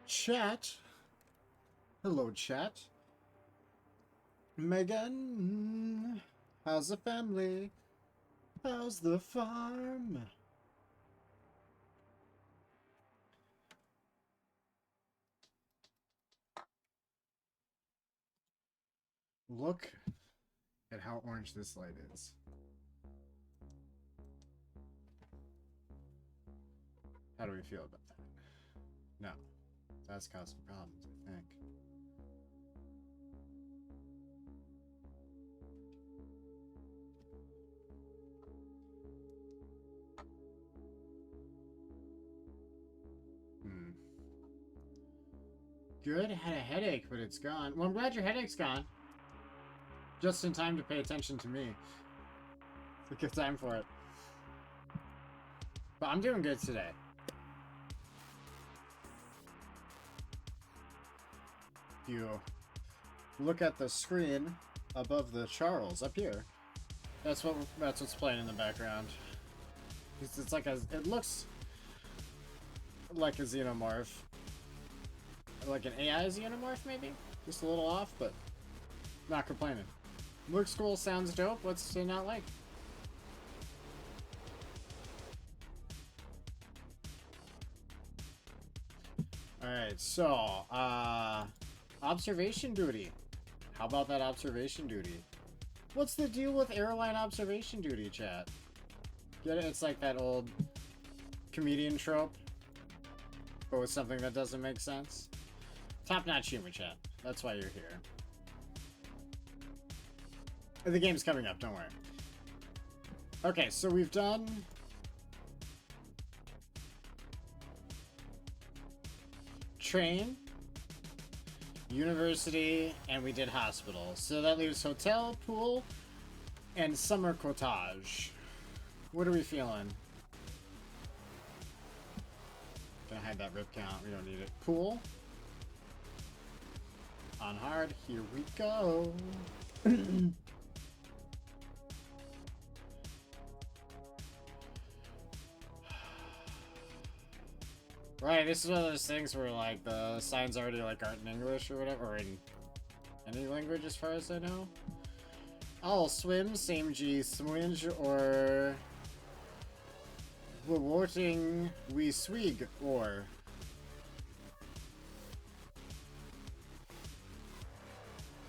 Chat. Hello, chat. Megan. How's the family? How's the farm? Look at how orange this light is. How do we feel about that? No. That's causing problems, I think. Good. Had a headache, but it's gone. Well, I'm glad your headache's gone. Just in time to pay attention to me. It's a good time for it. But I'm doing good today. You look at the screen above the Charles up here. That's what's playing in the background. It's like it looks like a xenomorph. Like an AI xenomorph, maybe? Just a little off, but not complaining. Looks cool, sounds dope. What's to not like? Alright, so, observation duty. How about that observation duty? What's the deal with airline observation duty, chat? Get it? It's like that old comedian trope, but with something that doesn't make sense. Top-notch humor, chat. That's why you're here. The game's coming up, don't worry. Okay, so we've done... train, university, and we did hospital. So that leaves hotel, pool, and summer cottage. What are we feeling? Gonna hide that rip count. We don't need it. Pool. On hard. Here we go. Right, this is one of those things where, like, the signs already, like, aren't in English or whatever, or in any language as far as I know. I'll swim, same G, swinge, or... Warting, we swig, or...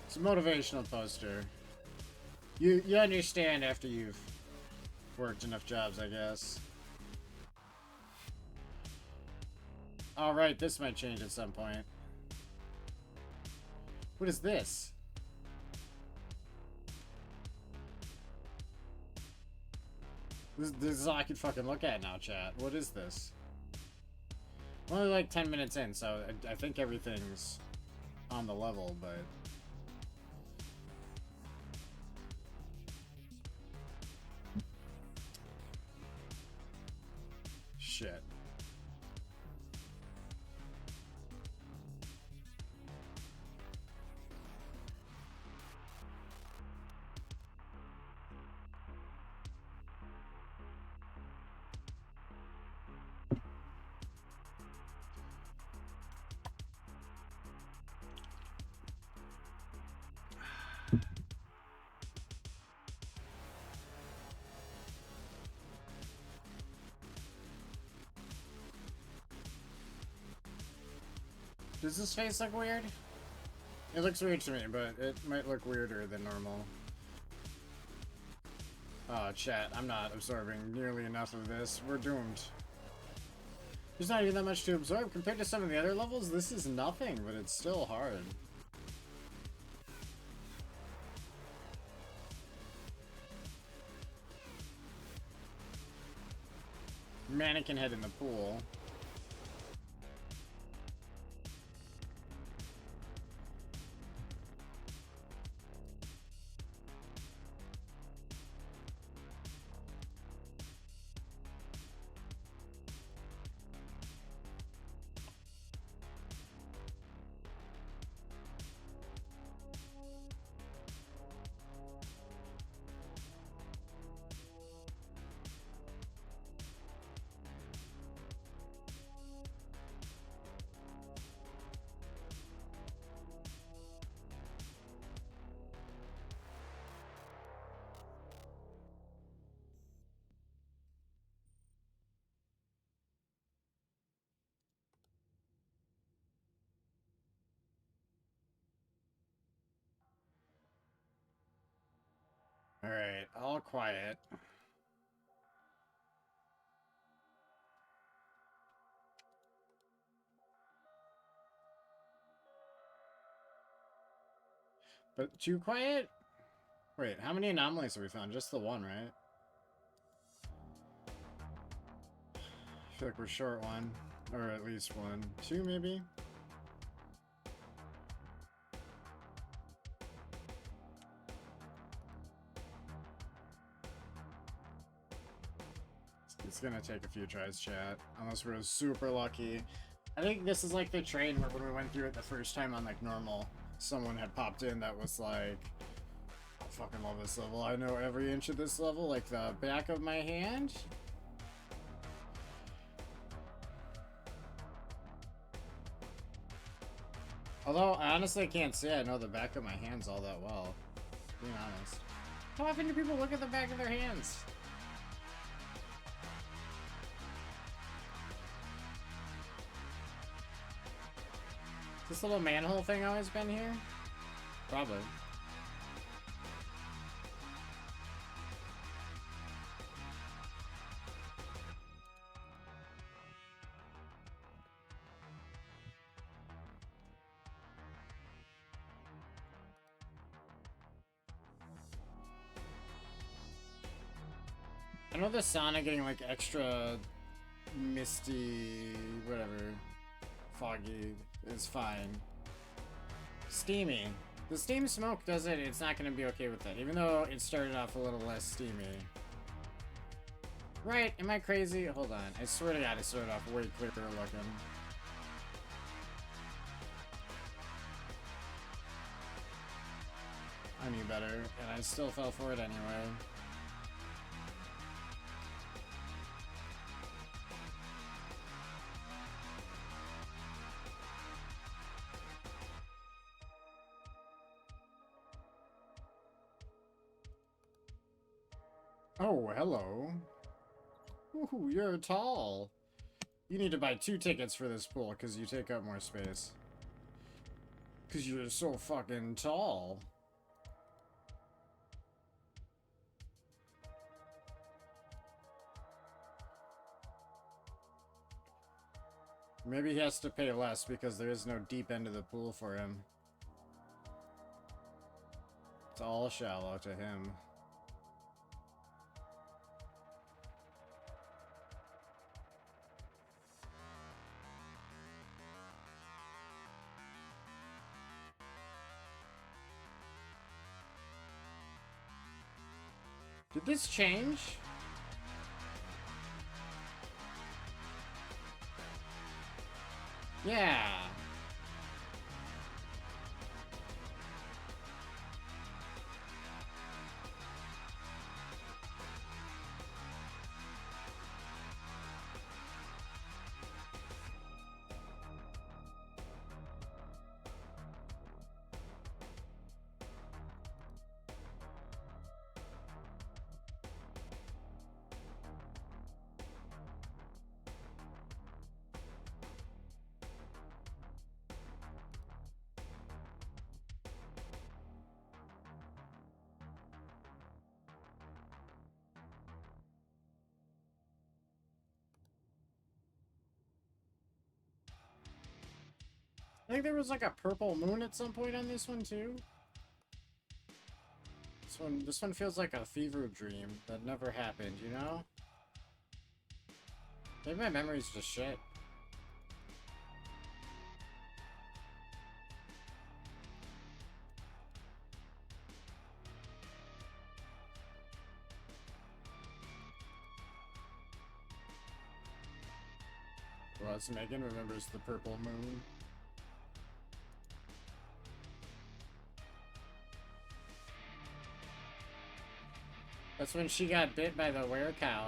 It's a motivational poster. You understand after you've worked enough jobs, I guess. Alright, this might change at some point. What is this? This is all I can fucking look at now, chat. What is this? I'm only like 10 minutes in, so I think everything's on the level, but... Shit. Does this face look weird? It looks weird to me, but it might look weirder than normal. Oh, chat, I'm not absorbing nearly enough of this. We're doomed. There's not even that much to absorb. Compared to some of the other levels, this is nothing, but it's still hard. Mannequin head in the pool. Alright, all quiet. But too quiet? Wait, how many anomalies have we found? Just the one, right? I feel like we're short one. Or at least one. Two, maybe? It's gonna take a few tries, chat. Unless we're super lucky. I think this is like the train where when we went through it the first time on like normal, someone had popped in that was like, I fucking love this level. I know every inch of this level like the back of my hand. Although, I honestly can't say I know the back of my hands all that well. Being honest. How often do people look at the back of their hands? Has this little manhole thing always been here? Probably. I know the sauna getting like extra misty, whatever, foggy is fine. Steamy. The steam smoke does it, it's not going to be okay with that, even though it started off a little less steamy. Right, am I crazy? Hold on, I swear to God it started off way clearer looking. I knew better, and I still fell for it anyway. Oh, hello. Ooh, you're tall. You need to buy 2 tickets for this pool because you take up more space. Because you're so fucking tall. Maybe he has to pay less because there is no deep end of the pool for him. It's all shallow to him. Did this change? Yeah. I think there was like a purple moon at some point on this one too. This one feels like a fever dream that never happened, you know? Maybe my memory's just shit. Well, as Megan remembers the purple moon. That's when she got bit by the werecow.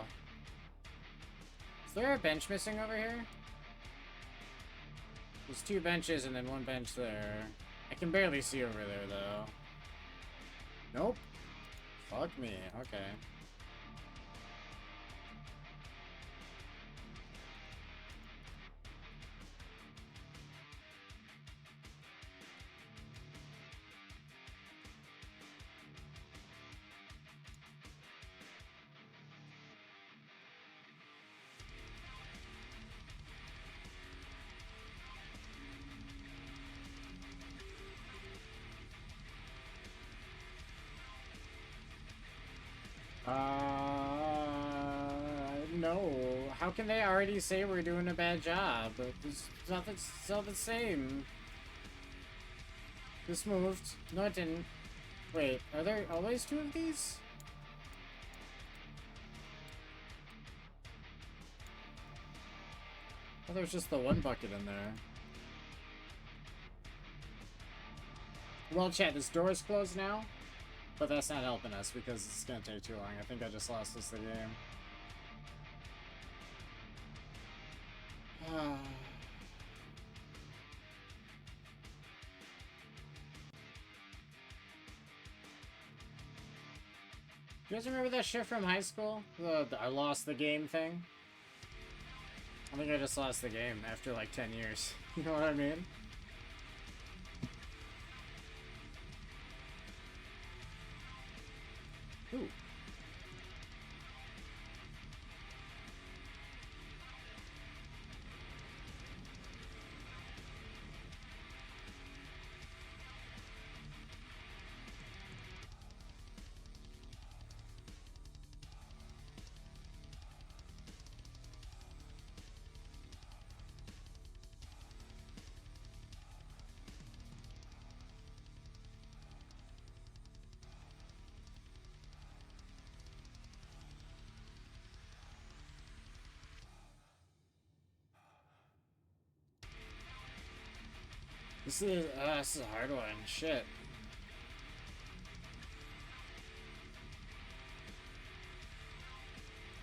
Is there a bench missing over here? There's 2 benches and then 1 bench there. I can barely see over there, though. Nope. Fuck me. Okay. No. How can they already say we're doing a bad job? It's not the same. This moved. No, it didn't. Wait, are there always two of these? Oh, there's just the one bucket in there. Well, chat, this door is closed now, but that's not helping us because it's gonna take too long. I think I just lost us the game. You guys remember that shit from high school? The I lost the game thing? I think I just lost the game after like 10 years. You know what I mean? Ooh. This is a hard one. Shit.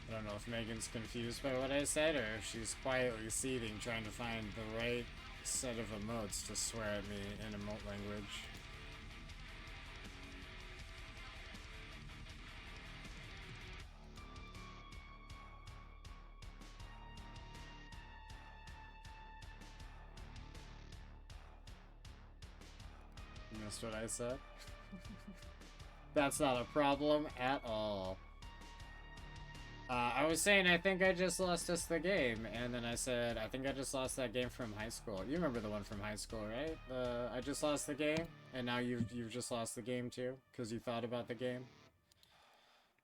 I don't know if Megan's confused by what I said or if she's quietly seething trying to find the right set of emotes to swear at me in emote language. You missed what I said? That's not a problem at all. I was saying I think I just lost us the game, and then I said I think I just lost that game from high school. You remember the one from high school, right? I just lost the game, and now you've just lost the game too, because you thought about the game.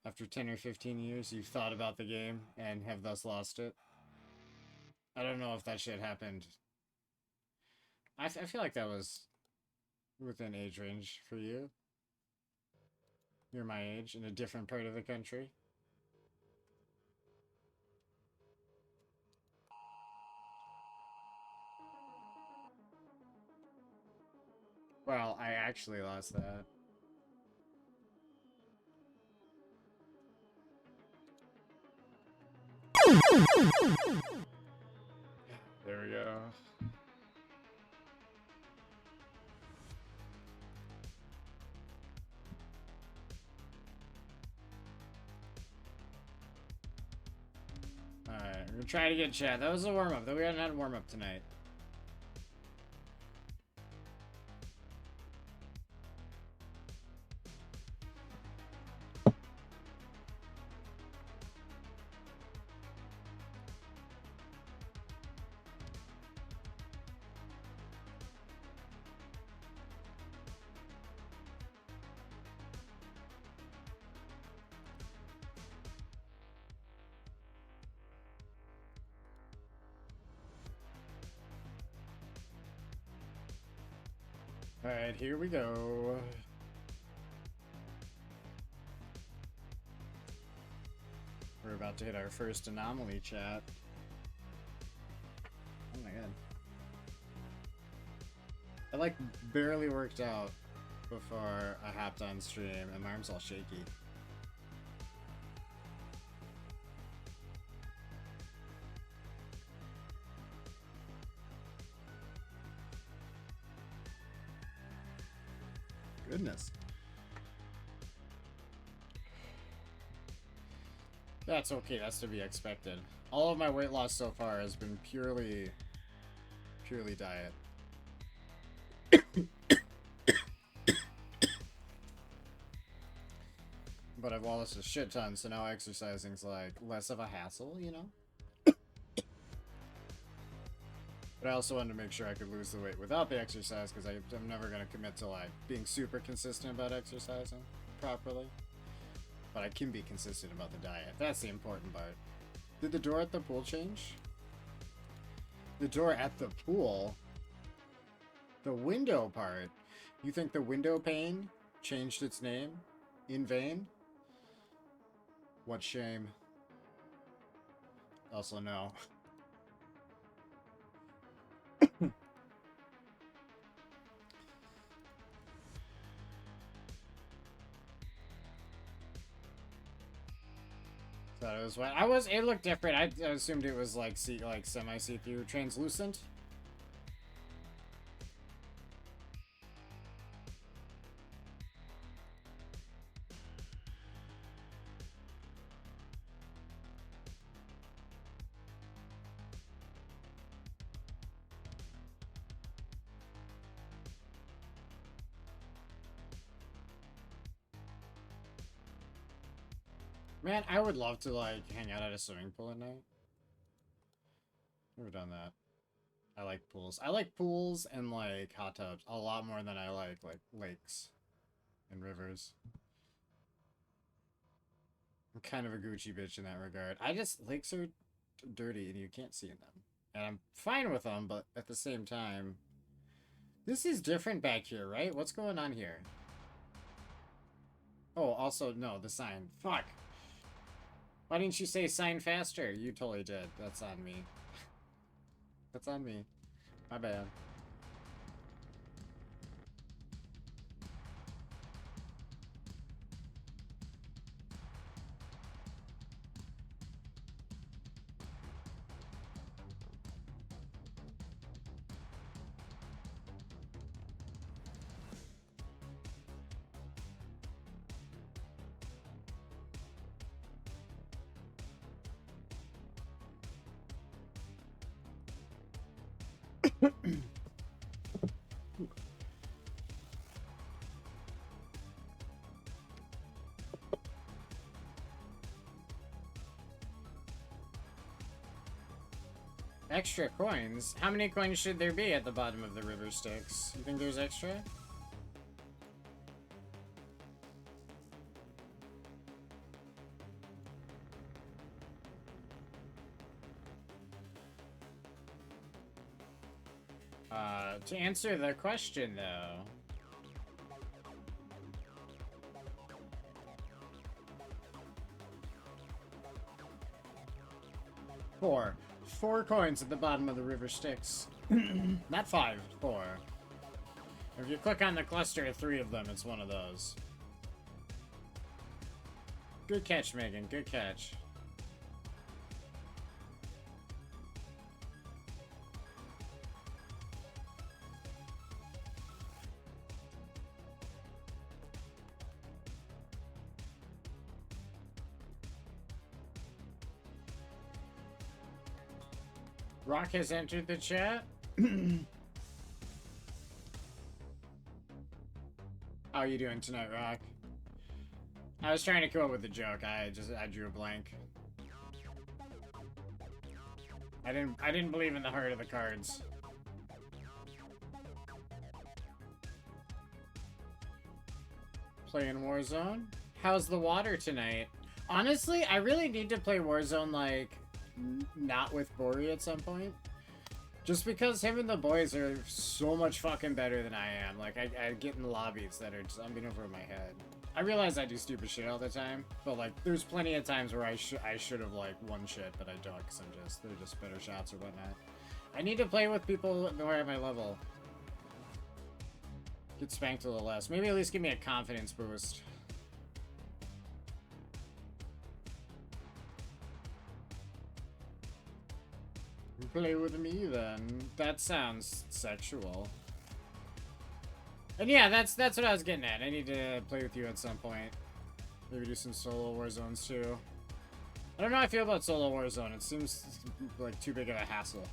After 10 or 15 years, you've thought about the game and have thus lost it. I don't know if that shit happened. I feel like that was within age range for you. You're my age in a different part of the country. Well, I actually lost that. There we go. Alright, we're gonna try to get chat. That was a warm-up. We hadn't had a warm-up tonight. Alright, here we go. We're about to hit our first anomaly chat. Oh my god. I like barely worked out before I hopped on stream and my arm's all shaky. Goodness. That's okay, that's to be expected. All of my weight loss so far has been purely diet. But I've lost a shit ton, so now exercising's like less of a hassle, you know? But I also wanted to make sure I could lose the weight without the exercise, because I'm never going to commit to like being super consistent about exercising properly. But I can be consistent about the diet. That's the important part. Did the door at the pool change? The door at the pool? The window part? You think the window pane changed its name in vain? What shame. Also, no. Thought it was what I was. It looked different. I assumed it was like semi see-through, translucent. Man, I would love to like hang out at a swimming pool at night. Never done that. I like pools. I like pools and like hot tubs a lot more than I like lakes and rivers. I'm kind of a Gucci bitch in that regard. Lakes are dirty and you can't see in them. And I'm fine with them, but at the same time, this is different back here, right? What's going on here? Oh, also, no, the sign. Fuck. Why didn't you say sign faster? You totally did. That's on me. That's on me. My bad. Extra coins? How many coins should there be at the bottom of the river Styx? You think there's extra? To answer the question, though... Four coins at the bottom of the river Styx. Not 5, 4. If you click on the cluster of 3 of them, it's one of those. Good catch, Megan. Good catch. Rock has entered the chat. How are you doing tonight, Rock? I was trying to come up with a joke. I drew a blank. I didn't believe in the heart of the cards. Playing Warzone? How's the water tonight? Honestly, I really need to play Warzone like not with Bori at some point. Just because him and the boys are so much fucking better than I am. Like, I get in lobbies that are just, I'm getting over my head. I realize I do stupid shit all the time, but like, there's plenty of times where I should have like won shit, but I don't, because they're just better shots or whatnot. I need to play with people who are at my level. Get spanked a little less. Maybe at least give me a confidence boost. Play with me then. That sounds sexual. And yeah, that's what I was getting at. I need to play with you at some point. Maybe do some solo Warzones too. I don't know how I feel about solo Warzone. It seems like too big of a hassle.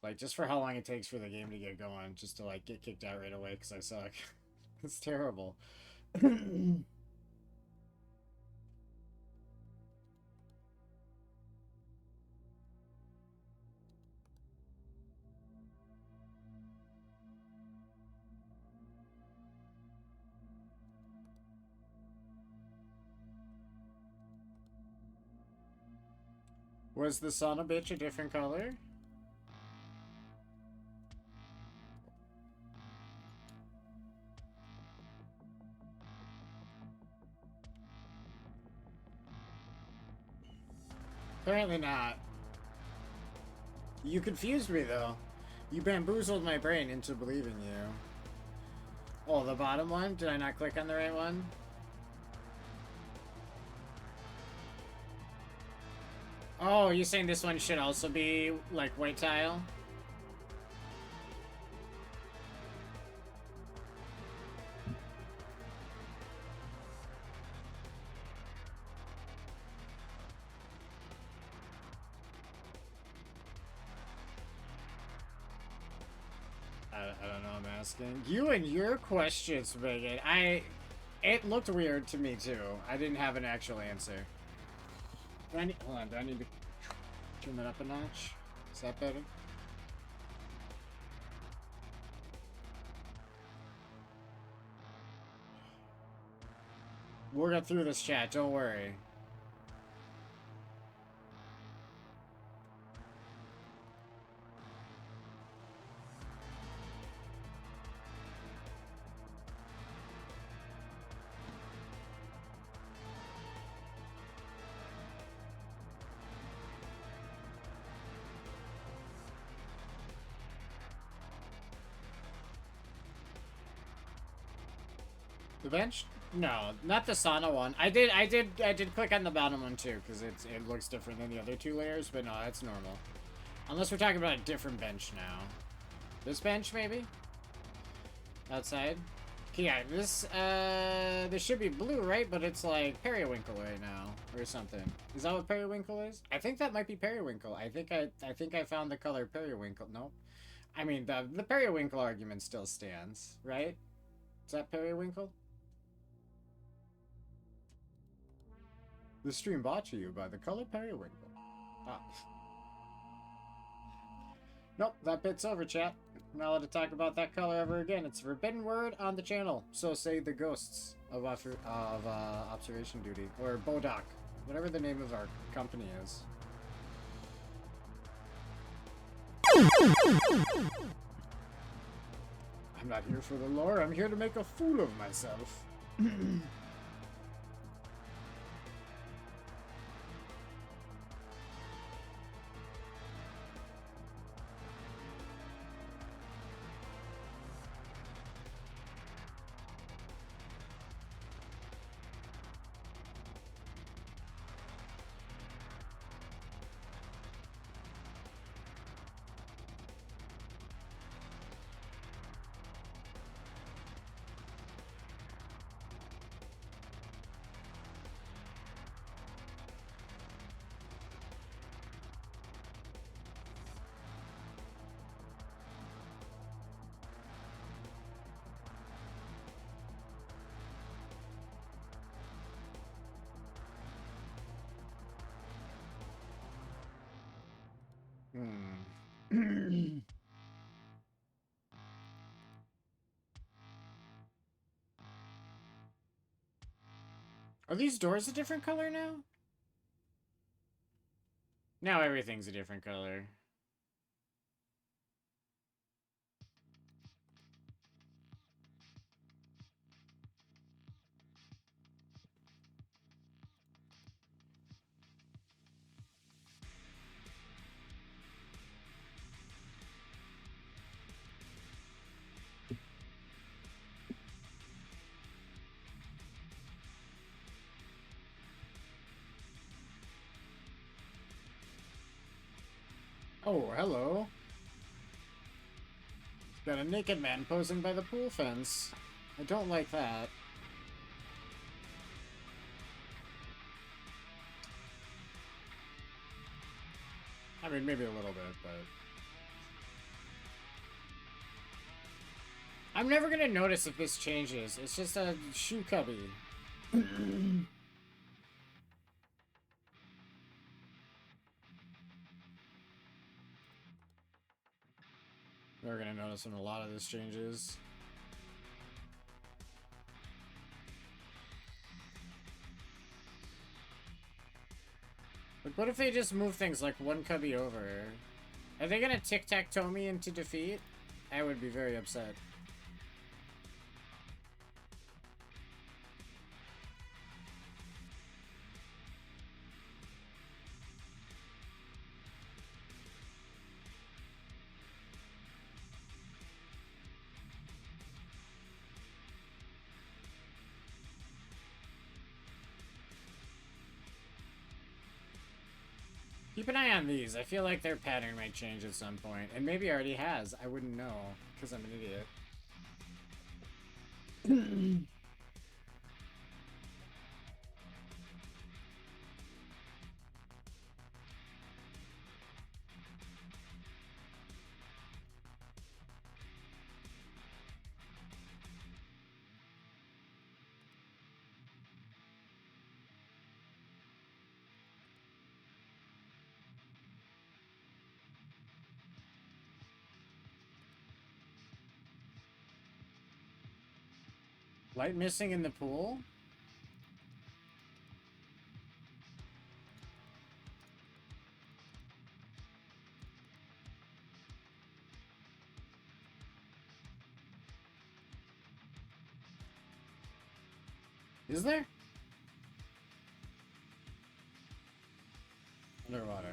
Like, just for how long it takes for the game to get going, just to like get kicked out right away because I suck. It's terrible. Was the son of a bitch a different color? Apparently not. You confused me, though. You bamboozled my brain into believing you. Oh, the bottom one? Did I not click on the right one? Oh, you're saying this one should also be, like, white tile? I don't know, I'm asking. You and your questions, Megan. It looked weird to me, too. I didn't have an actual answer. Hold on, do I need to turn that up a notch? Is that better? We'll get through this chat, don't worry. The bench? No, not the sauna one. I did click on the bottom one too, because it looks different than the other two layers, but no, that's normal. Unless we're talking about a different bench now. This bench, maybe? Outside? Okay, yeah, this should be blue, right? But it's like periwinkle right now, or something. Is that what periwinkle is? I think that might be periwinkle. I think I found the color periwinkle. Nope. I mean, the periwinkle argument still stands, right? Is that periwinkle? The stream brought to you by the color periwinkle. Ah. Nope, that bit's over, chat. I'm not allowed to talk about that color ever again. It's a forbidden word on the channel. So say the ghosts of observation duty. Or Bodoc. Whatever the name of our company is. I'm not here for the lore. I'm here to make a fool of myself. Are these doors a different color now? Now everything's a different color. Oh, hello. Got a naked man posing by the pool fence. I don't like that. I mean, maybe a little bit, but... I'm never gonna notice if this changes. It's just a shoe cubby. We're gonna notice when a lot of this changes. But What if they just move things like one cubby over? Are they gonna tic-tac-toe me into defeat? I would be very upset. Keep an eye on these. I feel like their pattern might change at some point. And maybe already has. I wouldn't know, because I'm an idiot. Light missing in the pool? Is there? Underwater.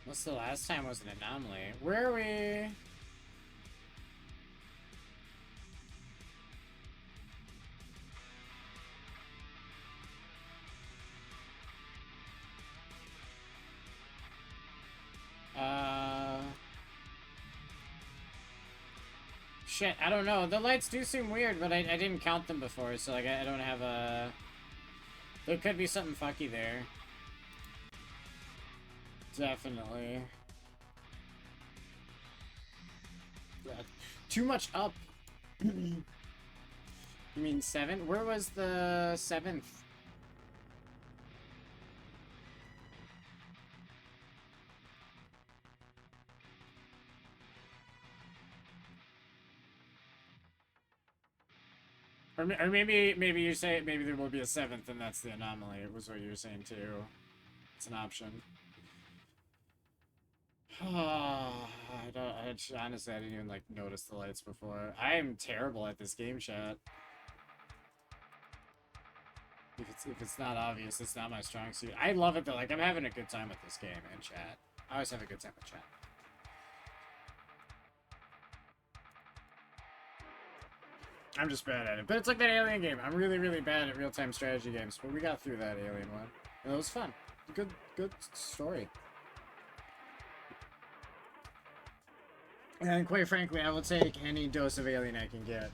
What's the last time was an anomaly? Where are we? Shit, I don't know. The lights do seem weird, but I didn't count them before, so like I don't have a... There could be something fucky there. Definitely. Yeah. Too much up. You mean 7? Where was the 7th? Or maybe you say maybe there will be a 7th and that's the anomaly. It was what you were saying too. It's an option. Honestly, I didn't even like notice the lights before. I am terrible at this game, chat. If it's not obvious, it's not my strong suit. I love it though. Like I'm having a good time with this game and chat. I always have a good time with chat. I'm just bad at it. But it's like that Alien game. I'm really, really bad at real-time strategy games. But we got through that Alien one. And it was fun. Good story. And quite frankly, I will take any dose of Alien I can get.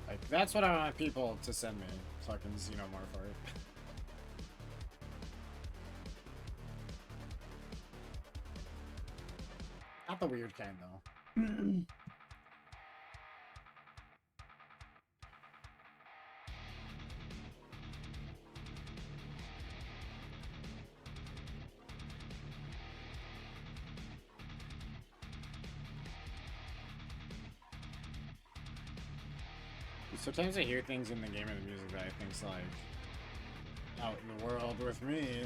Like, that's what I want people to send me. Fucking Xenomorph art. Not the weird kind, though. Sometimes I hear things in the game or the music that I think's like out in the world with me.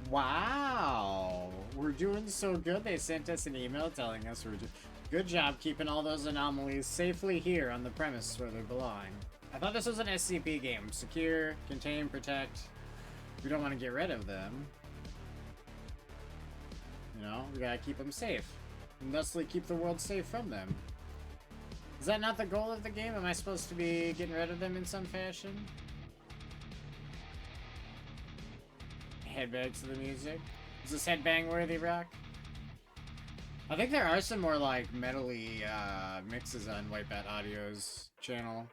Wow, we're doing so good. They sent us an email telling us we're doing good job keeping all those anomalies safely here on the premise where they belong. I thought this was an SCP game. Secure, contain, protect. We don't want to get rid of them. You know, we gotta keep them safe. And thusly keep the world safe from them. Is that not the goal of the game? Am I supposed to be getting rid of them in some fashion? Head back to the music. Is this headbang worthy, Rock? I think there are some more like metally mixes on White Bat Audio's channel.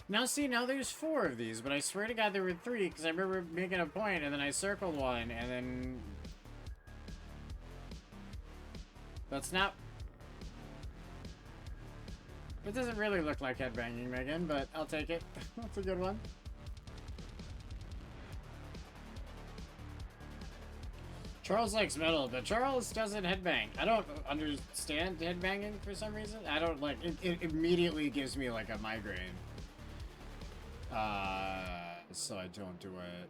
Now see, now there's 4 of these, but I swear to God there were 3, because I remember making a point, and then I circled one, and then... That's not... It doesn't really look like headbanging, Megan, but I'll take it. That's a good one. Charles likes metal, but Charles doesn't headbang. I don't understand headbanging for some reason. I don't like... It immediately gives me, like, a migraine. So I don't do it.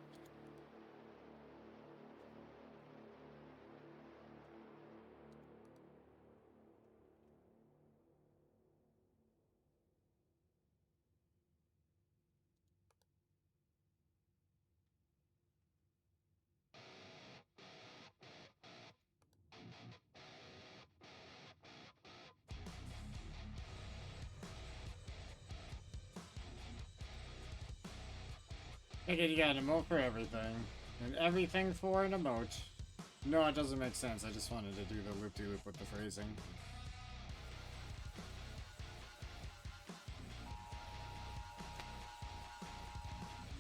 Okay, you got an emote for everything. And everything for an emote. No, it doesn't make sense. I just wanted to do the loop-de-loop with the phrasing.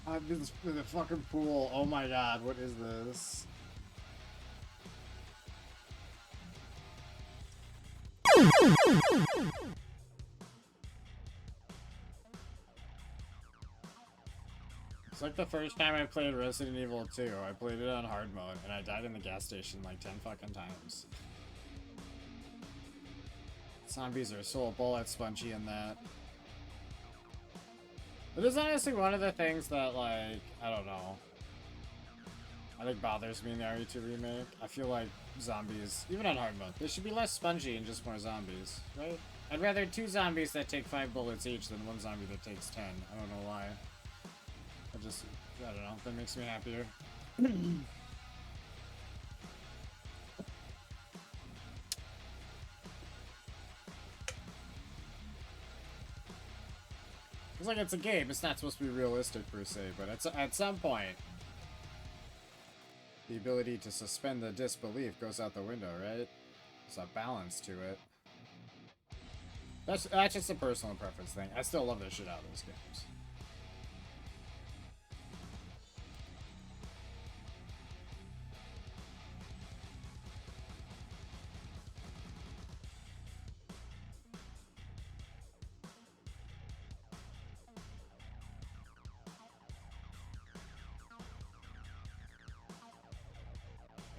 I've been in the fucking pool. Oh my god, what is this? It's like the first time I played Resident Evil 2. I played it on hard mode, and I died in the gas station like 10 fucking times. Zombies are so bullet spongy in that. It is honestly one of the things that, like, I don't know, I think bothers me in the RE2 remake. I feel like zombies, even on hard mode, they should be less spongy and just more zombies, right? I'd rather 2 zombies that take 5 bullets each than 1 zombie that takes 10. I don't know why. I don't know, that makes me happier. It's like it's a game, it's not supposed to be realistic per se, but at some point, the ability to suspend the disbelief goes out the window, right? There's a balance to it. That's just a personal preference thing. I still love the shit out of those games.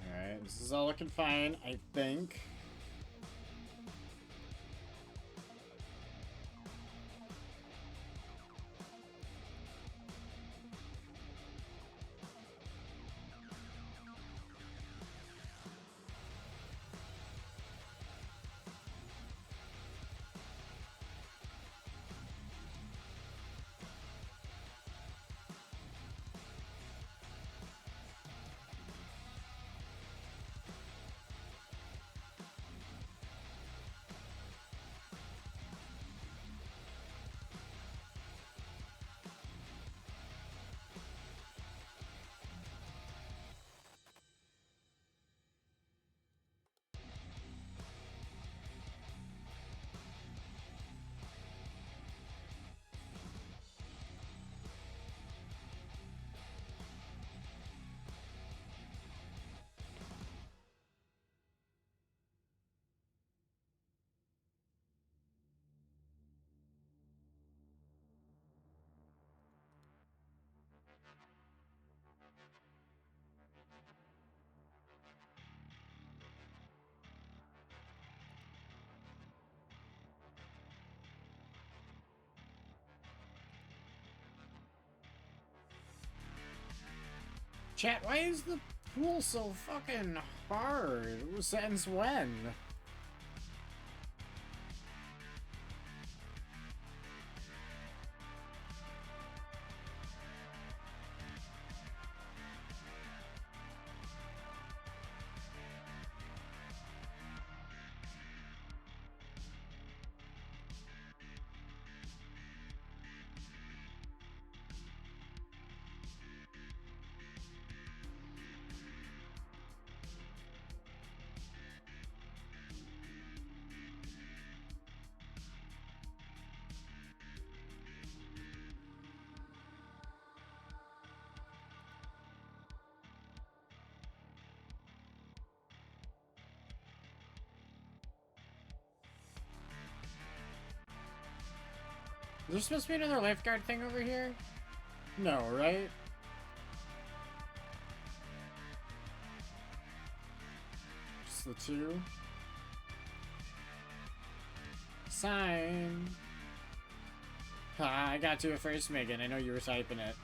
Alright, this is all looking fine, I think. Chat, why is the pool so fucking hard? Since when? Is there supposed to be another lifeguard thing over here? No, right? Just the two. Sign. Ah, I got to it first, Megan. I know you were typing it.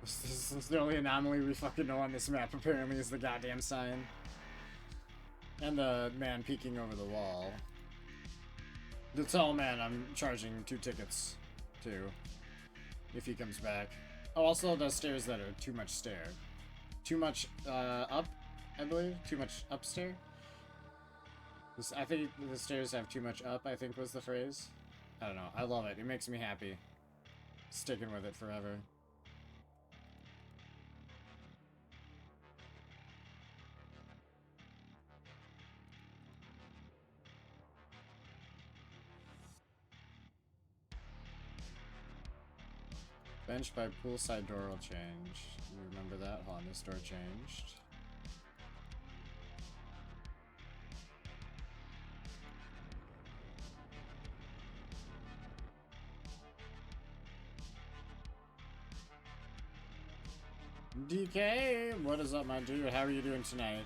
This is the only anomaly we fucking know on this map, apparently, is the goddamn sign. And the man peeking over the wall. The tall man I'm charging 2 tickets to. If he comes back. Oh, also the stairs that are too much stair. Too much, up, I believe? Too much upstair? I think the stairs have too much up, I think was the phrase. I don't know. I love it. It makes me happy. Sticking with it forever. Bench by poolside door will change. You remember that? Hold on, this door changed. DK, what is up, my dude? How are you doing tonight?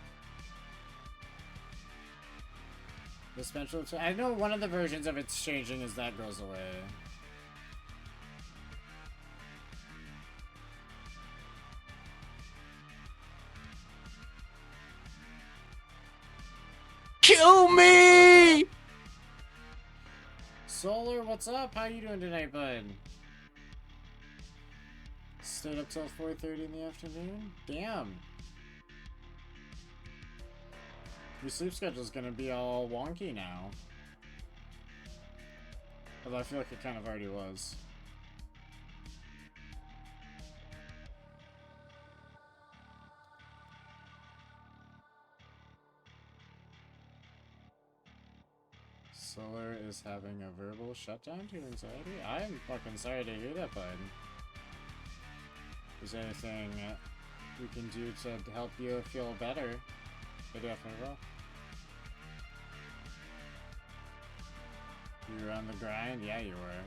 This bench will I know one of the versions of it's changing as that goes away. Kill me! Solar, what's up? How you doing tonight, bud? Stayed up till 4:30 in the afternoon? Damn. Your sleep schedule's gonna be all wonky now. Although I feel like it kind of already was. Solar is having a verbal shutdown to anxiety? I'm fucking sorry to hear that, bud. Is there anything we can do to help you feel better? I definitely will. You were on the grind? Yeah, you were.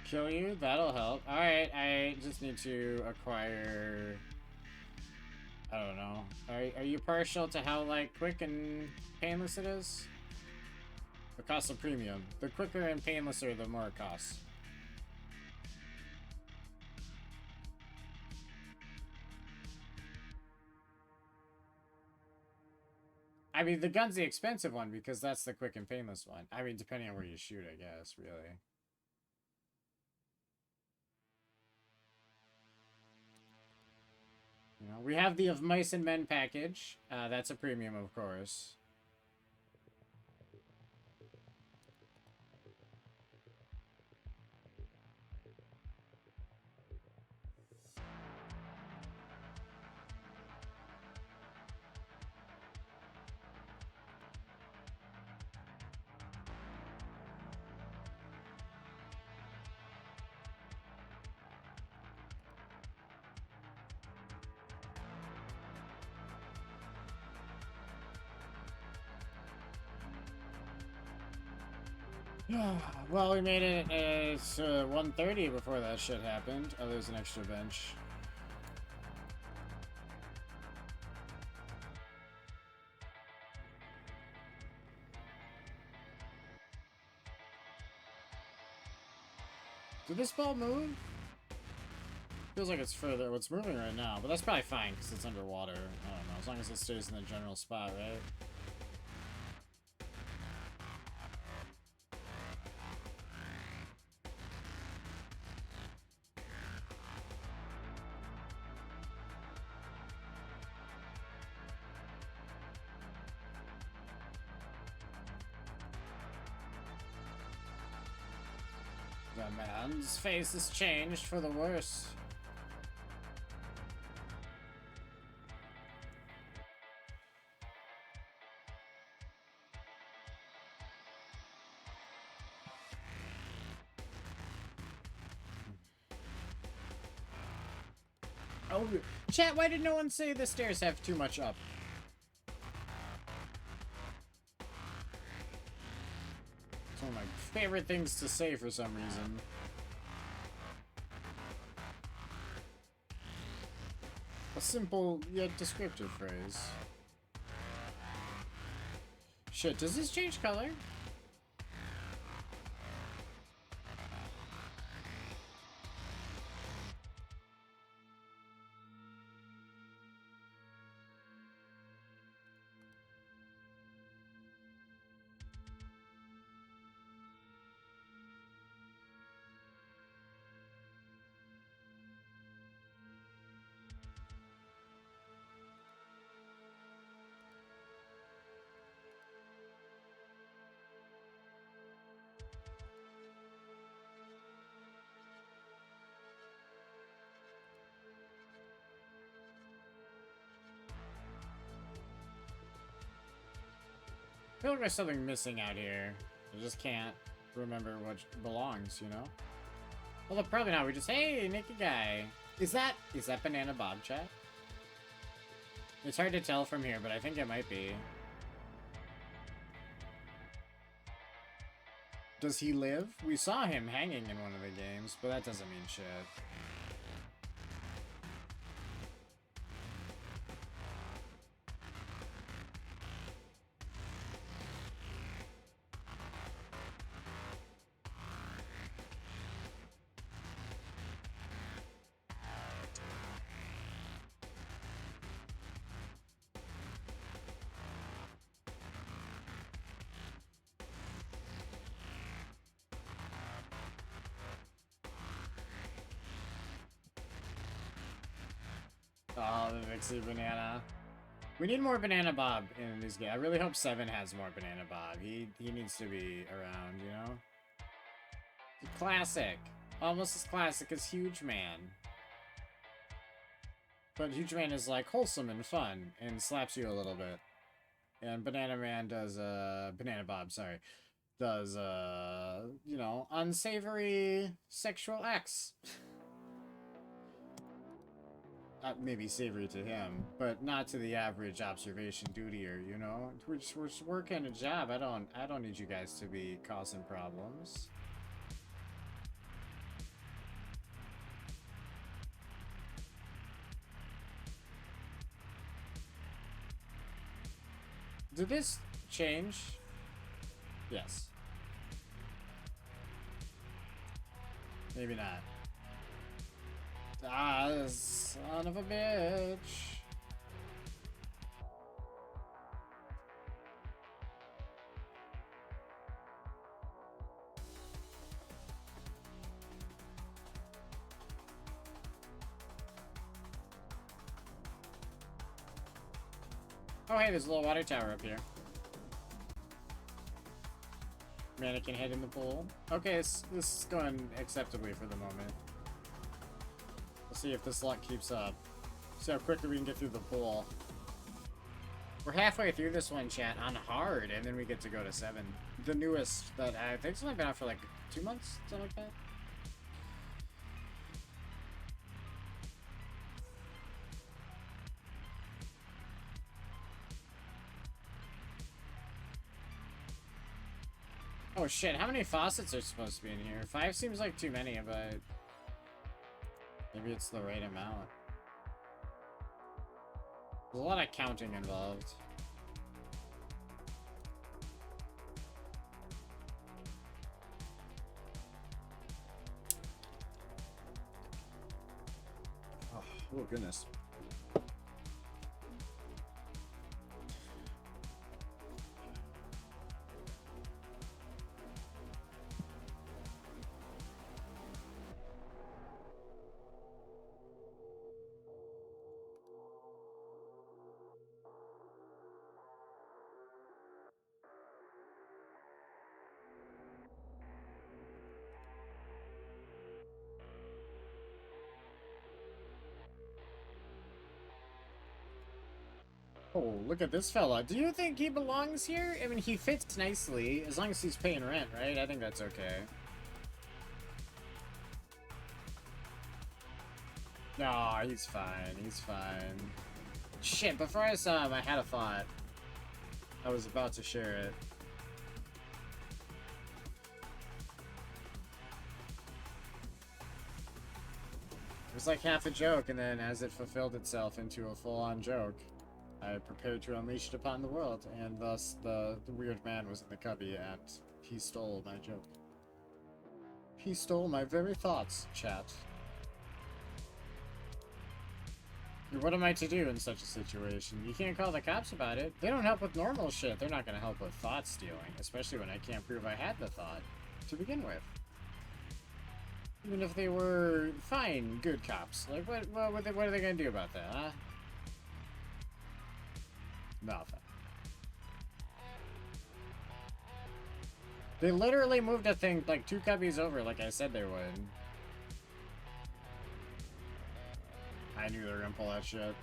Kill you? That'll help. Alright, I just need to acquire... I don't know. Are you partial to how, like, quick and painless it is? It costs a premium. The quicker and painlesser, the more it costs. I mean, the gun's the expensive one because that's the quick and painless one. I mean, depending on where you shoot, I guess, really. You know, we have the Of Mice and Men package. That's a premium, of course. Well, we made it at 1:30 before that shit happened. Oh, there's an extra bench. Did this ball move? Feels like it's further. Well, it's moving right now, but that's probably fine because it's underwater. I don't know, as long as it stays in the general spot, right? The man's face has changed for the worse. Oh, chat, why did no one say the stairs have too much up? One of my favorite things to say for some reason. A simple yet descriptive phrase. Shit, does this change color? I feel like there's something missing out here. I just can't remember what belongs, you know? Although probably not. We just, hey, naked guy. Is that Banana Bob, chat? It's hard to tell from here, but I think it might be. Does he live? We saw him hanging in one of the games, but that doesn't mean shit. Oh, the Vixie Banana. We need more Banana Bob in these games. I really hope 7 has more Banana Bob. He needs to be around, you know? Classic. Almost as classic as Huge Man. But Huge Man is like wholesome and fun and slaps you a little bit. And Banana Man does, Banana Bob, sorry. Does, you know, unsavory sexual acts. Maybe savory to him, but not to the average observation dutier, you know? We're just working a job. I don't need you guys to be causing problems. Did this change? Yes. Maybe not. Ah, son of a bitch. Oh, hey, there's a little water tower up here. Mannequin head in the pool. Okay, this is going acceptably for the moment. We'll see if this luck keeps up. See how quickly we can get through the pool. We're halfway through this one, chat, on hard, and then we get to go to 7. The newest that I think it's only been out for like 2 months, something like that. Oh shit, how many faucets are supposed to be in here? 5 seems like too many, but maybe it's the right amount. There's a lot of counting involved. Oh goodness. Oh, look at this fella. Do you think he belongs here? I mean, he fits nicely, as long as he's paying rent, right? I think that's okay. No, he's fine. He's fine. Shit, before I saw him, I had a thought. I was about to share it. It was like half a joke, and then as it fulfilled itself into a full-on joke, I prepared to unleash it upon the world, and thus the weird man was in the cubby, and he stole my joke. He stole my very thoughts, chat. What am I to do in such a situation? You can't call the cops about it. They don't help with normal shit. They're not going to help with thought stealing, especially when I can't prove I had the thought to begin with. Even if they were fine, good cops. Like, what are they going to do about that, huh? Nothing. They literally moved a thing like 2 cubbies over like I said they would. I knew they were gonna pull that shit.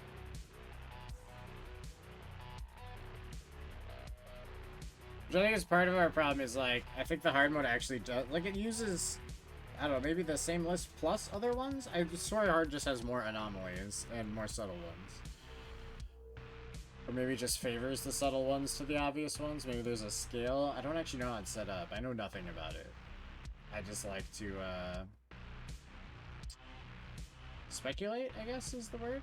Which I think is part of our problem is, like, I think the hard mode actually does, like, it uses, I don't know, maybe the same list plus other ones? I swear hard just has more anomalies and more subtle ones. Or maybe just favors the subtle ones to the obvious ones. Maybe there's a scale. I don't actually know how it's set up. I know nothing about it. I just like to, speculate, I guess is the word.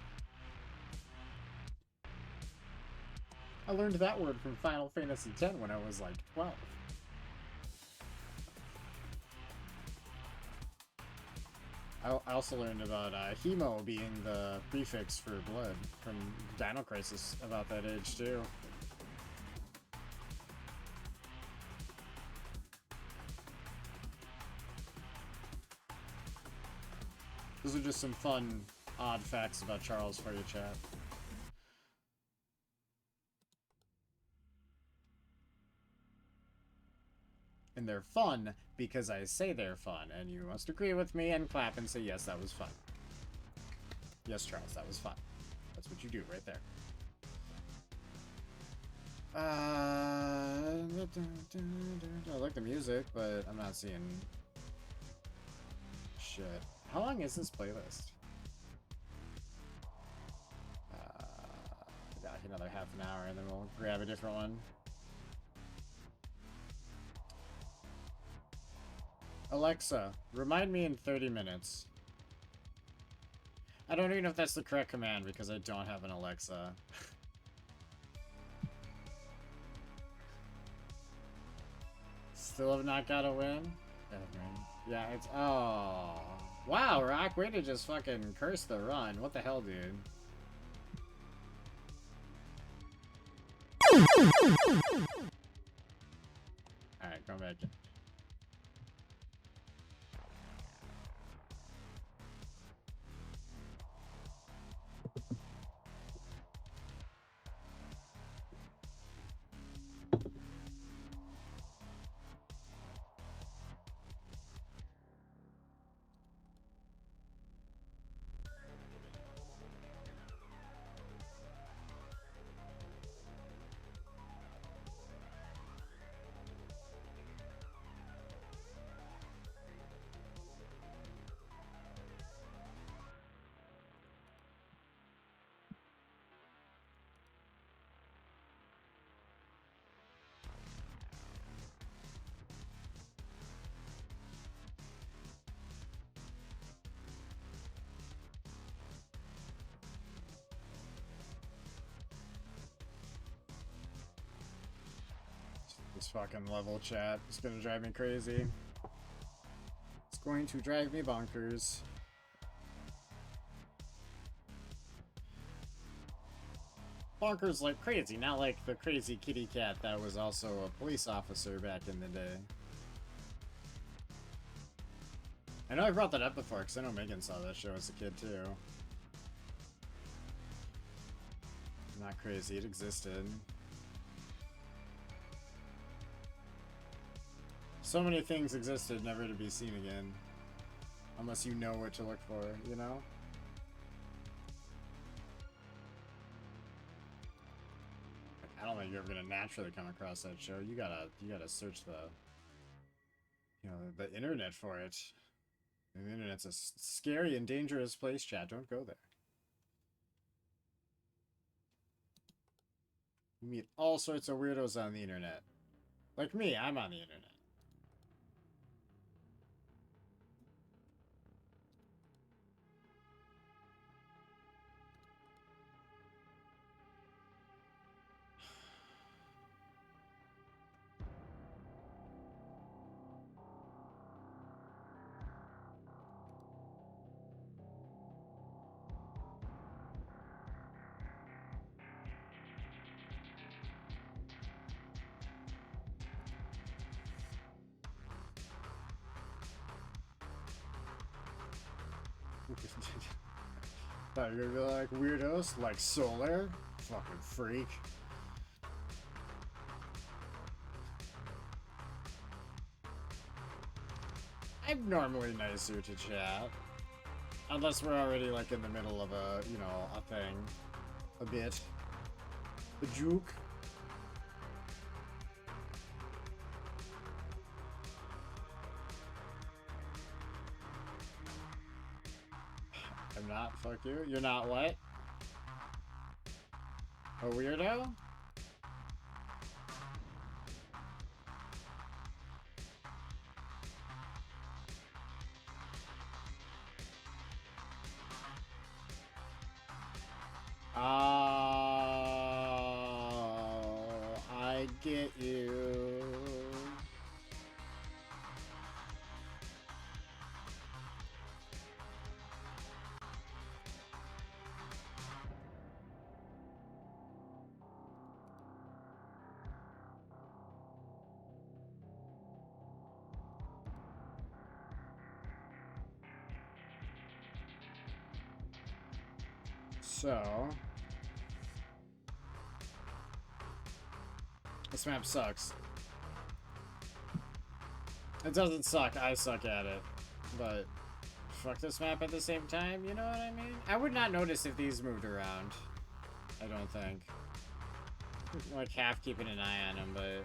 I learned that word from Final Fantasy X when I was like 12. I also learned about hemo being the prefix for blood from Dino Crisis about that age too. Those are just some fun, odd facts about Charles for your chat. And they're fun because I say they're fun, and you must agree with me and clap and say, yes, that was fun. Yes, Charles, that was fun. That's what you do right there. I like the music, but I'm not seeing shit. How long is this playlist? Got like another half an hour, and then we'll grab a different one. Alexa, remind me in 30 minutes. I don't even know if that's the correct command because I don't have an Alexa. Still have not got a win? Yeah, it's... Oh. Wow, Rock, way to just fucking curse the run. What the hell, dude? Alright, come back in. This fucking level chat is gonna drive me crazy. It's going to drive me bonkers. Bonkers like crazy, not like the crazy kitty cat that was also a police officer back in the day. I know I brought that up before because I know Megan saw that show as a kid too. Not crazy, it existed. So many things existed, never to be seen again. Unless you know what to look for, you know? I don't think you're ever gonna naturally come across that show. You gotta search the, you know, the internet for it. And the internet's a scary and dangerous place, chat. Don't go there. You meet all sorts of weirdos on the internet. Like me, I'm on the internet. Thought you were gonna be like weirdos, like Solar? Fucking freak. I'm normally nicer to chat. Unless we're already like in the middle of a, you know, a thing. A bit. A juke. I'm not, fuck you. You're not what? A weirdo? Oh, I get you. So, this map sucks. It doesn't suck, I suck at it. But, fuck this map at the same time, you know what I mean? I would not notice if these moved around. I don't think. Like, half keeping an eye on them, but...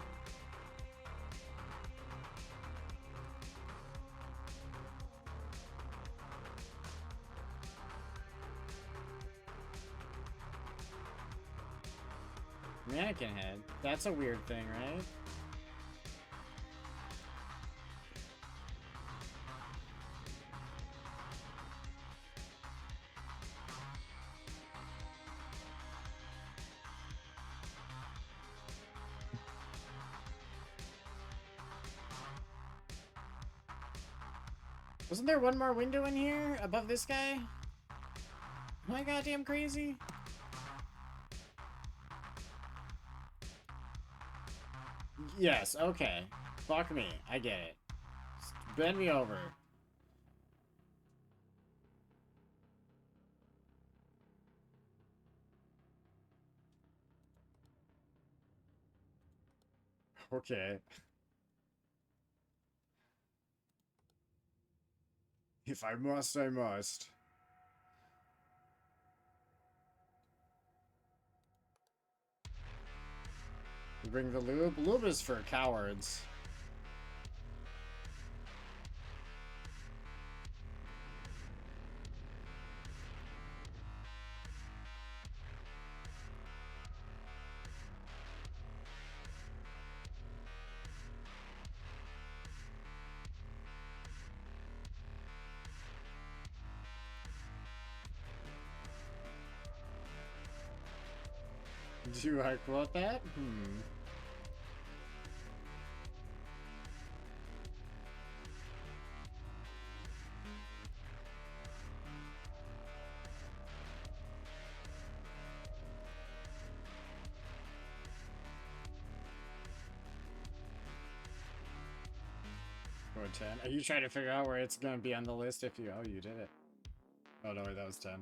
Mannequin head. That's a weird thing, right? Wasn't there one more window in here above this guy? Am I goddamn crazy? Yes, okay. Fuck me. I get it. Bend me over. Okay. If I must, I must. You bring the lube? Lube is for cowards. Do I quote that? Or 10. Are you trying to figure out where it's gonna be on the list if you... Oh, you did it. Oh, no, wait, that was 10.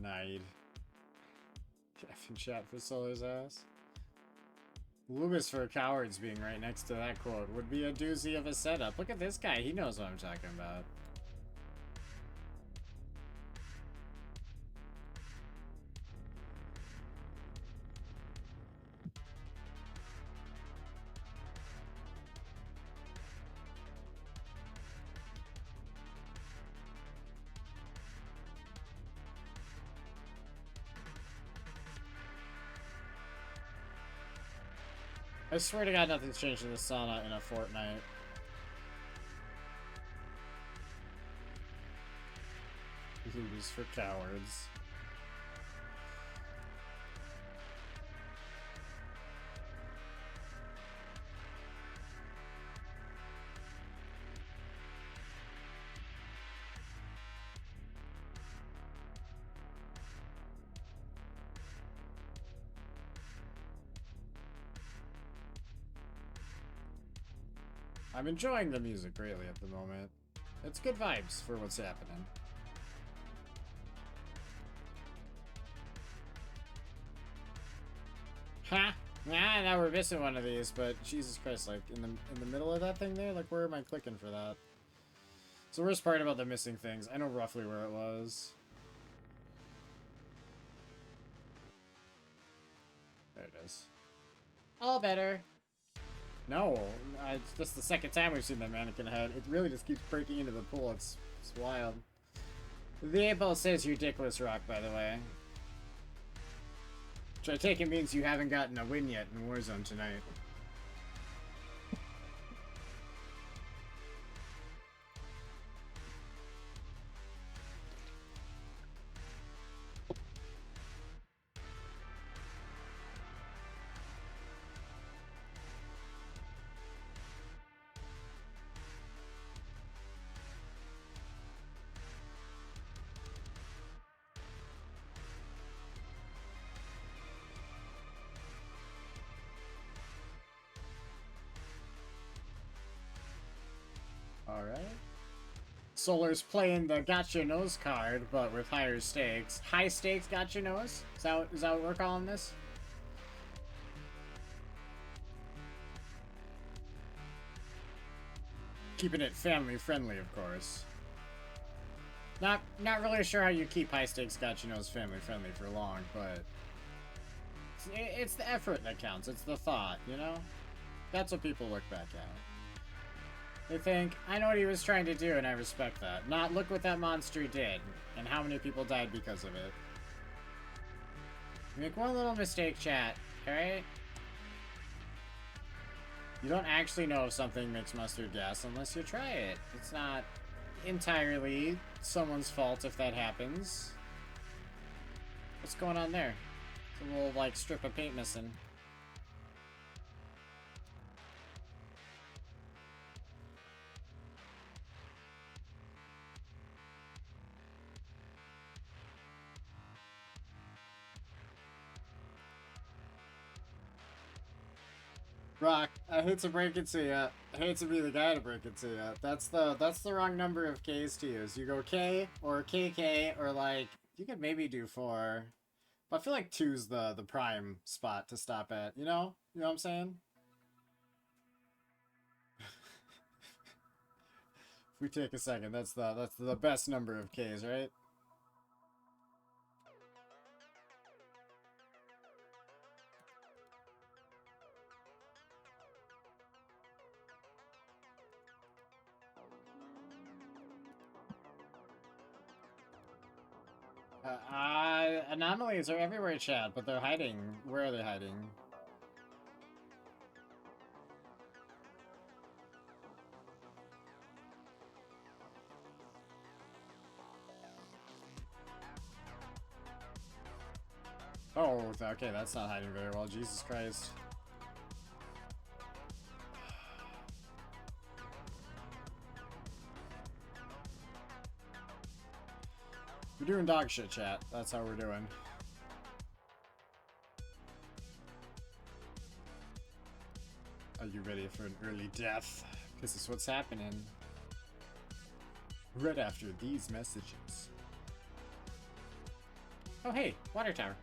Nide. F in chat for Solar's ass. Loomis for cowards being right next to that quote would be a doozy of a setup. Look at this guy. He knows what I'm talking about. I swear to God, nothing's changed in the sauna in a fortnight. Loomis for cowards. I'm enjoying the music greatly at the moment. It's good vibes for what's happening. Ha! Nah, now we're missing one of these, but Jesus Christ, like, in the middle of that thing there? Like, where am I clicking for that? It's the worst part about the missing things. I know roughly where it was. There it is. All better. No, it's just the second time we've seen that mannequin head. It really just keeps breaking into the pool. It's wild. The 8-ball says ridiculous rock, by the way. Which I take it means you haven't gotten a win yet in Warzone tonight. Alright. Solar's playing the got your nose card, but with higher stakes. High stakes got your nose? Is that what we're calling this? Keeping it family friendly, of course. Not really sure how you keep high stakes got your nose family friendly for long, but it's the effort that counts. It's the thought, you know? That's what people look back at. They think, I know what he was trying to do, and I respect that. Not, look what that monster did, and how many people died because of it. You make one little mistake, chat, alright? You don't actually know if something makes mustard gas unless you try it. It's not entirely someone's fault if that happens. What's going on there? It's a little, like, strip of paint missing. Rock, I hate to break it to you. I hate to be the guy to break it to you. That's the wrong number of Ks to use. You go K or KK or like you could maybe do 4. But I feel like 2's the prime spot to stop at, you know? You know what I'm saying? If we take a second, that's the best number of Ks, right? Anomalies are everywhere, Chad, but they're hiding. Where are they hiding? Oh, okay, that's not hiding very well. Jesus Christ. We're doing dog shit, chat. That's how we're doing. Are you ready for an early death? This is what's happening. Right after these messages. Oh hey, water tower.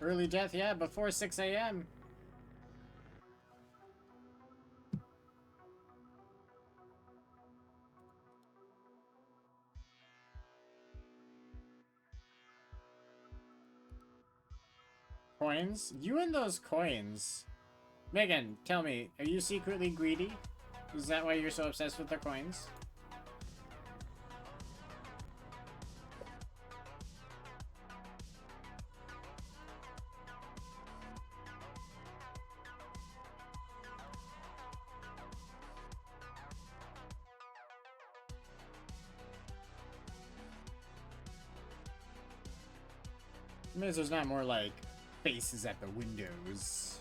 Early death, yeah, before 6 a.m. Coins? You and those coins. Megan, tell me, are you secretly greedy? Is that why you're so obsessed with the coins? Maybe there's not more like faces at the windows.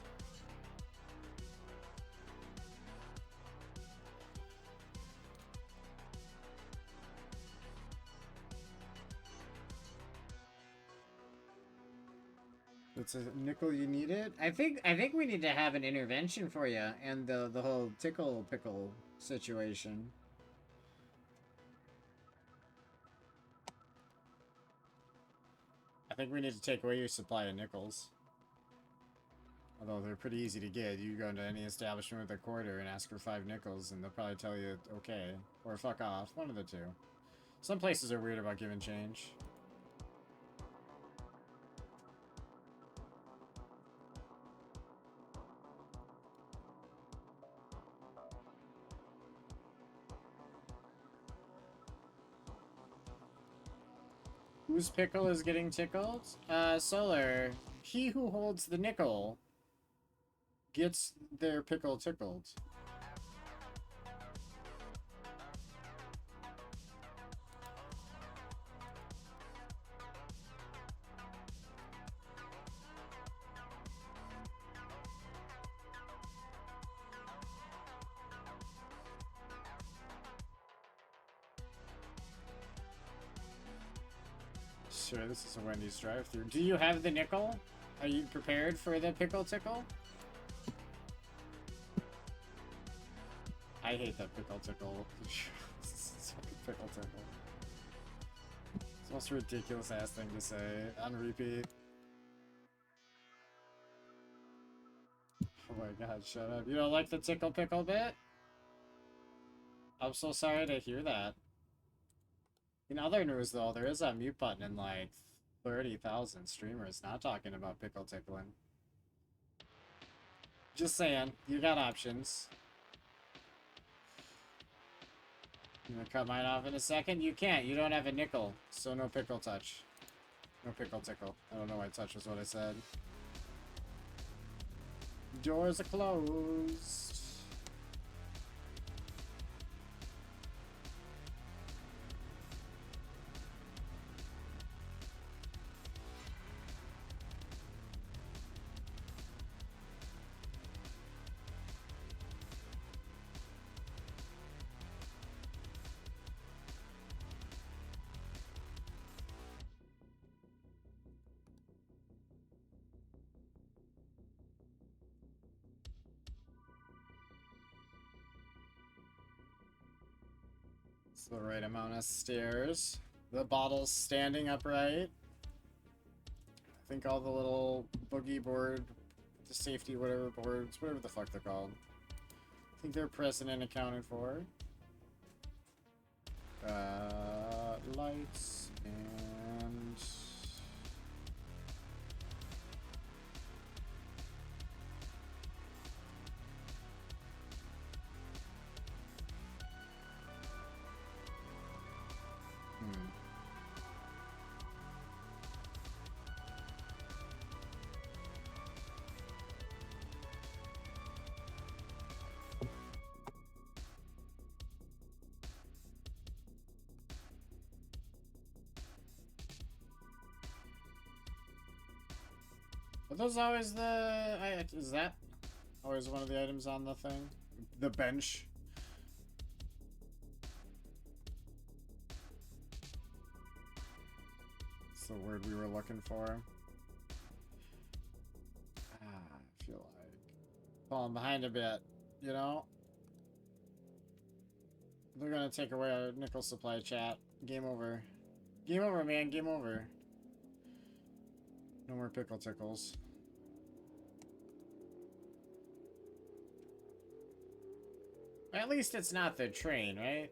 It's a nickel you need it? I think we need to have an intervention for you and the whole tickle pickle situation. think we need to take away your supply of nickels. Although they're pretty easy to get. You go into any establishment with a quarter and ask for 5 nickels, and they'll probably tell you okay. Or fuck off. One of the two. Some places are weird about giving change. Whose pickle is getting tickled? Solar. He who holds the nickel gets their pickle tickled. Sure, this is a Wendy's drive-thru. Do you have the nickel? Are you prepared for the pickle tickle? I hate that pickle tickle. Pickle tickle. It's the most ridiculous ass thing to say on repeat. Oh my god, shut up. You don't like the tickle pickle bit? I'm so sorry to hear that. In other news, though, there is a mute button in like 30,000 streamers not talking about pickle tickling. Just saying, you got options. You gonna cut mine off in a second? You can't. You don't have a nickel, so no pickle touch. No pickle tickle. I don't know why touch was what I said. Doors are closed. The right amount of stairs. The bottle's standing upright. I think all the little boogie board, the safety whatever boards, whatever the fuck they're called. I think they're present and accounted for. Lights and... Are those always the... is that always one of the items on the thing? The bench? It's the word we were looking for. I feel like falling behind a bit, you know? They're gonna take away our nickel supply, chat. Game over. Game over, man. Game over. No more pickle tickles. At least it's not the train, right?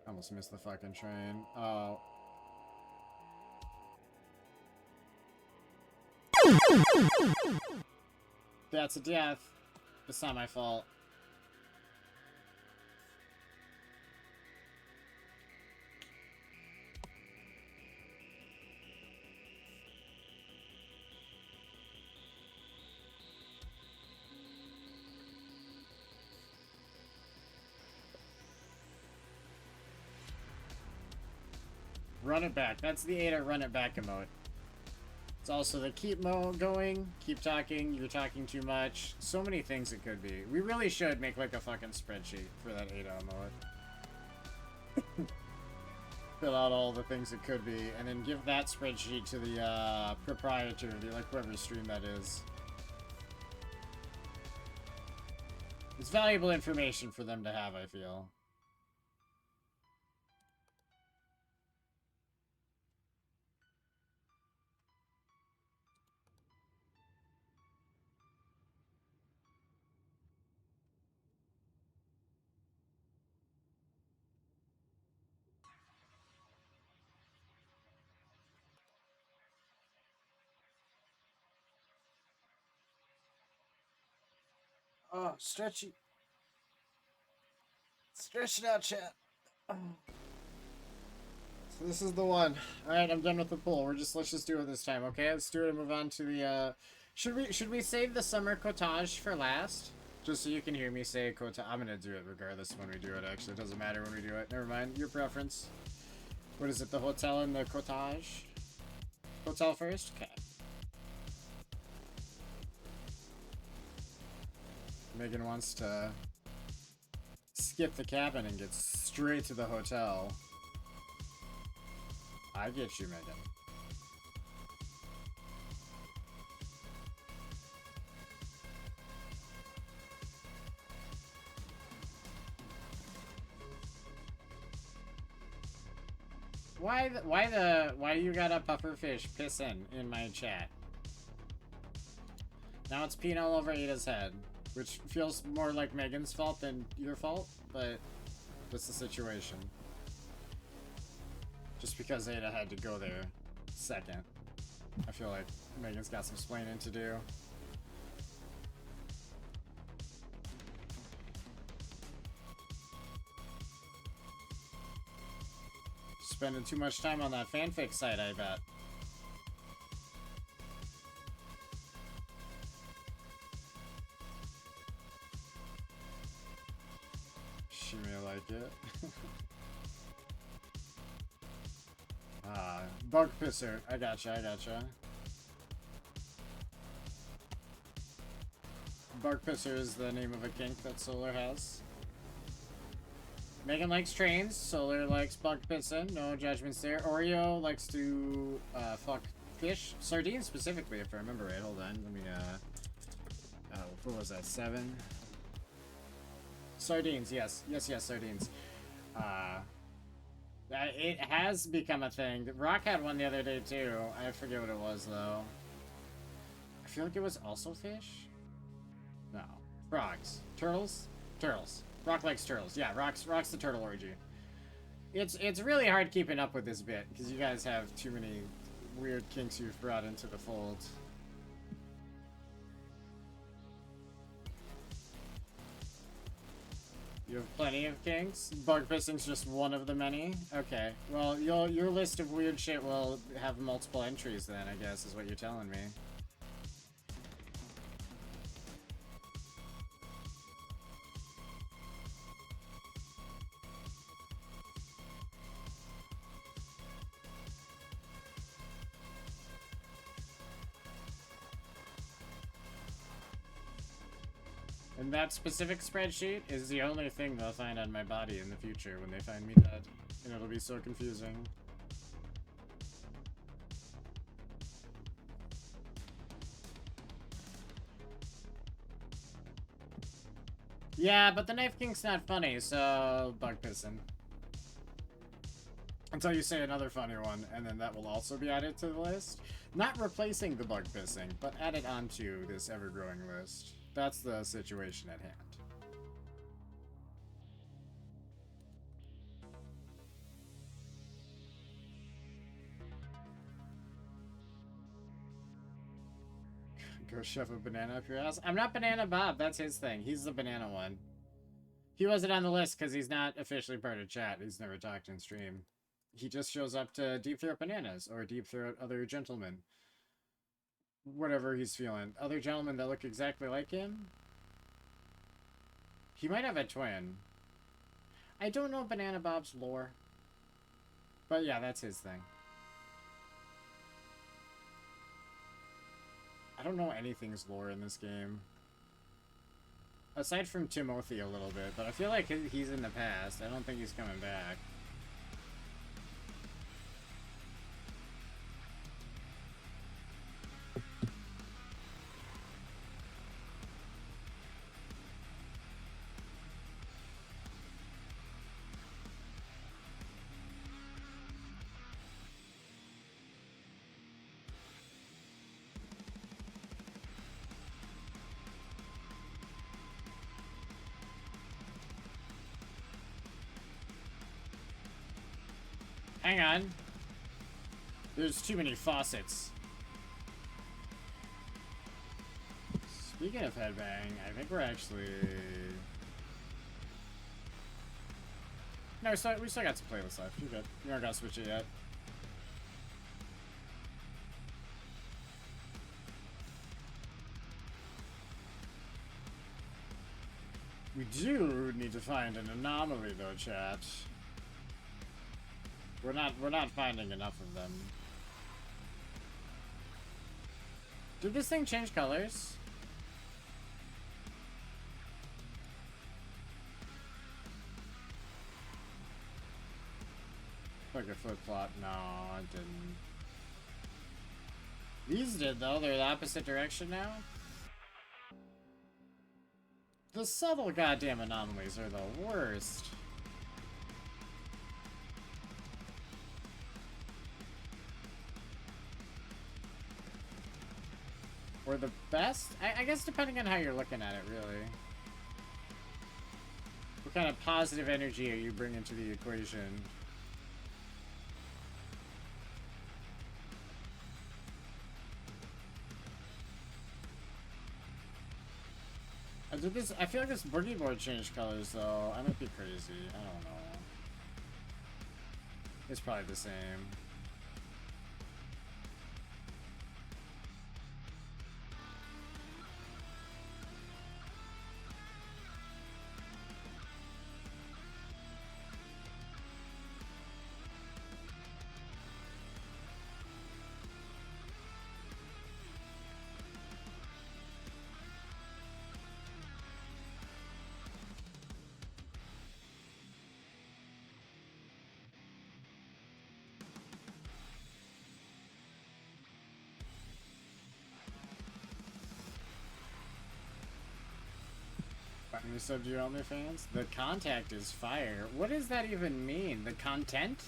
Almost missed the fucking train. Oh. That's a death. It's not my fault. Run it back. That's the Ada run it back emote. It's also the keep going, keep talking, you're talking too much. So many things it could be. We really should make like a fucking spreadsheet for that Ada emote. Fill out all the things it could be, and then give that spreadsheet to the proprietor, like whoever stream that is. It's valuable information for them to have, I feel. Oh, stretchy. Stretch it out, chat. Oh. So this is the one. Alright, I'm done with the poll. Let's just do it this time, okay? Let's do it and move on to the should we save the summer cottage for last? Just so you can hear me say cottage. I'm gonna do it regardless when we do it, actually. It doesn't matter when we do it. Never mind. Your preference. What is it, the hotel and the cottage? Hotel first? Okay. Megan wants to skip the cabin and get straight to the hotel. I get you, Megan. Why you got a pufferfish pissing in my chat? Now it's peeing all over Ada's head, which feels more like Megan's fault than your fault, but that's the situation. Just because Ada had to go there second. I feel like Megan's got some explaining to do. Spending too much time on that fanfic site, I bet. She may like it. Bug pisser. I gotcha. Bug pisser is the name of a kink that Solar has. Megan likes trains. Solar likes bug pissing. No judgments there. Oreo likes to fuck fish. Sardines specifically, if I remember right. Hold on. Let me what was that? 7? Sardines, yes, sardines. It has become a thing. Rock had one the other day too. I forget what it was though. I feel like it was also fish. No, frogs, turtles. Rock likes turtles. Yeah, Rock's the turtle orgy. It's really hard keeping up with this bit because you guys have too many weird kinks you've brought into the fold. You have plenty of kinks? Bug pissing's just one of the many? Okay. Well, your list of weird shit will have multiple entries then, I guess, is what you're telling me. And that specific spreadsheet is the only thing they'll find on my body in the future when they find me dead. And it'll be so confusing. Yeah, but the Knife King's not funny, so bug pissing. Until you say another funny one, and then that will also be added to the list. Not replacing the bug pissing, but added onto this ever-growing list. That's the situation at hand. Go shove a banana up your ass. I'm not Banana Bob, that's his thing. He's the banana one. He wasn't on the list because he's not officially part of chat. He's never talked in stream. He just shows up to deep throat bananas or deep throat other gentlemen. Whatever he's feeling. Other gentlemen that look exactly like him? He might have a twin. I don't know Banana Bob's lore. But yeah, that's his thing. I don't know anything's lore in this game. Aside from Timothy a little bit, but I feel like he's in the past. I don't think he's coming back. Hang on. There's too many faucets. Speaking of headbang, I think we're actually... No, we still got some playlists left. You're good. You aren't gonna switch it yet. We do need to find an anomaly though, chat. We're not finding enough of them. Did this thing change colors? Like a flip-flop. No, I didn't. These did, though. They're the opposite direction now. The subtle goddamn anomalies are the worst. Or the best? I guess depending on how you're looking at it, really. What kind of positive energy are you bringing to the equation? Did this? I feel like this boogie board changed colors, though. I might be crazy. I don't know. It's probably the same. Finally subbed your OnlyFans? The contact is fire. What does that even mean? The content?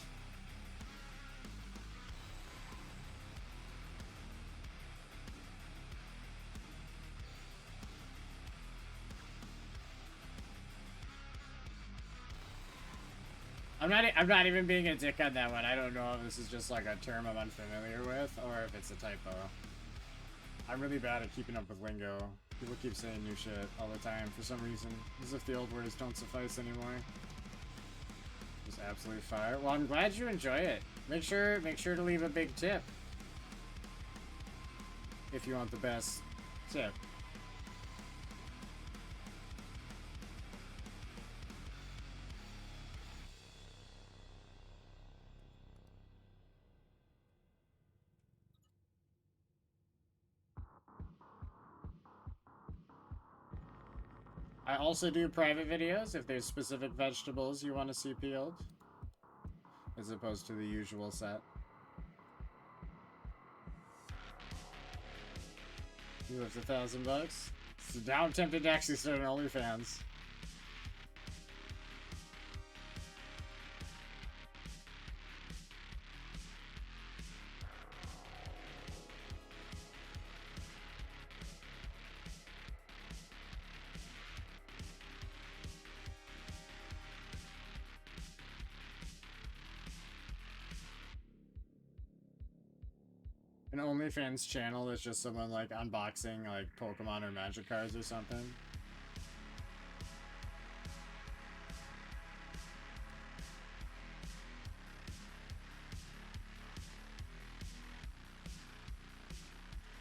I'm not even being a dick on that one. I don't know if this is just like a term I'm unfamiliar with or if it's a typo. I'm really bad at keeping up with lingo. People keep saying new shit all the time for some reason, as if the old words don't suffice anymore. Just absolutely fire. Well, I'm glad you enjoy it. Make sure to leave a big tip if you want the best tip. I also do private videos if there's specific vegetables you want to see peeled, as opposed to the usual set. You lift $1,000? So now I'm tempted to actually start an OnlyFans. An OnlyFans channel that's just someone like unboxing like Pokemon or Magic cards or something.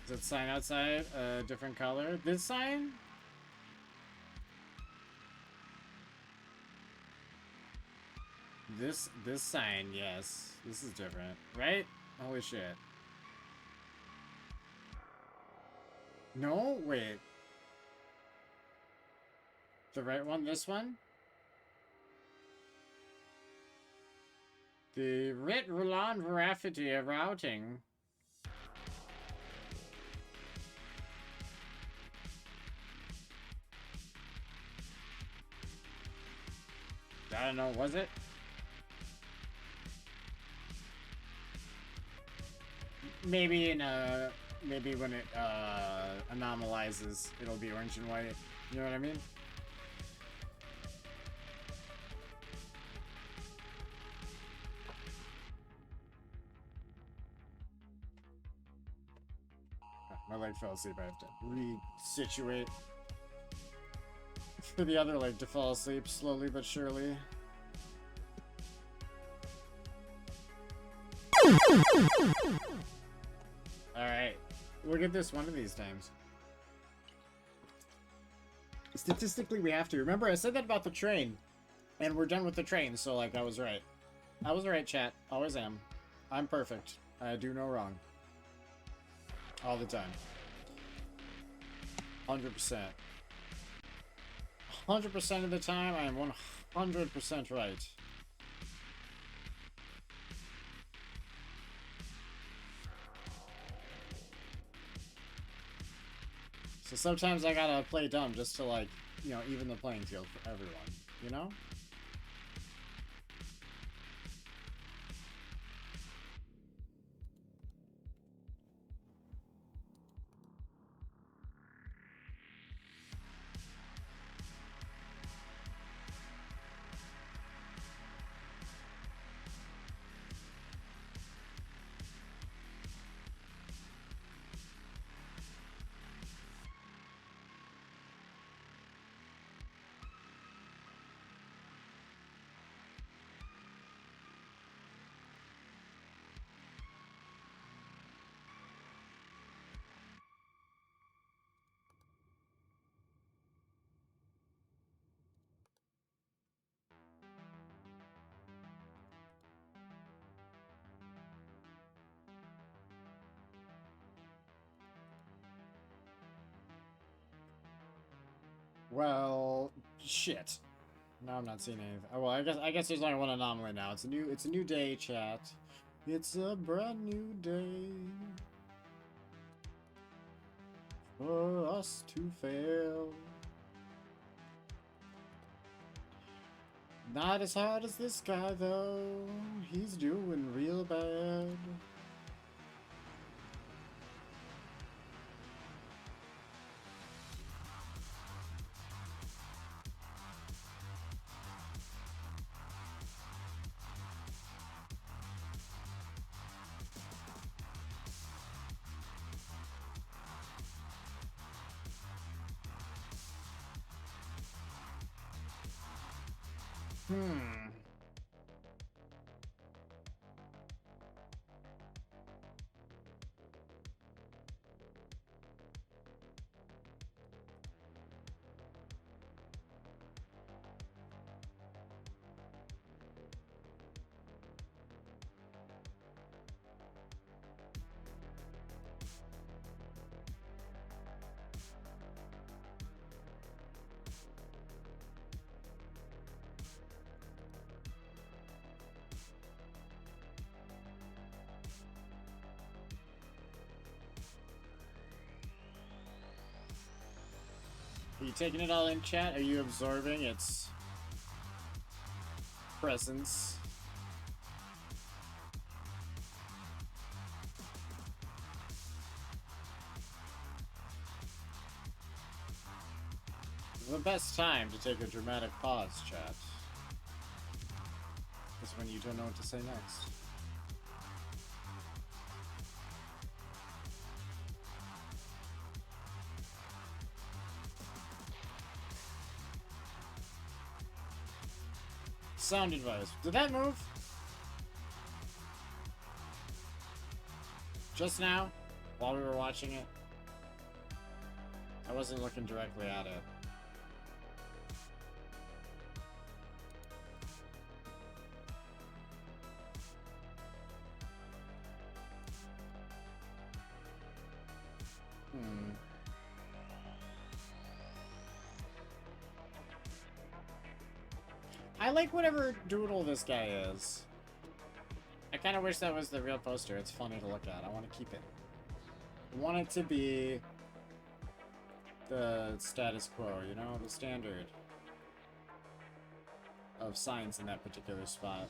Is that sign outside a different color? This sign? This sign, yes. This is different, right? Holy shit. No? Wait. The right one? This one? The Rit Roland Veracity of routing. I don't know, was it? Maybe in a... Maybe when it anomalizes, it'll be orange and white. You know what I mean? My leg fell asleep. I have to resituate for the other leg to fall asleep slowly but surely. Alright. We'll get this one of these times. Statistically, we have to. Remember, I said that about the train. And we're done with the train, so, like, I was right. I was right, chat. Always am. I'm perfect. I do no wrong. All the time. 100%. 100% of the time, I am 100% right. So sometimes I gotta play dumb just to, like, you know, even the playing field for everyone, you know? Well, shit. Now I'm not seeing anything. Oh, well, I guess there's only one anomaly now. It's a new day, chat. It's a brand new day for us to fail. Not as hard as this guy though. He's doing real bad. Hmm. Are you taking it all in, chat? Are you absorbing its presence? The best time to take a dramatic pause, chat, is when you don't know what to say next. Sound advice. Did that move? Just now? While we were watching it? I wasn't looking directly at it. I like whatever doodle this guy is. I kind of wish that was the real poster. It's funny to look at. I want to keep it. I want it to be the status quo, you know? The standard of signs in that particular spot.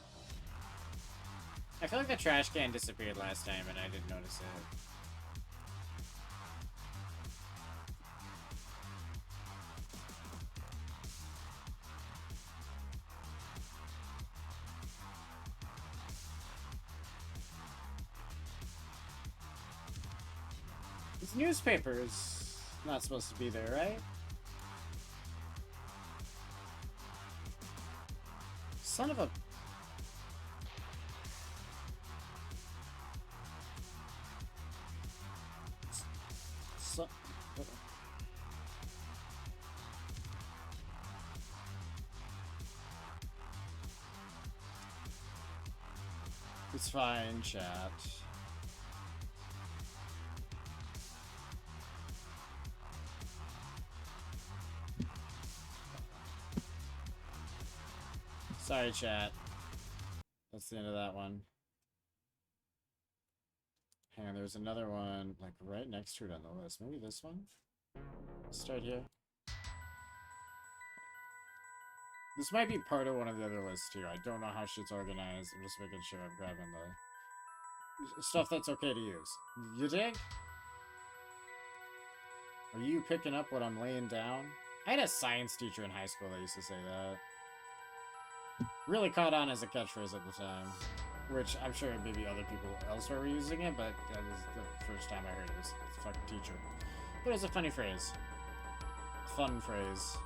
I feel like the trash can disappeared last time and I didn't notice it. This newspaper is not supposed to be there, right? Son of a... So... It's fine, chat. Sorry, chat. That's the end of that one. Hang on, there's another one, like, right next to it on the list. Maybe this one? Let's start here. This might be part of one of the other lists, too. I don't know how shit's organized. I'm just making sure I'm grabbing the stuff that's okay to use. You dig? Are you picking up what I'm laying down? I had a science teacher in high school that used to say that. Really caught on as a catchphrase at the time. Which, I'm sure maybe other people elsewhere were using it, but that was the first time I heard it was a fucking teacher. But it was a funny phrase. Fun phrase.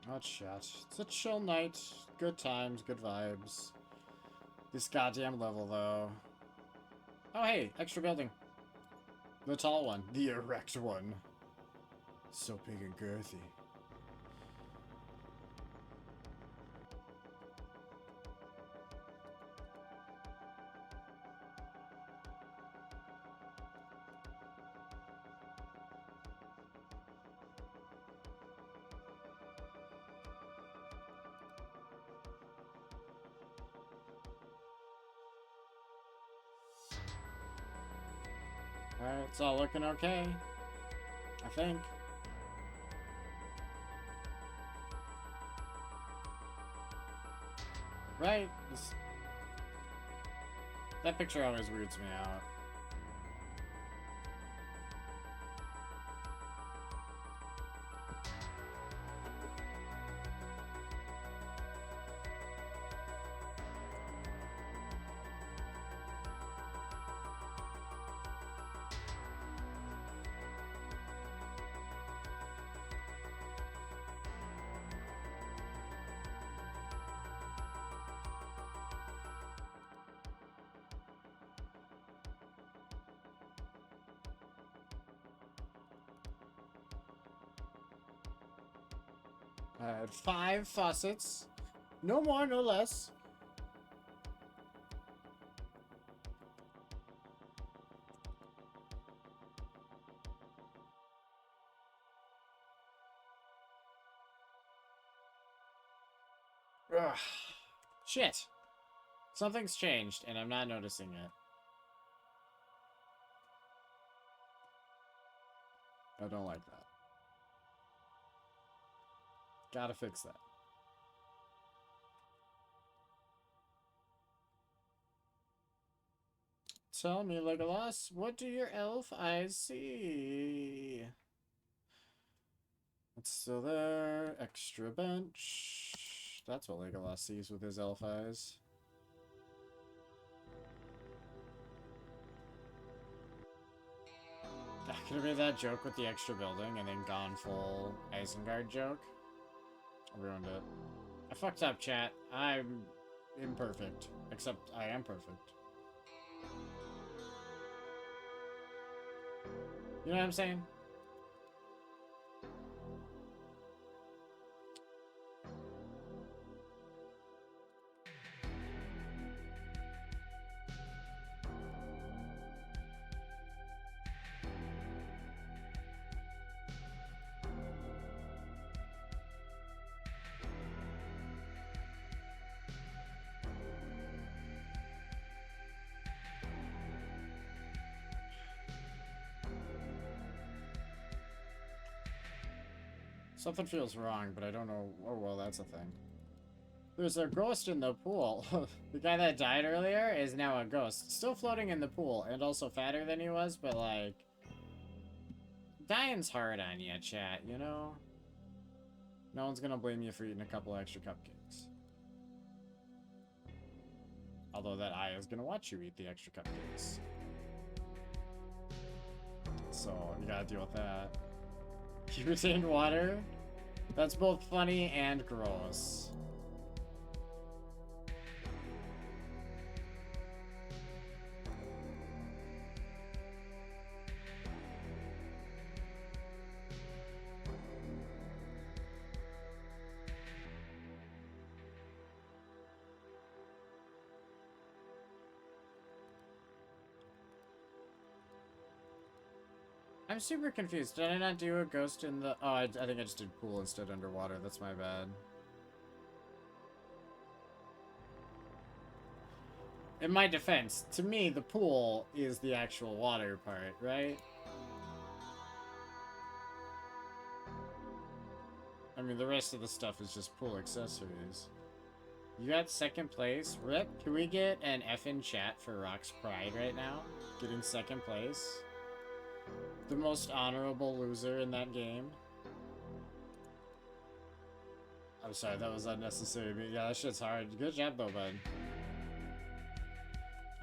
Not shot. It's a chill night. Good times, good vibes. This goddamn level, though. Oh, hey, extra building. The tall one. The erect one. So big and girthy. Alright, it's all looking okay. I think. Right? That picture always weirds me out. I had 5 faucets. No more, no less. Ugh. Shit. Something's changed, and I'm not noticing it. I don't like that. Gotta fix that. Tell me, Legolas, what do your elf eyes see? It's still there. Extra bench. That's what Legolas sees with his elf eyes. Could have made that joke with the extra building and then gone full Isengard joke. I ruined it. I fucked up, chat. I'm imperfect. Except I am perfect. You know what I'm saying? Something feels wrong, but I don't know. Oh, well, that's a thing. There's a ghost in the pool. The guy that died earlier is now a ghost. Still floating in the pool, and also fatter than he was, but, like... Dying's hard on you, chat, you know? No one's gonna blame you for eating a couple extra cupcakes. Although that eye is gonna watch you eat the extra cupcakes. So, you gotta deal with that. You retained water? That's both funny and gross. I'm super confused. Did I not do a ghost in the... Oh, I think I just did pool instead underwater. That's my bad. In my defense, to me, the pool is the actual water part, right? I mean, the rest of the stuff is just pool accessories. You got second place? Rip, can we get an F in chat for Rock's Pride right now? Getting second place? The most honorable loser in that game. I'm sorry, that was unnecessary, but yeah, that shit's hard. Good job though, bud.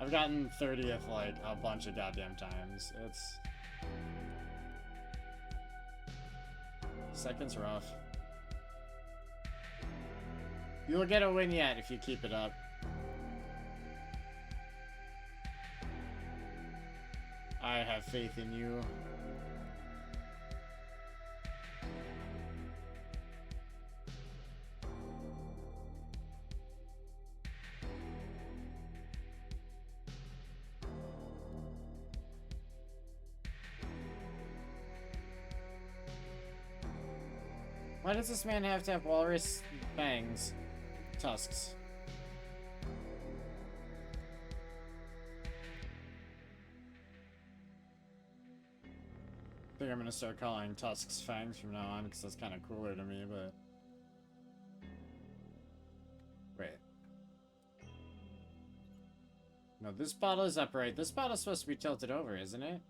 I've gotten 30th like a bunch of goddamn times. It's... Second's rough. You'll get a win yet if you keep it up. I have faith in you. Why does this man have to have walrus fangs? Tusks. I think I'm gonna start calling tusks fangs from now on because that's kind of cooler to me, but... Wait. No, this bottle is upright. This bottle's supposed to be tilted over, isn't it?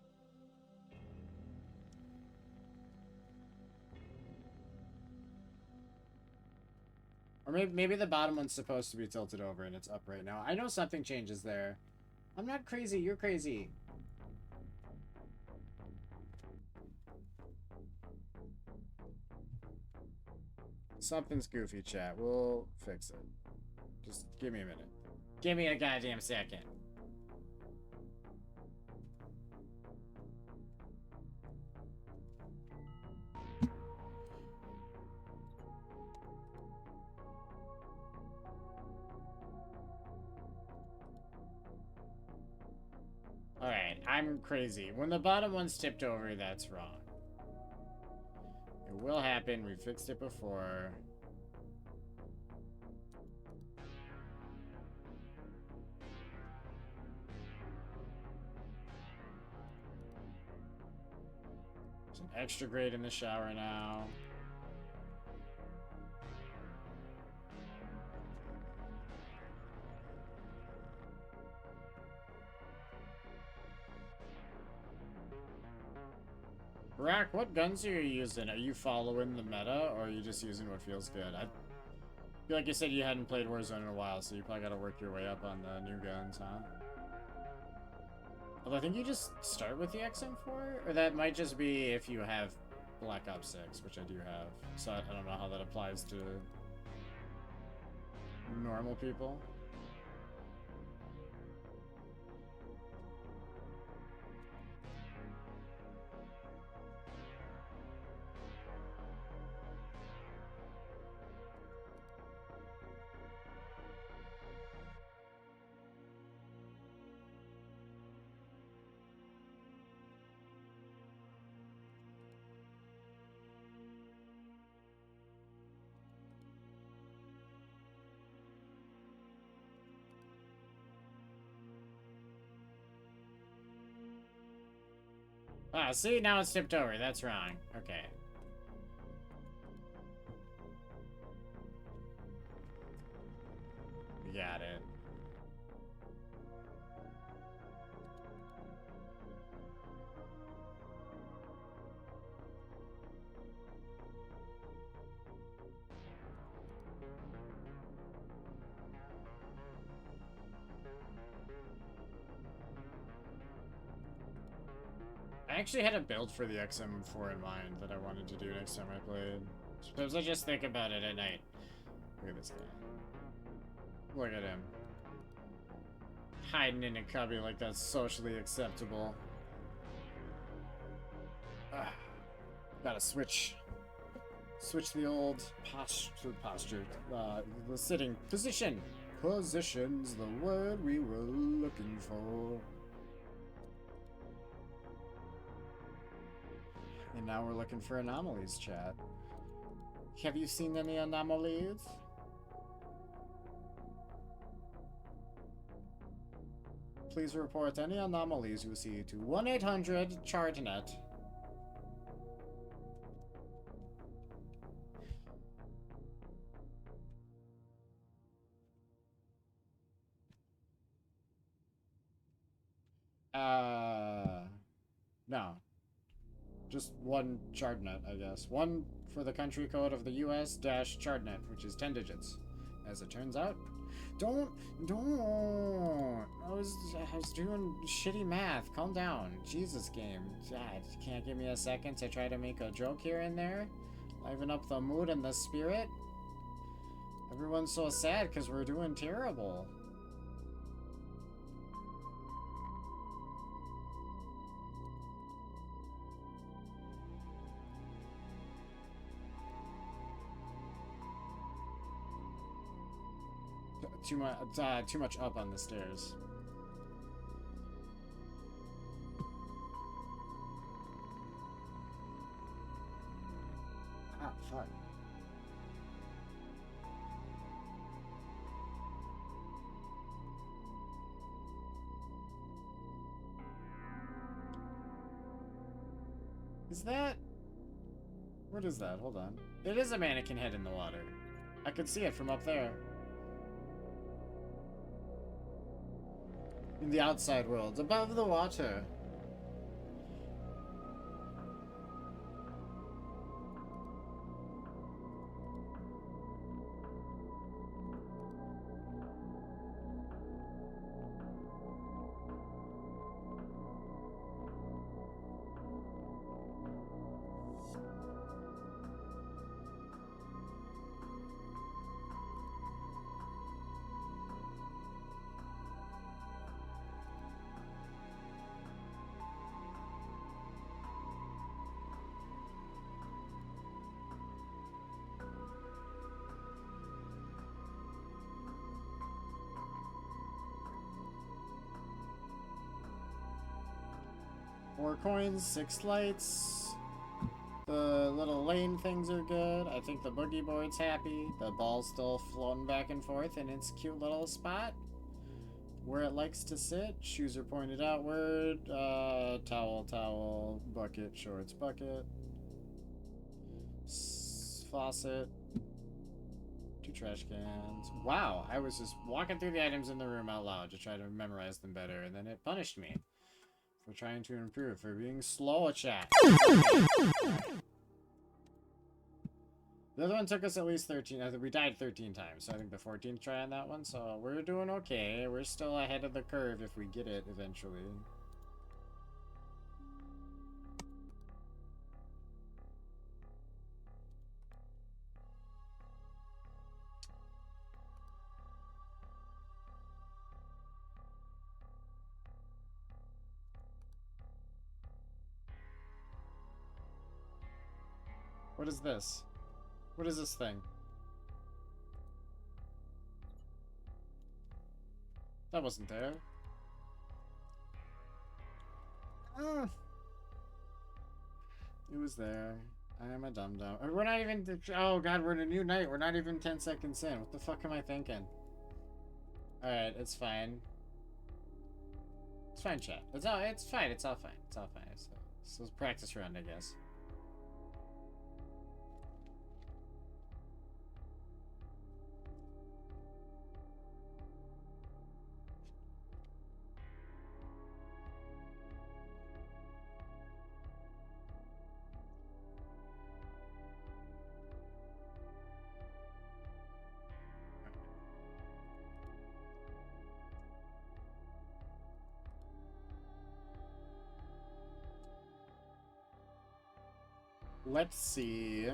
Or maybe the bottom one's supposed to be tilted over and it's up right now. I know something changes there. I'm not crazy, you're crazy. Something's goofy, chat. We'll fix it. Just give me a minute. Give me a goddamn second. Alright, I'm crazy. When the bottom one's tipped over, that's wrong. It will happen. We fixed it before. There's an extra grade in the shower now. Rock, what guns are you using? Are you following the meta, or are you just using what feels good? I feel like you said you hadn't played Warzone in a while, so you probably gotta work your way up on the new guns, huh? Although I think you just start with the XM4, or that might just be if you have Black Ops 6, which I do have. So I don't know how that applies to normal people. Ah, see, now it's tipped over. That's wrong. Okay. I actually had a build for the XM4 in mind that I wanted to do next time I played. Suppose I just think about it at night. Look at this guy. Look at him. Hiding in a cubby like that's socially acceptable. Gotta switch the old posture. The sitting position. Position's the word we were looking for. And now we're looking for anomalies, chat. Have you seen any anomalies? Please report any anomalies you see to 1-800-CHARTNET. No. Just one Chardnet, I guess. One for the country code of the US-Chardnet, which is 10 digits. As it turns out. Don't. I was doing shitty math. Calm down. Jesus, game. God, can't give me a second to try to make a joke here and there? Liven up the mood and the spirit? Everyone's so sad because we're doing terrible. Too much up on the stairs. Ah, fuck. Is that... What is that? Hold on. It is a mannequin head in the water. I could see it from up there. In the outside world, above the water. Four coins, 6 lights. The little lane things are good. I think the boogie board's happy. The ball's still floating back and forth in its cute little spot where it likes to sit. Shoes are pointed outward. Towel, bucket, shorts, bucket. Faucet. 2 trash cans. Wow, I was just walking through the items in the room out loud to try to memorize them better, and then it punished me for trying to improve, for being slow, chat. The other one took us at least 13. I think we died 13 times, so I think the 14th try on that one, so we're doing okay. We're still ahead of the curve if we get it eventually. What is this? What is this thing? That wasn't there. It was there. I am a dum-dum. We're not even... Oh god, we're in a new night. We're not even 10 seconds in. What the fuck am I thinking? Alright, it's fine. It's fine, chat. It's fine. It's all fine. It's all fine. So it's practice round, I guess. Let's see.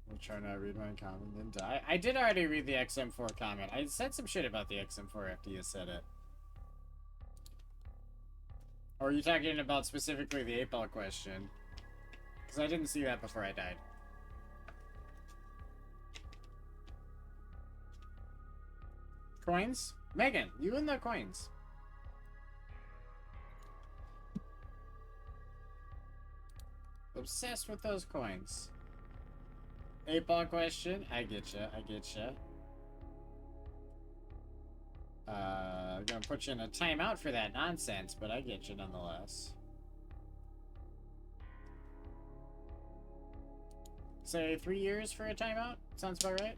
We'll try not to read my comment and die. I did already read the XM4 comment. I said some shit about the XM4 after you said it. Or are you talking about specifically the 8-ball question? Because I didn't see that before I died. Coins? Megan, you and the coins. Obsessed with those coins. 8-ball question? I getcha, I getcha. I'm gonna put you in a timeout for that nonsense, but I get you nonetheless. Say 3 years for a timeout? Sounds about right.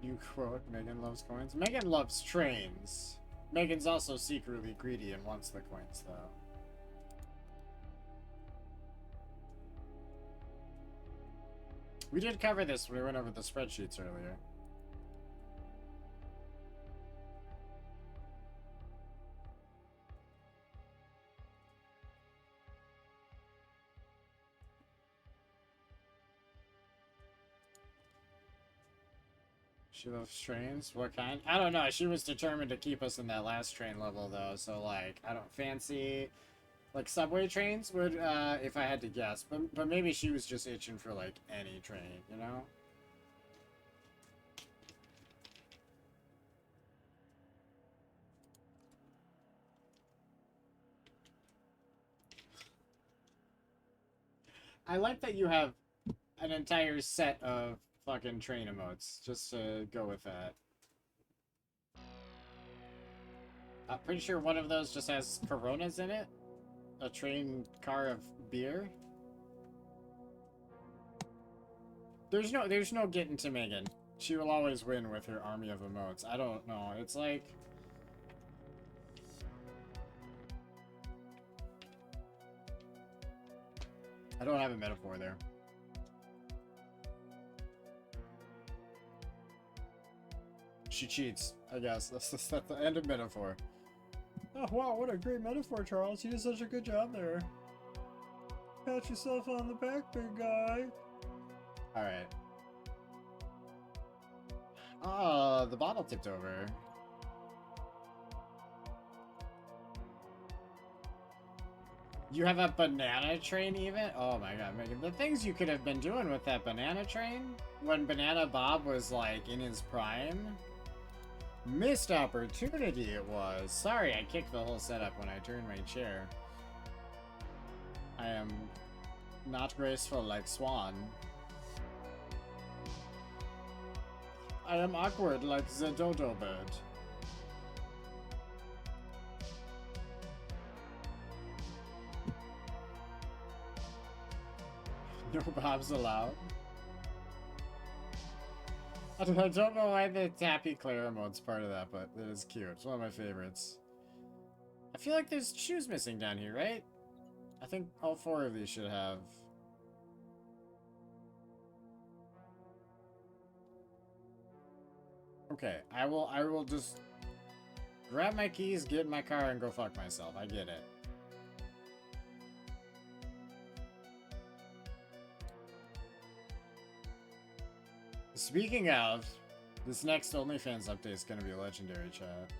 You quote, Megan loves coins. Megan loves trains. Megan's also secretly greedy and wants the coins, though. We did cover this when we went over the spreadsheets earlier. She loves trains? What kind? I don't know. She was determined to keep us in that last train level, though. So, like, I don't fancy... Like, subway trains would, if I had to guess. But maybe she was just itching for, like, any train, you know? I like that you have an entire set of fucking train emotes, just to go with that. I'm pretty sure one of those just has Coronas in it. A train car of beer. There's no getting to Megan. She will always win with her army of emotes. I don't know. It's like... I don't have a metaphor there. She cheats, I guess. That's the end of metaphor. Oh, wow, what a great metaphor, Charles. You did such a good job there. Pat yourself on the back, big guy. Alright. Ah, the bottle tipped over. You have a banana train even? Oh my god, Megan. The things you could have been doing with that banana train when Banana Bob was, like, in his prime. Missed opportunity it was. Sorry, I kicked the whole setup when I turned my chair. I am not graceful like Swan. I am awkward like the dodo bird. No Bobs allowed. I don't know why the Tappy Clara mode's part of that, but it is cute. It's one of my favorites. I feel like there's shoes missing down here, right? I think all 4 of these should have. Okay, I will just grab my keys, get in my car, and go fuck myself. I get it. Speaking of, this next OnlyFans update is going to be a legendary, chat.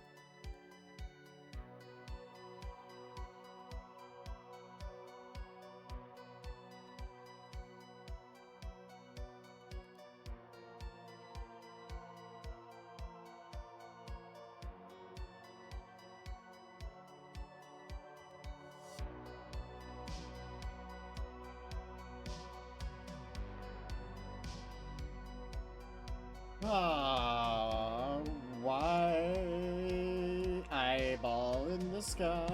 Ah, why eyeball in the sky?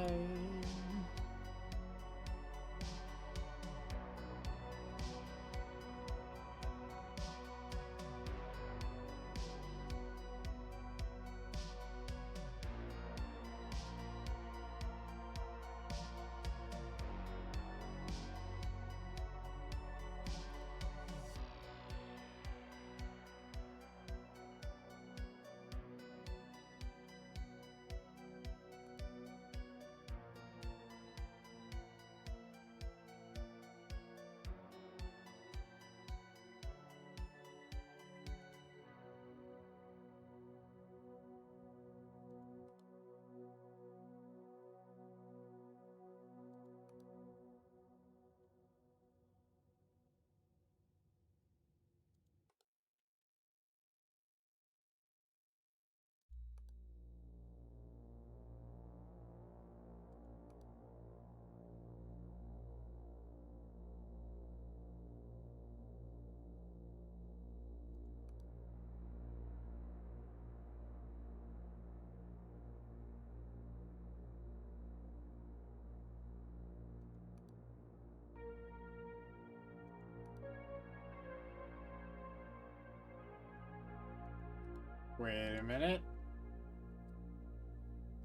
Wait a minute.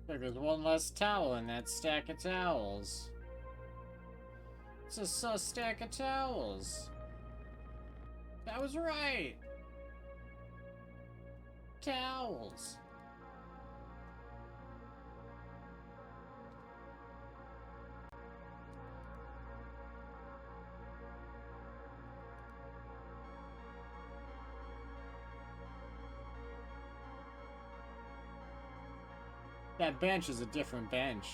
Look, there's one less towel in that stack of towels. It's just a stack of towels. That was right. Towels. That bench is a different bench.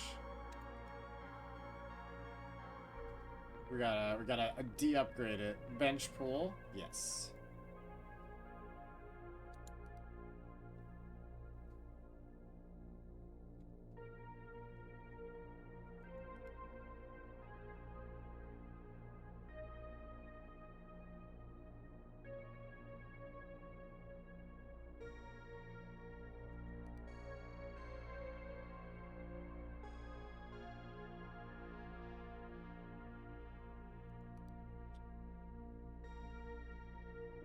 We gotta de-upgrade it. Bench pool? Yes.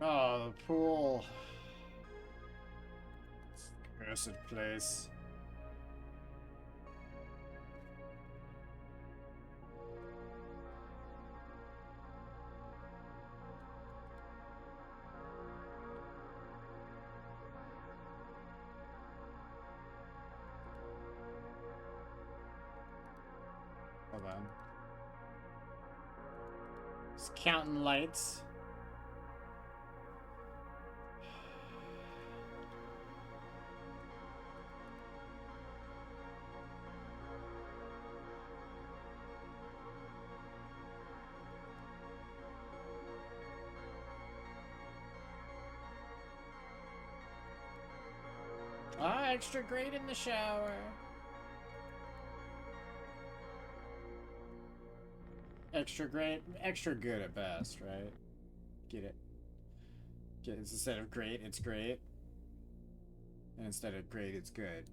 Oh, the pool. Cursed place. Hold on. Just counting lights. Ah, extra great in the shower. Extra great, extra good at best, right? Get it? Get it. Instead of great, it's great. And instead of great, it's good.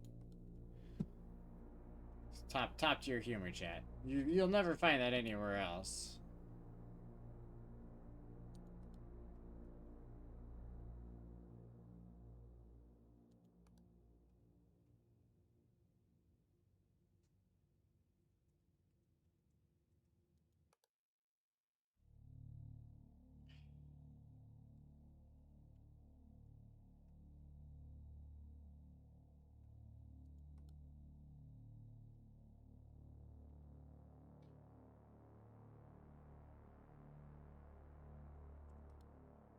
It's top tier humor, chat. You'll never find that anywhere else.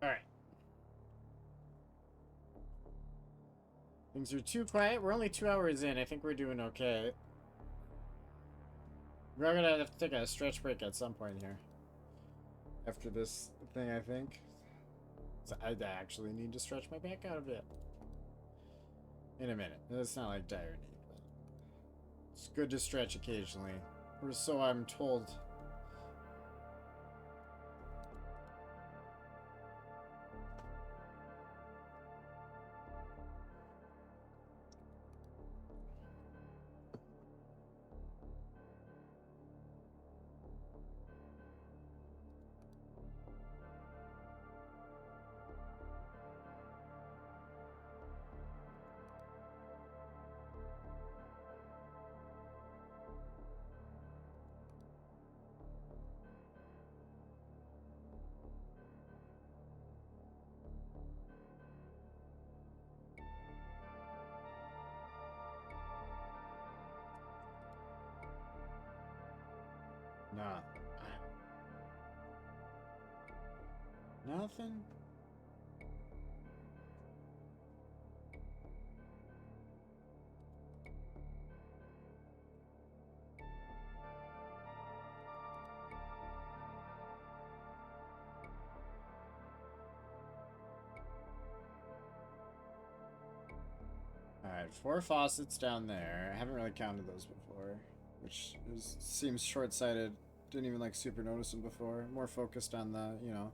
Alright. Things are too quiet. We're only 2 hours in. I think we're doing okay. We're gonna have to take a stretch break at some point here. After this thing, I think. So I actually need to stretch my back out a bit. In a minute. It's not like dire need, but it's good to stretch occasionally. Or so I'm told. Nah. Nothing? Alright, 4 faucets down there. I haven't really counted those before, which seems short-sighted. Didn't even like super notice them before. More focused on the, you know,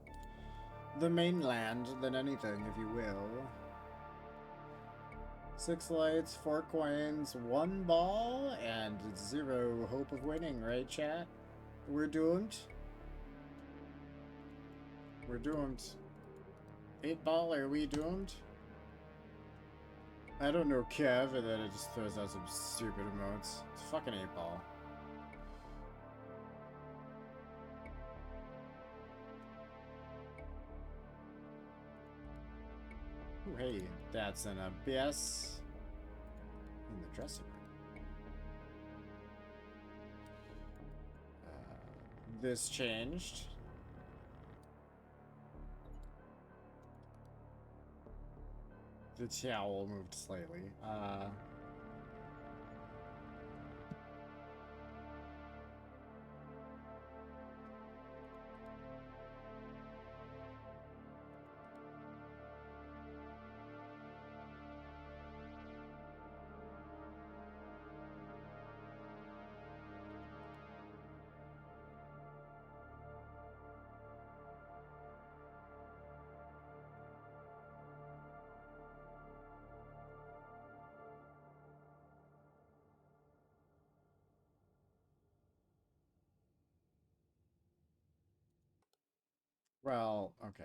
the mainland than anything, if you will. 6 lights, 4 coins, 1 ball, and 0 hope of winning, right, chat? We're doomed. We're doomed. 8 ball, are we doomed? I don't know Kev, and then it just throws out some stupid emotes. It's fucking 8-ball. Ooh, hey, that's an abyss in the dressing room. This changed. The towel moved slightly. Well, okay.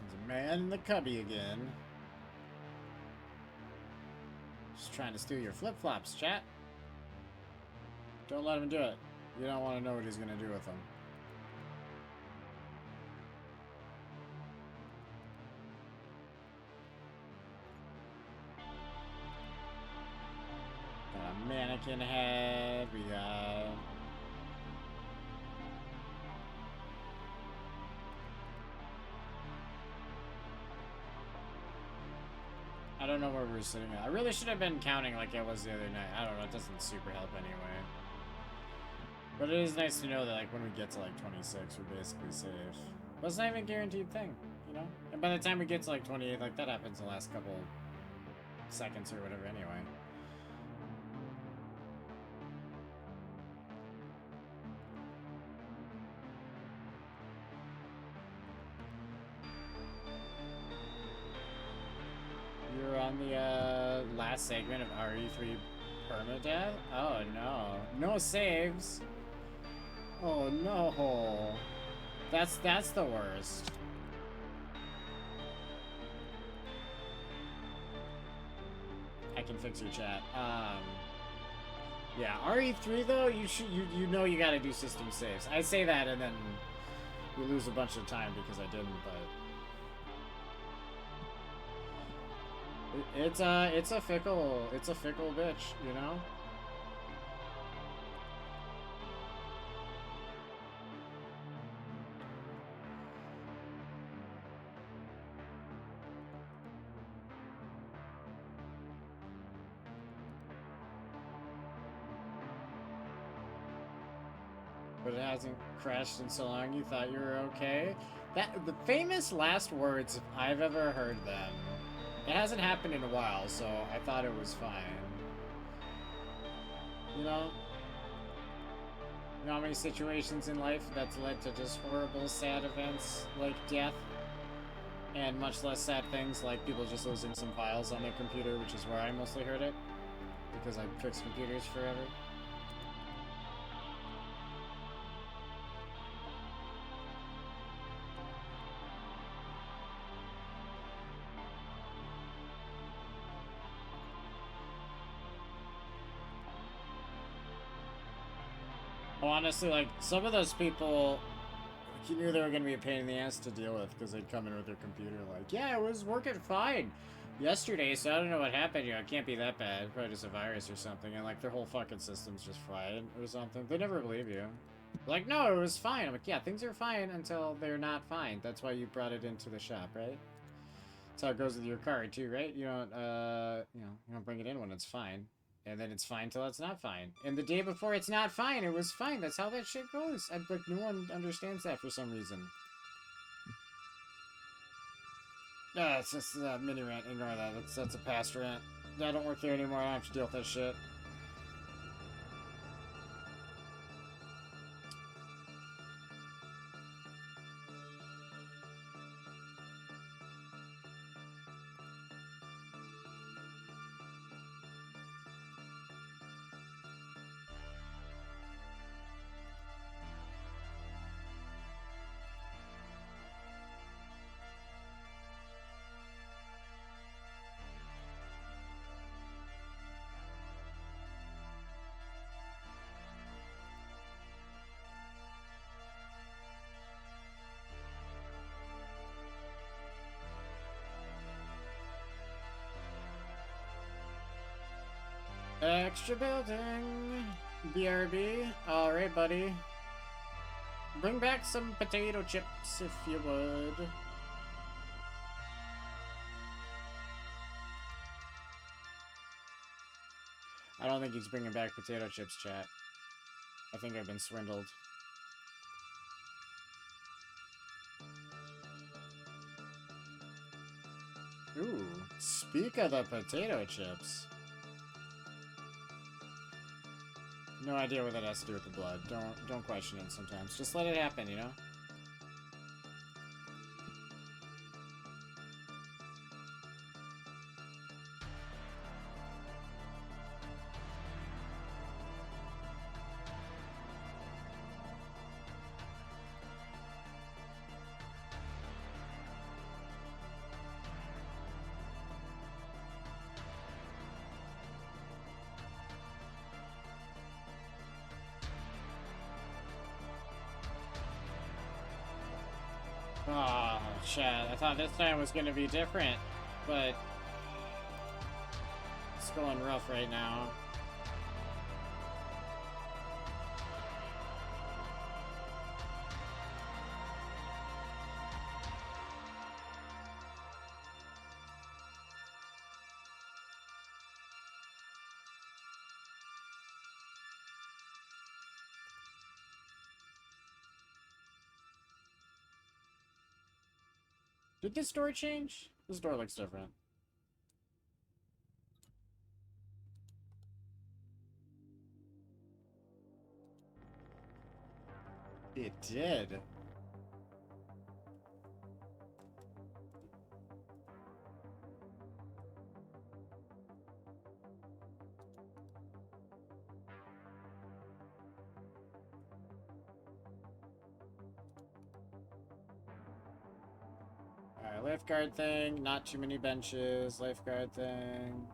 There's a man in the cubby again. Just trying to steal your flip-flops, chat. Don't let him do it. You don't want to know what he's gonna do with them. Got a mannequin head. We got... I don't know where we're sitting at. I really should have been counting like I was the other night. I don't know. It doesn't super help anyway. But it is nice to know that like when we get to like 26, we're basically safe. But it's not even a guaranteed thing, you know? And by the time we get to like 28, like that happens the last couple seconds or whatever anyway. You're on the last segment of RE3 permadeath? Oh no. No saves. Oh no. That's the worst. I can fix your chat. Yeah, RE3 though, you know you gotta do system saves. I say that and then we lose a bunch of time because I didn't, but it's a fickle bitch, you know? But it hasn't crashed in so long you thought you were okay? The famous last words, if I've ever heard them. It hasn't happened in a while, so I thought it was fine. You know? You know how many situations in life that's led to just horrible, sad events like death? And much less sad things like people just losing some files on their computer, which is where I mostly heard it. Because I fixed computers forever. Honestly, like, some of those people, you knew they were going to be a pain in the ass to deal with because they'd come in with their computer like, yeah, it was working fine yesterday, so I don't know what happened. You know, it can't be that bad. Probably just a virus or something. And, like, their whole fucking system's just fried or something. They never believe you. Like, no, it was fine. I'm like, yeah, things are fine until they're not fine. That's why you brought it into the shop, right? That's how it goes with your car, too, right? You don't, you don't bring it in when it's fine. And then it's fine till it's not fine. And the day before it's not fine, it was fine. That's how that shit goes. Like, no one understands that for some reason. Yeah, it's just a mini rant. Ignore that. That's a past rant. I don't work there anymore. I don't have to deal with that shit. Extra building. BRB. Alright, buddy. Bring back some potato chips if you would. I don't think he's bringing back potato chips, chat. I think I've been swindled. Ooh, speak of the potato chips. No idea what that has to do with the blood. Don't question it sometimes. Just let it happen, you know? Oh, chat. I thought this time was gonna be different, but it's going rough right now. Did this door change? This door looks different. It did. Alright, lifeguard thing. Not too many benches. Lifeguard thing.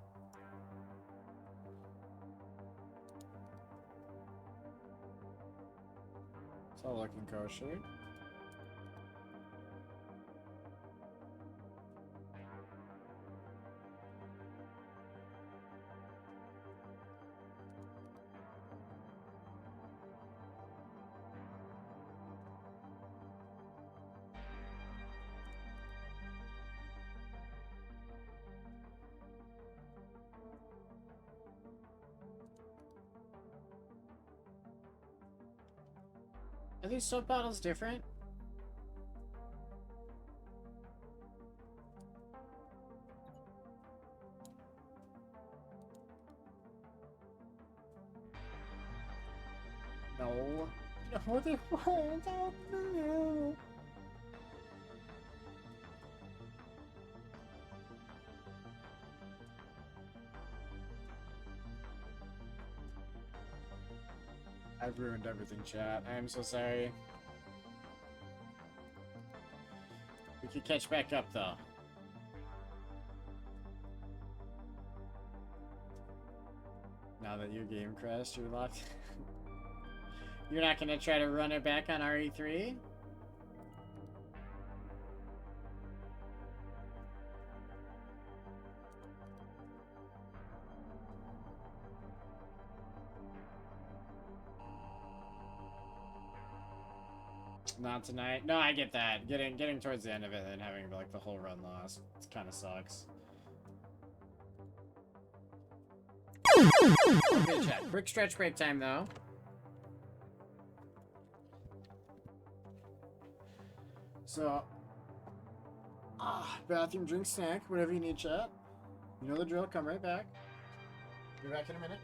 It's all looking kosher. Are these soap bottles different? No. No, they weren't. Oh, no. I've ruined everything, chat. I am so sorry. We could catch back up, though. Now that your game crashed, you're locked. You're not gonna try to run it back on RE3? Not tonight. No, I get that. Getting towards the end of it and having like the whole run lost, it kind of sucks. Okay, chat. Quick stretch break time though. So, bathroom, drink, snack, whatever you need, chat. You know the drill. Come right back. Be back in a minute.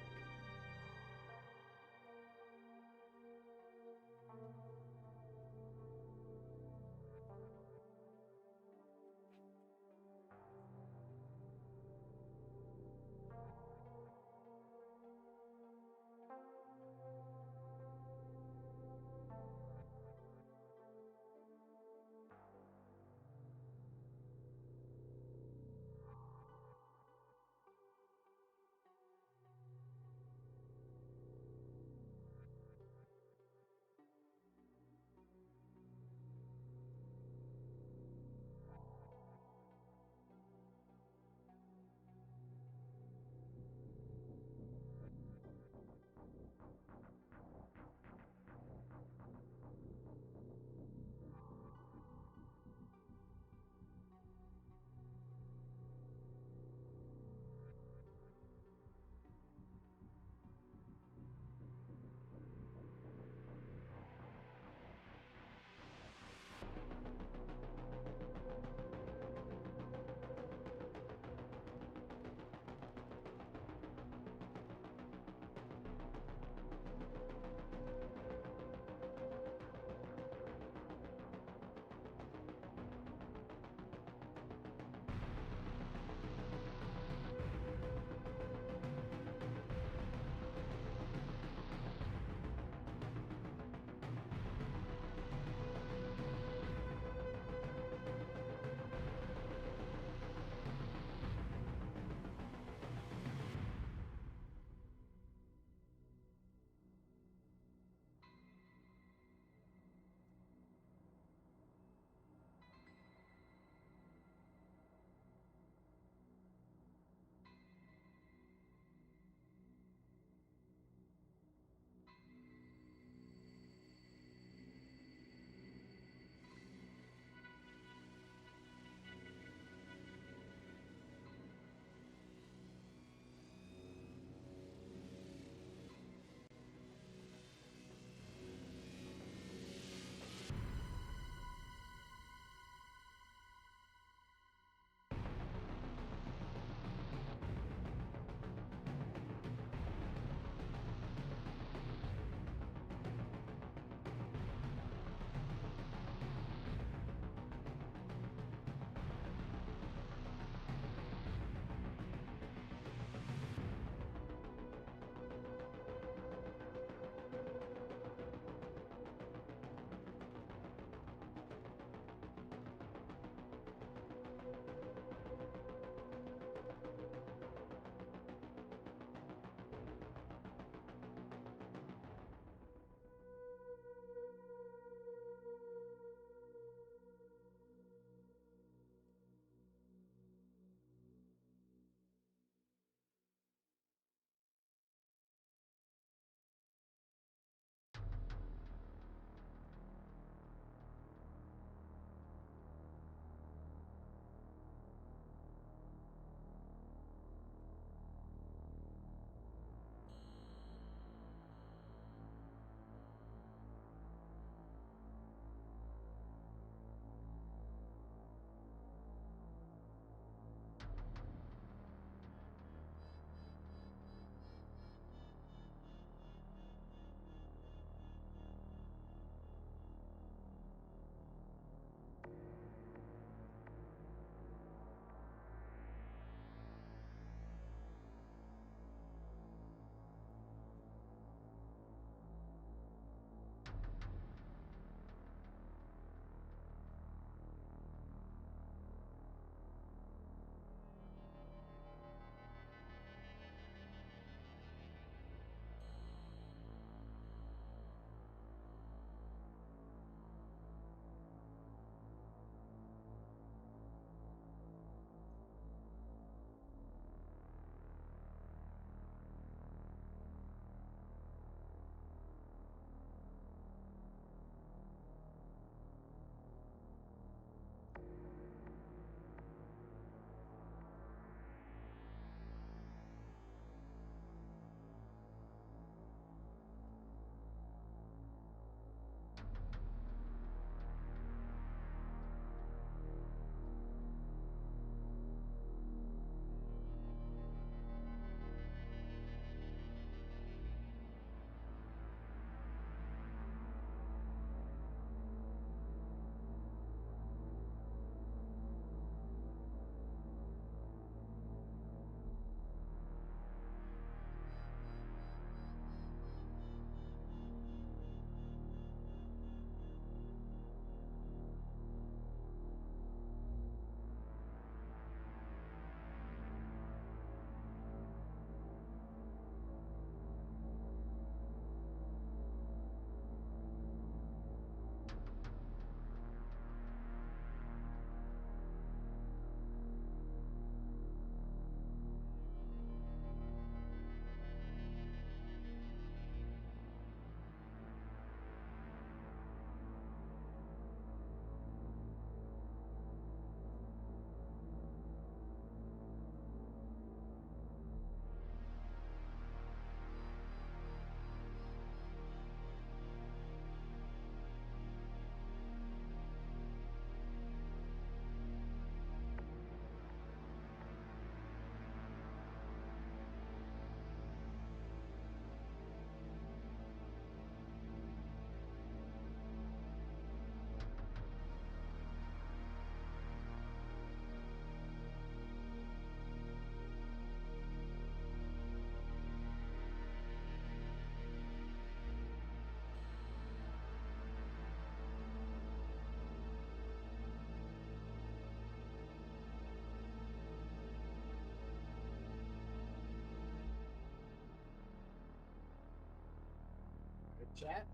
Chat?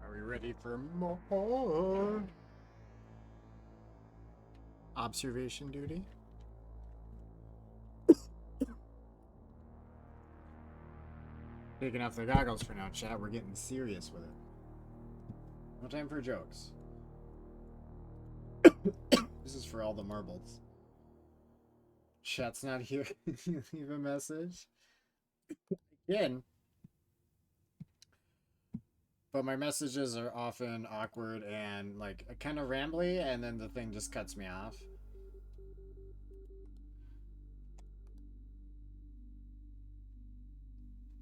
Are we ready for more? Observation duty? Taking off the goggles for now, chat. We're getting serious with it. No time for jokes. This is for all the marbles. Chat's not here. Leave a message. Again. But my messages are often awkward and like kind of rambly, and then the thing just cuts me off.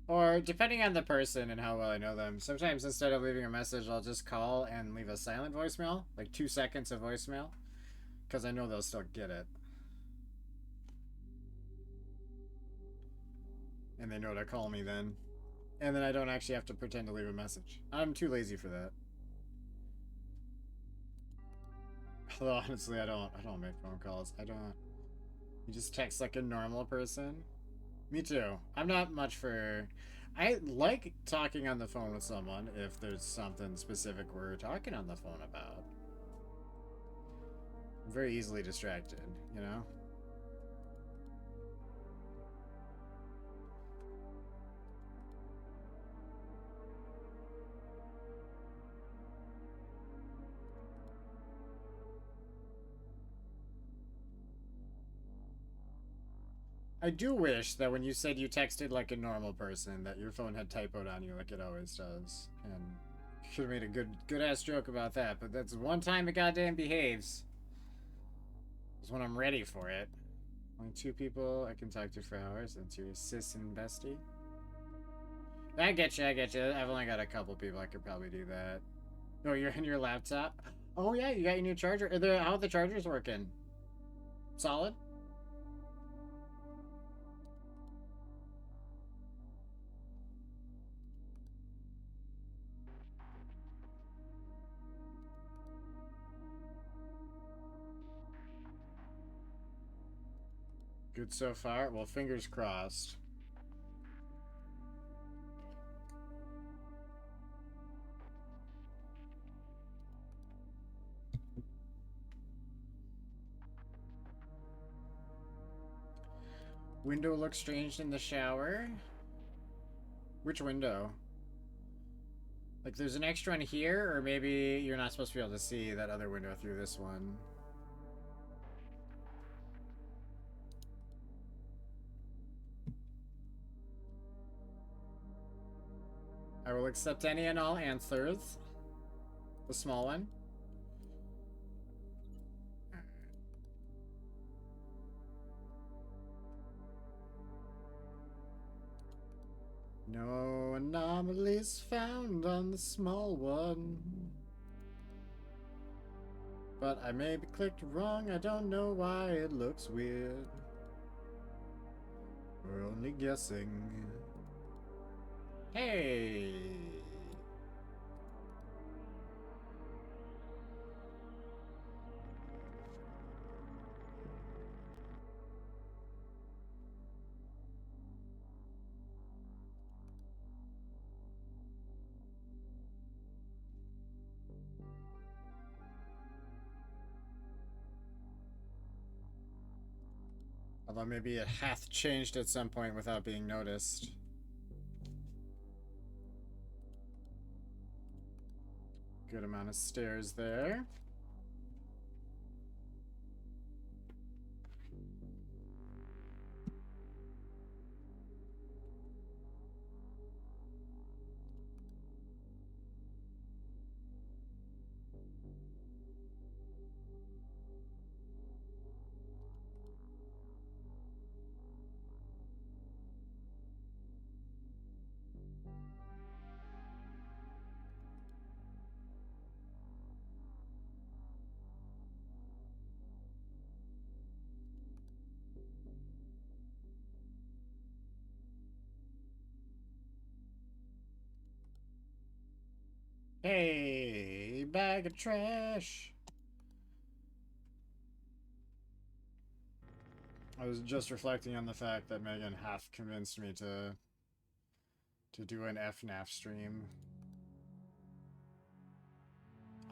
Or depending on the person and how well I know them, sometimes instead of leaving a message, I'll just call and leave a silent voicemail, like 2 seconds of voicemail, because I know they'll still get it. And they know to call me then. And then I don't actually have to pretend to leave a message. I'm too lazy for that. Although honestly, I don't make phone calls. I don't. You just text like a normal person. Me too. I'm not much for. I like talking on the phone with someone if there's something specific we're talking on the phone about. I'm very easily distracted, you know? I do wish that when you said you texted like a normal person, that your phone had typoed on you like it always does. And should have made a good ass joke about that, but that's one time it goddamn behaves. Is when I'm ready for it. Only 2 people I can talk to for hours. That's your sis and bestie. I get you, I get you. I've only got a couple people I could probably do that. Oh, you're in your laptop? Oh yeah, you got your new charger. How are the chargers working? Solid? Good so far? Well, fingers crossed. Window looks strange in the shower. Which window? Like there's an extra one here, or maybe you're not supposed to be able to see that other window through this one. I will accept any and all answers. The small one. No anomalies found on the small one. But I may be clicked wrong, I don't know why it looks weird. We're only guessing. Hey! Although maybe it hath changed at some point without being noticed. Good amount of stairs there. Hey, bag of trash. I was just reflecting on the fact that Megan half convinced me to do an FNAF stream.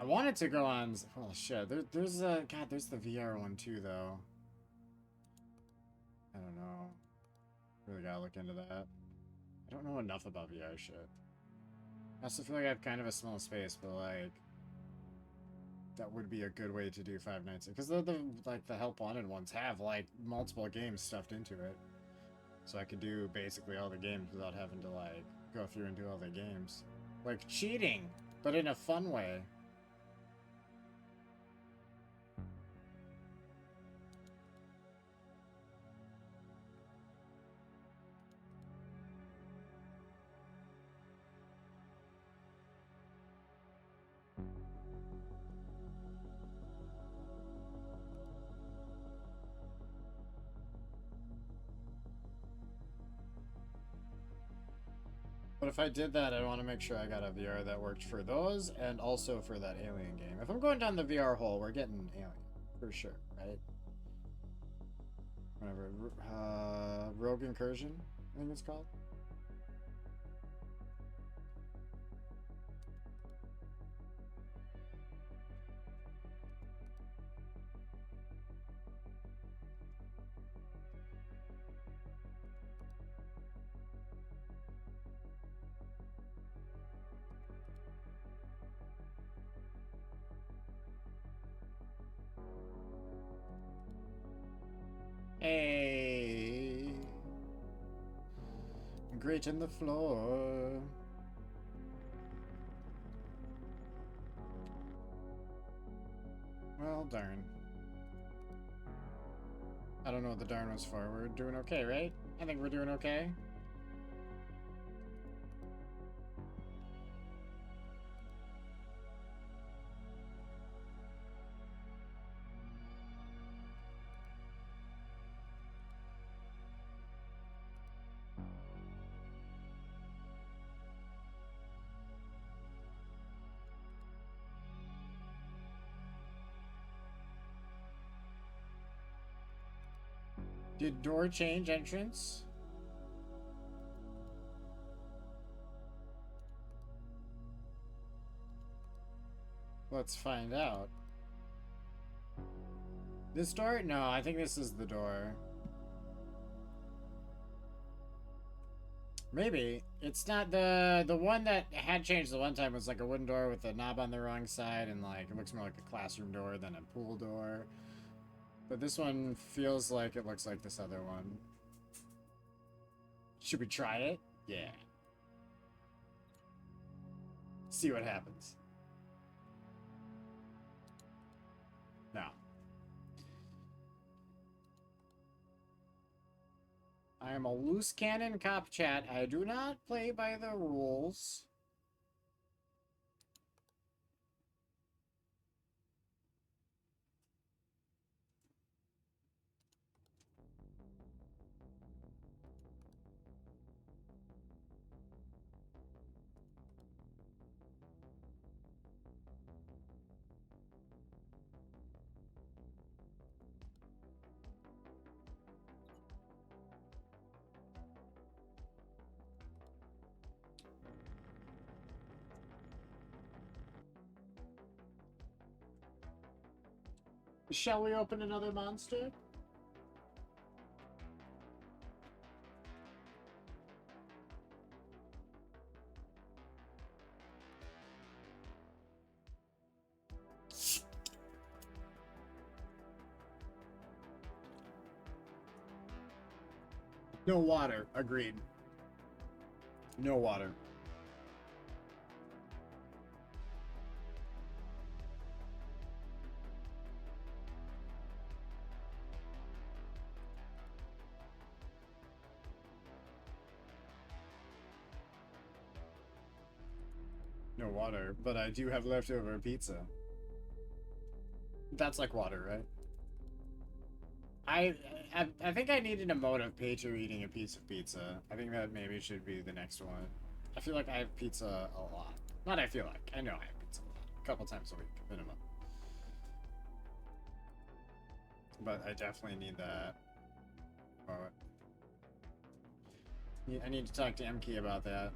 I wanted to go on. Oh shit! There's a God. There's the VR one too, though. I don't know. Really gotta look into that. I don't know enough about VR shit. I also feel like I have kind of a small space, but like that would be a good way to do Five Nights, because the like the Help Wanted ones have like multiple games stuffed into it, so I could do basically all the games without having to like go through and do all the games, like cheating, but in a fun way. But if I did that, I want to make sure I got a VR that worked for those and also for that Alien game. If I'm going down the VR hole, we're getting Alien for sure, right? Whatever. Rogue Incursion, I think it's called. Hey, great in the floor. Well, darn. I don't know what the darn was for. We're doing okay, right? I think we're doing okay. Did door change entrance? Let's find out. This door? No, I think this is the door. Maybe. It's not the one that had changed the one time was like a wooden door with a knob on the wrong side, and like it looks more like a classroom door than a pool door. But this one feels like it looks like this other one. Should we try it? Yeah. See what happens. No. I am a loose cannon cop chat. I do not play by the rules. Shall we open another monster? No water. Agreed. No water. No water, but I do have leftover pizza. That's like water, right? I think I need an emote of Pedro eating a piece of pizza. I think that maybe should be the next one. I feel like I have pizza a lot. Not I feel like. I know I have pizza a lot. A couple times a week, minimum. But I definitely need that. I need to talk to MK about that.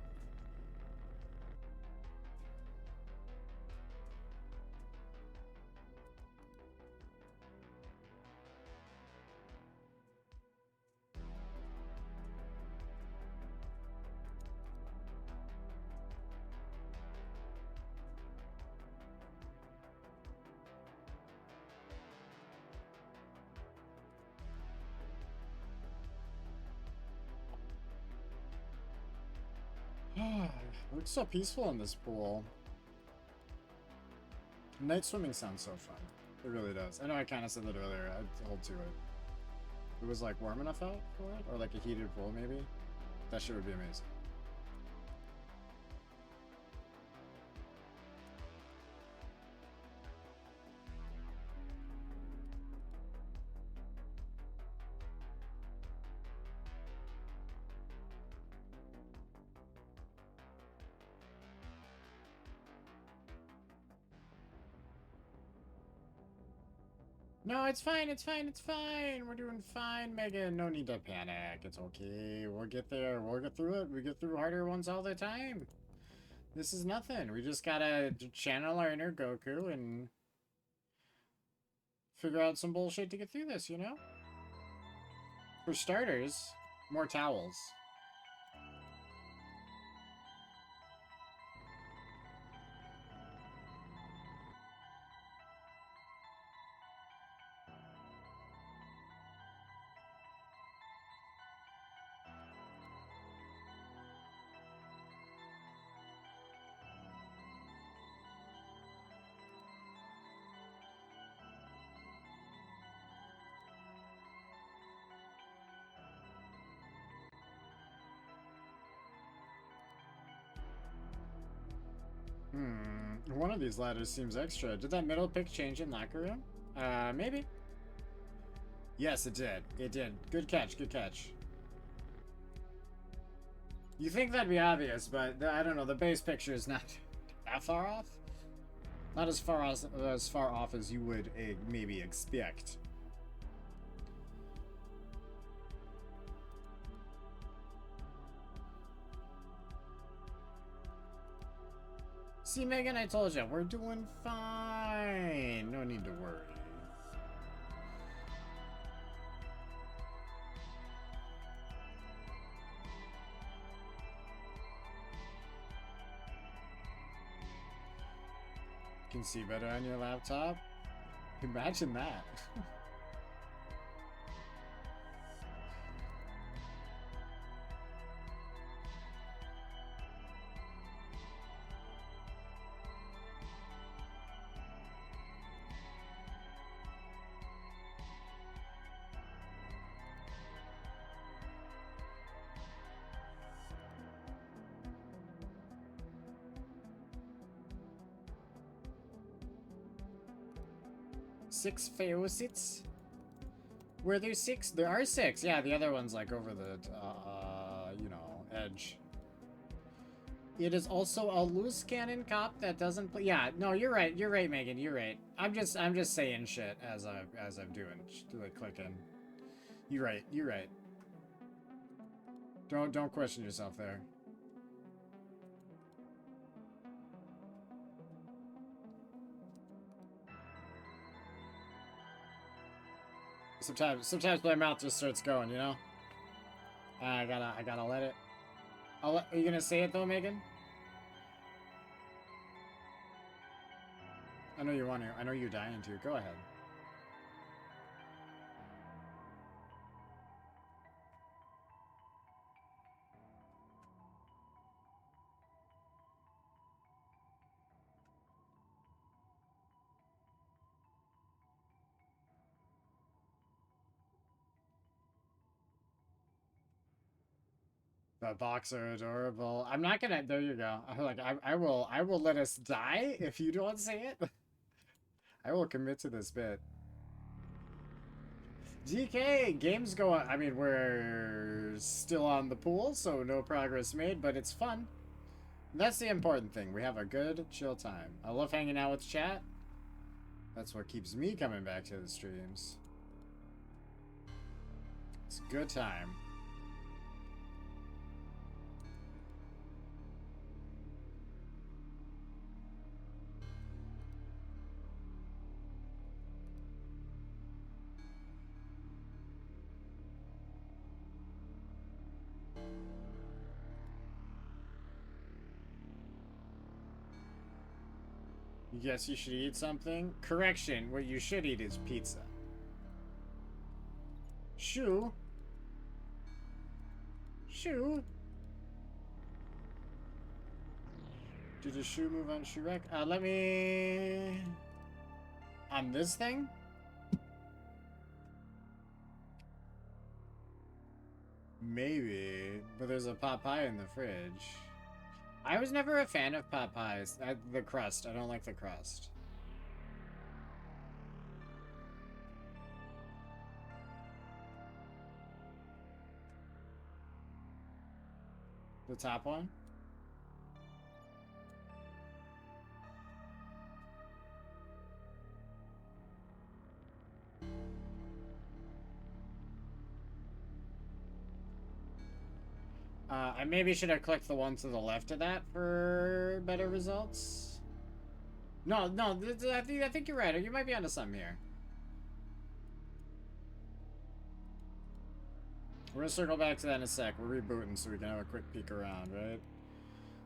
Looks so peaceful in this pool. Night swimming sounds so fun. It really does. I know I kind of said that earlier. I'd hold to it. It was like warm enough out for it? Or like a heated pool maybe? That shit would be amazing. No, it's fine, it's fine, it's fine. We're doing fine, Megan. No need to panic. It's okay. We'll get there. We'll get through it. We get through harder ones all the time. This is nothing. We just gotta channel our inner Goku and figure out some bullshit to get through this, you know? For starters, more towels. One of these ladders seems extra. Did that middle pick change in locker room? Maybe. Yes, it did. It did. Good catch, good catch. You think that'd be obvious, but I don't know. The base picture is not that far off. Not as far off as you would maybe expect. See, Megan, I told you, we're doing fine. No need to worry. You can see better on your laptop? Imagine that. Six facets? Were there six? There are six. Yeah, the other one's like over the, you know, edge. It is also a loose cannon cop that doesn't play. Yeah, no, you're right. You're right, Megan. You're right. I'm just saying shit as I'm doing, like clicking. You're right. You're right. Don't question yourself there. Sometimes my mouth just starts going, you know? I gotta let it. Are you gonna say it though, Megan? I know you want to. I know you're dying to. Go ahead. The box are adorable. I'm not gonna. There you go. I will let us die if you don't say it. I will commit to this bit. DK games go on. I mean, we're still on the pool, so no progress made, but it's fun. That's the important thing. We have a good, chill time. I love hanging out with chat. That's what keeps me coming back to the streams. It's a good time. Yes, you should eat something. Correction, what you should eat is pizza. Shoo. Shoo. Did a shoe move on shoe rack? Let me... On this thing? Maybe, but there's a pot pie in the fridge. I was never a fan of pot pies. The crust. I don't like the crust. The top one? I maybe should have clicked the one to the left of that for better results. No, I think you're right. You might be onto something here. We're gonna circle back to that in a sec. We're rebooting so we can have a quick peek around, right?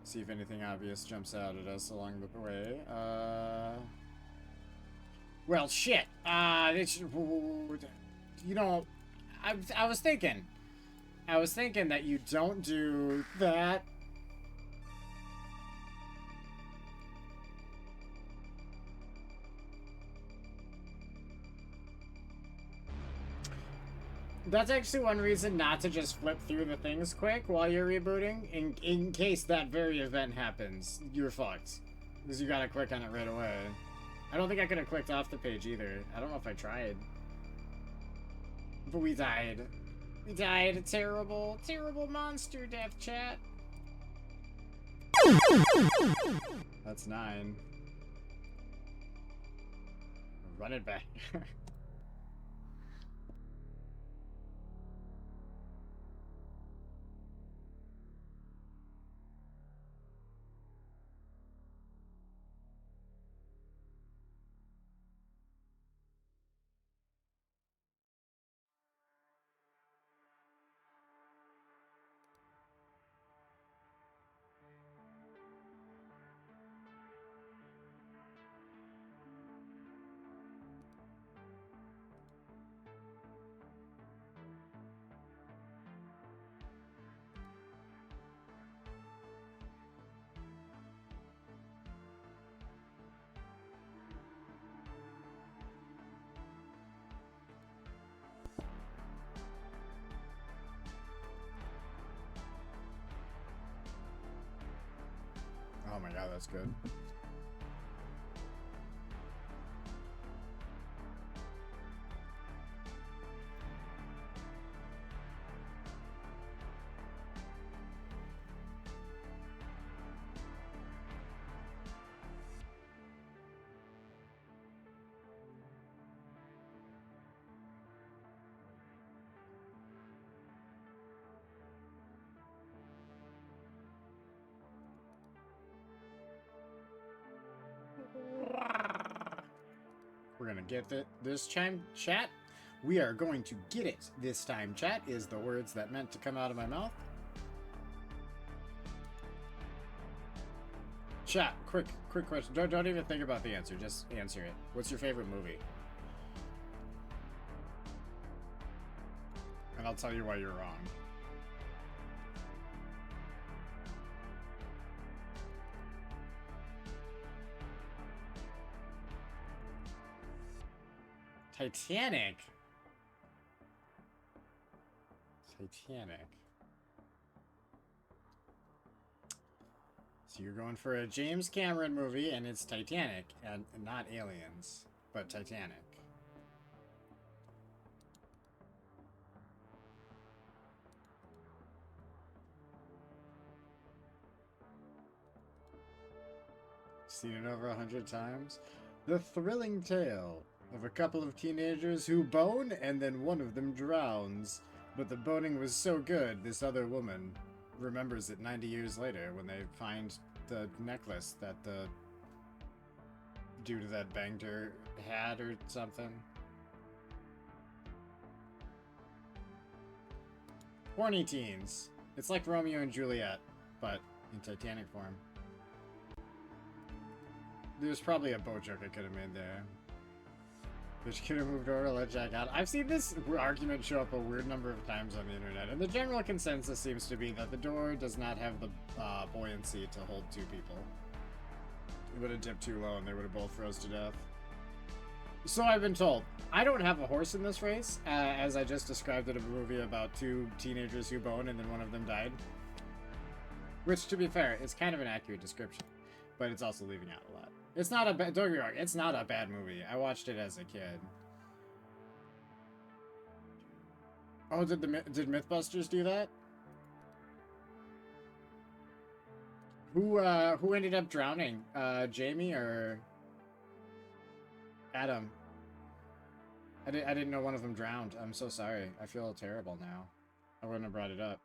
See if anything obvious jumps out at us along the way. Well, shit. You know, I was thinking that you don't do that. That's actually one reason not to just flip through the things quick while you're rebooting. In case that very event happens, you're fucked. Because you gotta click on it right away. I don't think I could have clicked off the page either. I don't know if I tried. But we died. We died a terrible, terrible monster death, chat. That's 9. Run it back. Oh my god, that's good. We're gonna get it this time, chat. We are going to get it this time, chat, is the words that meant to come out of my mouth. Chat, quick question. Don't even think about the answer. Just answer it. What's your favorite movie? And I'll tell you why you're wrong. Titanic. Titanic. So you're going for a James Cameron movie, and it's Titanic, and not Aliens, but Titanic. Seen it over 100 times. The thrilling tale of a couple of teenagers who bone and then one of them drowns. But the boning was so good, this other woman remembers it 90 years later when they find the necklace that the dude that banged her had or something. Horny teens. It's like Romeo and Juliet, but in Titanic form. There's probably a boat joke I could have made there. Which could have moved over to let Jack out. I've seen this argument show up a weird number of times on the internet, and the general consensus seems to be that the door does not have the buoyancy to hold two people. It would have dipped too low and they would have both froze to death. So I've been told. I don't have a horse in this race, as I just described in a movie about two teenagers who boned and then one of them died. Which, to be fair, is kind of an accurate description, but it's also leaving out a lot. It's not a bad, don't get me wrong, it's not a bad movie. I watched it as a kid. Oh, did Mythbusters do that? Who ended up drowning? Jamie or Adam? I didn't know one of them drowned. I'm so sorry. I feel terrible now. I wouldn't have brought it up.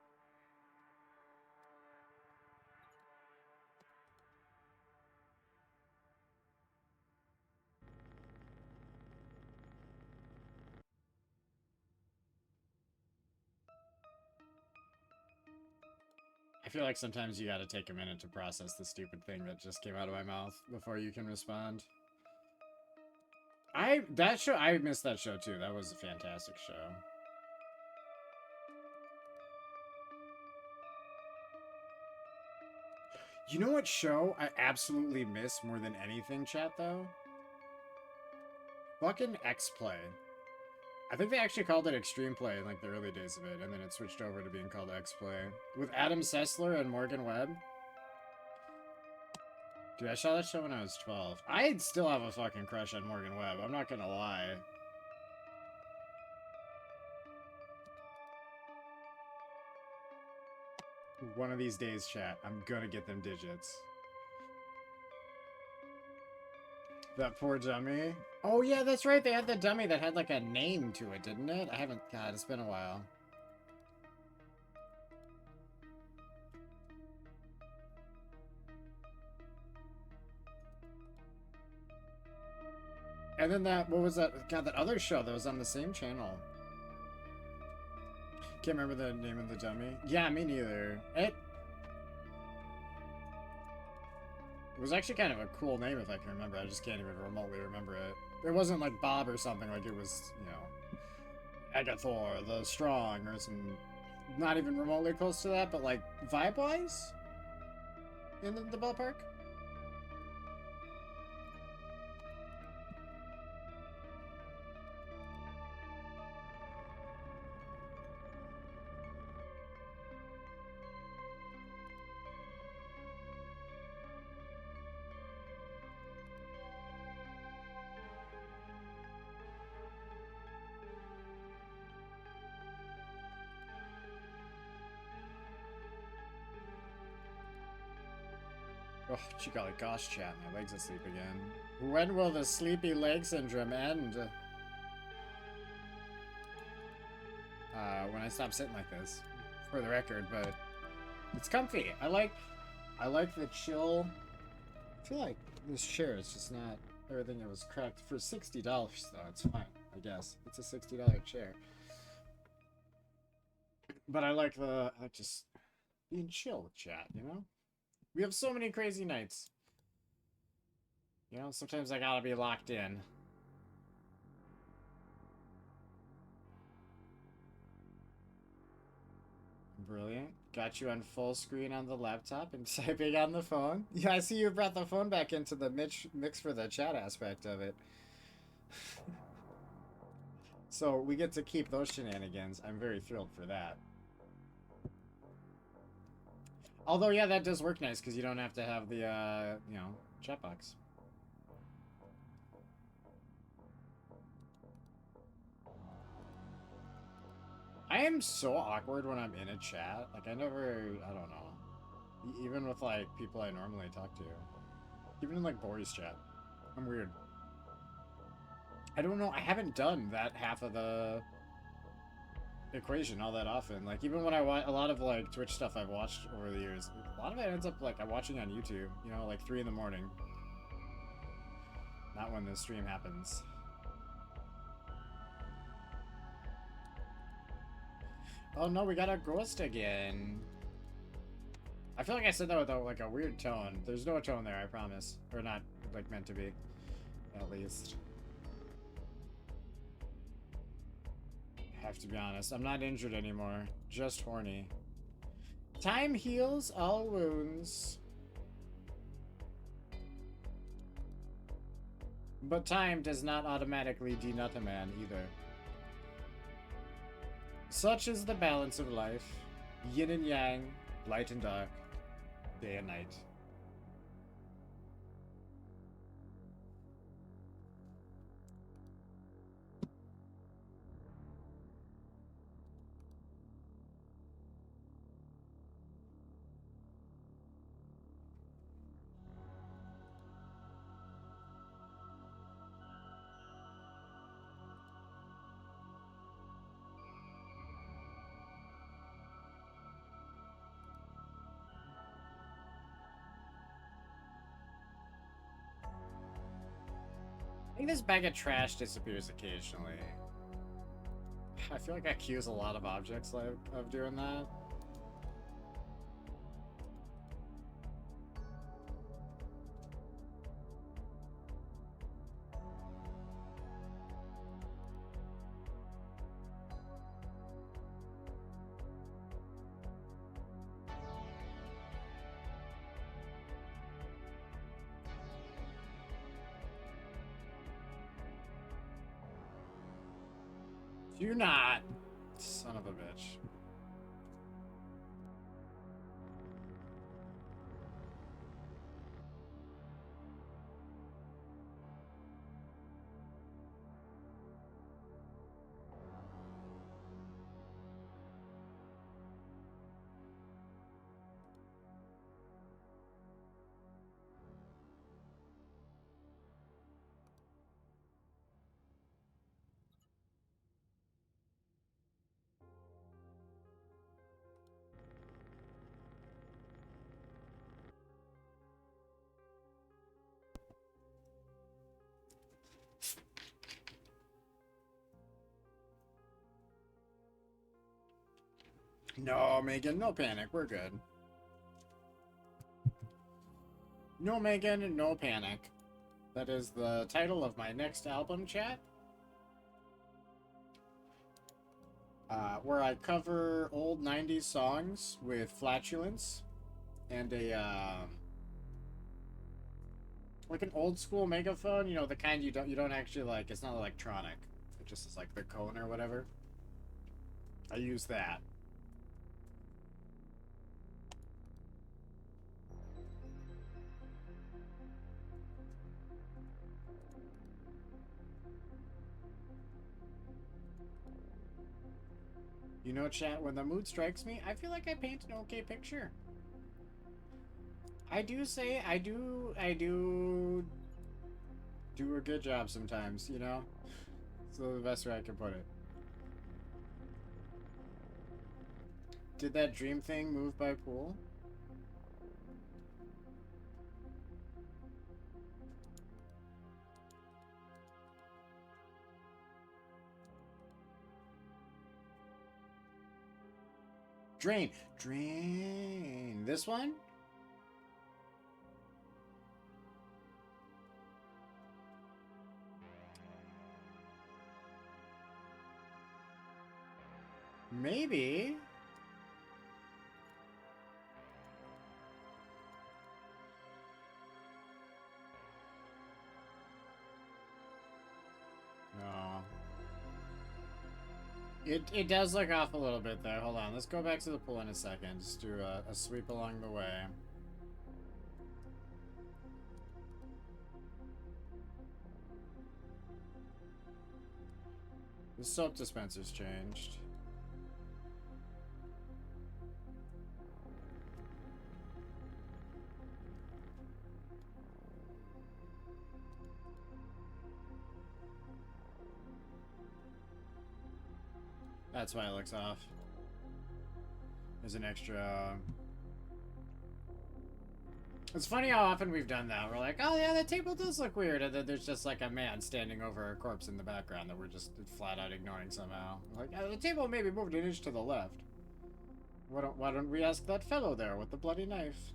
I feel like sometimes you gotta take a minute to process the stupid thing that just came out of my mouth before you can respond. I missed that show too. That was a fantastic show. You know what show I absolutely miss more than anything, chat, though? Fucking X-Play. I think they actually called it Extreme Play in like the early days of it, and then it switched over to being called X-Play. With Adam Sessler and Morgan Webb. Dude, I saw that show when I was 12. I still have a fucking crush on Morgan Webb, I'm not gonna lie. One of these days, chat, I'm gonna get them digits. That poor dummy. Oh yeah, that's right, they had the dummy that had like a name to it, didn't it? I haven't, God, it's been a while. And then that, what was that? God, that other show that was on the same channel. Can't remember the name of the dummy. Yeah, me neither. It was actually kind of a cool name if I can remember. I just can't even remotely remember it. It wasn't like Bob or something, like it was, you know, Agathor the Strong or some, not even remotely close to that, but like vibe-wise in the ballpark. Oh, she got like gosh chat, my legs asleep again. When will the sleepy leg syndrome end? When I stop sitting like this, for the record, but it's comfy. I like the chill. I feel like this chair is just not everything that was cracked. For $60 though, it's fine, I guess. It's a $60 chair. But I like just being chill with chat, you know? We have so many crazy nights. You know, sometimes I gotta be locked in. Brilliant. Got you on full screen on the laptop and typing on the phone. Yeah, I see you brought the phone back into the mix for the chat aspect of it. So we get to keep those shenanigans. I'm very thrilled for that. Although, yeah, that does work nice because you don't have to have the, you know, chat box. I am so awkward when I'm in a chat. Like, I don't know. Even with, like, people I normally talk to. Even in, like, Boris chat. I'm weird. I don't know. I haven't done that half of the equation all that often. Like, even when I watch a lot of like Twitch stuff I've watched over the years, a lot of it ends up like I'm watching on YouTube, you know, like 3 in the morning. Not when the stream happens. Oh no, we got a ghost again. I feel like I said that with like a weird tone. There's no tone there, I promise. Or not, like, meant to be. At least. Have to be honest, I'm not injured anymore. Just horny. Time heals all wounds. But time does not automatically denut a man either. Such is the balance of life. Yin and yang, light and dark, day and night. I think this bag of trash disappears occasionally. I feel like I accuse a lot of objects of doing that. Do not, son of a bitch. No, Megan, no panic. We're good. No, Megan, no panic. That is the title of my next album, chat. Where I cover old 90s songs with flatulence and like an old school megaphone, you know, the kind you don't actually like, it's not electronic. It just is like the cone or whatever. I use that. You know, chat, when the mood strikes me, I feel like I paint an okay picture. I do do a good job sometimes, you know? It's the best way I can put it. Did that dream thing move by pool? Drain. Drain. This one? Maybe. No. It does look off a little bit there. Hold on. Let's go back to the pool in a second. Just do a sweep along the way. The soap dispenser's changed. That's why it looks off. There's an extra... It's funny how often we've done that. We're like, oh yeah, that table does look weird. And then there's just like a man standing over a corpse in the background that we're just flat out ignoring somehow. Like, the table maybe moved an inch to the left. Why don't we ask that fellow there with the bloody knife?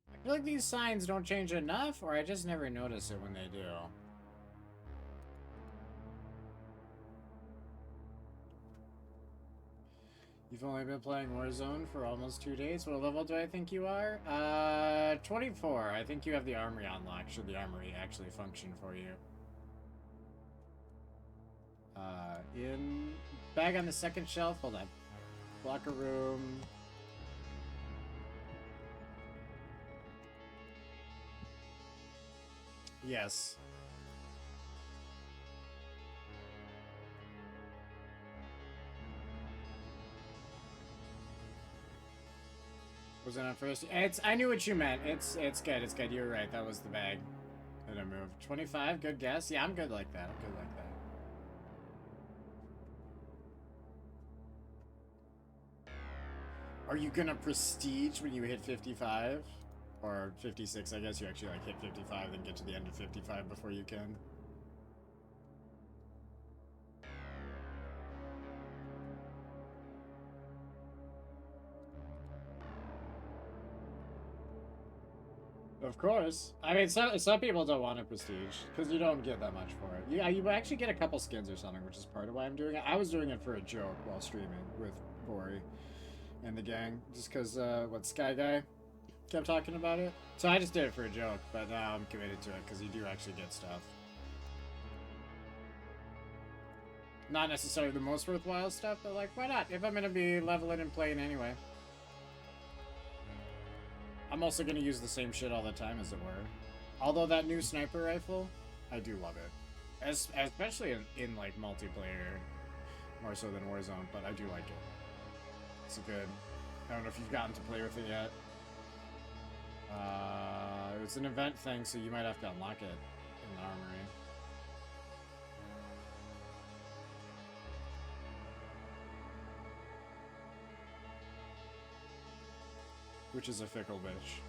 I feel like these signs don't change enough, or I just never notice it when they do. You've only been playing Warzone for almost 2 days. What level do I think you are? 24. I think you have the armory unlocked. Should the armory actually function for you? In bag on the second shelf. Hold on. Locker room. Yes. Was it on first? I knew what you meant. It's good. It's good. You were right. That was the bag that I moved. 25. Good guess. Yeah, I'm good like that. I'm good like that. Are you gonna prestige when you hit 55? Or 56, I guess you actually like hit 55, then get to the end of 55 before you can. Of course. I mean, some people don't want a prestige, because you don't get that much for it. Yeah, you actually get a couple skins or something, which is part of why I'm doing it. I was doing it for a joke while streaming with Bori and the gang, just because, Sky Guy kept talking about it. So I just did it for a joke, but now I'm committed to it, because you do actually get stuff. Not necessarily the most worthwhile stuff, but like, why not? If I'm gonna be leveling and playing anyway. I'm also gonna use the same shit all the time, as it were. Although that new sniper rifle, I do love it. Especially in like multiplayer, more so than Warzone, but I do like it. It's a good... I don't know if you've gotten to play with it yet. It's an event thing, so you might have to unlock it in the armory. Which is a fickle bitch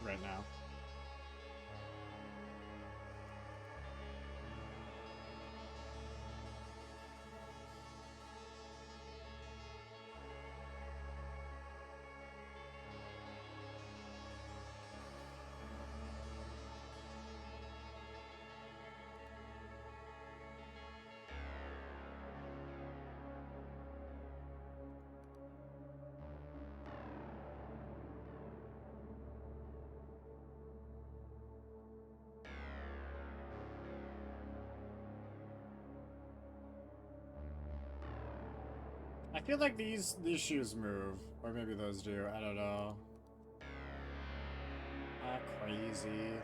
right now. I feel like these shoes move, or maybe those do. I don't know. Ah, crazy.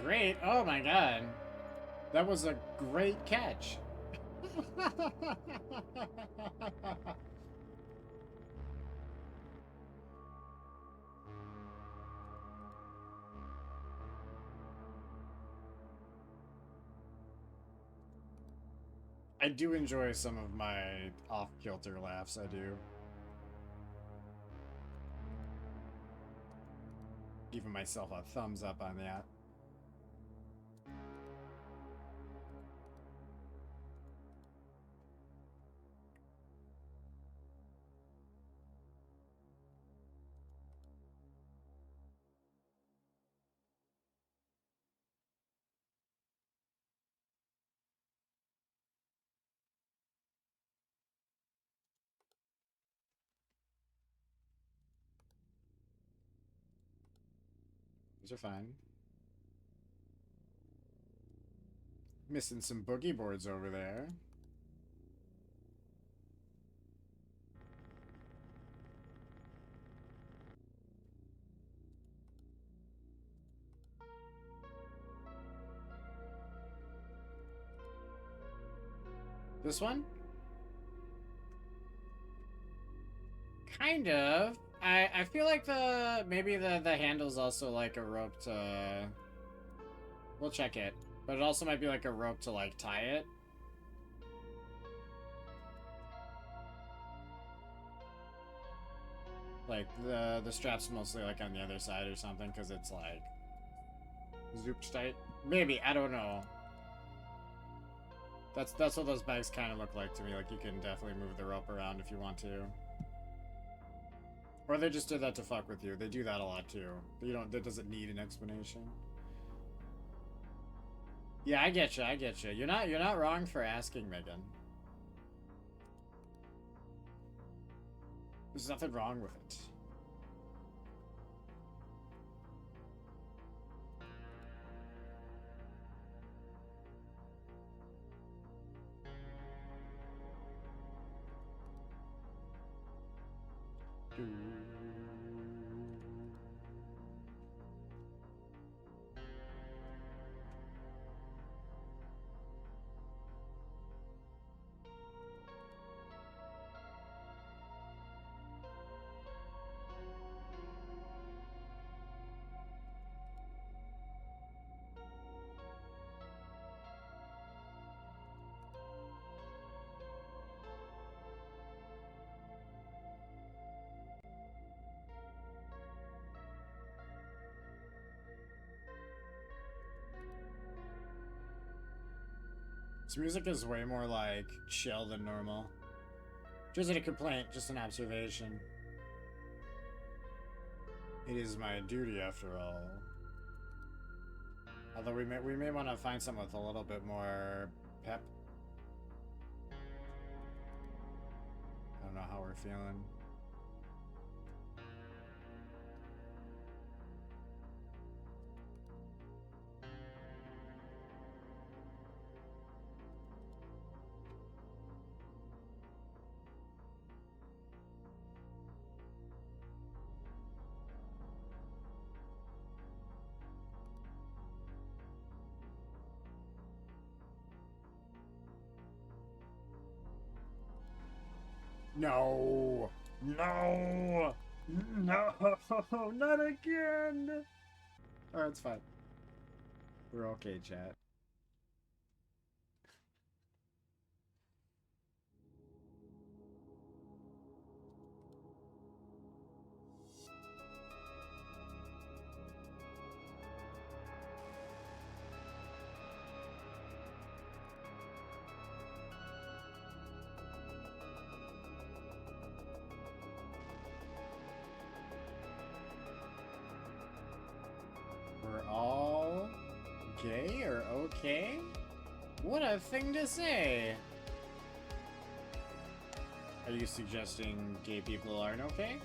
Great! Oh my god, that was a great catch. I do enjoy some of my off-kilter laughs, I do. Giving myself a thumbs up on that. These are fine. Missing some boogie boards over there. This one? Kind of. I feel like maybe the handle's also like a rope to... We'll check it. But it also might be like a rope to like tie it. Like the strap's mostly like on the other side or something because it's like zooped tight. Maybe, I don't know. That's what those bags kind of look like to me. Like you can definitely move the rope around if you want to. Or they just did that to fuck with you. They do that a lot too. You don't. That doesn't need an explanation. Yeah, I get you. I get you. You're not wrong for asking, Megan. There's nothing wrong with it. This music is way more like chill than normal. Which isn't a complaint, just an observation. It is my duty after all. Although we may want to find something with a little bit more pep. I don't know how we're feeling. No! No! No! Not again! Alright, it's fine. We're okay, chat. We're all gay or okay? What a thing to say! Are you suggesting gay people aren't okay?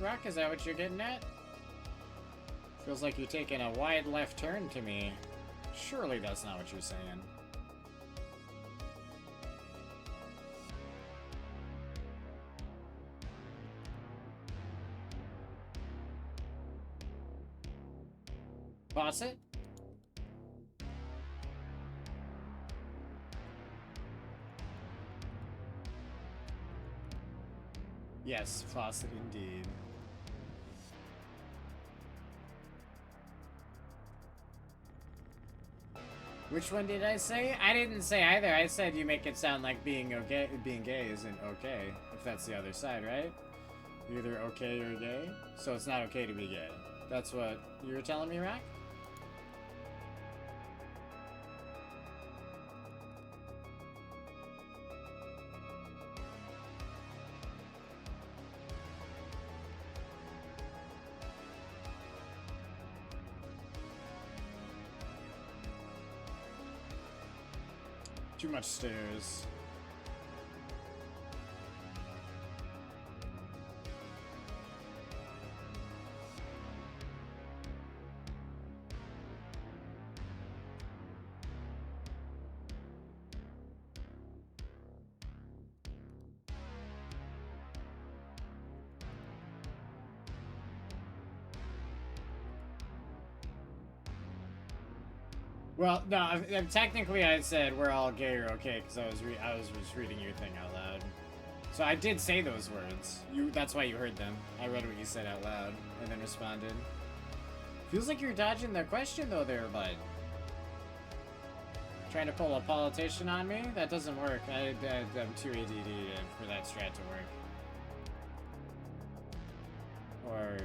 Rock, is that what you're getting at? Feels like you're taking a wide left turn to me. Surely that's not what you're saying. Faucet? Yes, faucet indeed. Which one did I say? I didn't say either. I said you make it sound like being okay, being gay isn't okay. If that's the other side, right? You're either okay or gay, so it's not okay to be gay. That's what you were telling me, Rack? Too much stairs. Well, no, technically I said we're all gay or okay because I was just reading your thing out loud. So I did say those words. That's why you heard them. I read what you said out loud and then responded. Feels like you're dodging the question though there, bud. Trying to pull a politician on me? That doesn't work. I'm too ADD for that strat to work. Or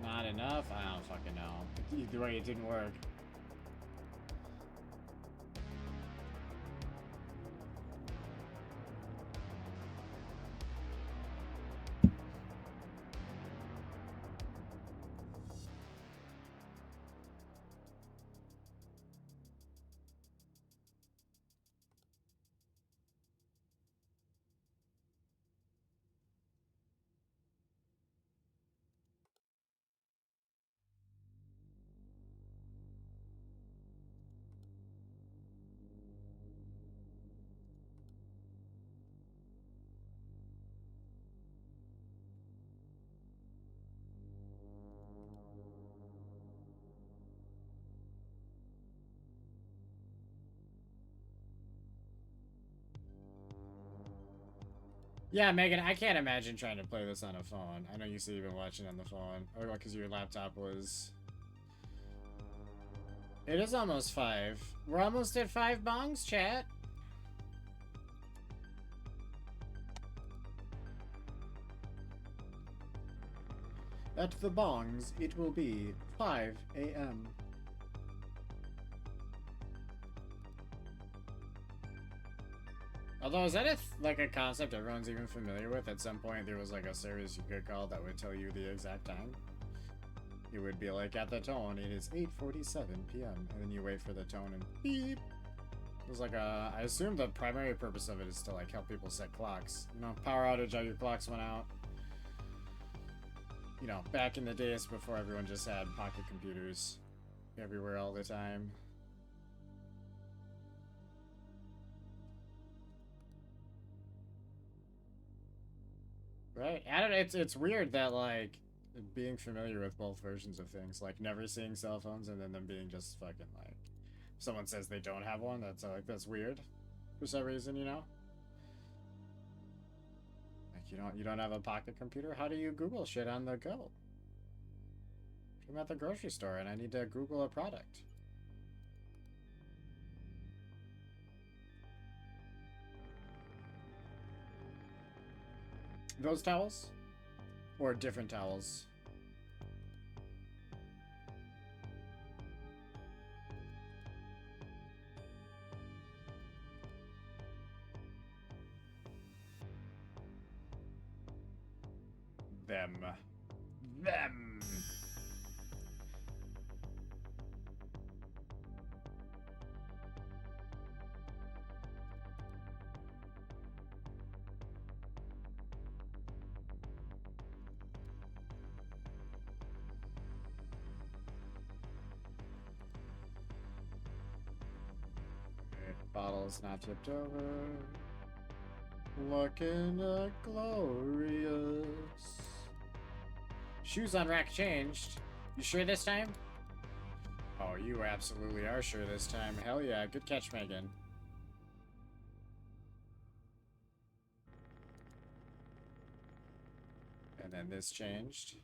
not enough? I don't fucking know. Either way, it didn't work. Yeah, Megan, I can't imagine trying to play this on a phone. I know you said you've been watching on the phone. Or because your laptop was... It is almost 5. We're almost at 5 bongs, chat. At the bongs, it will be 5 a.m. Although, is that like a concept everyone's even familiar with? At some point, there was like a service you could call that would tell you the exact time. It would be like, at the tone, it is 8:47 p.m. And then you wait for the tone and beep. It was like a... I assume the primary purpose of it is to like help people set clocks. You know, power outage, all your clocks went out. You know, back in the days before everyone just had pocket computers everywhere all the time. Right? I don't know, it's weird that, like, being familiar with both versions of things, like, never seeing cell phones and then them being just fucking, like, if someone says they don't have one, that's, like, that's weird for some reason, you know? Like, you don't have a pocket computer? How do you Google shit on the go? I'm at the grocery store and I need to Google a product. Those towels? Or different towels? Them. Them! Bottle's not tipped over. Looking glorious. Shoes on rack changed. You sure this time? Oh, you absolutely are sure this time. Hell yeah, good catch, Megan. And then this changed.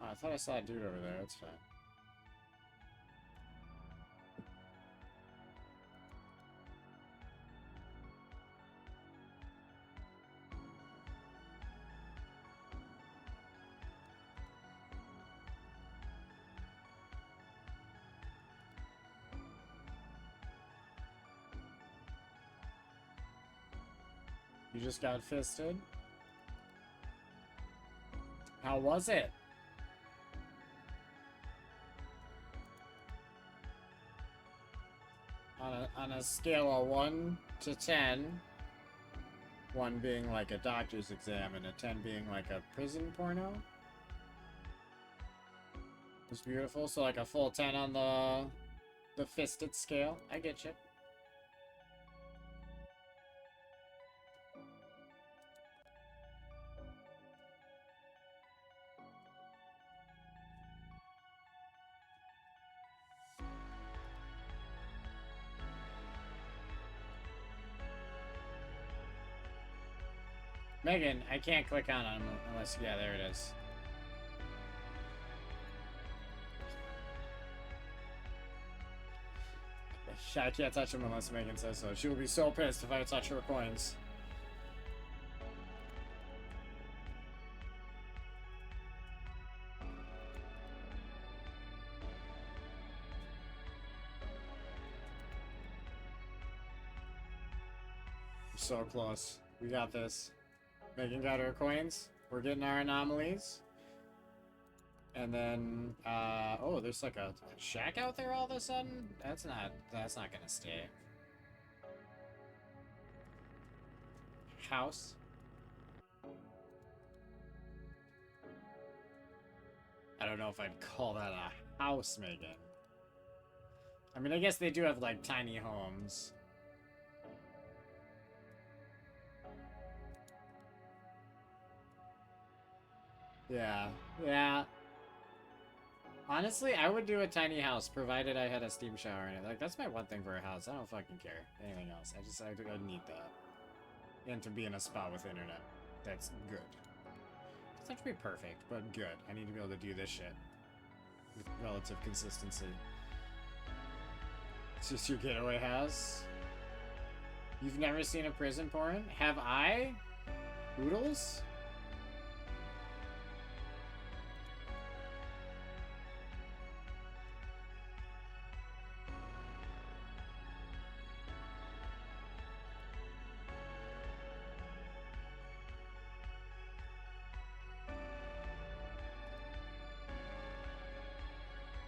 Oh, I thought I saw a dude over there. That's fine. You just got fisted? How was it? On a scale of 1 to 10, 1 being like a doctor's exam and a 10 being like a prison porno? It was beautiful, so like a full 10 on the fisted scale. I get you. Megan, I can't click on them unless... Yeah, there it is. I can't touch them unless Megan says so. She will be so pissed if I touch her coins. So close. We got this. Megan got her coins. We're getting our anomalies. And then, oh, there's like a shack out there all of a sudden? That's not gonna stay. House. I don't know if I'd call that a house, Megan. I mean, I guess they do have, like, tiny homes. Yeah, yeah. Honestly, I would do a tiny house, provided I had a steam shower in it. Like, that's my one thing for a house. I don't fucking care. Anything else. I need that. And to be in a spot with internet. That's good. It doesn't have to be perfect, but good. I need to be able to do this shit. With relative consistency. It's just your getaway house? You've never seen a prison porn? Have I? Oodles?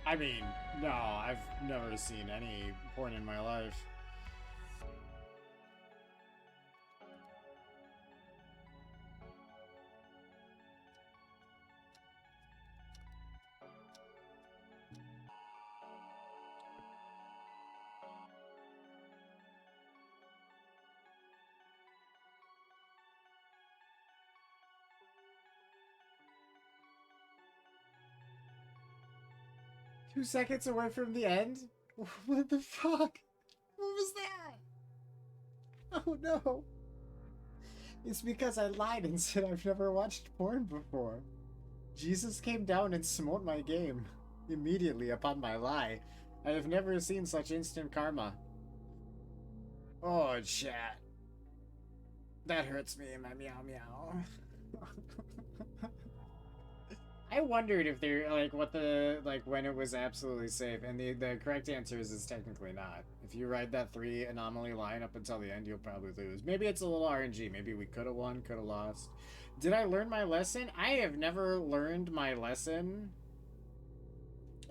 I mean, no, I've never seen any porn in my life. Two seconds away from the end? What the fuck? What was that? Oh no. It's because I lied and said I've never watched porn before. Jesus came down and smote my game immediately upon my lie. I have never seen such instant karma. Oh, chat. That hurts me in my meow meow. I wondered if they're like when it was absolutely safe, and the correct answer is technically not. If you ride that 3 anomaly line up until the end, you'll probably lose. Maybe it's a little RNG. Maybe we could have won, could have lost. Did I learn my lesson? I have never learned my lesson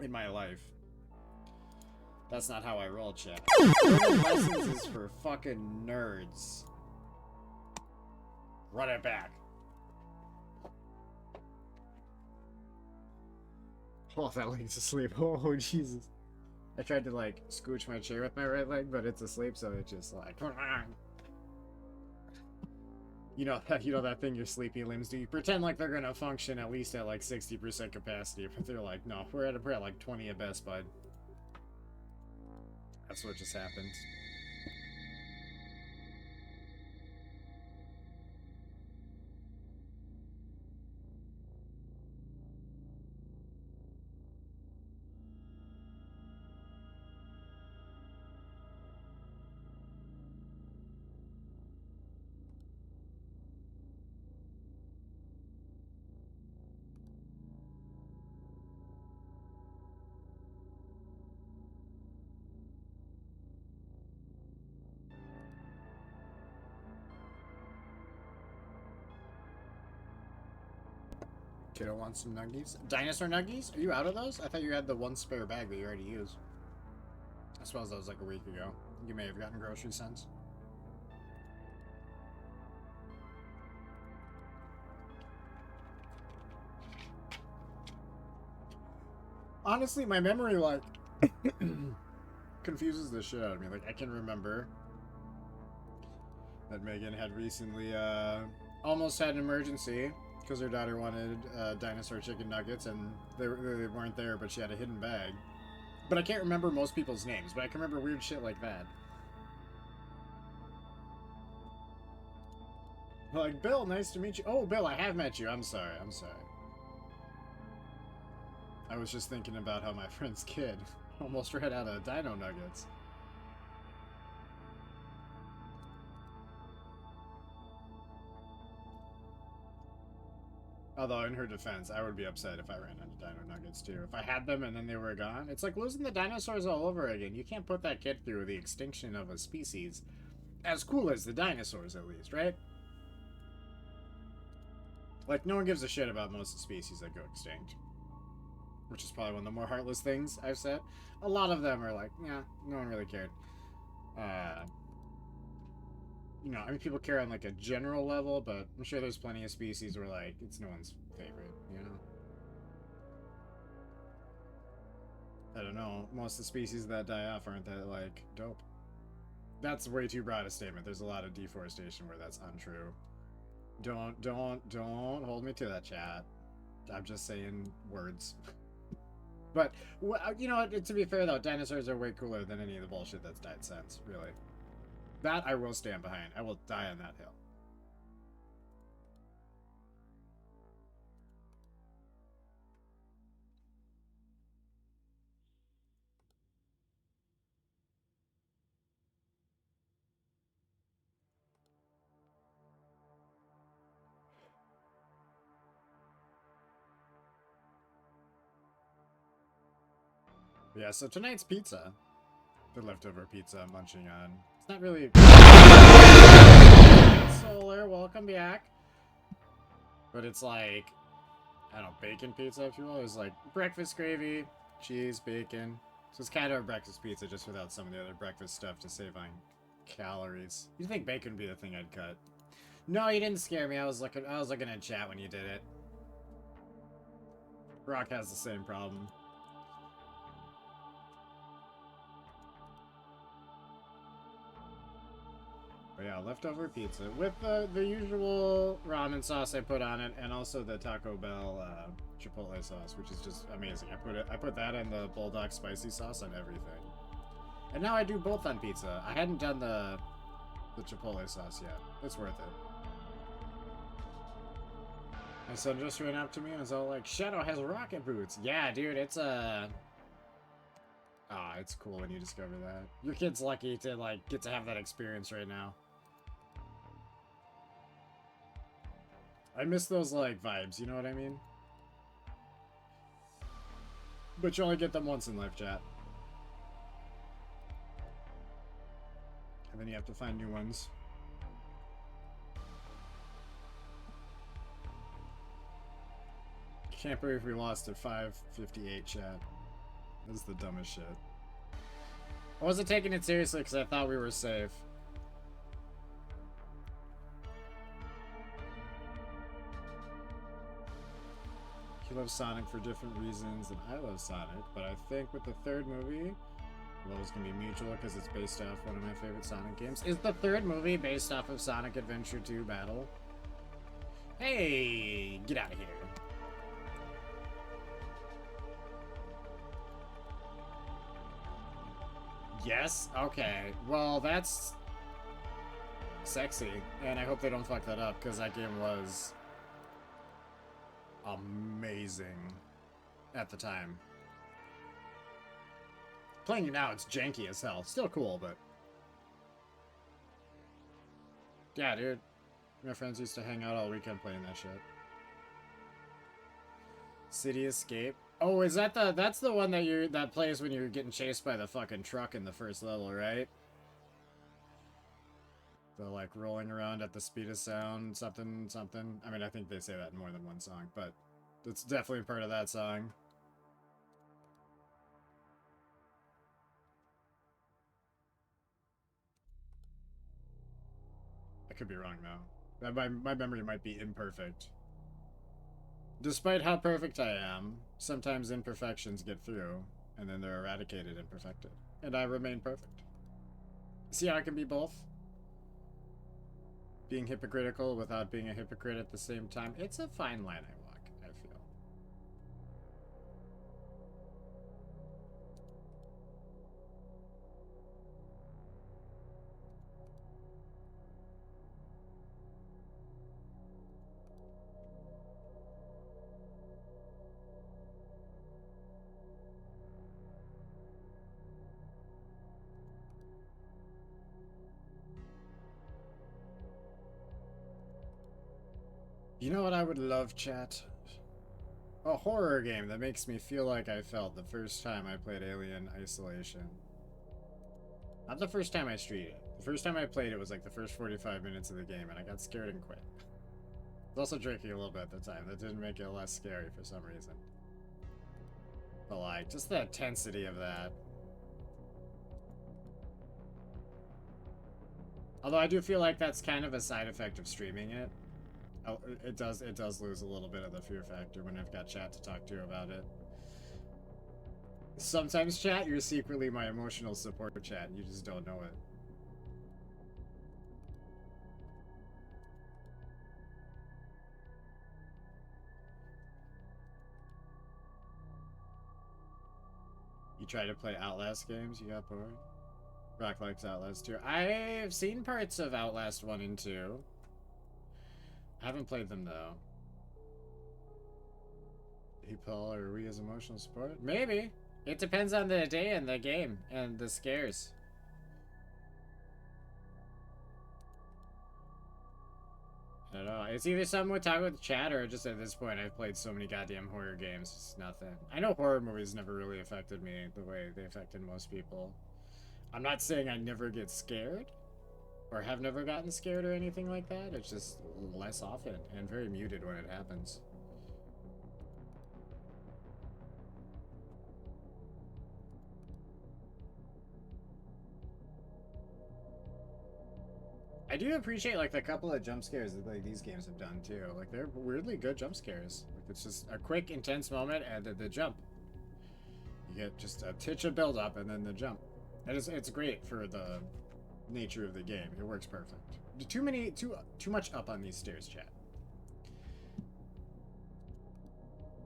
in my life. That's not how I roll, chat. Learning lessons is for fucking nerds. Run it back. Oh, that leg's asleep. Oh, Jesus. I tried to, like, scooch my chair with my right leg, but it's asleep, so it just, like... You know that thing your sleepy limbs do? You pretend like they're gonna function at least at, like, 60% capacity, but they're like, no, we're at like, 20 at best, bud. That's what just happened. Kiddo wants some nuggies. Dinosaur nuggies? Are you out of those? I thought you had the one spare bag that you already used. I suppose that was like a week ago. You may have gotten grocery cents. Honestly, my memory, like, confuses the shit out of me. Like, I can remember that Megan had recently, almost had an emergency because her daughter wanted dinosaur chicken nuggets, and they weren't there, but she had a hidden bag. But I can't remember most people's names, but I can remember weird shit like that. Like, Bill, nice to meet you. Oh, Bill, I have met you. I'm sorry. I'm sorry. I was just thinking about how my friend's kid almost ran out of dino nuggets. Although, in her defense, I would be upset if I ran out of dino nuggets, too. If I had them and then they were gone, it's like losing the dinosaurs all over again. You can't put that kid through the extinction of a species. As cool as the dinosaurs, at least, right? Like, no one gives a shit about most of the species that go extinct. Which is probably one of the more heartless things I've said. A lot of them are like, yeah, no one really cared. You know, I mean, people care on like a general level, but I'm sure there's plenty of species where like it's no one's favorite, you know? I don't know. Most of the species that die off aren't that like dope. That's way too broad a statement. There's a lot of deforestation where that's untrue. Don't hold me to that, chat. I'm just saying words. But, you know, to be fair though, dinosaurs are way cooler than any of the bullshit that's died since, really. That I will stand behind. I will die on that hill. Yeah, so tonight's pizza. The leftover pizza I'm munching on. It's not really... Solar, welcome back. But it's like... I don't know, bacon pizza, if you will. It's like breakfast gravy, cheese, bacon. So it's kind of a breakfast pizza, just without some of the other breakfast stuff to save on calories. You'd think bacon would be the thing I'd cut. No, you didn't scare me. I was looking at chat when you did it. Rock has the same problem. But yeah, leftover pizza with the usual ramen sauce I put on it, and also the Taco Bell Chipotle sauce, which is just amazing. I put that and the Bulldog spicy sauce on everything. And now I do both on pizza. I hadn't done the Chipotle sauce yet. It's worth it. My son just ran up to me and was all like, "Shadow has rocket boots." Yeah, dude, it's it's cool when you discover that. Your kid's lucky to like get to have that experience right now. I miss those, like, vibes, you know what I mean? But you only get them once in life, chat. And then you have to find new ones. Can't believe we lost at 5:58, chat. This is the dumbest shit. I wasn't taking it seriously because I thought we were safe. He loves Sonic for different reasons than I love Sonic, but I think with the third movie, love is going to be mutual because it's based off one of my favorite Sonic games. Is the third movie based off of Sonic Adventure 2 Battle? Hey, get out of here. Yes? Okay. Well, that's sexy, and I hope they don't fuck that up, because that game was amazing at the time. Playing it now, it's janky as hell. Still cool, but... yeah, dude. My friends used to hang out all weekend playing that shit. City Escape. Oh, is that that's the one that plays when you're getting chased by the fucking truck in the first level, right? The, like, rolling around at the speed of sound, something, something. I mean, I think they say that in more than one song, but it's definitely part of that song. I could be wrong, though. My memory might be imperfect. Despite how perfect I am, sometimes imperfections get through, and then they're eradicated and perfected. And I remain perfect. See how I can be both? Being hypocritical without being a hypocrite at the same time. It's a fine line I walk, I feel. You know what I would love, chat? A horror game that makes me feel like I felt the first time I played Alien Isolation. Not the first time I streamed it. The first time I played it was like the first 45 minutes of the game, and I got scared and quit. I was also drinking a little bit at the time. That didn't make it less scary for some reason. But like, just the intensity of that. Although I do feel like that's kind of a side effect of streaming it. Oh, it does lose a little bit of the fear factor when I've got chat to talk to about it. Sometimes, chat, you're secretly my emotional support chat, and you just don't know it. You try to play Outlast games, you got bored? Rock likes Outlast 2. I've seen parts of Outlast 1 and 2. I haven't played them, though. He Paul or we as emotional support? Maybe. It depends on the day and the game and the scares. I don't know. It's either something with talking with chat or just at this point I've played so many goddamn horror games. It's nothing. I know horror movies never really affected me the way they affected most people. I'm not saying I never get scared or have never gotten scared or anything like that. It's just less often and very muted when it happens. I do appreciate like the couple of jump scares that like these games have done too. Like they're weirdly good jump scares. Like it's just a quick, intense moment and then the jump. You get just a titch of build up and then the jump. And it's great for the nature of the game. It works perfect. Too much up on these stairs, chat.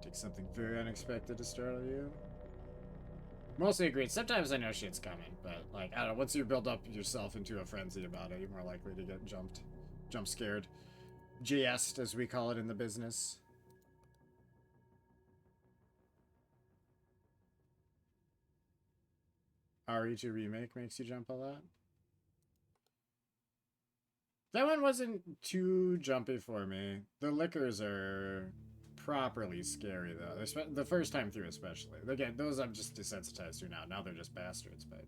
Take something very unexpected to startle you. Mostly agreed. Sometimes I know shit's coming, but like I don't know. Once you build up yourself into a frenzy about it, you're more likely to get jump scared, JS'd as we call it in the business. RE2 remake makes you jump a lot. That one wasn't too jumpy for me. The liquors are properly scary though. The first time through especially. Again, those I'm just desensitized to now. Now they're just bastards, but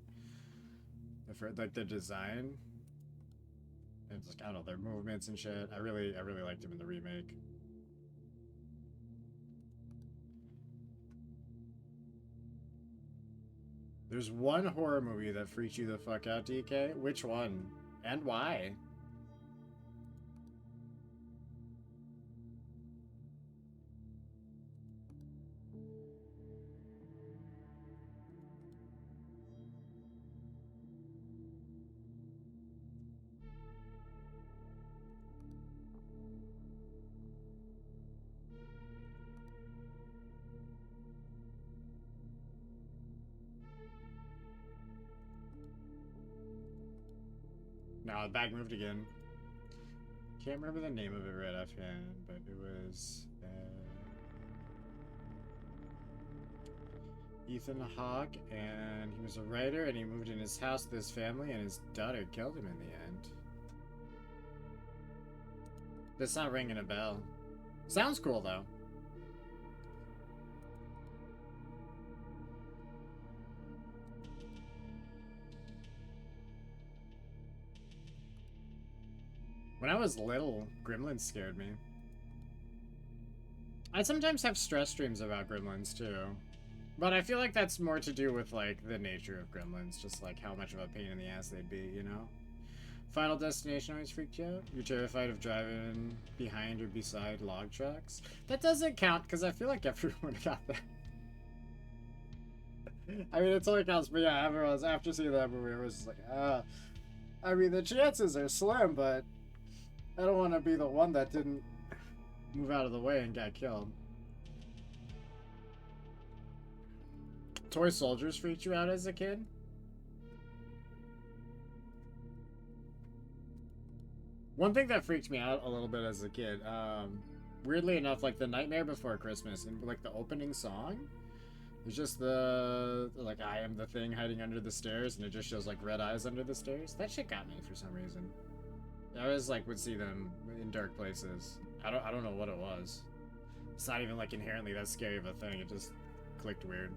like the design, it's like I don't know, their movements and shit. I really liked them in the remake. There's one horror movie that freaked you the fuck out, DK. Which one? And why? No, the bag moved again. Can't remember the name of it right offhand, but it was Ethan Hawke, and he was a writer, and he moved in his house with his family, and his daughter killed him in the end. That's not ringing a bell. Sounds cool though. When I was little, Gremlins scared me. I sometimes have stress dreams about Gremlins too. But I feel like that's more to do with like the nature of Gremlins, just like how much of a pain in the ass they'd be, you know? Final Destination always freaked you out? You're terrified of driving behind or beside log trucks? That doesn't count, because I feel like everyone got that. I mean, it totally counts, but yeah, everyone's, after seeing that movie, it was just like, I mean, the chances are slim, but I don't want to be the one that didn't move out of the way and got killed. Toy soldiers freaked you out as a kid? One thing that freaked me out a little bit as a kid, weirdly enough, like the Nightmare Before Christmas, and like the opening song, it's just the, like, I am the thing hiding under the stairs, and it just shows like red eyes under the stairs. That shit got me for some reason. I always like would see them in dark places. I don't know what it was. It's not even like inherently that scary of a thing. It just clicked weird.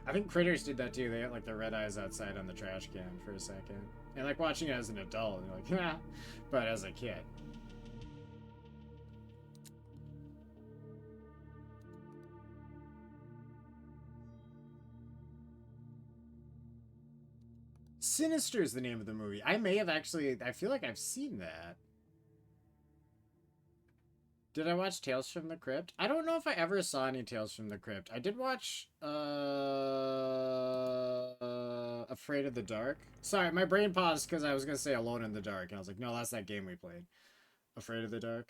I think Critters did that too. They had like the red eyes outside on the trash can for a second. And like watching it as an adult, you're like, yeah. But as a kid. Sinister is the name of the movie. I may have actually, I feel like I've seen that. Did I watch Tales from the Crypt? I don't know if I ever saw any Tales from the Crypt. I did watch Afraid of the Dark. Sorry, my brain paused because I was gonna say Alone in the Dark, and I was like, no, that's that game we played. Afraid of the Dark.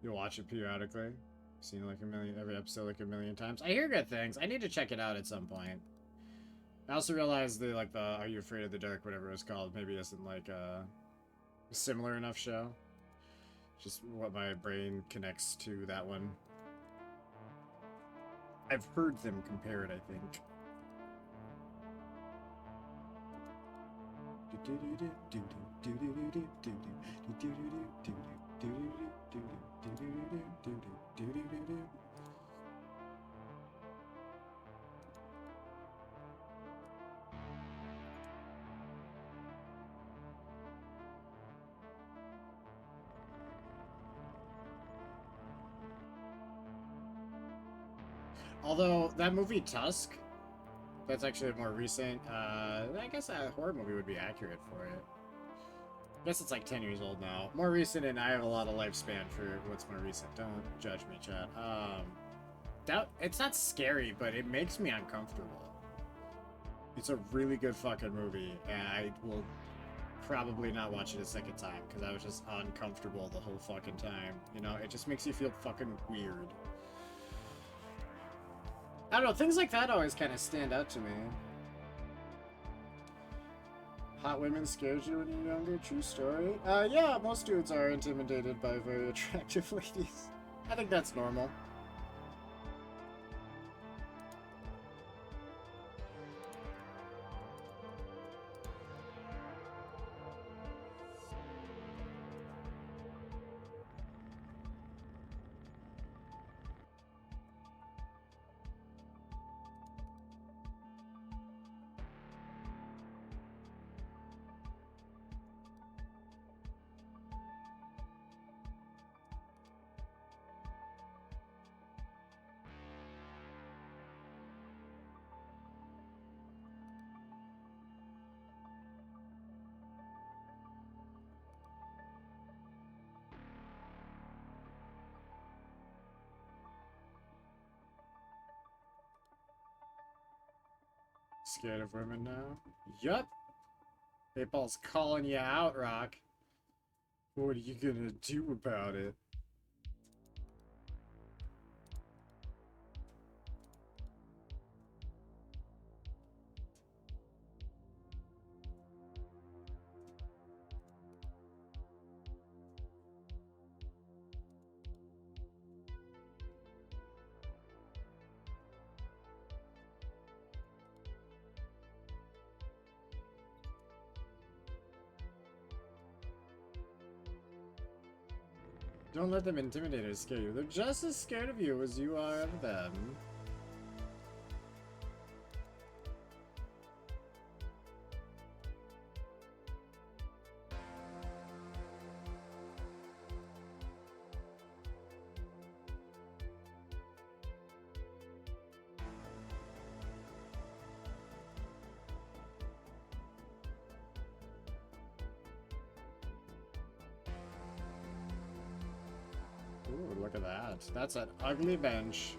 You'll watch it periodically. Seen it like every episode like a million times. I hear good things. I need to check it out at some point. I also realized the Are You Afraid of the Dark, whatever it was called, maybe isn't like a similar enough show. Just what my brain connects to that one. I've heard them compare it, I think. Although that movie Tusk, that's actually more recent. I guess a horror movie would be accurate for it. I guess it's like 10 years old now. More recent, and I have a lot of lifespan for what's more recent. Don't judge me, chat. It's not scary, but it makes me uncomfortable. It's a really good fucking movie, and I will probably not watch it a second time because I was just uncomfortable the whole fucking time. You know, it just makes you feel fucking weird. I don't know, things like that always kind of stand out to me. Hot women scared you when you were younger? True story? Yeah, most dudes are intimidated by very attractive ladies. I think that's normal. Scared of women now? Yup. PayPal's calling you out, Rock. What are you gonna do about it? Don't let them intimidate or scare you. They're just as scared of you as you are of them. Ooh, look at that. That's an ugly bench.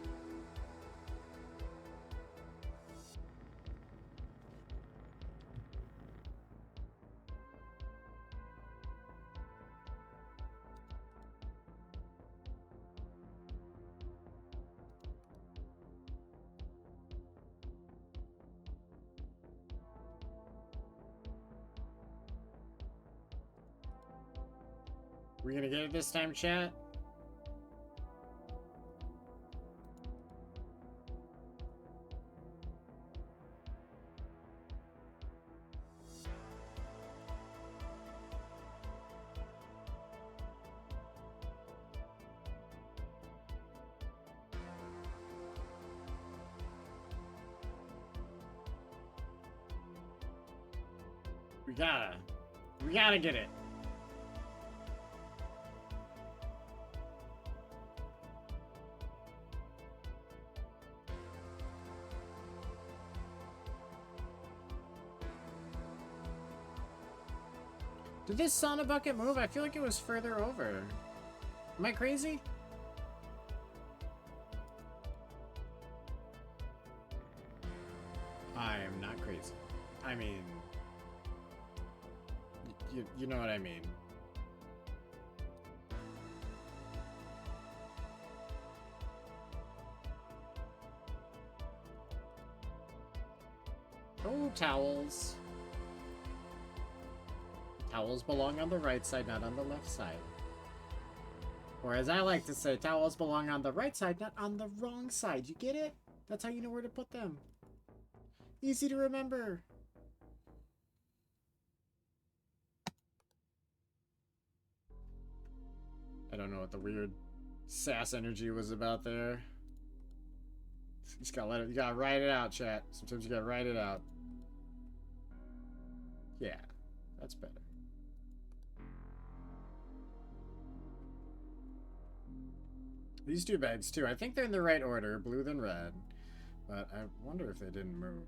We gonna get it this time, chat? We gotta get it. Did this sauna bucket move? I feel like it was further over. Am I crazy? I am not crazy. I mean, you know what I mean. Oh, towels. Towels belong on the right side, not on the left side. Or as I like to say, towels belong on the right side, not on the wrong side. You get it? That's how you know where to put them. Easy to remember. I don't know what the weird sass energy was about there. You just gotta let it, you gotta write it out, chat. Sometimes you gotta write it out. Yeah, that's better. These two bags, too. I think they're in the right order, blue then red. But I wonder if they didn't move.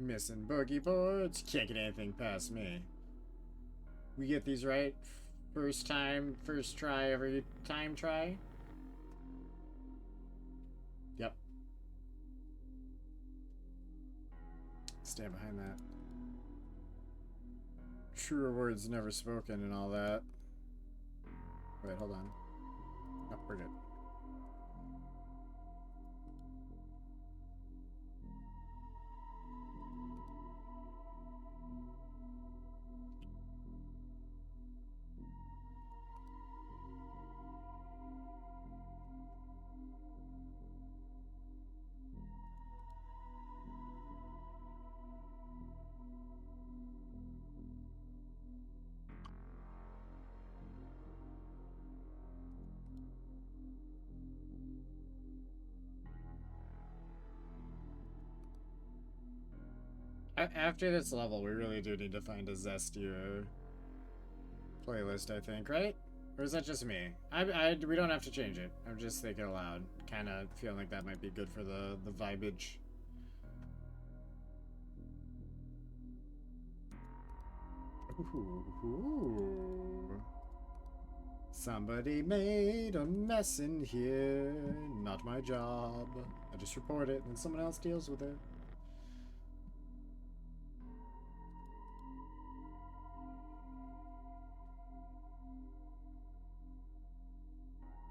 Missing boogie boards. Can't get anything past me. We get these right first time, first try, every time try. Yep. Stand behind that. Truer words never spoken and all that. Wait, hold on. Oh, we're good. After this level, we really do need to find a zestier playlist, I think, right? Or is that just me? We don't have to change it. I'm just thinking aloud. Kind of feeling like that might be good for the vibage. Ooh. Somebody made a mess in here. Not my job. I just report it and someone else deals with it.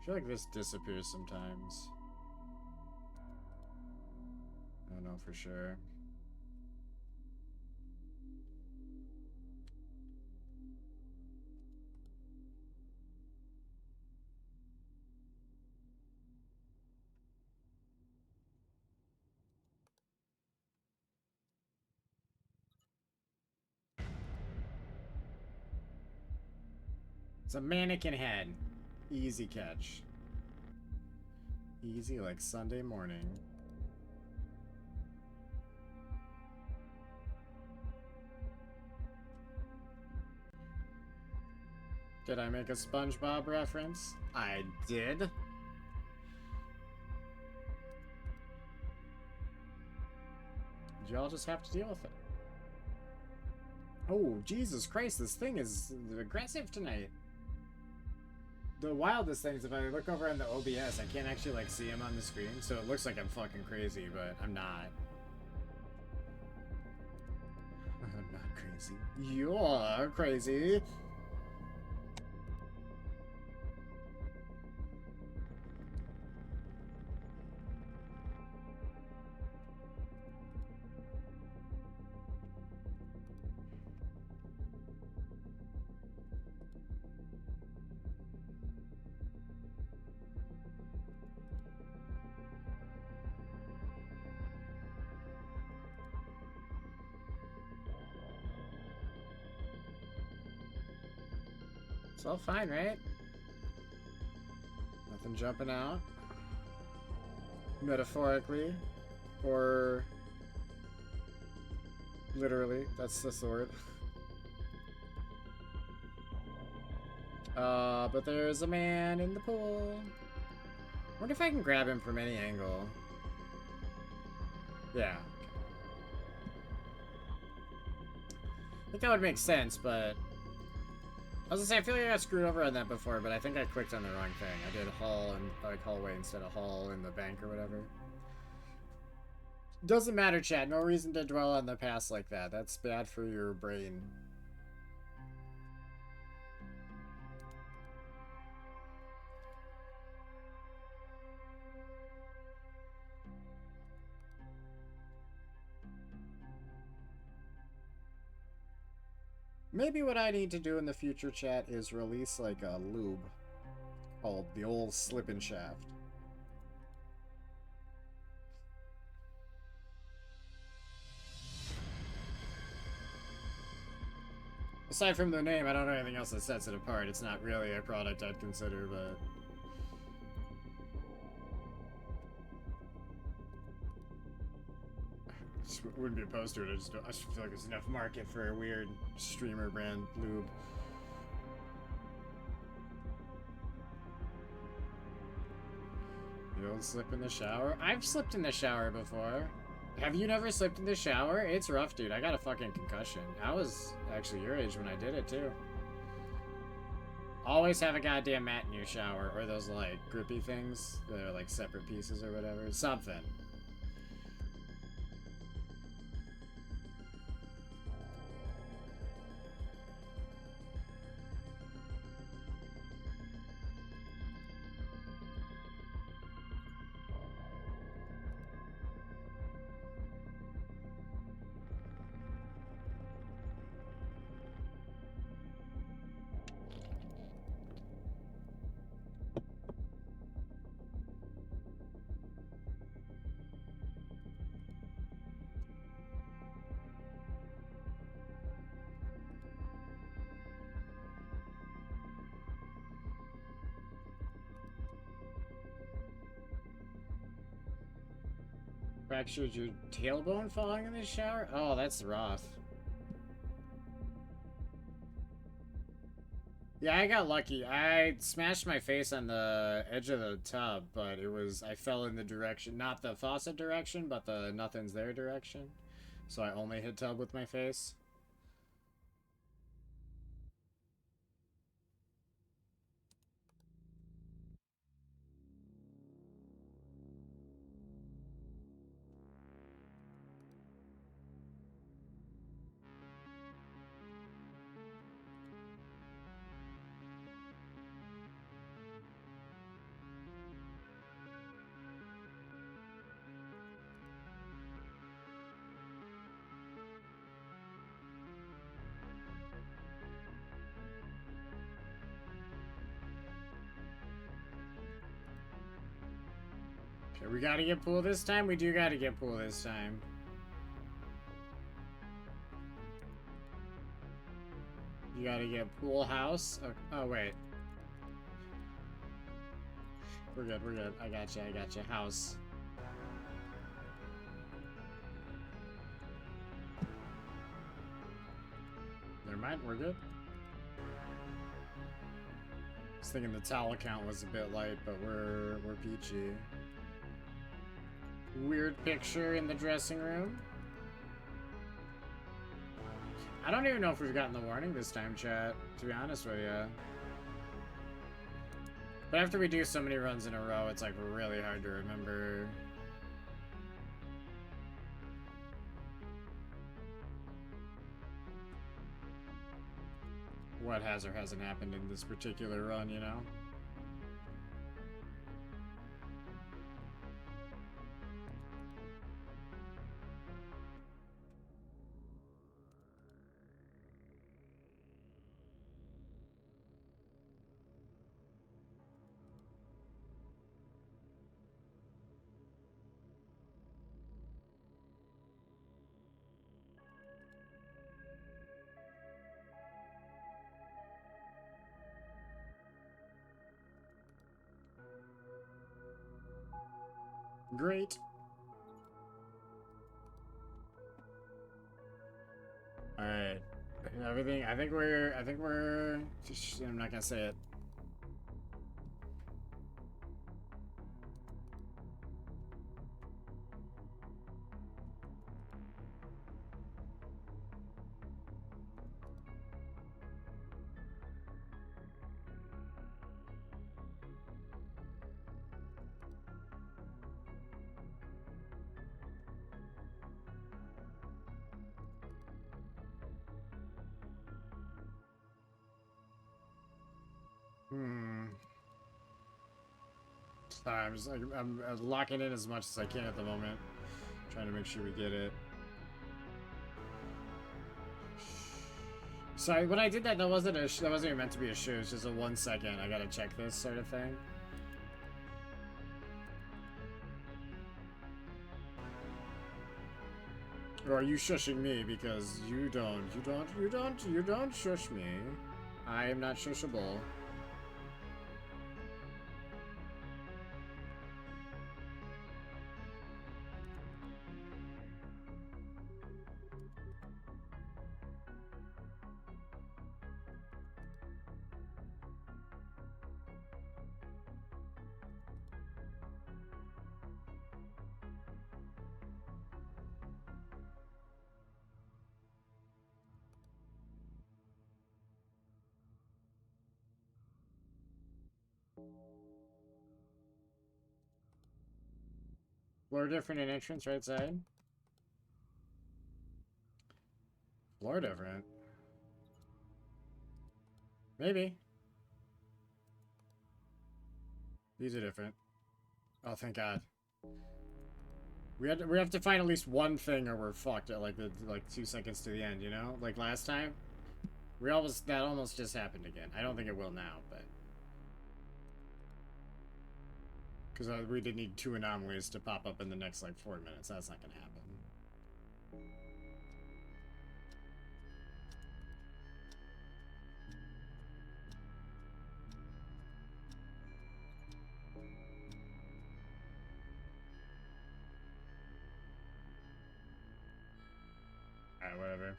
I feel like this disappears sometimes. I don't know for sure. It's a mannequin head. Easy catch. Easy like Sunday morning. Did I make a SpongeBob reference? I did. Did y'all just have to deal with it? Oh, Jesus Christ, this thing is aggressive tonight. The wildest thing is if I look over in the OBS, I can't actually like see him on the screen, so it looks like I'm fucking crazy, but I'm not. I'm not crazy. You're crazy. It's all fine, right? Nothing jumping out. Metaphorically. Or... literally. That's the sword. But there's a man in the pool. Wonder if I can grab him from any angle. Yeah. I think that would make sense, but... I was gonna say, I feel like I got screwed over on that before, but I think I clicked on the wrong thing. I did hall and like hallway instead of hall in the bank or whatever. Doesn't matter, chat. No reason to dwell on the past like that. That's bad for your brain. Maybe what I need to do in the future, chat, is release like a lube called the old Slippin' Shaft. Aside from the name, I don't know anything else that sets it apart. It's not really a product I'd consider, but... just wouldn't be opposed to it. I just feel like there's enough market for a weird streamer brand lube. You don't slip in the shower? I've slipped in the shower before. Have you never slipped in the shower? It's rough, dude. I got a fucking concussion. I was actually your age when I did it, too. Always have a goddamn mat in your shower, or those, like, grippy things that are, like, separate pieces or whatever. Something. Fractured your tailbone falling in the shower? Oh, that's rough. Yeah, I got lucky. I smashed my face on the edge of the tub, but it was... I fell in the direction... not the faucet direction, but the nothing's there direction. So I only hit tub with my face. Okay, we gotta get pool this time? We do gotta get pool this time. You gotta get pool house. Oh, wait. We're good, we're good. I gotcha, I gotcha. House. Never mind, we're good. I was thinking the towel count was a bit light, but we're peachy. Weird picture in the dressing room. I don't even know if we've gotten the warning this time, chat, to be honest with you. But after we do so many runs in a row, it's like really hard to remember. What has or hasn't happened in this particular run, you know? Great. All right. Everything. I think we're. I'm not gonna say it. Hmm. Sorry, I'm locking in as much as I can at the moment, trying to make sure we get it. Sorry, when I did that, that wasn't even meant to be a shoe. It's just a 1 second. I gotta check this sort of thing. Or are you shushing me because you don't shush me. I am not shushable. Floor different in entrance, right side. Floor different. Maybe. These are different. Oh, thank God. We have to find at least one thing or we're fucked at like 2 seconds to the end, you know? Like last time. That almost just happened again. I don't think it will now, but because we did need 2 anomalies to pop up in the next like 4 minutes. That's not gonna happen. Alright, whatever.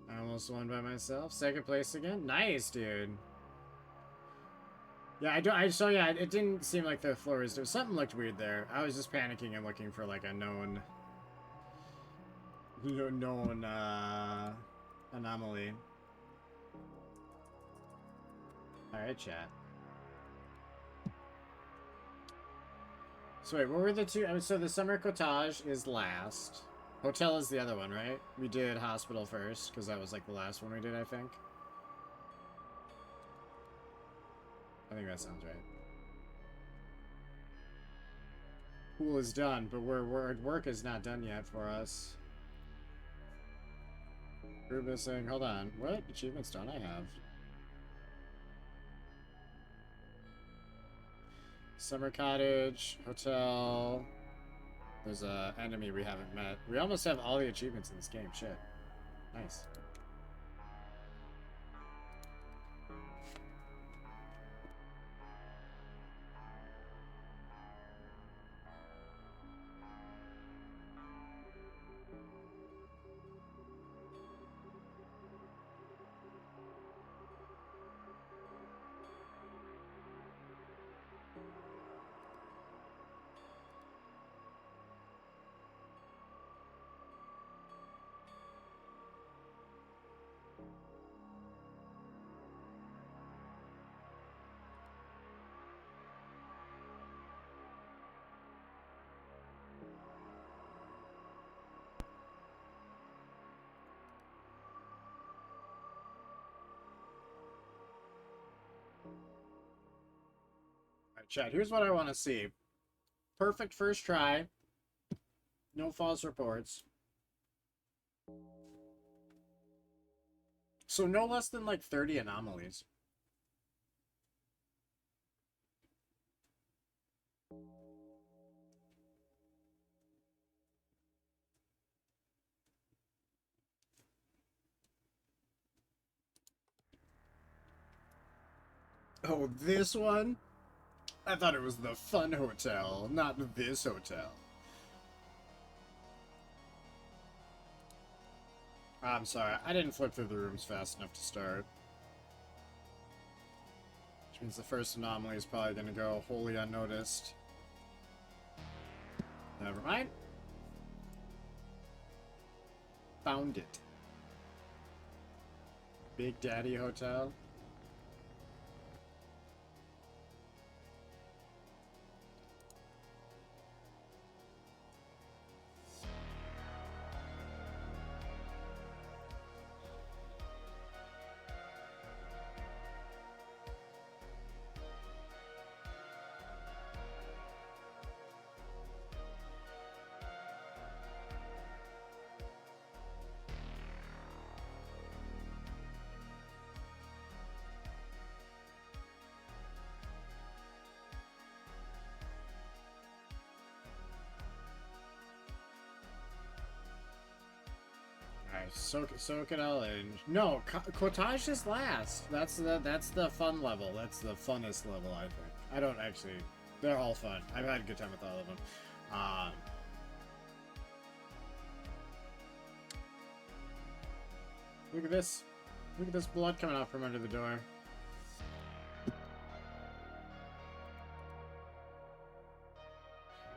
I almost won by myself. 2nd place again. Nice, dude. Yeah, yeah, it didn't seem like the floor was... Something looked weird there. I was just panicking and looking for, like, a known anomaly. Alright, chat. So wait, what were the two... so the summer cottage is last. Hotel is the other one, right? We did hospital first, because that was, like, the last one we did, I think. I think that sounds right. Pool is done, but work is not done yet for us. We're missing. Hold on. What achievements don't I have? Summer cottage, hotel. There's a enemy we haven't met. We almost have all the achievements in this game. Shit. Nice. Alright, chat. Here's what I want to see. Perfect first try. No false reports. So no less than like 30 anomalies. Oh, this one? I thought it was the fun hotel, not this hotel. I'm sorry, I didn't flip through the rooms fast enough to start. Which means the first anomaly is probably going to go wholly unnoticed. Never mind. Found it. Big Daddy Hotel. Soak it all in. No, Cottage is last. That's the fun level. That's the funnest level, I think. I don't actually. They're all fun. I've had a good time with all of them. Look at this. Look at this blood coming out from under the door.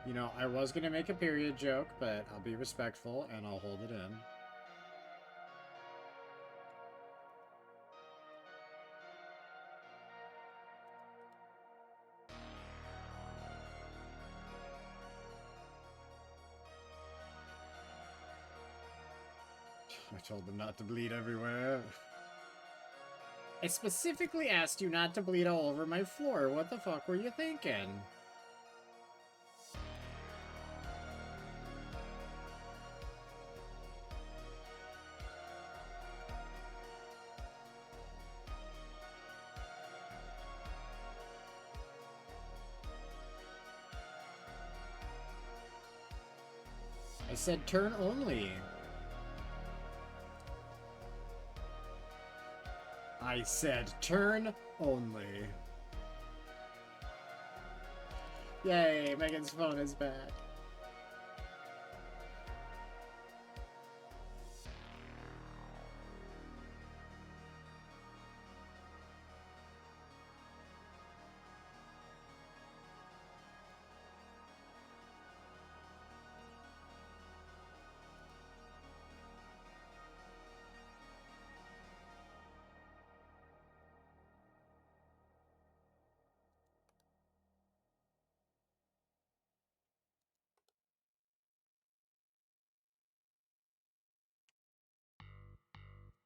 You know, I was gonna make a period joke, but I'll be respectful and I'll hold it in. I told them not to bleed everywhere. I specifically asked you not to bleed all over my floor. What the fuck were you thinking? I said turn only. I said turn only. Yay, Megan's phone is back.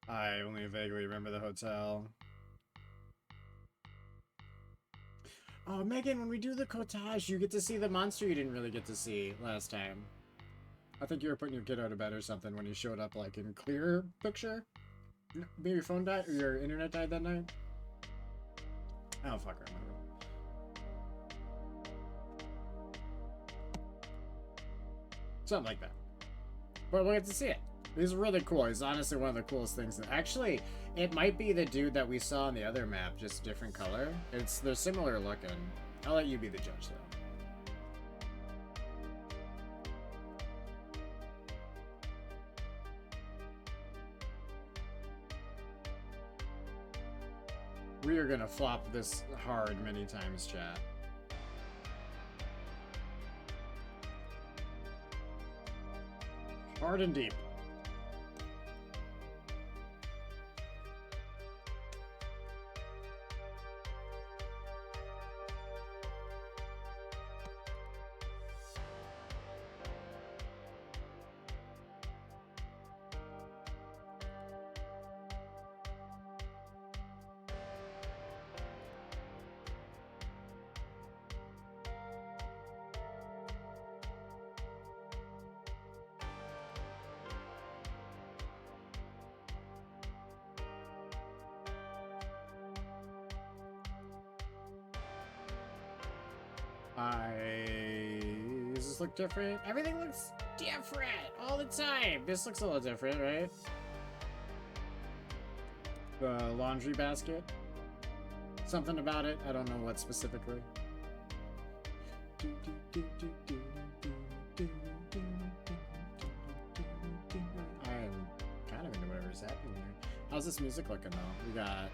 I only vaguely remember the hotel. Oh, Megan, when we do the cottage, you get to see the monster you didn't really get to see last time. I think you were putting your kid out of bed or something when you showed up, like, in clear picture. Maybe your phone died, or your internet died that night? I don't fucking remember. Something like that. But we'll get to see it. He's really cool. He's honestly one of the coolest things. Actually, it might be the dude that we saw on the other map, just different color. They're similar looking. I'll let you be the judge, though. We are gonna flop this hard many times, chat. Hard and deep. Does this look different? Everything looks different all the time. This looks a little different, right? The laundry basket. Something about it. I don't know what specifically. I'm kind of into whatever's happening here. How's this music looking though? We got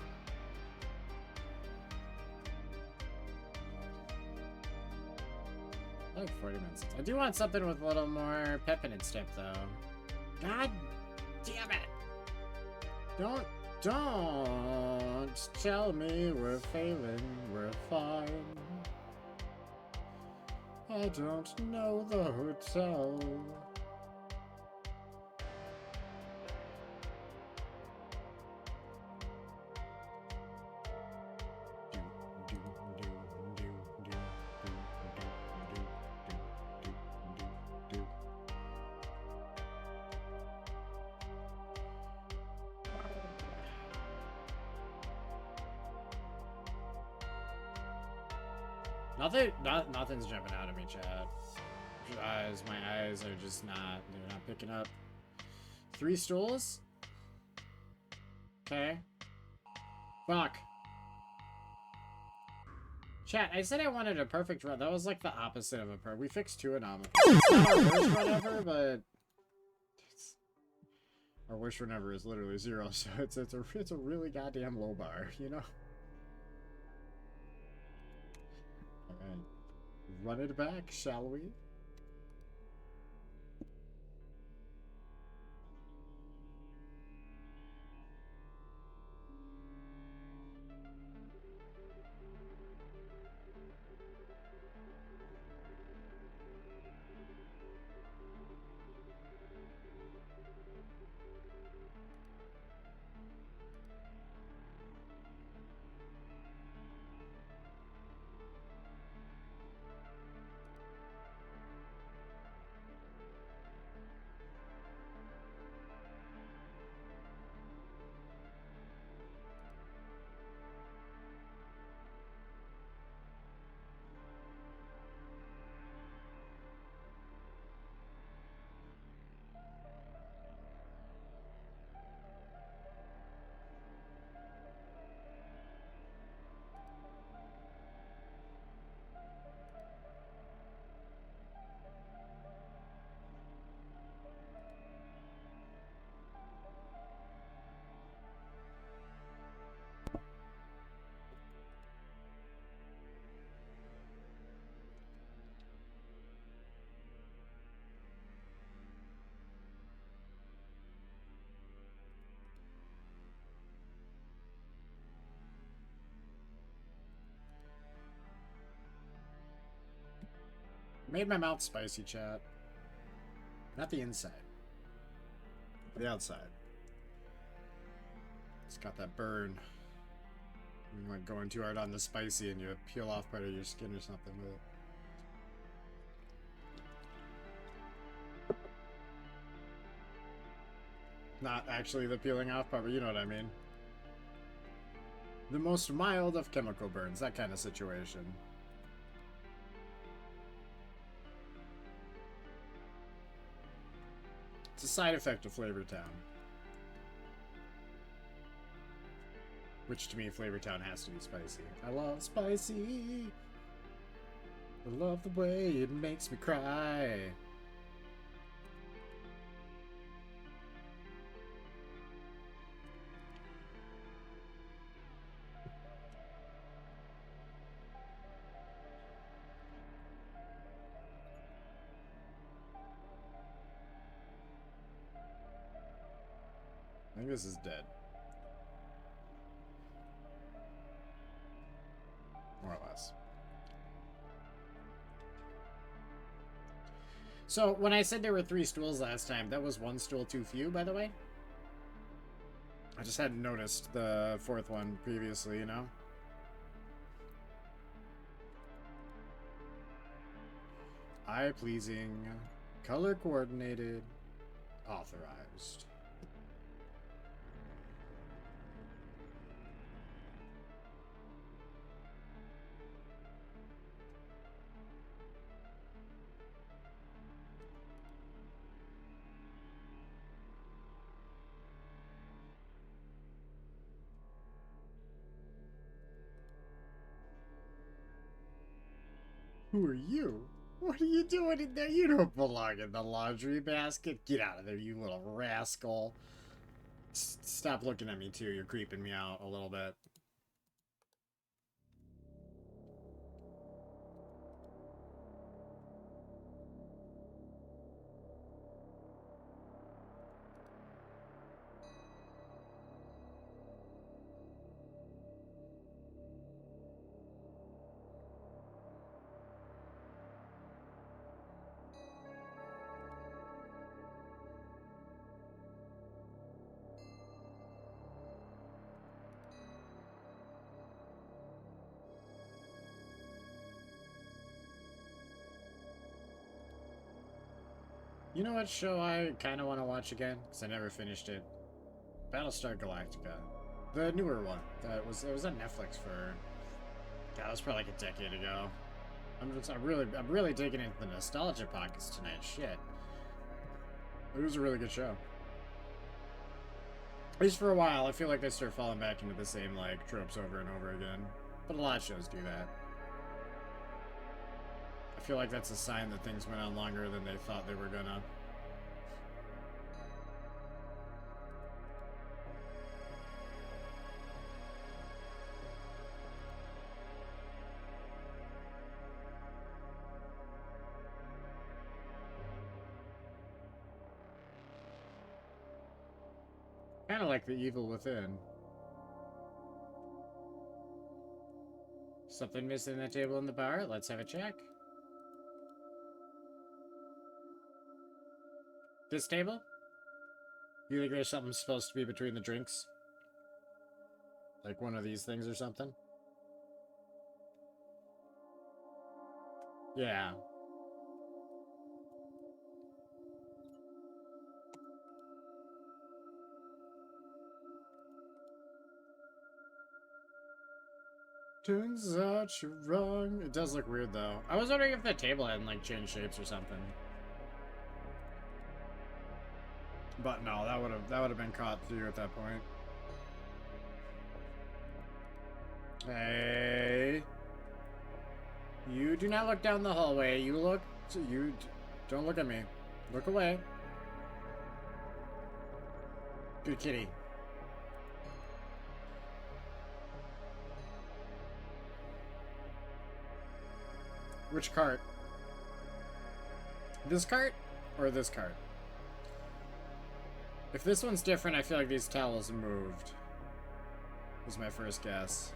like 40 minutes. I do want something with a little more pep in its step though. God damn it! Don't tell me we're failing, we're fine. I don't know the hotel. Nothing's jumping out at me, Chad. My eyes are just they're not picking up. 3 stools? Okay. Fuck. Chat, I said I wanted a perfect run. That was like the opposite of a perfect. We fixed 2 anomalies. It's not our worst run ever, but our worst run ever is literally 0, so it's a really goddamn low bar, you know? Alright. Run it back, shall we? Made my mouth spicy, chat. Not the inside. The outside. It's got that burn. You like going too hard on the spicy and you peel off part of your skin or something with it. Not actually the peeling off part, but you know what I mean. The most mild of chemical burns, that kind of situation. It's a side effect of Flavor Town. Which to me, Flavor Town has to be spicy. I love spicy. I love the way it makes me cry. I think this is dead. More or less. So, when I said there were 3 stools last time, that was 1 stool too few, by the way? I just hadn't noticed the 4th one previously, you know? Eye-pleasing, color-coordinated, authorized. Who are you? What are you doing in there? You don't belong in the laundry basket. Get out of there, you little rascal. Stop looking at me, too. You're creeping me out a little bit. You know what show I kind of want to watch again? Because I never finished it. Battlestar Galactica. The newer one. It was on Netflix for... God, that was probably like a decade ago. I'm really digging into the nostalgia pockets tonight. Shit. It was a really good show. At least for a while, I feel like they start falling back into the same, like, tropes over and over again. But a lot of shows do that. I feel like that's a sign that things went on longer than they thought they were gonna. Kind of like The Evil Within. Something missing the table in the bar? Let's have a check. This table? You think there's something supposed to be between the drinks? Like one of these things or something? Yeah. Turns out you're wrong. It does look weird though. I was wondering if the table hadn't like changed shapes or something. But no, that would have been caught through at that point. Hey. You do not look down the hallway. Don't look at me. Look away. Good kitty. Which cart? This cart? Or this cart? If this one's different, I feel like these towels moved. Was my first guess.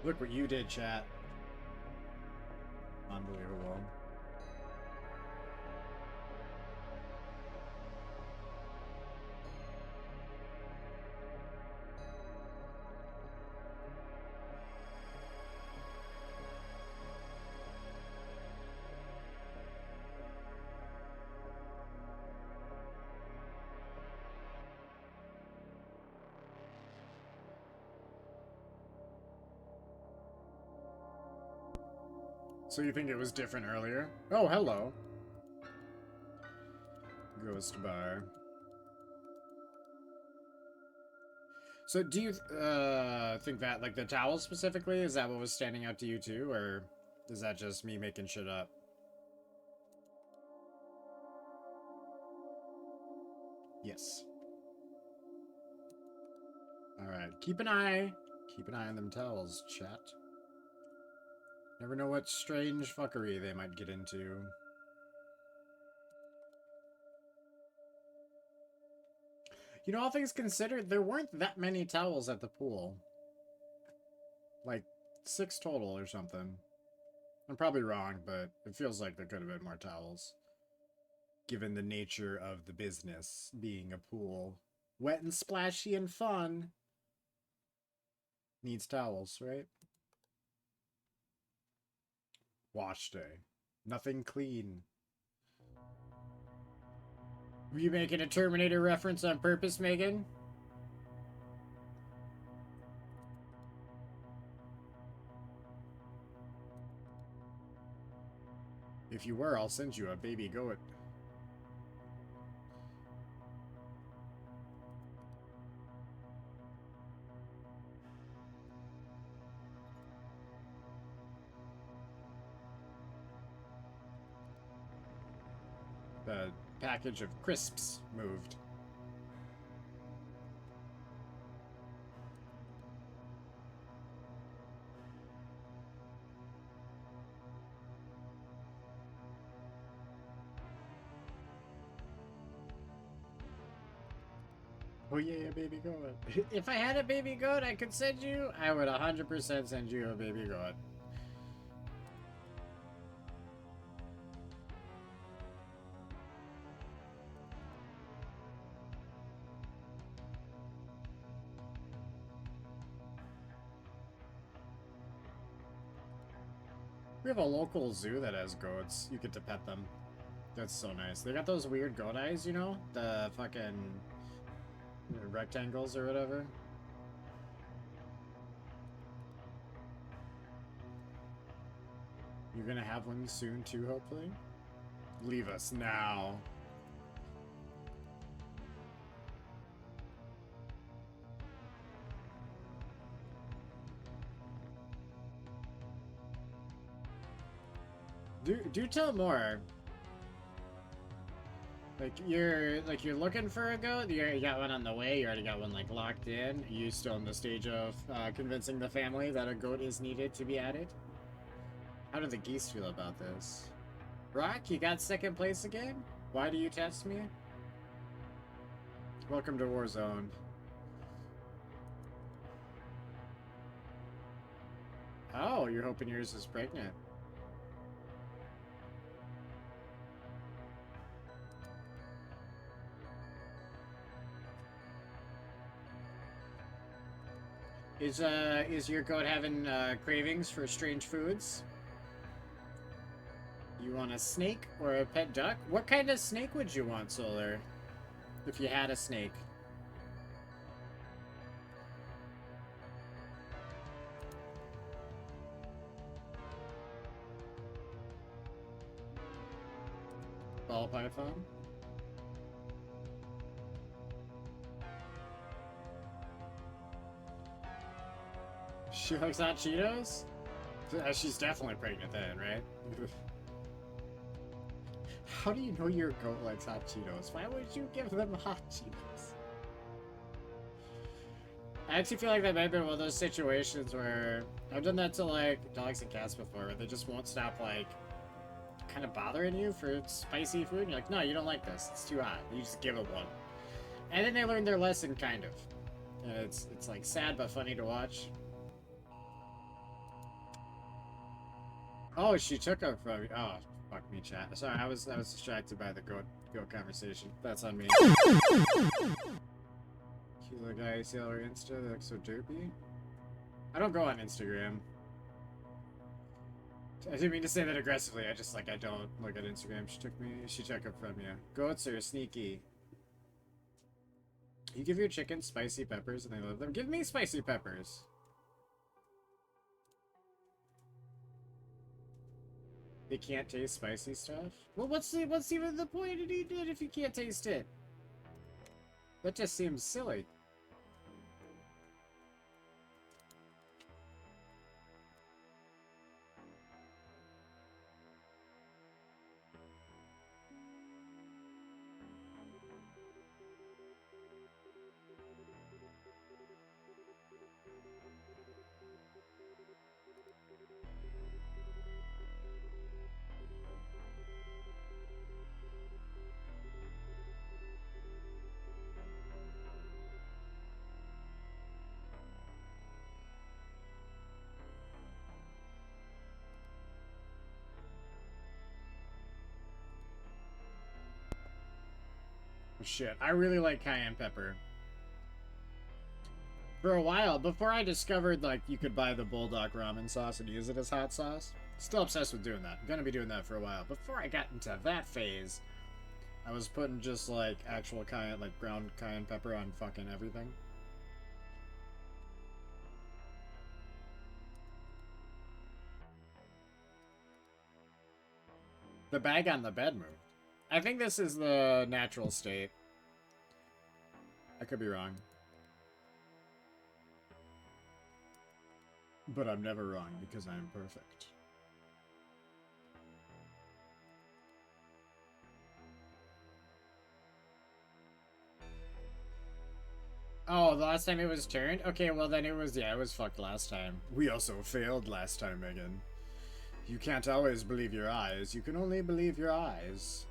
Look what you did, chat. Unbelievable. So you think it was different earlier? Oh, hello. Ghost bar. So do you think that, like, the towel specifically, is that what was standing out to you too? Or is that just me making shit up? Yes. Alright, keep an eye on them towels, chat. Never know what strange fuckery they might get into. You know, all things considered, there weren't that many towels at the pool. Like, 6 total or something. I'm probably wrong, but it feels like there could have been more towels. Given the nature of the business being a pool. Wet and splashy and fun. Needs towels, right? Wash day. Nothing clean. Were you making a Terminator reference on purpose, Megan? If you were, I'll send you a baby goat. The package of crisps moved. Oh yeah, a baby goat. If I had a baby goat I could send you, I would 100% send you a baby goat. We have a local zoo that has goats. You get to pet them. That's so nice. They got those weird goat eyes, you know? The fucking rectangles or whatever. You're gonna have one soon too, hopefully? Leave us now. Do tell more. You're looking for a goat. You got one on the way. You already got one like locked in. Are you still in the stage of convincing the family that a goat is needed to be added? How do the geese feel about this? Rock, you got second place again? Why do you test me? Welcome to Warzone. Oh, you're hoping yours is pregnant. Is your goat having cravings for strange foods? You want a snake or a pet duck? What kind of snake would you want, Solar? If you had a snake. Ball python? She likes hot Cheetos? She's definitely pregnant then, right? How do you know your goat likes hot Cheetos? Why would you give them hot Cheetos? I actually feel like that might have been one of those situations where I've done that to like dogs and cats before, where they just won't stop like kind of bothering you for spicy food. And you're like, no, you don't like this. It's too hot. You just give it one. And then they learn their lesson, kind of. And it's like sad but funny to watch. Oh, she took her from you. Oh, fuck me, chat. Sorry, I was distracted by the goat conversation. That's on me. Cute little guy, you see all her Insta? They look so derpy. I don't go on Instagram. I didn't mean to say that aggressively. I just, like, I don't look at Instagram. She took it from you. Goats are sneaky. You give your chickens spicy peppers and they love them. Give me spicy peppers. They can't taste spicy stuff? Well, what's even the point of eating it if you can't taste it? That just seems silly. Shit, I really like cayenne pepper. For a while, before I discovered, like, you could buy the bulldog ramen sauce and use it as hot sauce. Still obsessed with doing that. I'm gonna be doing that for a while. Before I got into that phase, I was putting just, like, actual cayenne, like, ground cayenne pepper on fucking everything. The bag on the bed moved. I think this is the natural state. I could be wrong. But I'm never wrong because I am perfect. Oh, the last time it was turned? Okay, well then it was, yeah, it was fucked last time. We also failed last time, Megan. You can't always believe your eyes. You can only believe your eyes.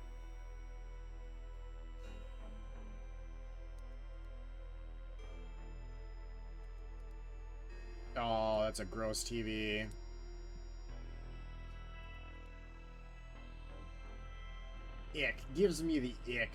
Oh, that's a gross TV. Ick. Gives me the ick.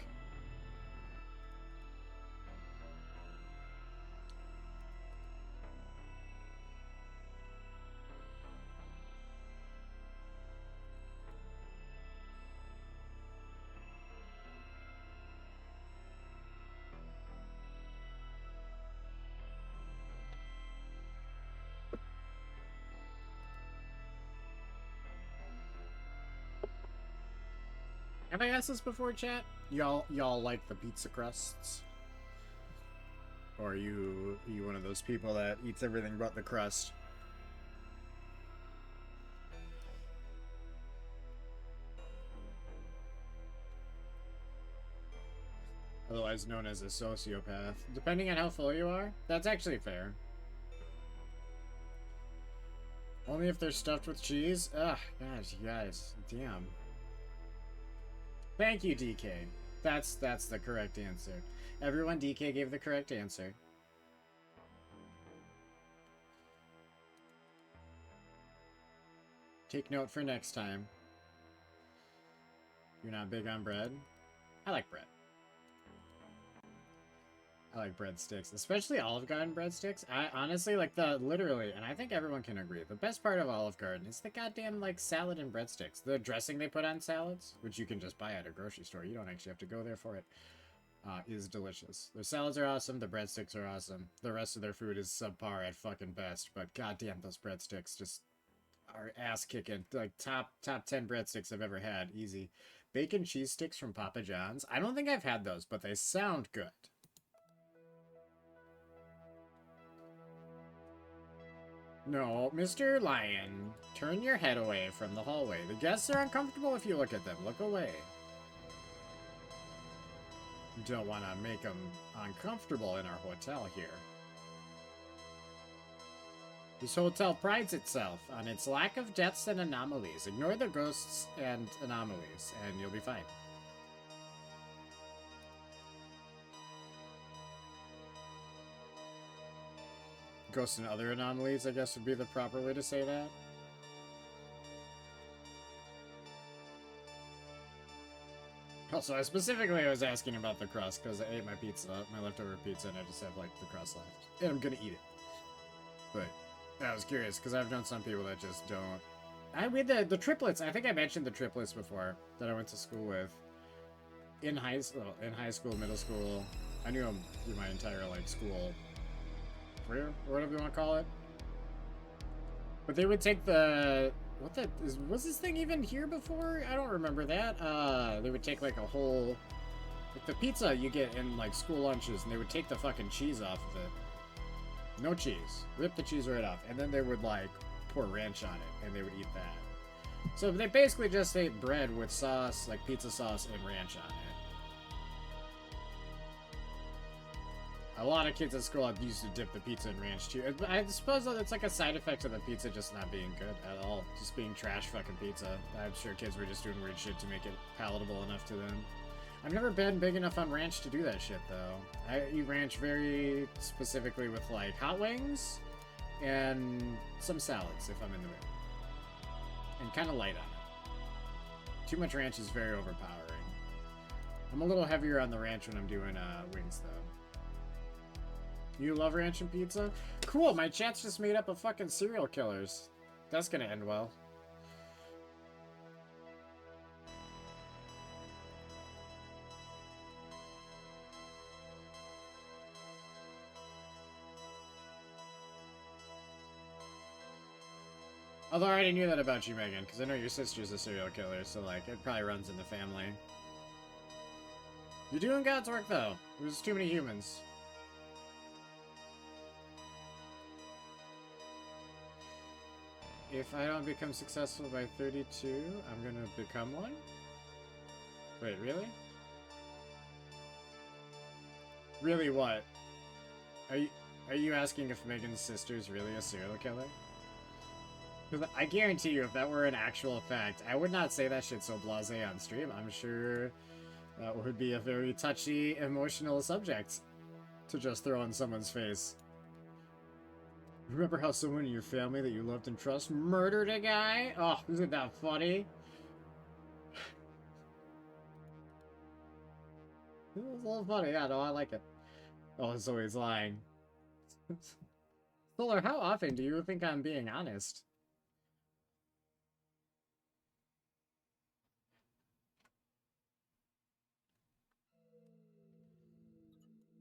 Have I asked this before, chat? Y'all like the pizza crusts? Or are you one of those people that eats everything but the crust? Otherwise known as a sociopath. Depending on how full you are, that's actually fair. Only if they're stuffed with cheese? Ugh, gosh, you guys, damn. Thank you, DK. That's the correct answer. Everyone, DK gave the correct answer. Take note for next time. You're not big on bread? I like bread. I like breadsticks, especially Olive Garden breadsticks. I honestly like literally, and I think everyone can agree, the best part of Olive Garden is the goddamn, like, salad and breadsticks. The dressing they put on salads, which you can just buy at a grocery store, you don't actually have to go there for it, is delicious. Their salads are awesome, the breadsticks are awesome. The rest of their food is subpar at fucking best, but goddamn, those breadsticks just are ass-kicking. Like, top 10 breadsticks I've ever had, easy. Bacon cheese sticks from Papa John's. I don't think I've had those, but they sound good. No, Mr. Lion, turn your head away from the hallway. The guests are uncomfortable if you look at them. Look away. You don't want to make them uncomfortable in our hotel here. This hotel prides itself on its lack of deaths and anomalies. Ignore the ghosts and anomalies, and you'll be fine. Ghosts and other anomalies, I guess, would be the proper way to say that. Also, I specifically was asking about the crust because I ate my pizza, my leftover pizza, and I just have, like, the crust left. And I'm gonna eat it. But I was curious because I've known some people that just don't. We had the triplets. I think I mentioned the triplets before that I went to school with. In high school, middle school. I knew them through my entire, like, school career, or whatever you want to call it. But they would take the... was this thing even here before? I don't remember that. They would take, like, a whole... Like, the pizza you get in, like, school lunches, and they would take the fucking cheese off of it. No cheese. Rip the cheese right off. And then they would, like, pour ranch on it, and they would eat that. So they basically just ate bread with sauce, like pizza sauce and ranch on it. A lot of kids at school used to dip the pizza in ranch too. I suppose it's like a side effect of the pizza just not being good at all. Just being trash fucking pizza. I'm sure kids were just doing weird shit to make it palatable enough to them. I've never been big enough on ranch to do that shit though. I eat ranch very specifically with like hot wings and some salads if I'm in the mood. And kind of light on it. Too much ranch is very overpowering. I'm a little heavier on the ranch when I'm doing wings though. You love ranch and pizza? Cool, my chat's just made up of fucking serial killers. That's gonna end well. Although I already knew that about you, Megan, because I know your sister's a serial killer, so, like, it probably runs in the family. You're doing God's work, though. There's too many humans. If I don't become successful by 32, I'm gonna become one? Wait, really? Really what? Are you asking if Megan's sister's really a serial killer? Because I guarantee you, if that were an actual fact, I would not say that shit so blasé on stream. I'm sure that would be a very touchy, emotional subject to just throw in someone's face. Remember how someone in your family that you loved and trust murdered a guy? Oh, isn't that funny? It was a little funny. Yeah, no, I like it. Oh, so he's lying. Solar, how often do you think I'm being honest?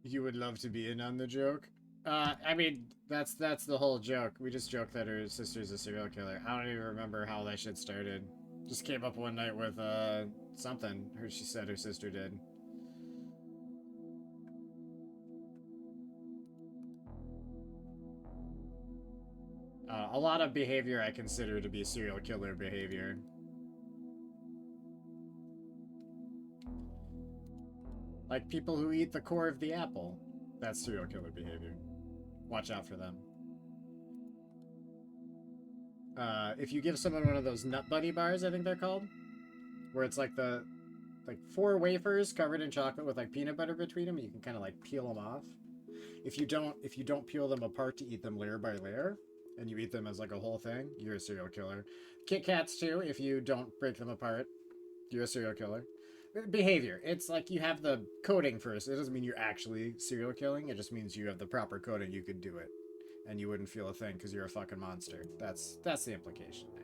You would love to be in on the joke? I mean, that's the whole joke. We just joke that her sister's a serial killer. I don't even remember how that shit started. Just came up one night with, something she said her sister did. A lot of behavior I consider to be serial killer behavior. Like people who eat the core of the apple. That's serial killer behavior. Watch out for them. If you give someone one of those Nut Buddy bars, I think they're called, where it's like like 4 wafers covered in chocolate with like peanut butter between them, and you can kind of like peel them off. If you don't peel them apart to eat them layer by layer, and you eat them as like a whole thing, you're a serial killer. Kit Kats too. If you don't break them apart, you're a serial killer. Behavior. It's like you have the coding first. It doesn't mean you're actually serial killing. It just means you have the proper coding. You could do it, and you wouldn't feel a thing because you're a fucking monster. That's the implication there.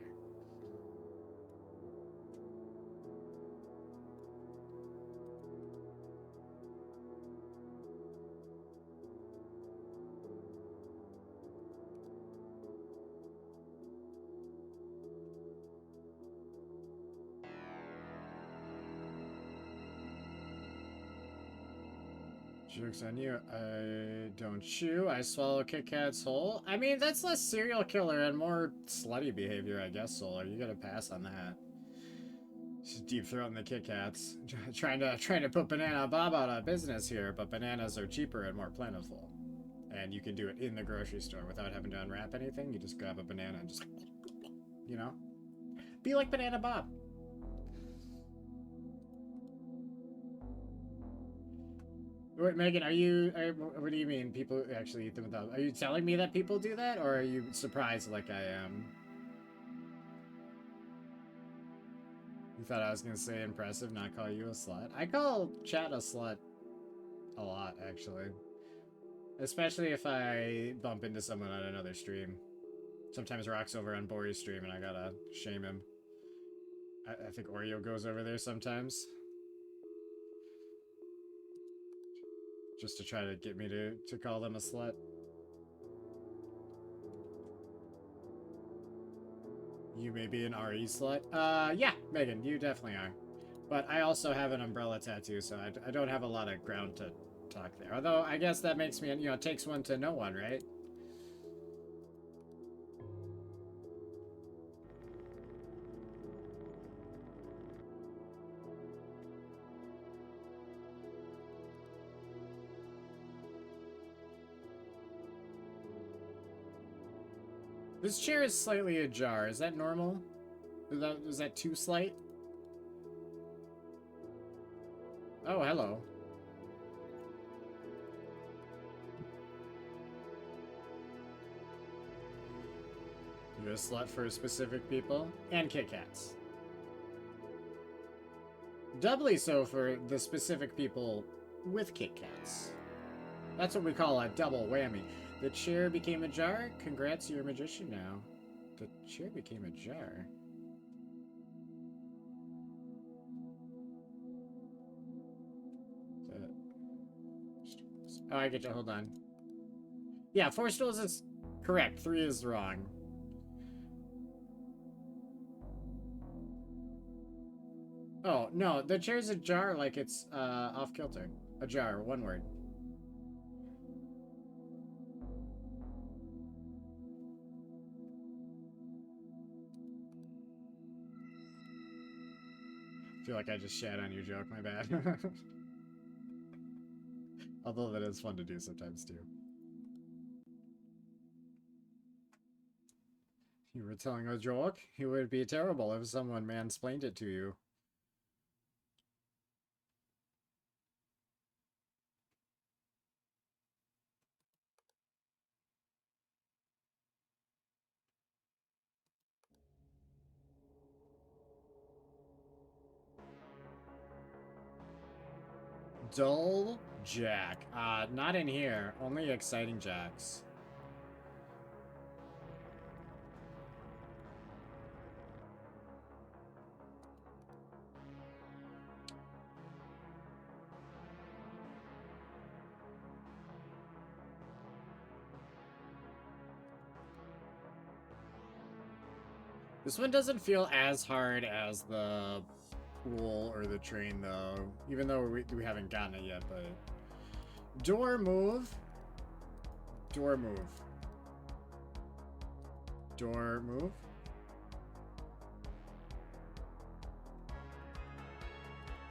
Joke's on you. I don't chew. I swallow Kit Kats whole. I mean, that's less serial killer and more slutty behavior, I guess, Solar. You gotta pass on that. Just deep throating the Kit Kats. Trying to put Banana Bob out of business here, but bananas are cheaper and more plentiful. And you can do it in the grocery store without having to unwrap anything. You just grab a banana and just, you know? Be like Banana Bob. Wait, Megan, what do you mean people actually eat them without? Are you telling me that people do that, or are you surprised like I am? You thought I was gonna say impressive, not call you a slut? I call chat a slut a lot, actually. Especially if I bump into someone on another stream. Sometimes Rock's over on Bori's stream and I gotta shame him. I think Oreo goes over there sometimes. Just to try to get me to call them a slut. You may be an RE slut. Yeah, Megan, you definitely are. But I also have an umbrella tattoo, so I don't have a lot of ground to talk there. Although, I guess that makes me, you know, it takes one to know one, right? This chair is slightly ajar. Is that normal? Is that too slight? Oh, hello. You're a slut for specific people? And Kit Kats. Doubly so for the specific people with Kit Kats. That's what we call a double whammy. The chair became a jar? Congrats, you're a magician now. The chair became a jar. Oh, I get you. Hold on. Yeah, 4 stools is correct. 3 is wrong. Oh, no, the chair's ajar like it's off kilter. Ajar, one word. I feel like I just shat on your joke, my bad. Although that is fun to do sometimes too. You were telling a joke? It would be terrible if someone mansplained it to you. Dull Jack. Not in here. Only exciting Jacks. This one doesn't feel as hard as the pool or the train, though. Even though we haven't gotten it yet, but... Door move. Door move. Door move.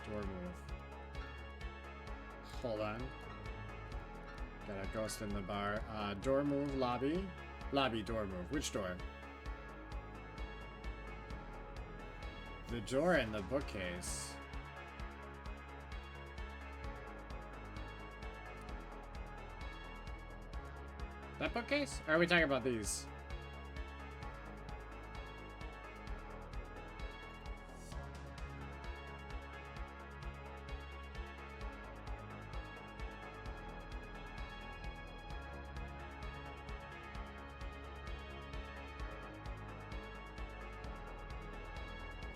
Door move. Hold on. Got a ghost in the bar. Door move, lobby. Lobby, door move. Which door? The door in the bookcase. That bookcase? Or are we talking about these?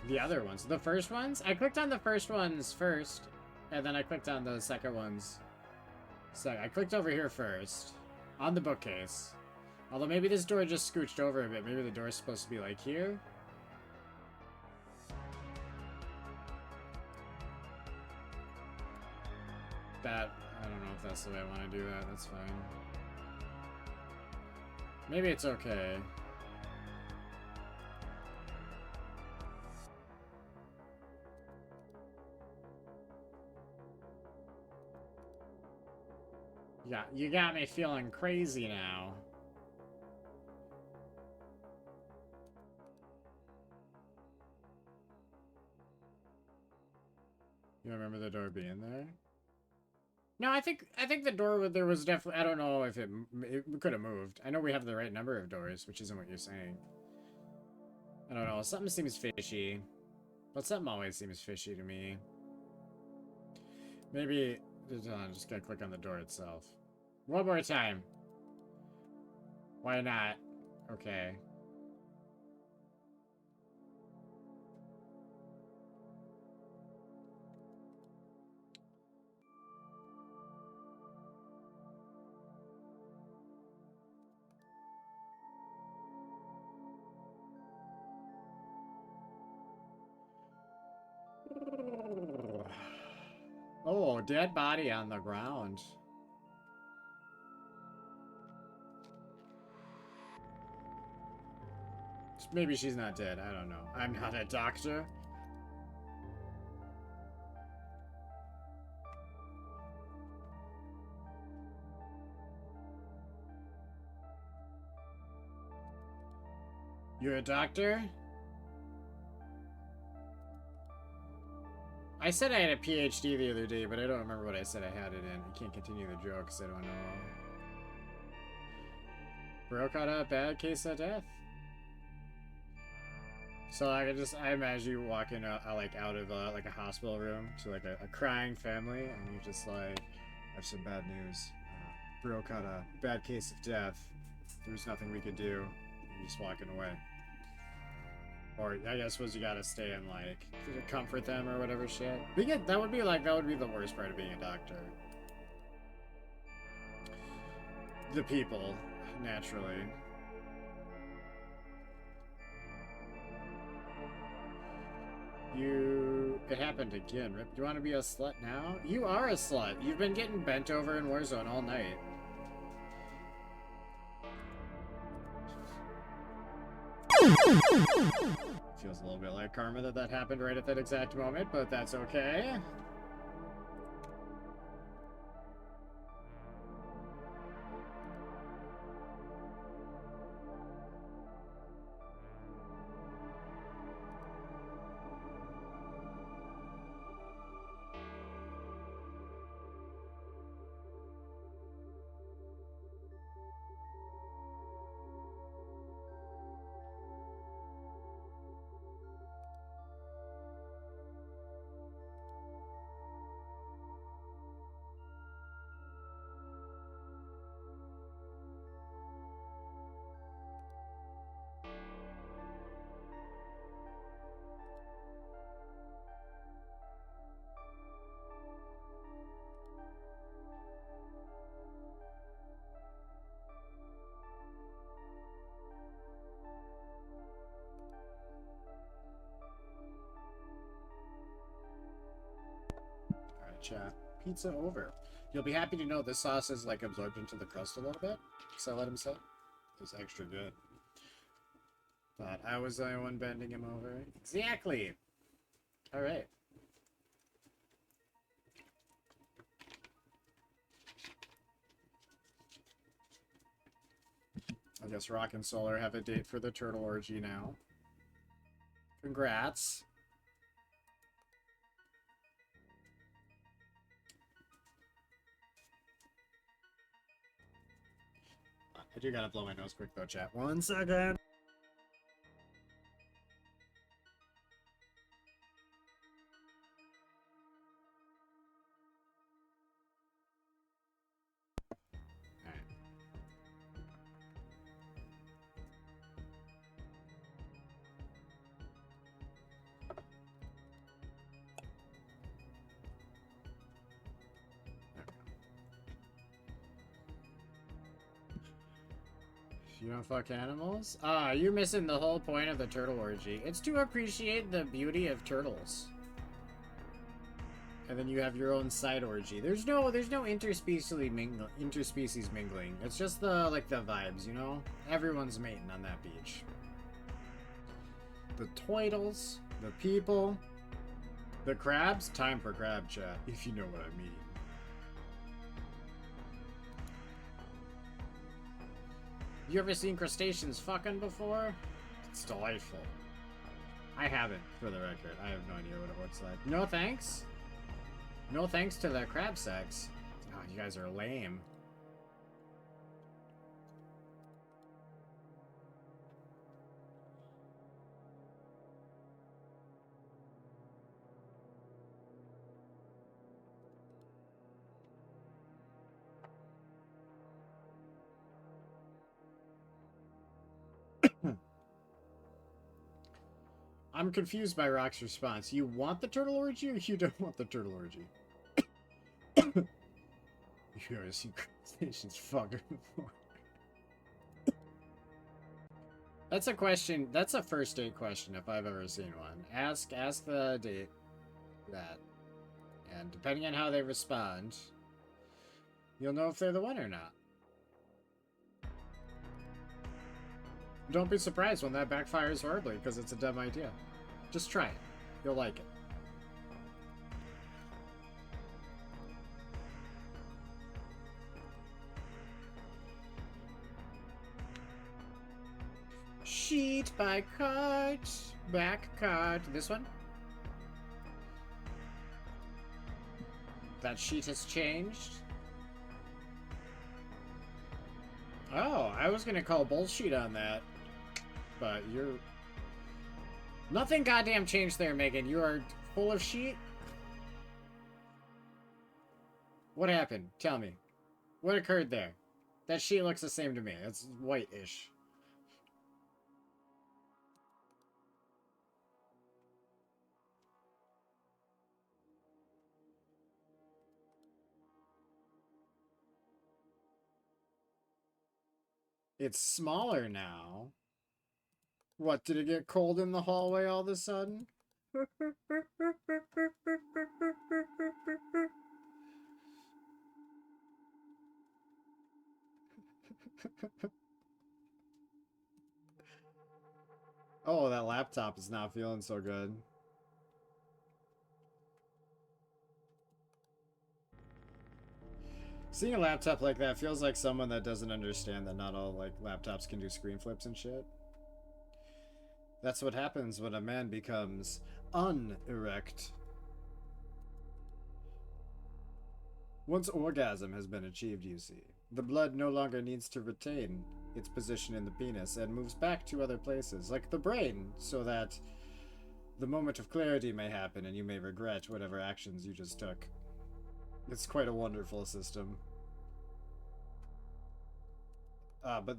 The other ones. The first ones? I clicked on the first ones first, and then I clicked on the second ones. So I clicked over here first, on the bookcase. Although maybe this door just scooched over a bit. Maybe the door's supposed to be like here. That, I don't know if that's the way I want to do that. That's fine. Maybe it's okay. Yeah, you got me feeling crazy now. You remember the door being there? No, I think the door there was definitely. I don't know if it could have moved. I know we have the right number of doors, which isn't what you're saying. I don't know. Something seems fishy, but something always seems fishy to me. Maybe just gotta click on the door itself. One more time. Why not? Okay. Oh, dead body on the ground. Maybe she's not dead. I don't know. I'm not a doctor. You're a doctor? I said I had a PhD the other day, but I don't remember what I said I had it in. I can't continue the joke because I don't know. Bro caught a bad case of death. So I imagine you walking like out of like a hospital room to like a crying family, and you're just like, I have some bad news. Bro caught a bad case of death. There was nothing we could do. And you're just walking away. Or I guess you gotta stay and like comfort them or whatever shit. But yeah, that would be the worst part of being a doctor. The people, naturally. It happened again. Rip, do you want to be a slut now? You are a slut. You've been getting bent over in Warzone all night. Feels a little bit like karma that happened right at that exact moment, but that's okay. Chat. Pizza over. You'll be happy to know this sauce is like absorbed into the crust a little bit. So I let him sit. It's extra good. Thought I was the only one bending him over. Exactly. All right. I guess Rock and Solar have a date for the turtle orgy now. Congrats. I do gotta blow my nose quick though, chat. 1 second. You don't fuck animals? Ah, you're missing the whole point of the turtle orgy. It's to appreciate the beauty of turtles. And then you have your own side orgy. There's no interspecies mingling. It's just the vibes, you know? Everyone's mating on that beach. The toidles, the people, the crabs. Time for crab chat, if you know what I mean. You ever seen crustaceans fucking before? It's delightful. I haven't, for the record. I have no idea what it looks like. No thanks? No thanks to the crab sex. Oh, you guys are lame. I'm confused by Rock's response. You want the turtle orgy or you don't want the turtle orgy? You ever seen crustaceans fucking before? That's a question. That's a first date question if I've ever seen one. Ask the date that. And depending on how they respond, you'll know if they're the one or not. Don't be surprised when that backfires horribly, because it's a dumb idea. Just try it. You'll like it. Sheet by cart. Back cart. This one? That sheet has changed. Oh, I was gonna call bullshit on that. But you're... Nothing goddamn changed there, Megan. You are full of shit. What happened? Tell me. What occurred there? That sheet looks the same to me. It's white-ish. It's smaller now. What, did it get cold in the hallway all of a sudden? Oh, that laptop is not feeling so good. Seeing a laptop like that feels like someone that doesn't understand that not all like laptops can do screen flips and shit. That's what happens when a man becomes unerect. Once orgasm has been achieved, you see, the blood no longer needs to retain its position in the penis and moves back to other places, like the brain, so that the moment of clarity may happen and you may regret whatever actions you just took. It's quite a wonderful system.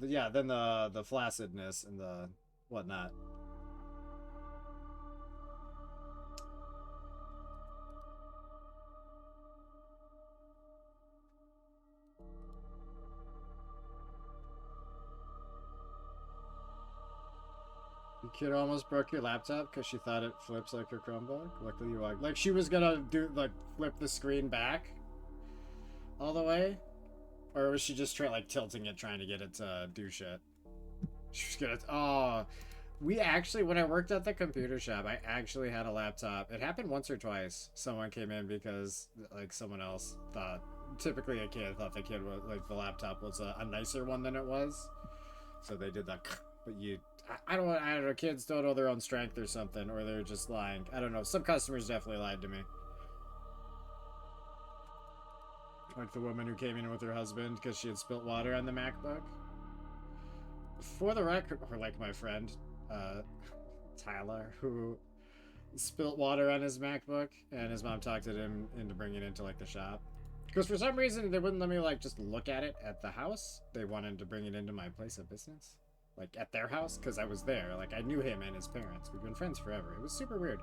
Yeah, then the flaccidness and the whatnot. Your kid almost broke your laptop because she thought it flips like her Chromebook. Luckily you like she was gonna do like flip the screen back all the way, or was she just like tilting it, trying to get it to do shit? She was gonna. Oh, we actually, when I worked at the computer shop, I actually had a laptop. It happened once or twice. Someone came in because like someone else thought, typically a kid thought the kid was like the laptop was a nicer one than it was, so they did that. But I don't know. Kids don't know their own strength or something, or they're just lying. I don't know. Some customers definitely lied to me. Like the woman who came in with her husband because she had spilt water on the MacBook. For the record, or like my friend, uh, Tyler, who spilt water on his MacBook, and his mom talked him into bringing it into like the shop. Because for some reason they wouldn't let me like just look at it at the house. They wanted to bring it into my place of business, like at their house, because I was there. Like I knew him and his parents. We've been friends forever. It was super weird.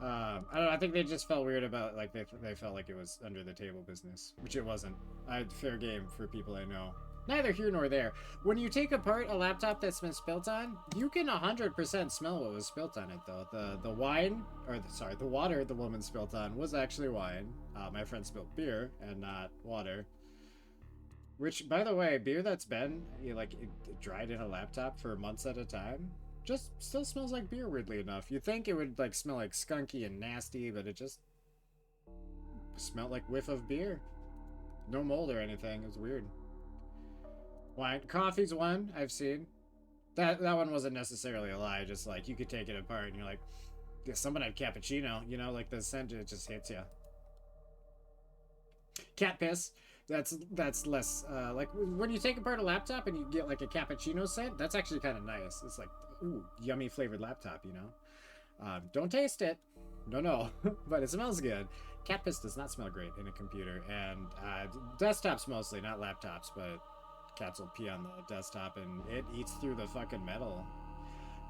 I don't know. I think they just felt weird about like they felt like it was under the table business, which it wasn't. I had fair game for people I know. Neither here nor there. When you take apart a laptop that's been spilt on, you can 100% smell what was spilt on it, though. The wine, or the water the woman spilt on was actually wine. My friend spilled beer and not water. Which, by the way, beer that's been it dried in a laptop for months at a time, just still smells like beer. Weirdly enough, you'd think it would like smell like skunky and nasty, but it just smelled like whiff of beer. No mold or anything. It was weird. Wine, coffee's one I've seen. That one wasn't necessarily a lie. Just like you could take it apart and you're like, yeah, someone had cappuccino. You know, like the scent it just hits you. Cat piss. That's less like when you take apart a laptop and you get like a cappuccino scent. That's actually kind of nice. It's like ooh, yummy flavored laptop. You know, don't taste it. No, but it smells good. Cat piss does not smell great in a computer, and desktops mostly, not laptops, but cats will pee on the desktop and it eats through the fucking metal.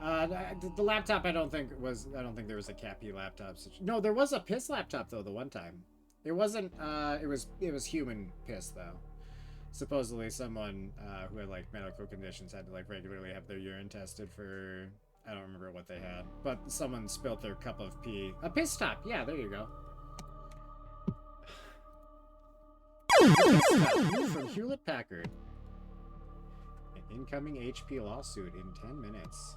The laptop I don't think there was a cat pee laptop. No, there was a piss laptop though the one time. It wasn't. It was human piss though. Supposedly someone who had like medical conditions had to like regularly have their urine tested for. I don't remember what they had, but someone spilt their cup of pee. A piss top. Yeah, there you go. From Hewlett Packard. An incoming HP lawsuit in 10 minutes.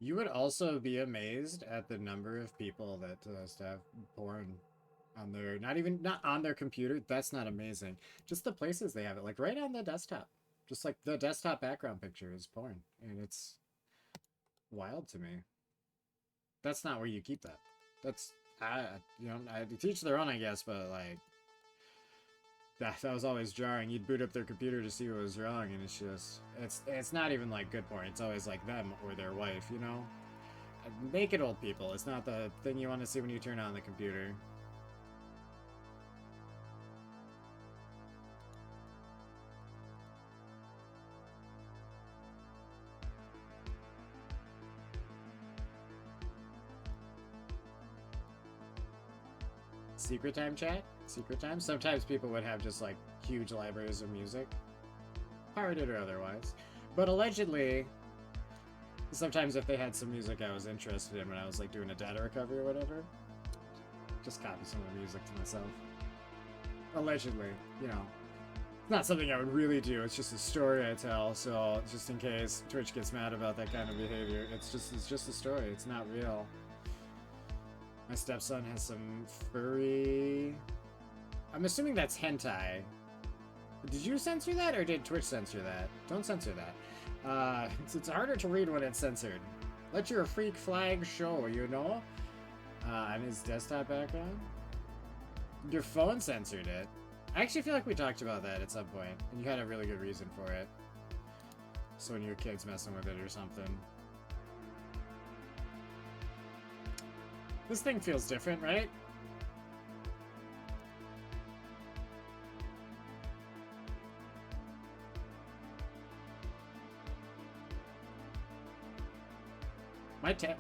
You would also be amazed at the number of people that have porn on their not on their computer. That's not amazing. Just the places they have it, like right on the desktop. Just like the desktop background picture is porn, and it's wild to me. That's not where you keep that. That's I teach their own, I guess, but like that was always jarring. You'd boot up their computer to see what was wrong, and it's not even like good porn. It's always like them or their wife, you know. naked old people. It's not the thing you want to see when you turn on the computer. Secret time chat? Secret time? Sometimes people would have just like huge libraries of music. Pirated or otherwise. But allegedly, sometimes if they had some music I was interested in when I was like doing a data recovery or whatever, just copy some of the music to myself. Allegedly, you know. It's not something I would really do, it's just a story I tell, so just in case Twitch gets mad about that kind of behavior, it's just a story, it's not real. My stepson has some furry... I'm assuming that's hentai. Did you censor that, or did Twitch censor that? Don't censor that. It's harder to read when it's censored. Let your freak flag show, you know? On his desktop background? Your phone censored it. I actually feel like we talked about that at some point, and you had a really good reason for it. So when your kid's messing with it or something. This thing feels different, right?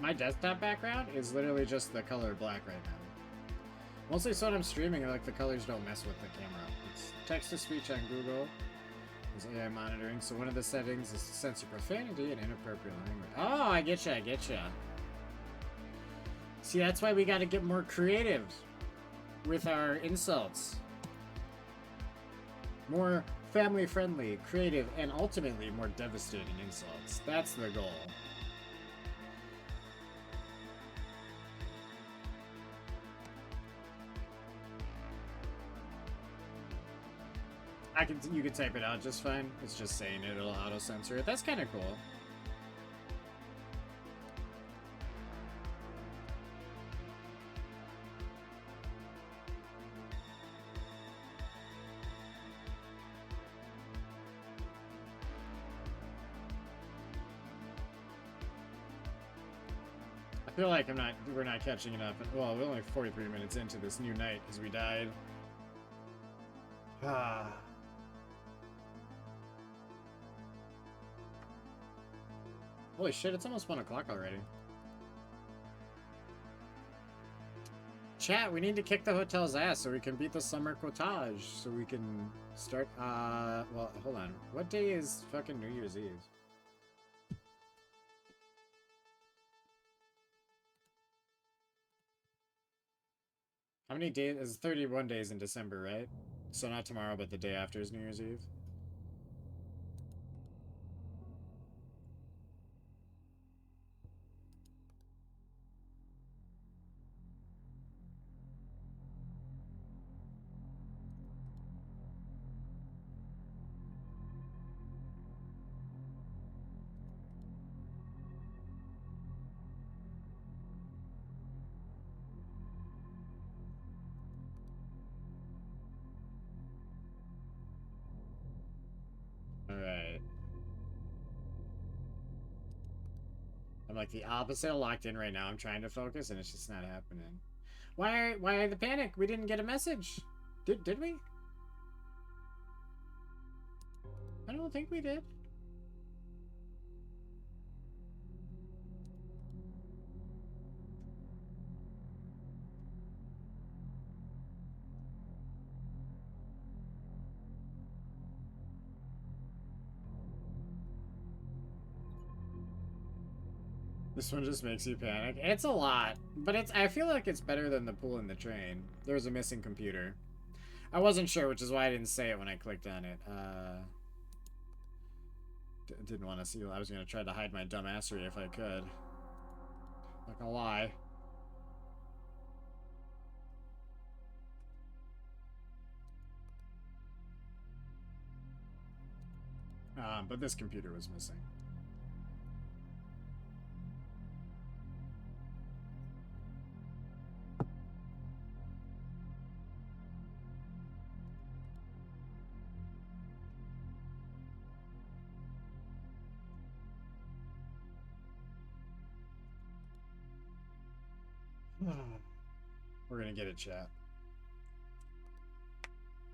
My desktop background is literally just the color black right now. Mostly so when I'm streaming, like the colors don't mess with the camera. It's text-to-speech on Google. There's AI monitoring, so one of the settings is to censor profanity and inappropriate language. Oh, I getcha, I getcha. See, that's why we gotta get more creative with our insults. More family-friendly, creative, and ultimately more devastating insults. That's the goal. You can type it out just fine. It's just saying it, it'll auto-censor it. That's kind of cool. I feel like we're not catching it up. Well, we're only 43 minutes into this new night because we died. Ah. Holy shit, it's almost 1 o'clock already. Chat, we need to kick the hotel's ass so we can beat the summer cottage. So we can start, well, hold on. What day is fucking New Year's Eve? How many days? It's 31 days in December, right? So not tomorrow, but the day after is New Year's Eve. Alright. I'm like the opposite of locked in right now. I'm trying to focus and it's just not happening. Why the panic? We didn't get a message. Did we? I don't think we did. This one just makes you panic. It's a lot, but I feel like it's better than the pool in the train. There was a missing computer. I wasn't sure, which is why I didn't say it when I clicked on it. Didn't want to see. I was going to try to hide my dumbassery if I could. Not gonna lie. But this computer was missing. We're gonna get it, chat.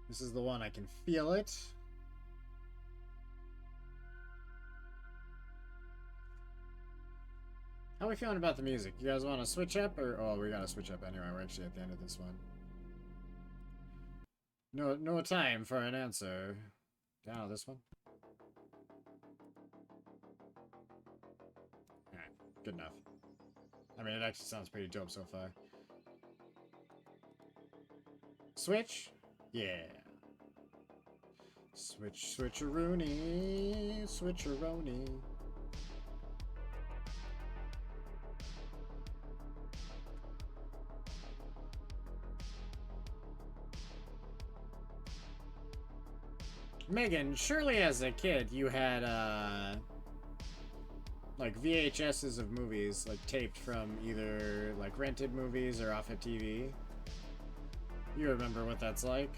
This is the one I can feel it. How are we feeling about the music? You guys want to switch up, or oh, we gotta switch up anyway. We're actually at the end of this one. No time for an answer. Down this one. All right, good enough. I mean, it actually sounds pretty dope so far. Switch? Yeah. Switcheroony, switcheroni. Megan, surely as a kid you had, like VHSs of movies, like taped from either, like, rented movies or off of TV. You remember what that's like?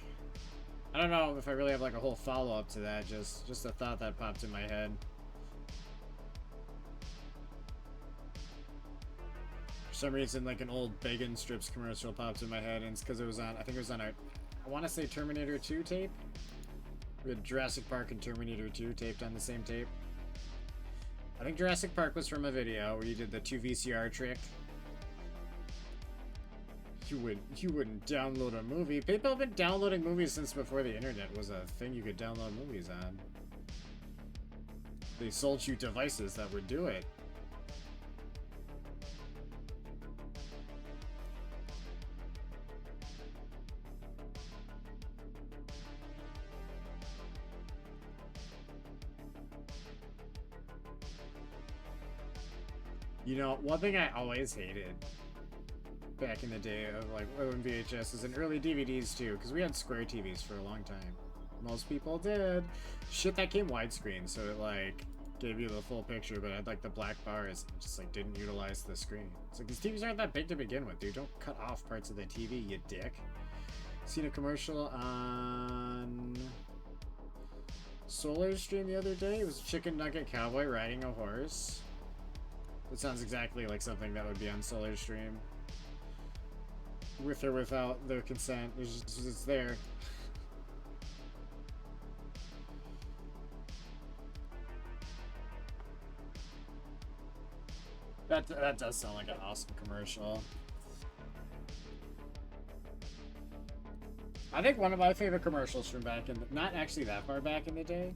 I don't know if I really have, like, a whole follow-up to that, just a thought that popped in my head. For some reason, like, an old Bacon Strips commercial popped in my head, and it's because it was on, I think it was on a, I want to say Terminator 2 tape? We had Jurassic Park and Terminator 2 taped on the same tape. I think Jurassic Park was from a video where you did the 2 VCR trick. You wouldn't download a movie. People have been downloading movies since before the internet was a thing you could download movies on. They sold you devices that would do it. You know, one thing I always hated back in the day of like when VHS and early DVDs too, because we had square TVs for a long time. Most people did. Shit that came widescreen, so it like gave you the full picture, but had like the black bars and just like didn't utilize the screen. It's like these TVs aren't that big to begin with, dude. Don't cut off parts of the TV, you dick. Seen a commercial on Solar Stream the other day. It was a chicken nugget cowboy riding a horse. It sounds exactly like something that would be on Solar Stream. With or without their consent. It's there. That does sound like an awesome commercial. I think one of my favorite commercials from back in the, not actually that far back in the day.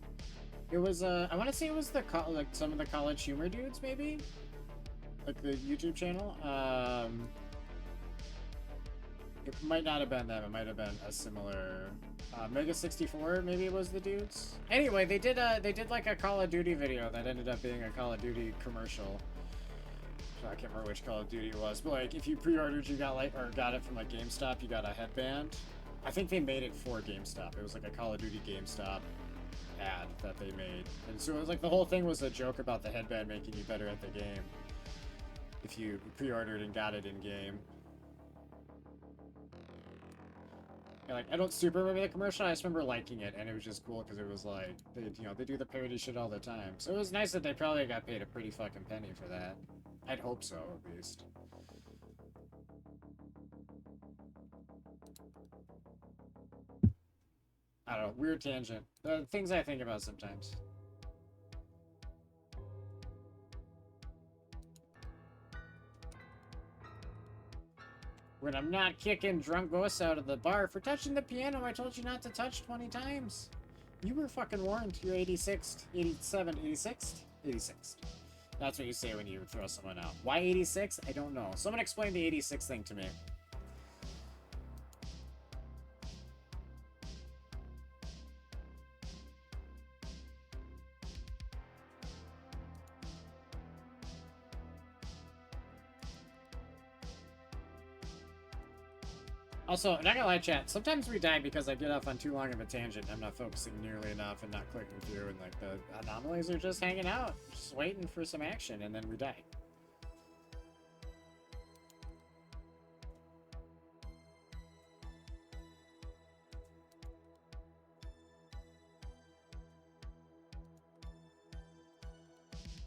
It was I want to say it was the like some of the College Humor dudes maybe. Like the YouTube channel. It might not have been them. It might have been a similar Mega 64. Maybe it was the dudes. Anyway, they did like a Call of Duty video that ended up being a Call of Duty commercial. So I can't remember which Call of Duty it was, but like if you pre-ordered, you got like or got it from like GameStop, you got a headband. I think they made it for GameStop. It was like a Call of Duty GameStop ad that they made, and so it was like the whole thing was a joke about the headband making you better at the game if you pre-ordered and got it in game. And like I don't super remember the commercial. I just remember liking it, and it was just cool because it was like they do the parody shit all the time. So it was nice that they probably got paid a pretty fucking penny for that. I'd hope so, at least. I don't know, weird tangent. Things I think about sometimes. When I'm not kicking drunk ghosts out of the bar for touching the piano I told you not to touch 20 times. You were fucking warned. You're 86th, 87th, 86th? 86th. That's what you say when you throw someone out. Why 86? I don't know. Someone explain the 86 thing to me. Also, not gonna lie, chat, sometimes we die because I get off on too long of a tangent. I'm not focusing nearly enough and not clicking through, and like the anomalies are just hanging out, just waiting for some action, and then we die.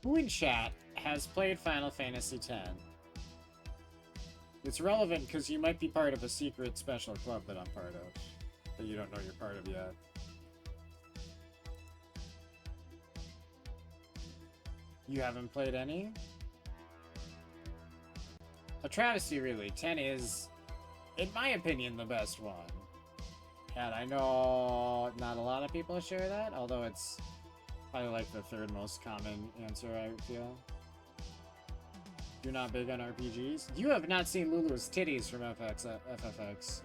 Who in chat has played Final Fantasy X? It's relevant because you might be part of a secret special club that I'm part of, that you don't know you're part of yet. You haven't played any? A travesty, really. 10 is, in my opinion, the best one. And I know not a lot of people share that, although it's probably like the third most common answer, I feel. You're not big on RPGs? You have not seen Lulu's titties from FFX.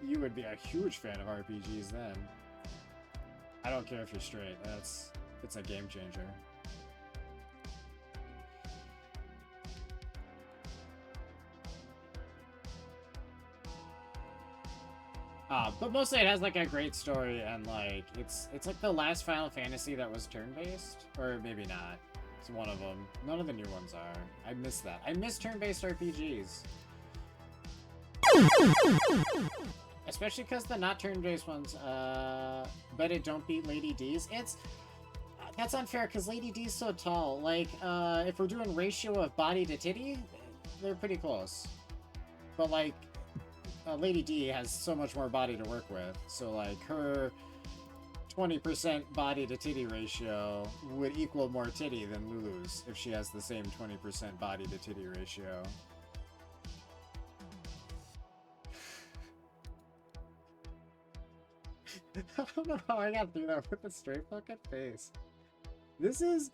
You would be a huge fan of RPGs then. I don't care if you're straight. It's a game changer. But mostly it has like a great story and like it's like the last Final Fantasy that was turn-based, or maybe not. It's one of them. None of the new ones are. I miss that. I miss turn-based RPGs. Especially because the not turn-based ones, bet it don't beat Lady D's. That's unfair because Lady D's so tall. Like, if we're doing ratio of body to titty, they're pretty close. But like, Lady D has so much more body to work with. So like, her 20% body to titty ratio would equal more titty than Lulu's if she has the same 20% body to titty ratio. I don't know how I got through that with a straight fucking face. This is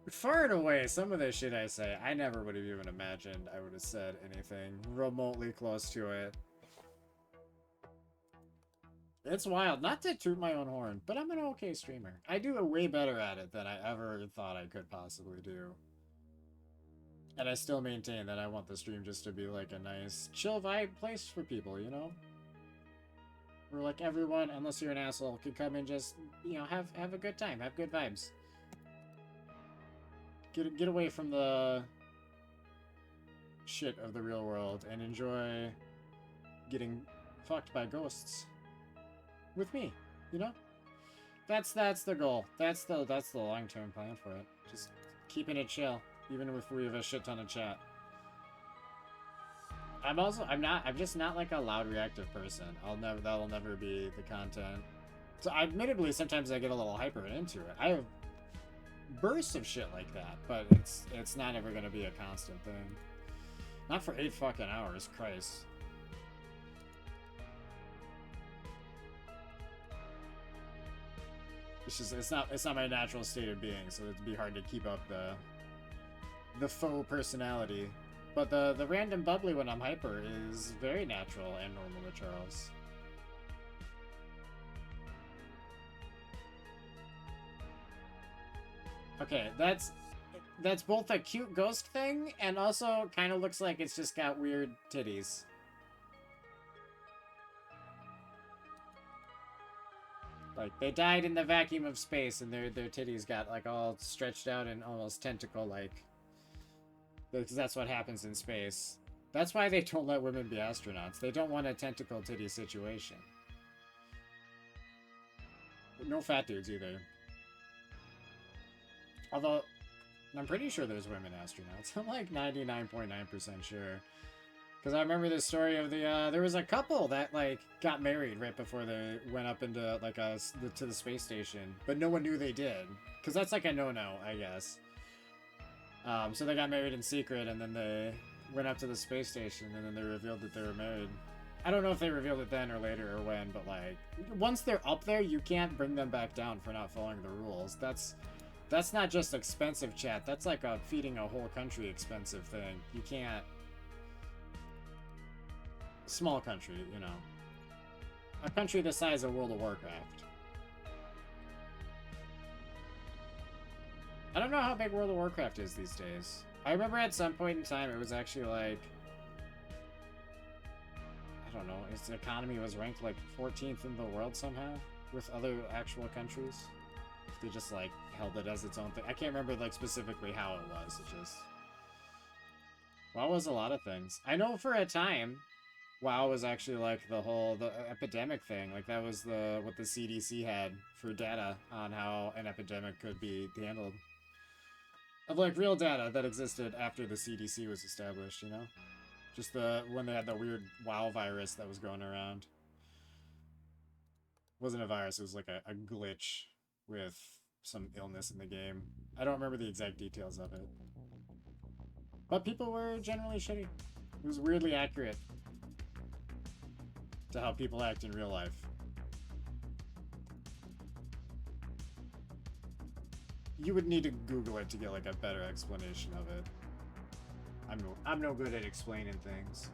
far and away some of the shit I say. I never would have even imagined I would have said anything remotely close to it. It's wild. Not to toot my own horn, but I'm an okay streamer. I do a way better at it than I ever thought I could possibly do. And I still maintain that I want the stream just to be like a nice, chill vibe place for people, you know? Where like everyone, unless you're an asshole, can come and just, you know, have a good time, have good vibes. Get away from the shit of the real world and enjoy getting fucked by ghosts. With me, you know? That's the goal. That's the long-term plan for it. Just keeping it chill, even if we have a shit ton of chat. I'm just not like a loud reactive person. That'll never be the content. So admittedly, sometimes I get a little hyper into it. I have bursts of shit like that, but it's not ever gonna be a constant thing. Not for 8 fucking hours, Christ. It's not my natural state of being, so it'd be hard to keep up the faux personality. But the random bubbly when I'm hyper is very natural and normal to Charles. Okay, that's both a cute ghost thing and also kind of looks like it's just got weird titties. Like, they died in the vacuum of space and their titties got, like, all stretched out and almost tentacle-like. Because that's what happens in space. That's why they don't let women be astronauts. They don't want a tentacle titty situation. No fat dudes, either. Although, I'm pretty sure there's women astronauts. I'm, like, 99.9% sure. Because I remember the story of the, there was a couple that, like, got married right before they went up into, like, to the space station. But no one knew they did. Because that's, like, a no-no, I guess. So they got married in secret, and then they went up to the space station, and then they revealed that they were married. I don't know if they revealed it then or later or when, but, like, once they're up there, you can't bring them back down for not following the rules. That's not just expensive, chat. That's like feeding a whole country expensive thing. You can't... Small country, you know. A country the size of World of Warcraft. I don't know how big World of Warcraft is these days. I remember at some point in time it was actually like... I don't know, its economy was ranked like 14th in the world somehow? With other actual countries? They just like held it as its own thing. I can't remember like specifically how it was. It just... WoW was a lot of things. I know for a time... WoW was actually like the epidemic thing. Like that was what the CDC had for data on how an epidemic could be handled. Of like real data that existed after the CDC was established, you know? Just when they had the weird WoW virus that was going around. It wasn't a virus, it was like a glitch with some illness in the game. I don't remember the exact details of it. But people were generally shitty. It was weirdly accurate to how people act in real life. You would need to Google it to get like a better explanation of it. I'm no good at explaining things.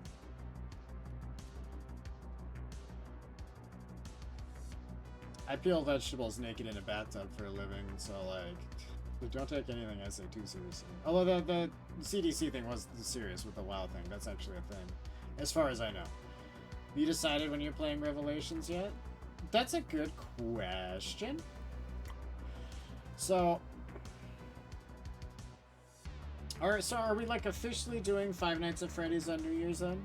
I peel vegetables naked in a bathtub for a living, so like, don't take anything I say too seriously. Although the CDC thing was serious with the WoW thing. That's actually a thing, as far as I know. You decided when you're playing Revelations yet? That's a good question. So, are we like officially doing Five Nights at Freddy's on New Year's then?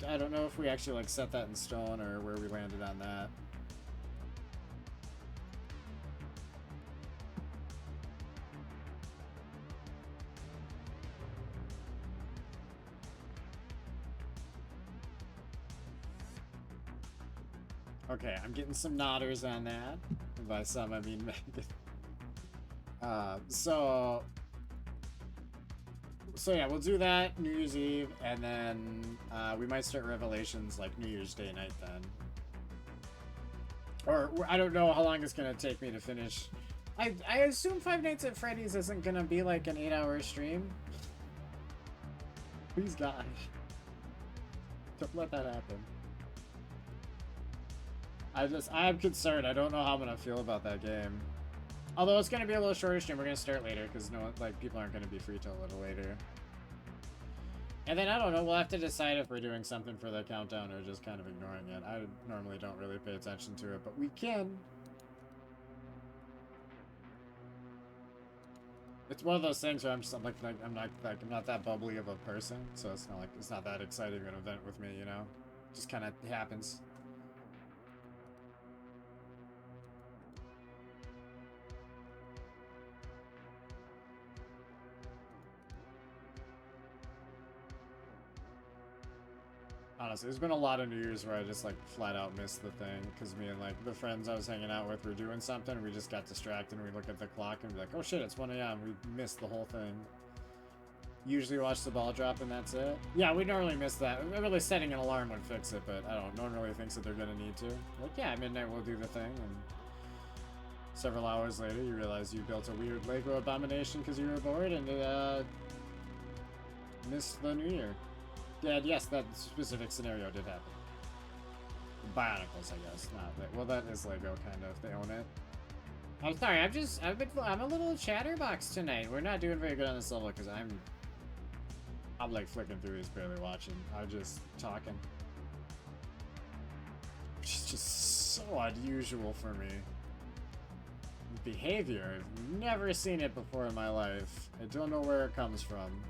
I don't know if we actually like set that in stone or where we landed on that. Okay, I'm getting some nodders on that. And by some, I mean Megan. So yeah, we'll do that New Year's Eve, and then we might start Revelations like New Year's Day night then. Or I don't know how long it's gonna take me to finish. I assume Five Nights at Freddy's isn't gonna be like an 8-hour stream. Please God, don't let that happen. I'm concerned. I don't know how I'm gonna feel about that game. Although it's gonna be a little shorter stream, we're gonna start later because people aren't gonna be free till a little later. And then I don't know. We'll have to decide if we're doing something for the countdown or just kind of ignoring it. I normally don't really pay attention to it, but we can. It's one of those things where I'm just like I'm not that bubbly of a person, so it's not that exciting of an event with me, you know. Just kind of happens. Honestly, there's been a lot of New Year's where I just like flat out missed the thing because me and like the friends I was hanging out with were doing something. We just got distracted and we look at the clock and be like, oh shit, it's 1 a.m. We missed the whole thing. Usually watch the ball drop and that's it. Yeah, we normally miss that. Really setting an alarm would fix it, but I don't. No one really thinks that they're gonna need to. Like, yeah, at midnight we'll do the thing, and several hours later you realize you built a weird Lego abomination because you were bored and missed the New Year. Yeah, yes, that specific scenario did happen. Bionicles, I guess. Well, that is Lego, kind of. They own it. I'm sorry, I'm a little chatterbox tonight. We're not doing very good on this level because I'm like flicking through these, barely watching. I'm just talking. Which is just so unusual for me. Behavior, I've never seen it before in my life. I don't know where it comes from.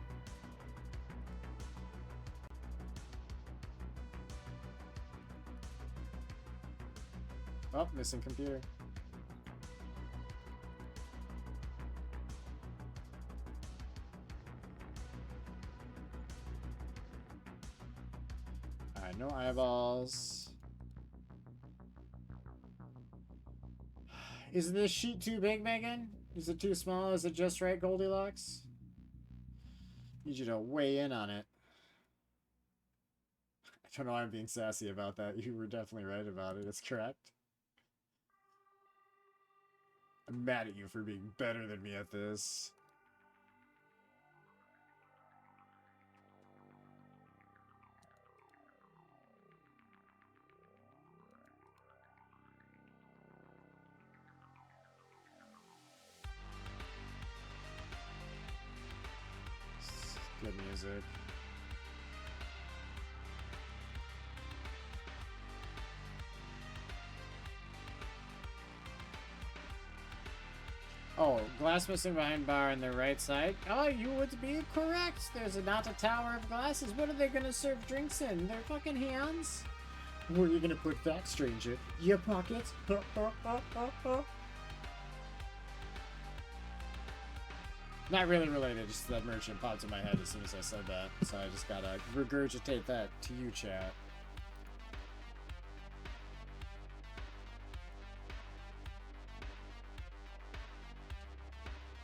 Oh, missing computer. Alright, no eyeballs. Is this sheet too big, Megan? Is it too small? Is it just right, Goldilocks? Need you to weigh in on it. I don't know why I'm being sassy about that. You were definitely right about it. It's correct. I'm mad at you for being better than me at this. Good music. Oh, glass missing behind bar on the right side. Oh, you would be correct. There's not a tower of glasses. What are they gonna serve drinks in? Their fucking hands? Where are you gonna put that, stranger? Your pocket? Not really related, just that merchant popped in my head as soon as I said that. So I just gotta regurgitate that to you, chat.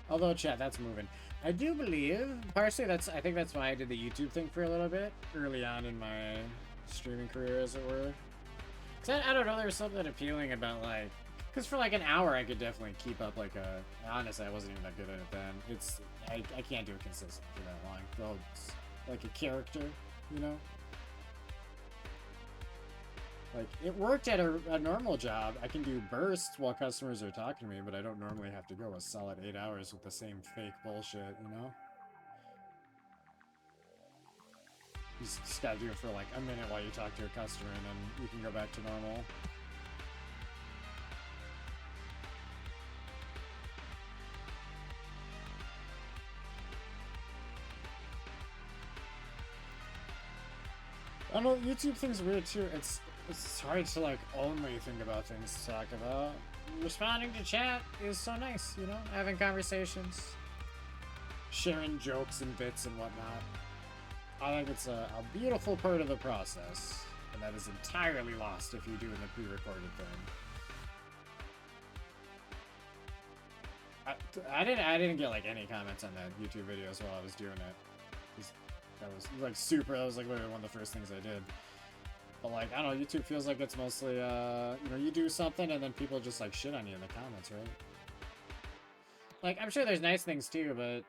Although, chat, that's moving. I do believe, partially, I think that's why I did the YouTube thing for a little bit, early on in my streaming career, as it were. Cause I don't know, there was something appealing about, like, because for like an hour I could definitely keep up like a, honestly I wasn't even that good at it then. I can't do it consistently for that long. Well, it's like a character, you know? Like, it worked at a normal job. I can do bursts while customers are talking to me, but I don't normally have to go a solid 8 hours with the same fake bullshit, you know? You just gotta do it for like a minute while you talk to your customer, and then you can go back to normal. I don't know, YouTube thing's weird too. It's hard to like only think about things to talk about. Responding to chat is so nice, you know? Having conversations. Sharing jokes and bits and whatnot. I think it's a beautiful part of the process. And that is entirely lost if you're doing the pre-recorded thing. I didn't get like any comments on that YouTube videos while I was doing it. That was like that was like literally one of the first things I did. But like, I don't know, YouTube feels like it's mostly, you know, you do something and then people just like shit on you in the comments, right? Like, I'm sure there's nice things too, but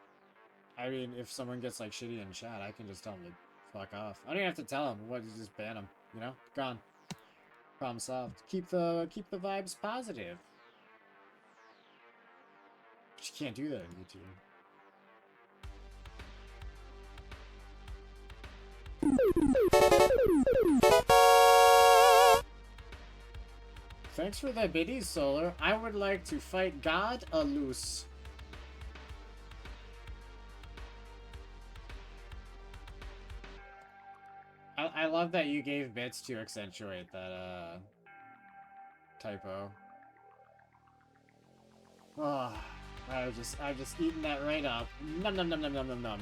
I mean, if someone gets like shitty in chat, I can just tell them to fuck off. I don't even have to tell them. What? You just ban them, you know? Gone. Problem solved. Keep the vibes positive. But you can't do that on YouTube. Thanks for the biddies, Solar. I would like to fight God a loose. I love that you gave bits to accentuate that typo. Oh, I've just eaten that right up. Num num num num num num num.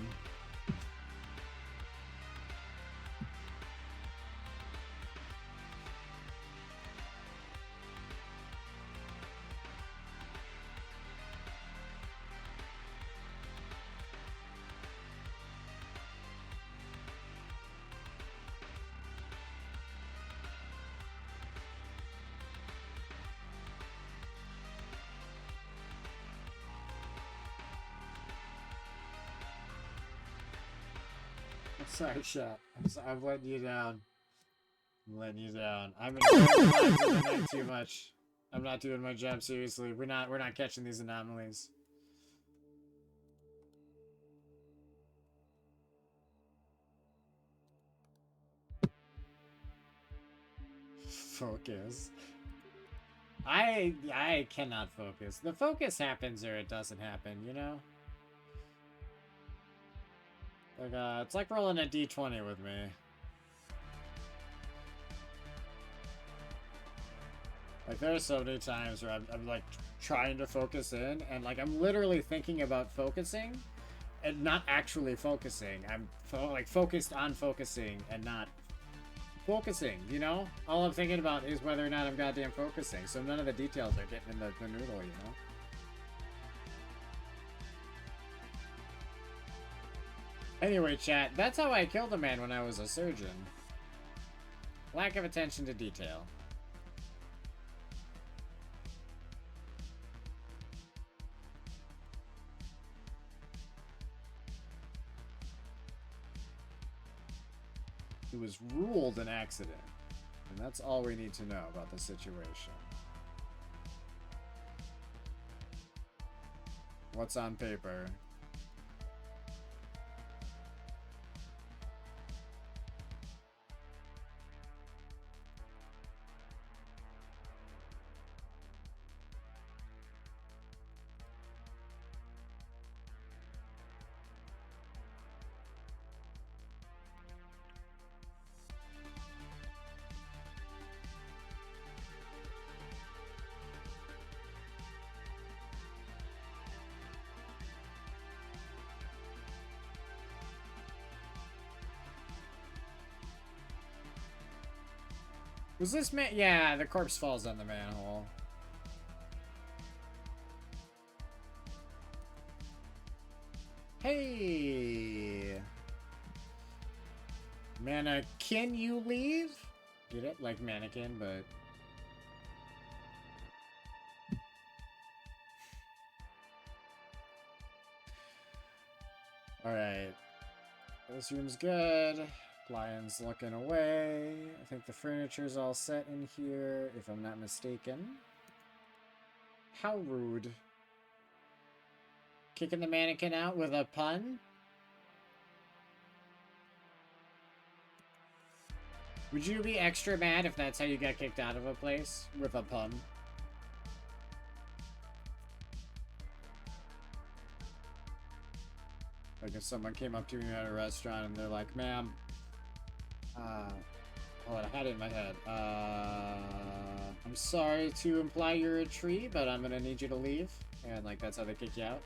Sorry, chat. I'm letting you down. I'm letting you down. I'm enjoying too much. I'm not doing my job seriously. We're not catching these anomalies. Focus. I cannot focus. The focus happens or it doesn't happen, you know? Like, it's like rolling a d20 with me. Like, there are so many times where I'm like, trying to focus in, and, like, I'm literally thinking about focusing, and not actually focusing. I'm, like, focused on focusing, and not focusing, you know? All I'm thinking about is whether or not I'm goddamn focusing, so none of the details are getting in the noodle, you know? Anyway, chat, that's how I killed a man when I was a surgeon. Lack of attention to detail. It was ruled an accident. And that's all we need to know about the situation. What's on paper? Was this man? Yeah, the corpse falls on the manhole. Hey! Mannequin, you leave? Get it? Like mannequin, but... Alright. This room's good. Lion's looking away. I think the furniture's all set in here, if I'm not mistaken. How rude. Kicking the mannequin out with a pun? Would you be extra mad if that's how you got kicked out of a place? With a pun? Like if someone came up to me at a restaurant and they're like, ma'am, hold on, I had it in my head. I'm sorry to imply you're a tree, but I'm gonna need you to leave. And like, that's how they kick you out.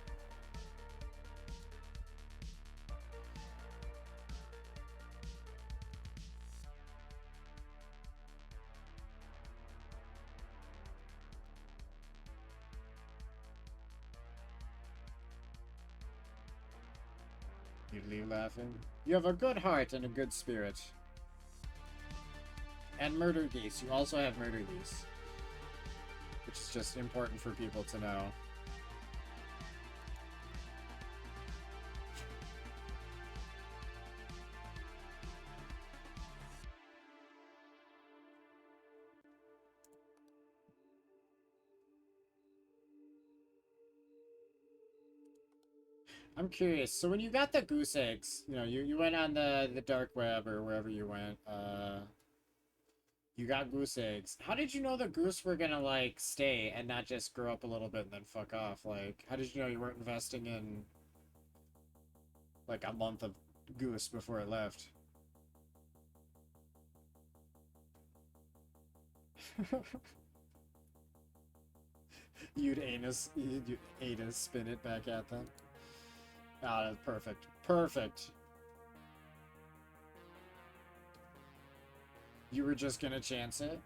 You'd leave laughing. You have a good heart and a good spirit. And murder geese. You also have murder geese. Which is just important for people to know. I'm curious. So when you got the goose eggs, you know, you went on the dark web or wherever you went, you got goose eggs. How did you know the goose were gonna, like, stay and not just grow up a little bit and then fuck off? Like, how did you know you weren't investing in, like, a month of goose before it left? you'd anus spin it back at them. Ah, that's perfect. Perfect. You were just gonna chance it?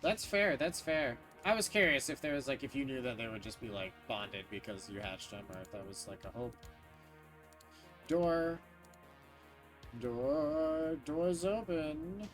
That's fair, that's fair. I was curious if there was, like, if you knew that they would just be, like, bonded because you hatched them, or if that was, like, a hope. Door. Door. Door's open.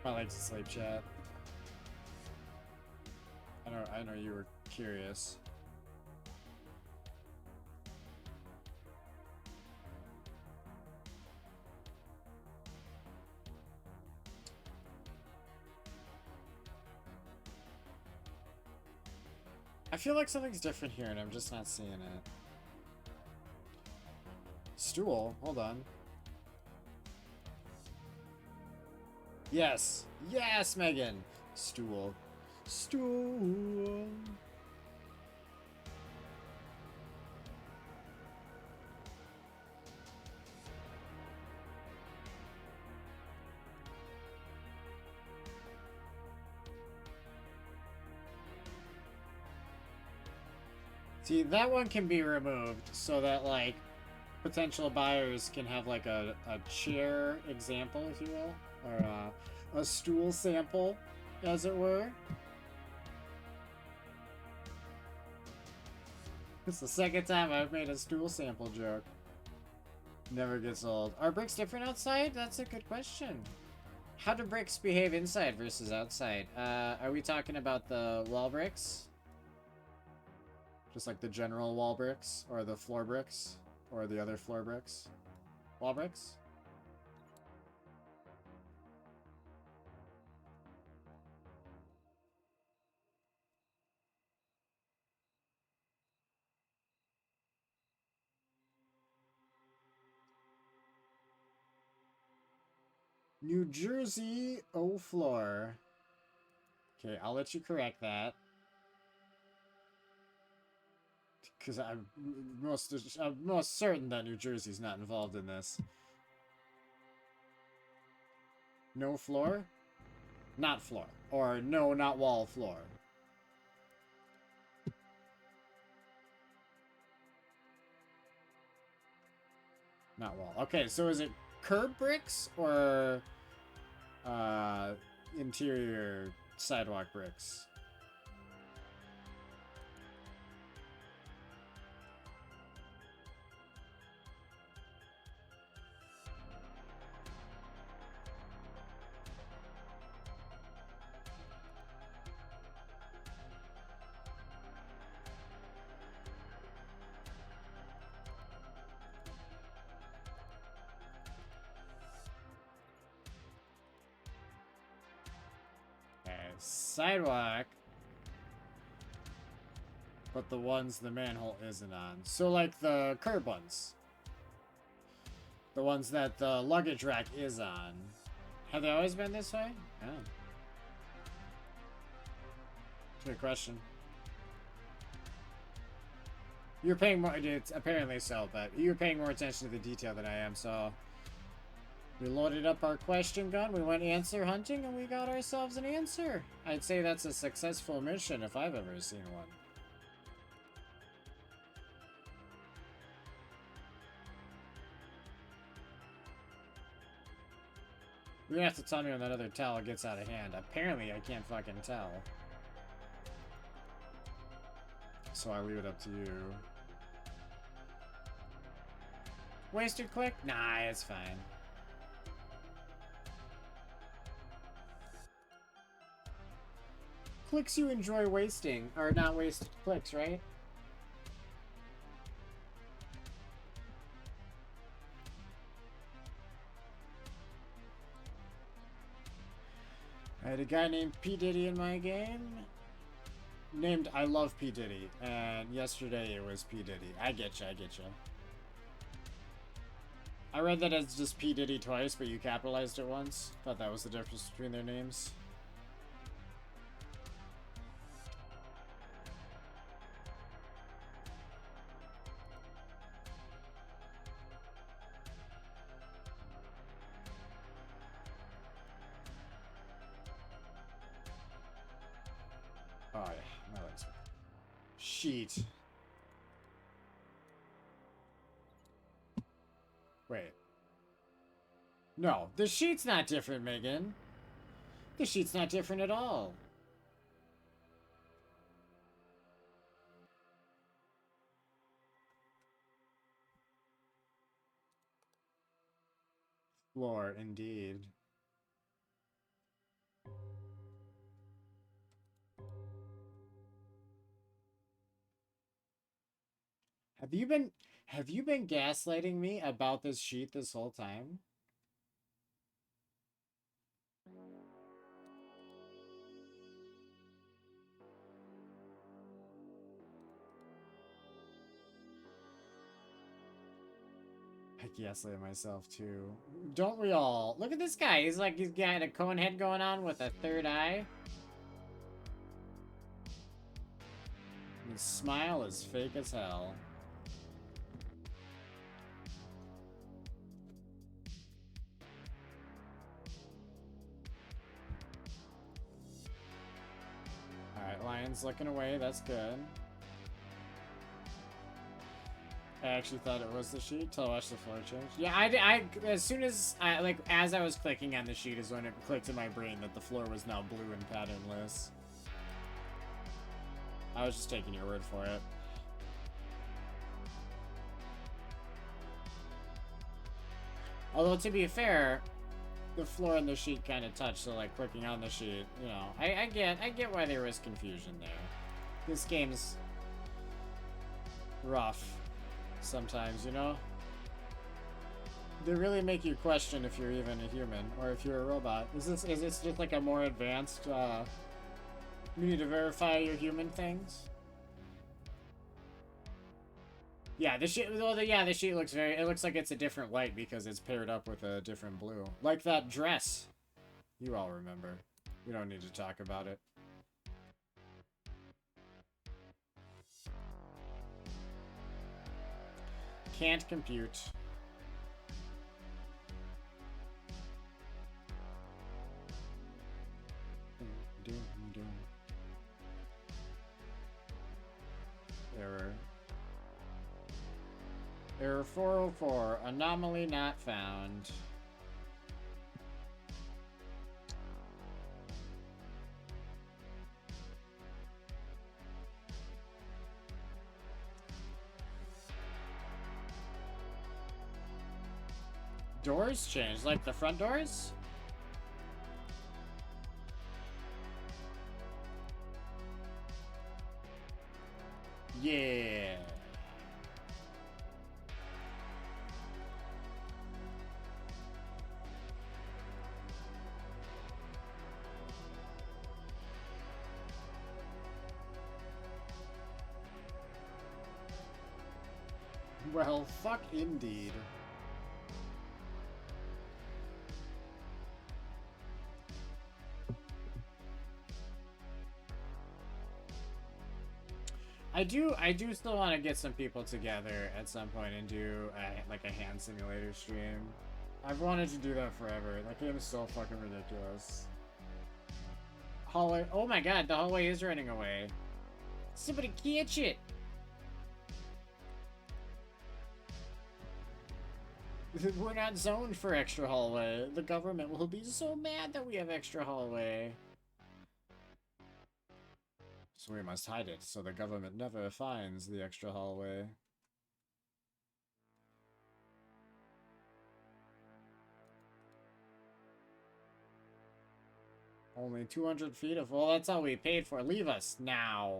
I like to sleep, chat. I know you were curious. I feel like something's different here and I'm just not seeing it. Stool? Hold on. Yes! Yes, Megan! Stool. Stool. See, that one can be removed so that, like, potential buyers can have, like, a chair example, if you will. Or a stool sample, as it were. It's the second time I've made a stool sample joke. Never gets old. Are bricks different outside? That's a good question. How do bricks behave inside versus outside? Are we talking about the wall bricks? Just like the general wall bricks? Or the floor bricks? Or the other floor bricks? Wall bricks? New Jersey, oh floor. Okay, I'll let you correct that. Because I'm most certain that New Jersey's not involved in this. No floor? Not floor. Or no, not wall, floor. Not wall. Okay, so is it curb bricks or interior sidewalk bricks? Sidewalk, but the ones the manhole isn't on. So like the curb ones. The ones that the luggage rack is on. Have they always been this way? Oh. Good question. You're paying more, it's apparently so, but you're paying more attention to the detail than I am, so. We loaded up our question gun, we went answer hunting, and we got ourselves an answer. I'd say that's a successful mission if I've ever seen one. You're gonna have to tell me when that other towel gets out of hand. Apparently, I can't fucking tell. So I leave it up to you. Wasted click? Nah, it's fine. Clicks you enjoy wasting are not wasted clicks, right? I had a guy named P. Diddy in my game. Named I Love P. Diddy. And yesterday it was P. Diddy. I get you, I get you. I read that it's just P. Diddy twice, but you capitalized it once. Thought that was the difference between their names. Oh yeah, my legs. Sheet. Wait. No, the sheet's not different, Megan. The sheet's not different at all. Floor, indeed. Have you been gaslighting me about this sheet this whole time? I gaslight myself too. Don't we all? Look at this guy. He's like he's got a cone head going on with a third eye. His smile is fake as hell. Alright, Lion's looking away. That's good. I actually thought it was the sheet till I watched the floor change. Yeah, I as soon as as I was clicking on the sheet is when it clicked in my brain that the floor was now blue and patternless. I was just taking your word for it. Although to be fair, the floor and the sheet kind of touch, so like clicking on the sheet, you know, I get why there was confusion there. This game's rough sometimes, you know? They really make you question if you're even a human or if you're a robot. Is this just like a more advanced you need to verify your human things? Yeah, the sheet the sheet looks it looks like it's a different white because it's paired up with a different blue. Like that dress. You all remember. We don't need to talk about it. Can't compute. Error. Error 404. Anomaly not found. Doors changed, like the front doors? Yeah. Well, fuck indeed. I do still want to get some people together at some point and do like a hand simulator stream. I've wanted to do that forever. That game is so fucking ridiculous. Hallway. Oh my god, the hallway is running away. Somebody catch it. We're not zoned for extra hallway. The government will be so mad that we have extra hallway. So we must hide it, so the government never finds the extra hallway. Only 200 feet of... Well, that's all we paid for. Leave us now.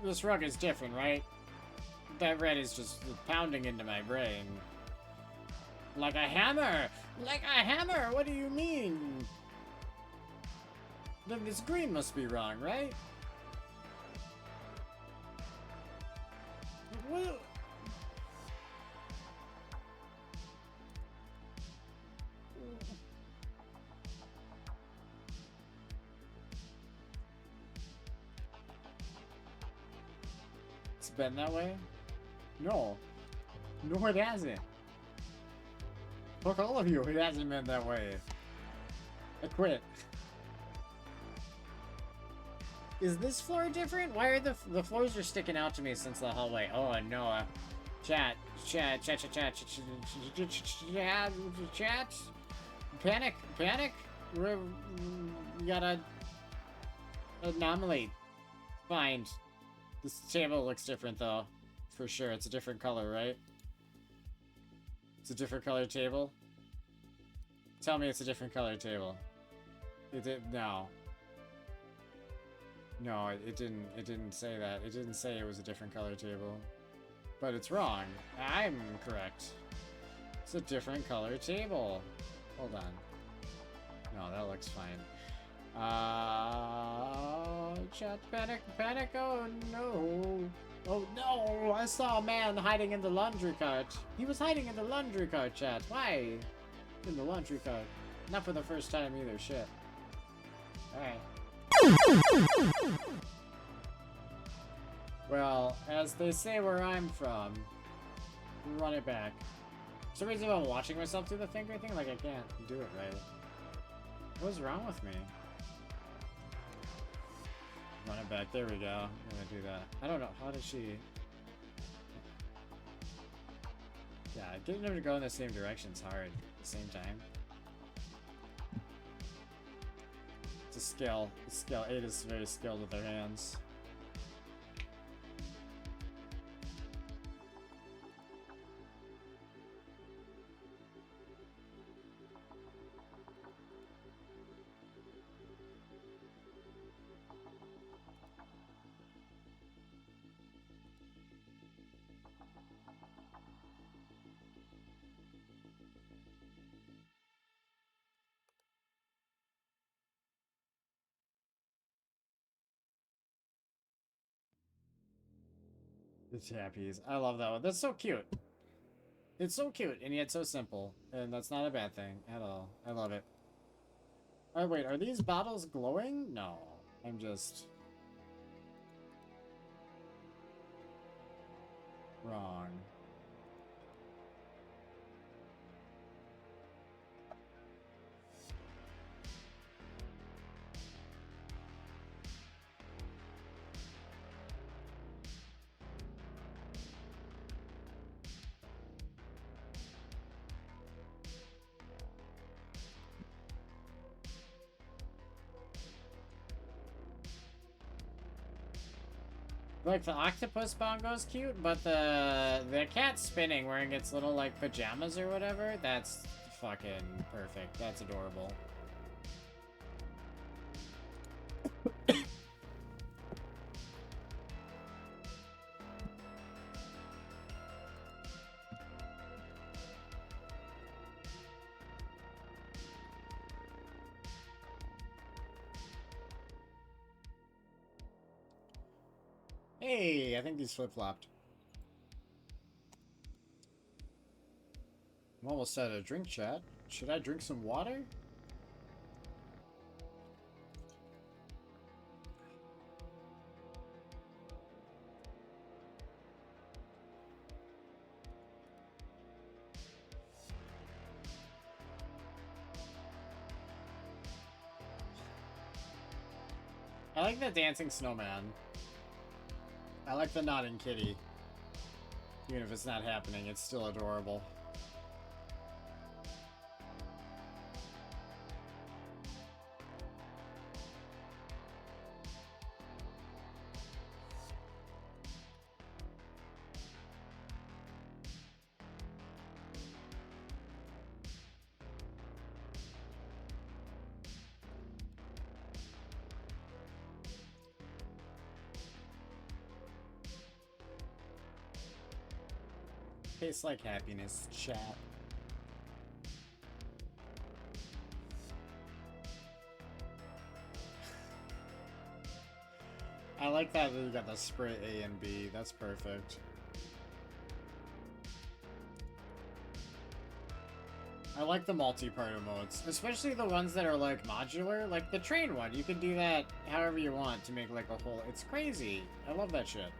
This rug is different, right? That red is just pounding into my brain. Like a hammer! Like a hammer! What do you mean? Then this green must be wrong, right? What? It's been that way? No. No, it hasn't. Fuck all of you, it hasn't been that way. I quit. Is this floor different? Why are the floors are sticking out to me since the hallway? Oh no. Chat. Panic. We gotta anomaly. Find. This table looks different though. For sure. It's a different color, right? It's a different color table? Tell me it's a different color table. It did no. No, it didn't say that. It didn't say it was a different color table. But it's wrong. I'm correct. It's a different color table. Hold on. No, that looks fine. Chat, panic, oh no. Oh no, I saw a man hiding in the laundry cart. He was hiding in the laundry cart, chat. Why? In the laundry cart. Not for the first time either, shit. Alright. Well, as they say where I'm from, run it back. For some reason I'm watching myself do the finger thing, like I can't do it right. What's wrong with me? Run it back, there we go. I'm gonna do that. I don't know, how did she... Yeah, getting them to go in the same direction's hard at the same time. It's a skill. It's skill. 8 is very skilled with their hands. The chappies. I love that one. That's so cute. It's so cute, and yet so simple. And that's not a bad thing at all. I love it. Oh, wait, are these bottles glowing? No. I'm just... wrong. Like, the octopus bongo's cute, but the cat spinning wearing its little, like, pajamas or whatever, that's fucking perfect. That's adorable. Hey, I think these flip-flopped. I'm almost out of drink, chat. Should I drink some water? I like the dancing snowman. I like the nodding kitty. Even if it's not happening, it's still adorable. Tastes like happiness, chat. I like that you got the spray A and B. That's perfect. I like the multi-part emotes, especially the ones that are like modular, like the train one. You can do that however you want to make like a whole. It's crazy. I love that shit.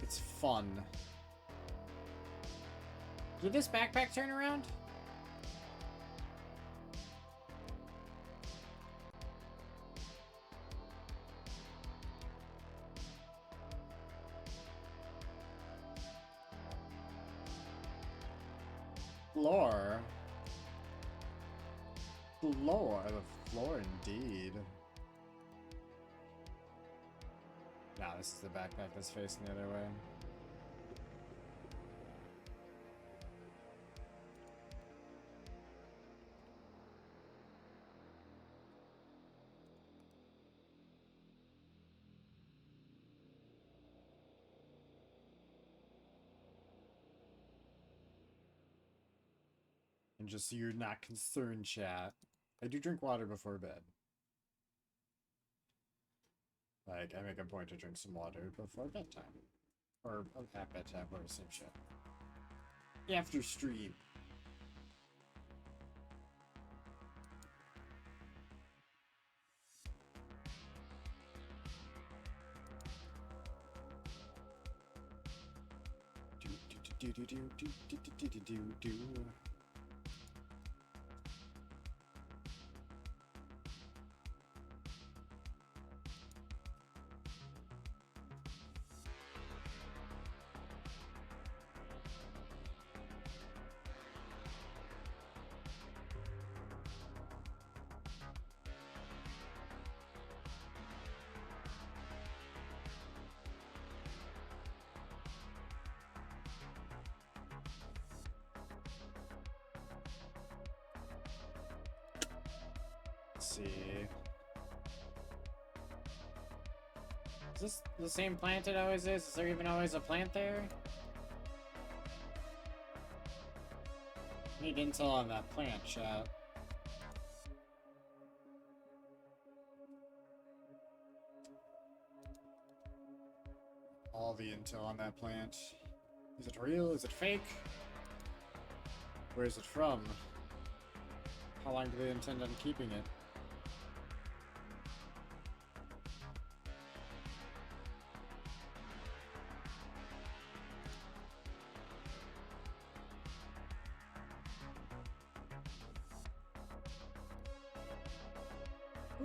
It's fun. Did this backpack turn around? Floor. Floor. The floor indeed. Nah, this is the backpack that's facing the other way. And just so you're not concerned, chat, I do drink water before bed. Like, I make a point to drink some water before bedtime. Or at bedtime, or the same shit. After stream. Do. See. Is this the same plant it always is? Is there even always a plant there? Need intel on that plant, chat. the intel on that plant. Is it real? Is it fake? Where is it from? How long do they intend on keeping it?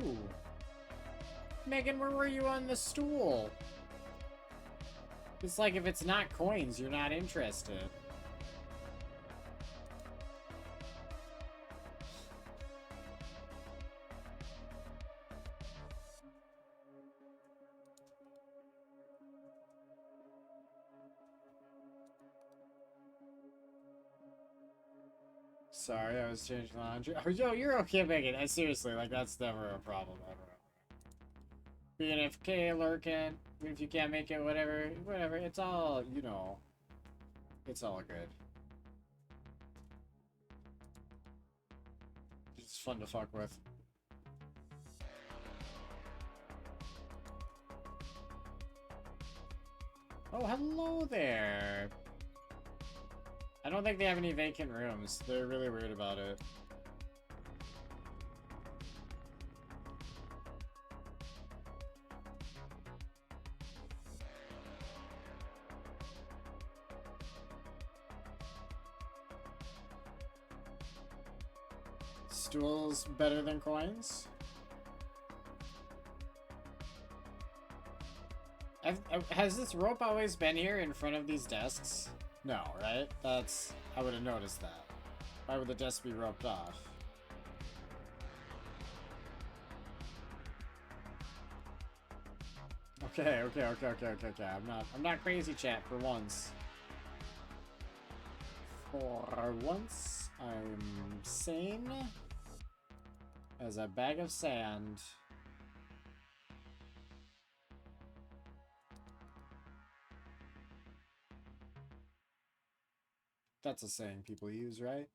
Ooh. Megan, where were you on the stool? It's like if it's not coins, you're not interested. Sorry, I was changing laundry. Oh, yo, you're okay, Megan. Seriously, like, that's never a problem, ever. Being AFK, lurking, if you can't make it, whatever, it's all, you know, it's all good. It's fun to fuck with. Oh, hello there. I don't think they have any vacant rooms. They're really weird about it. Stools better than coins? Has this rope always been here in front of these desks? No, right? That's... I would have noticed that. Why would the desk be roped off? Okay. I'm not crazy, chat, for once. For once, I'm sane as a bag of sand. That's a saying people use, right?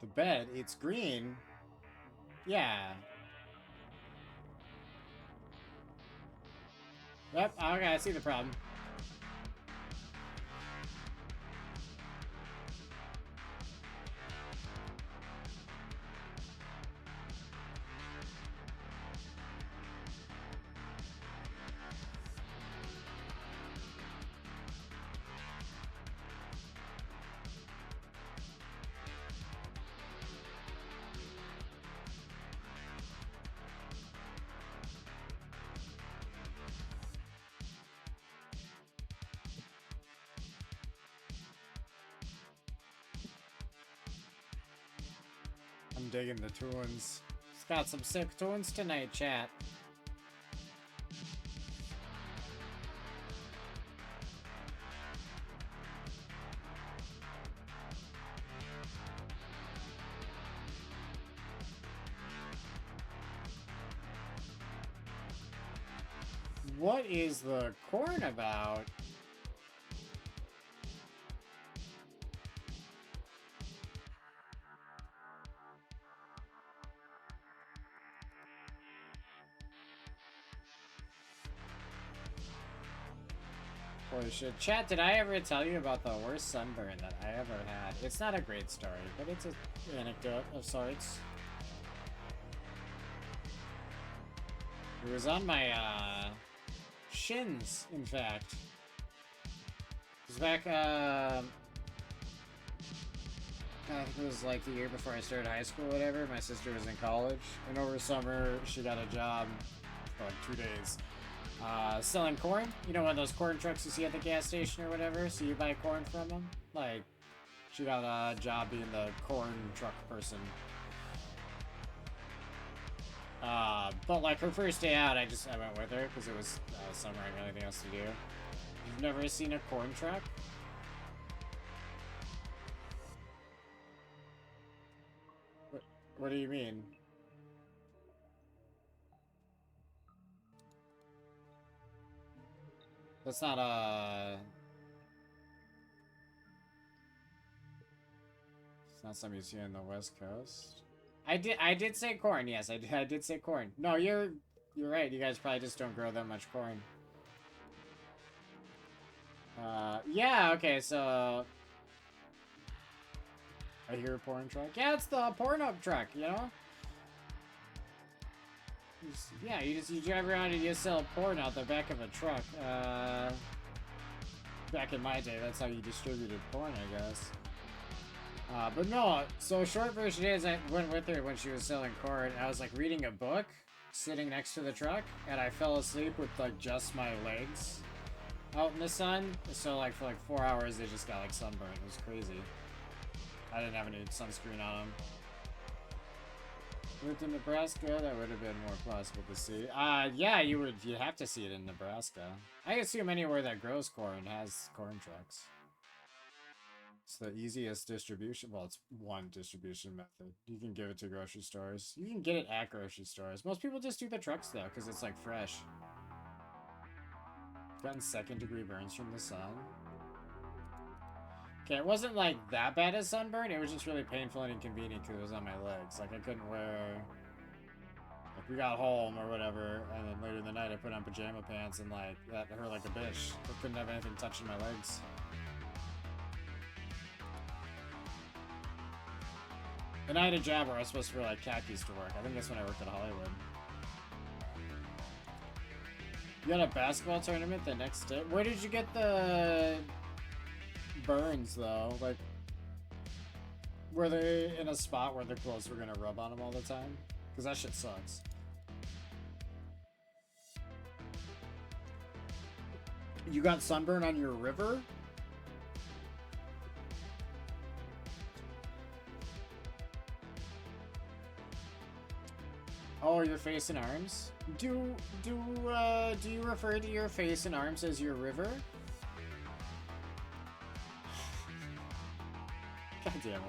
The bed, it's green. Yeah. Yep, okay, I see the problem. I'm digging the tunes. It's got some sick tunes tonight, chat. What is the corn about? Holy shit. Chat, did I ever tell you about the worst sunburn that I ever had? It's not a great story, but it's an anecdote of sorts. It was on my, shins, in fact. It was back, I think it was like the year before I started high school or whatever. My sister was in college, and over summer, she got a job for like 2 days. Selling corn. You know, one of those corn trucks you see at the gas station or whatever, so you buy corn from them? Like, she got a job being the corn truck person. But like her first day out, I went with her because it was summer. I didn't have anything else to do. You've never seen a corn truck? What do you mean? That's not it's not something you see on the West Coast. I did say corn. Yes, I did say corn. No, you're right. You guys probably just don't grow that much corn. Yeah. Okay. So I hear a porn truck. Yeah, it's the porn up truck. You know. Yeah, you drive around and you sell porn out the back of a truck. Back in my day, that's how you distributed porn, I guess. But no, so short version is I went with her when she was selling corn. I was like reading a book, sitting next to the truck, and I fell asleep with like just my legs out in the sun. So like for like 4 hours, they just got like sunburned. It was crazy. I didn't have any sunscreen on them. Lived in Nebraska, that would have been more possible to see. Yeah, you'd have to see it in Nebraska. I assume anywhere that grows corn has corn trucks. It's the easiest distribution. Well, it's one distribution method. You can give it to grocery stores. You can get it at grocery stores. Most people just do the trucks though, because it's like fresh. Gotten second-degree burns from the sun. Okay, it wasn't like that bad as sunburn. It was just really painful and inconvenient because it was on my legs. Like I couldn't wear. Like we got home or whatever, and then later in the night I put on pajama pants and like that hurt like a bitch. I couldn't have anything touching my legs. And I had a job where I was supposed to wear like khakis to work. I think that's when I worked at Hollywood. You got a basketball tournament the next day? Where did you get the burns though? Like, were they in a spot where the clothes were gonna rub on them all the time? Because that shit sucks. You got sunburn on your river? Oh, your face and arms? Do you refer to your face and arms as your river? God damn it.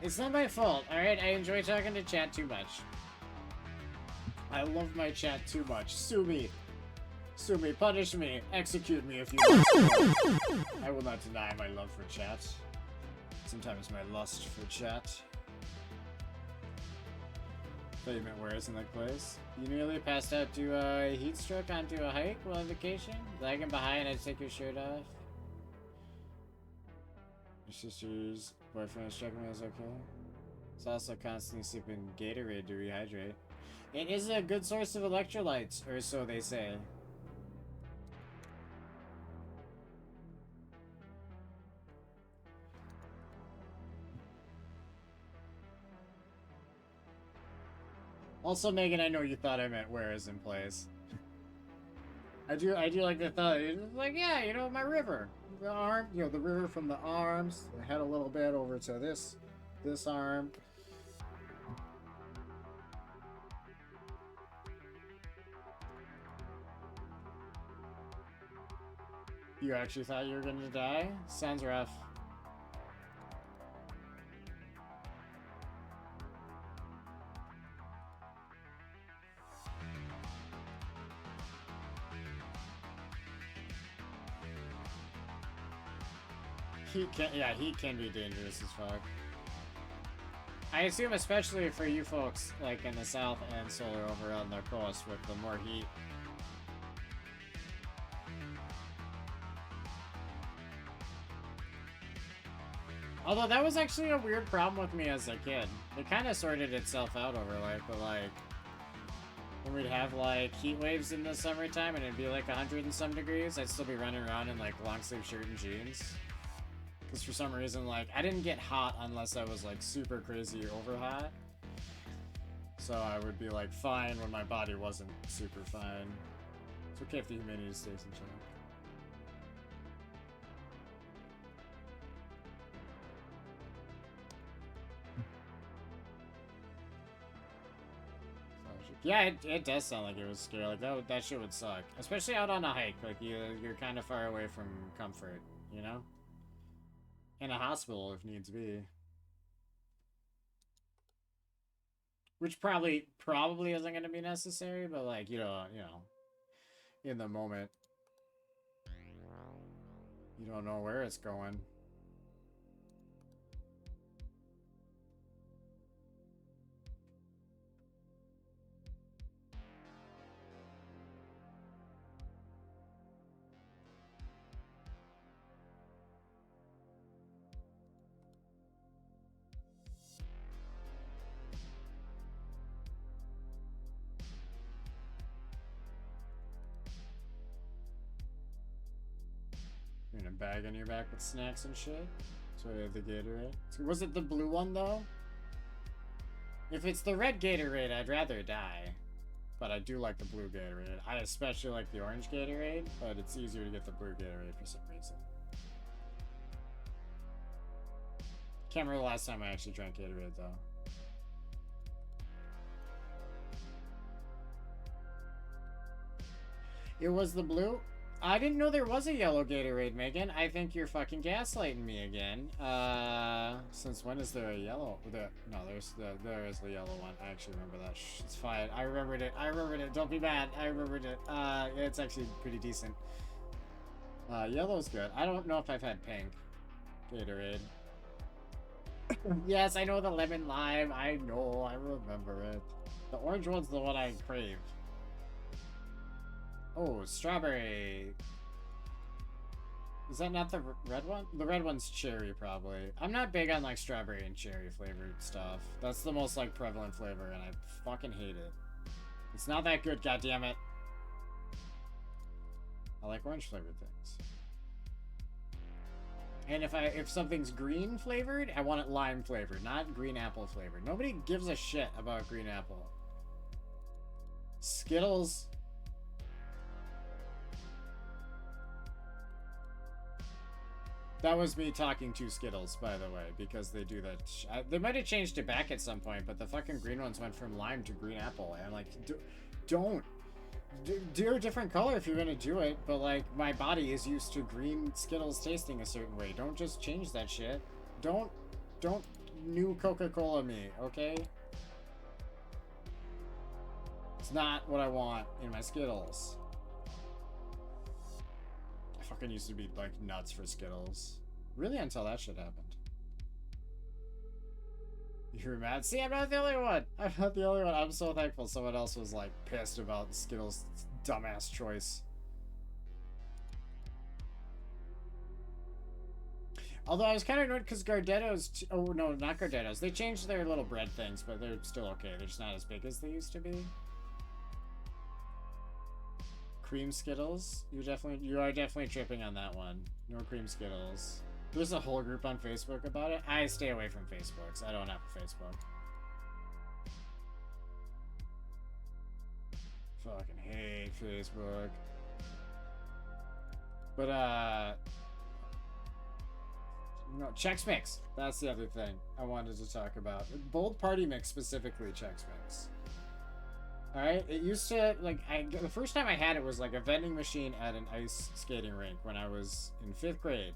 It's not my fault, alright? I enjoy talking to chat too much. I love my chat too much. Sue me. Sue me, punish me, execute me if you want. I will not deny my love for chat. Sometimes my lust for chat. Thought you meant where isn't that place? You nearly passed out to a heat stroke onto a hike while on vacation? Lagging behind, I'd take your shirt off. Your sister's boyfriend is checking me is okay. It's also constantly sipping Gatorade to rehydrate. It is a good source of electrolytes, or so they say. Also, Megan, I know you thought I meant where is in place. I do like the thought. It's like, yeah, you know, my river. The arm, you know, the river from the arms. I had a little bit over to this arm. You actually thought you were gonna die? Sounds rough. Heat can be dangerous as fuck. I assume especially for you folks, like in the south and solar over on the coast with the more heat. Although that was actually a weird problem with me as a kid. It kind of sorted itself out over life, but like when we'd have like heat waves in the summertime and it'd be like 100 and some degrees, I'd still be running around in like long sleeve shirt and jeans. Because for some reason, like, I didn't get hot unless I was like super crazy over hot. So I would be like fine when my body wasn't super fine. It's okay if the humidity stays in check. Yeah, it does sound like it was scary. Like that shit would suck, especially out on a hike. Like you're kind of far away from comfort, you know. In a hospital if needs be. Which probably isn't going to be necessary, but like, you know, in the moment. You don't know where it's going. You're in a bag on your back with snacks and shit. So we have the Gatorade. Was it the blue one though? If it's the red Gatorade, I'd rather die. But I do like the blue Gatorade. I especially like the orange Gatorade, but it's easier to get the blue Gatorade for some reason. Can't remember the last time I actually drank Gatorade though. It was the blue? I didn't know there was a yellow Gatorade, Megan. I think you're fucking gaslighting me again. Since when is there a yellow? No, there is the yellow one. I actually remember that. It's fine. I remembered it. Don't be mad. I remembered it. Yeah, it's actually pretty decent. Yellow's good. I don't know if I've had pink Gatorade. Yes, I know the lemon lime. I know. I remember it. The orange one's the one I craved. Oh, strawberry. Is that not the red one? The red one's cherry, probably. I'm not big on, like, strawberry and cherry flavored stuff. That's the most, like, prevalent flavor, and I fucking hate it. It's not that good, goddammit. I like orange flavored things. And if something's green flavored, I want it lime flavored, not green apple flavored. Nobody gives a shit about green apple. Skittles... That was me talking to Skittles, by the way, because they do that. They might have changed it back at some point, but the fucking green ones went from lime to green apple. And I'm like, don't. Do a different color if you're going to do it, but, like, my body is used to green Skittles tasting a certain way. Don't just change that shit. Don't new Coca-Cola me, okay? It's not what I want in my Skittles. I fucking used to be, like, nuts for Skittles. Really, until that shit happened. You're mad? See, I'm not the only one! I'm not the only one. I'm so thankful someone else was, like, pissed about Skittles' dumbass choice. Although I was kind of annoyed because Gardetto's... Oh, no, not Gardetto's. They changed their little bread things, but they're still okay. They're just not as big as they used to be. Cream Skittles? You are definitely tripping on that one. No cream Skittles. There's a whole group on Facebook about it. I stay away from Facebooks. I don't have a Facebook. Fucking hate Facebook. But, no, Chex Mix. That's the other thing I wanted to talk about. Bold Party Mix specifically, Chex Mix. Alright, it used to, like, the first time I had it was, like, a vending machine at an ice skating rink when I was in 5th grade.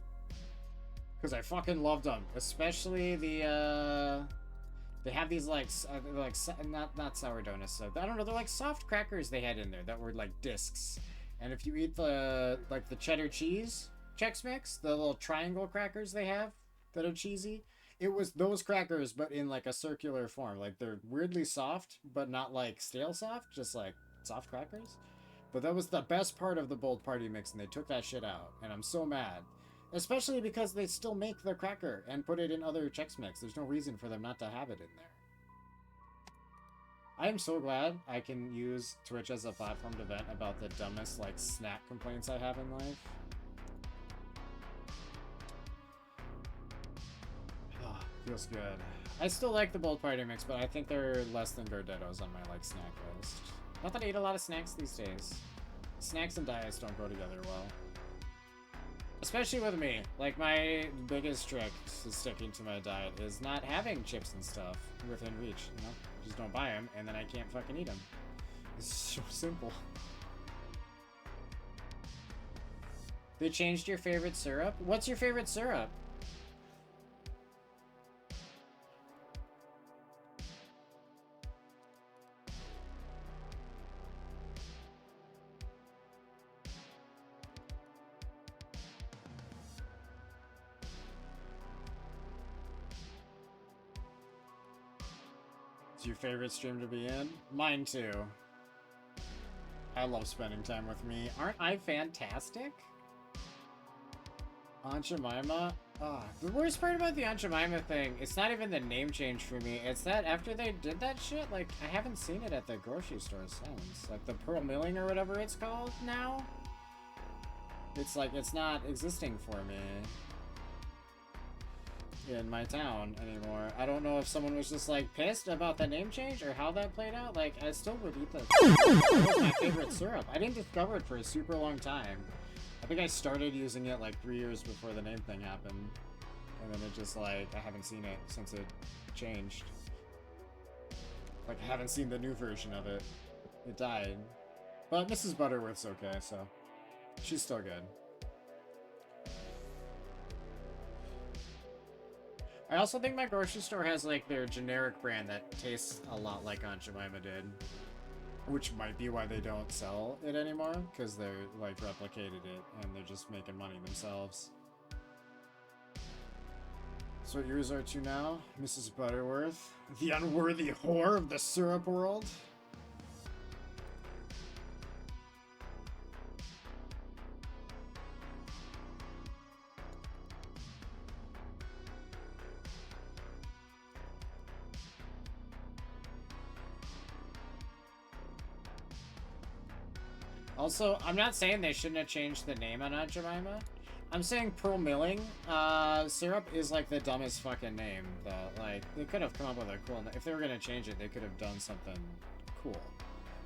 Because I fucking loved them. Especially the, they have these, like not sourdough necessarily. I don't know, they're like soft crackers they had in there that were, like, discs. And if you eat the cheddar cheese Chex Mix, the little triangle crackers they have that are cheesy, it was those crackers, but in, like, a circular form. Like, they're weirdly soft, but not, like, stale soft, just, like, soft crackers. But that was the best part of the Bold Party Mix, and they took that shit out. And I'm so mad. Especially because they still make the cracker and put it in other Chex Mix. There's no reason for them not to have it in there. I am so glad I can use Twitch as a platform to vent about the dumbest, like, snack complaints I have in life. Feels good. I still like the Bold Party Mix, but I think they're less than Gardetto's on my, like, snack list. Not that I eat a lot of snacks these days. Snacks and diets don't go together well. Especially with me. Like, my biggest trick to sticking to my diet is not having chips and stuff within reach, you know? Just don't buy them, and then I can't fucking eat them. It's so simple. They changed your favorite syrup? What's your favorite syrup? It's your favorite stream to be in? Mine too. I love spending time with me. Aren't I fantastic? Aunt Jemima? The worst part about the Aunt Jemima thing, it's not even the name change for me. It's that after they did that shit, like, I haven't seen it at the grocery store since. Like, the Pearl Milling or whatever it's called now. It's like, it's not existing for me in my town anymore. I don't know if someone was just, like, pissed about the name change or how that played out. Like, I still would eat that. That was my favorite syrup. I didn't discover it for a super long time. I think I started using it like 3 years before the name thing happened. And then it just like, I haven't seen it since it changed. Like, I haven't seen the new version of it. It died. But Mrs. Butterworth's okay, so she's still good. I also think my grocery store has like their generic brand that tastes a lot like Aunt Jemima did. Which might be why they don't sell it anymore, because they're like replicated it and they're just making money themselves. So what yours are too now, Mrs. Butterworth, the unworthy whore of the syrup world. Also, I'm not saying they shouldn't have changed the name on Aunt Jemima. I'm saying Pearl Milling syrup is like the dumbest fucking name, though. Like, they could have come up with a cool name. If they were gonna change it, they could have done something cool.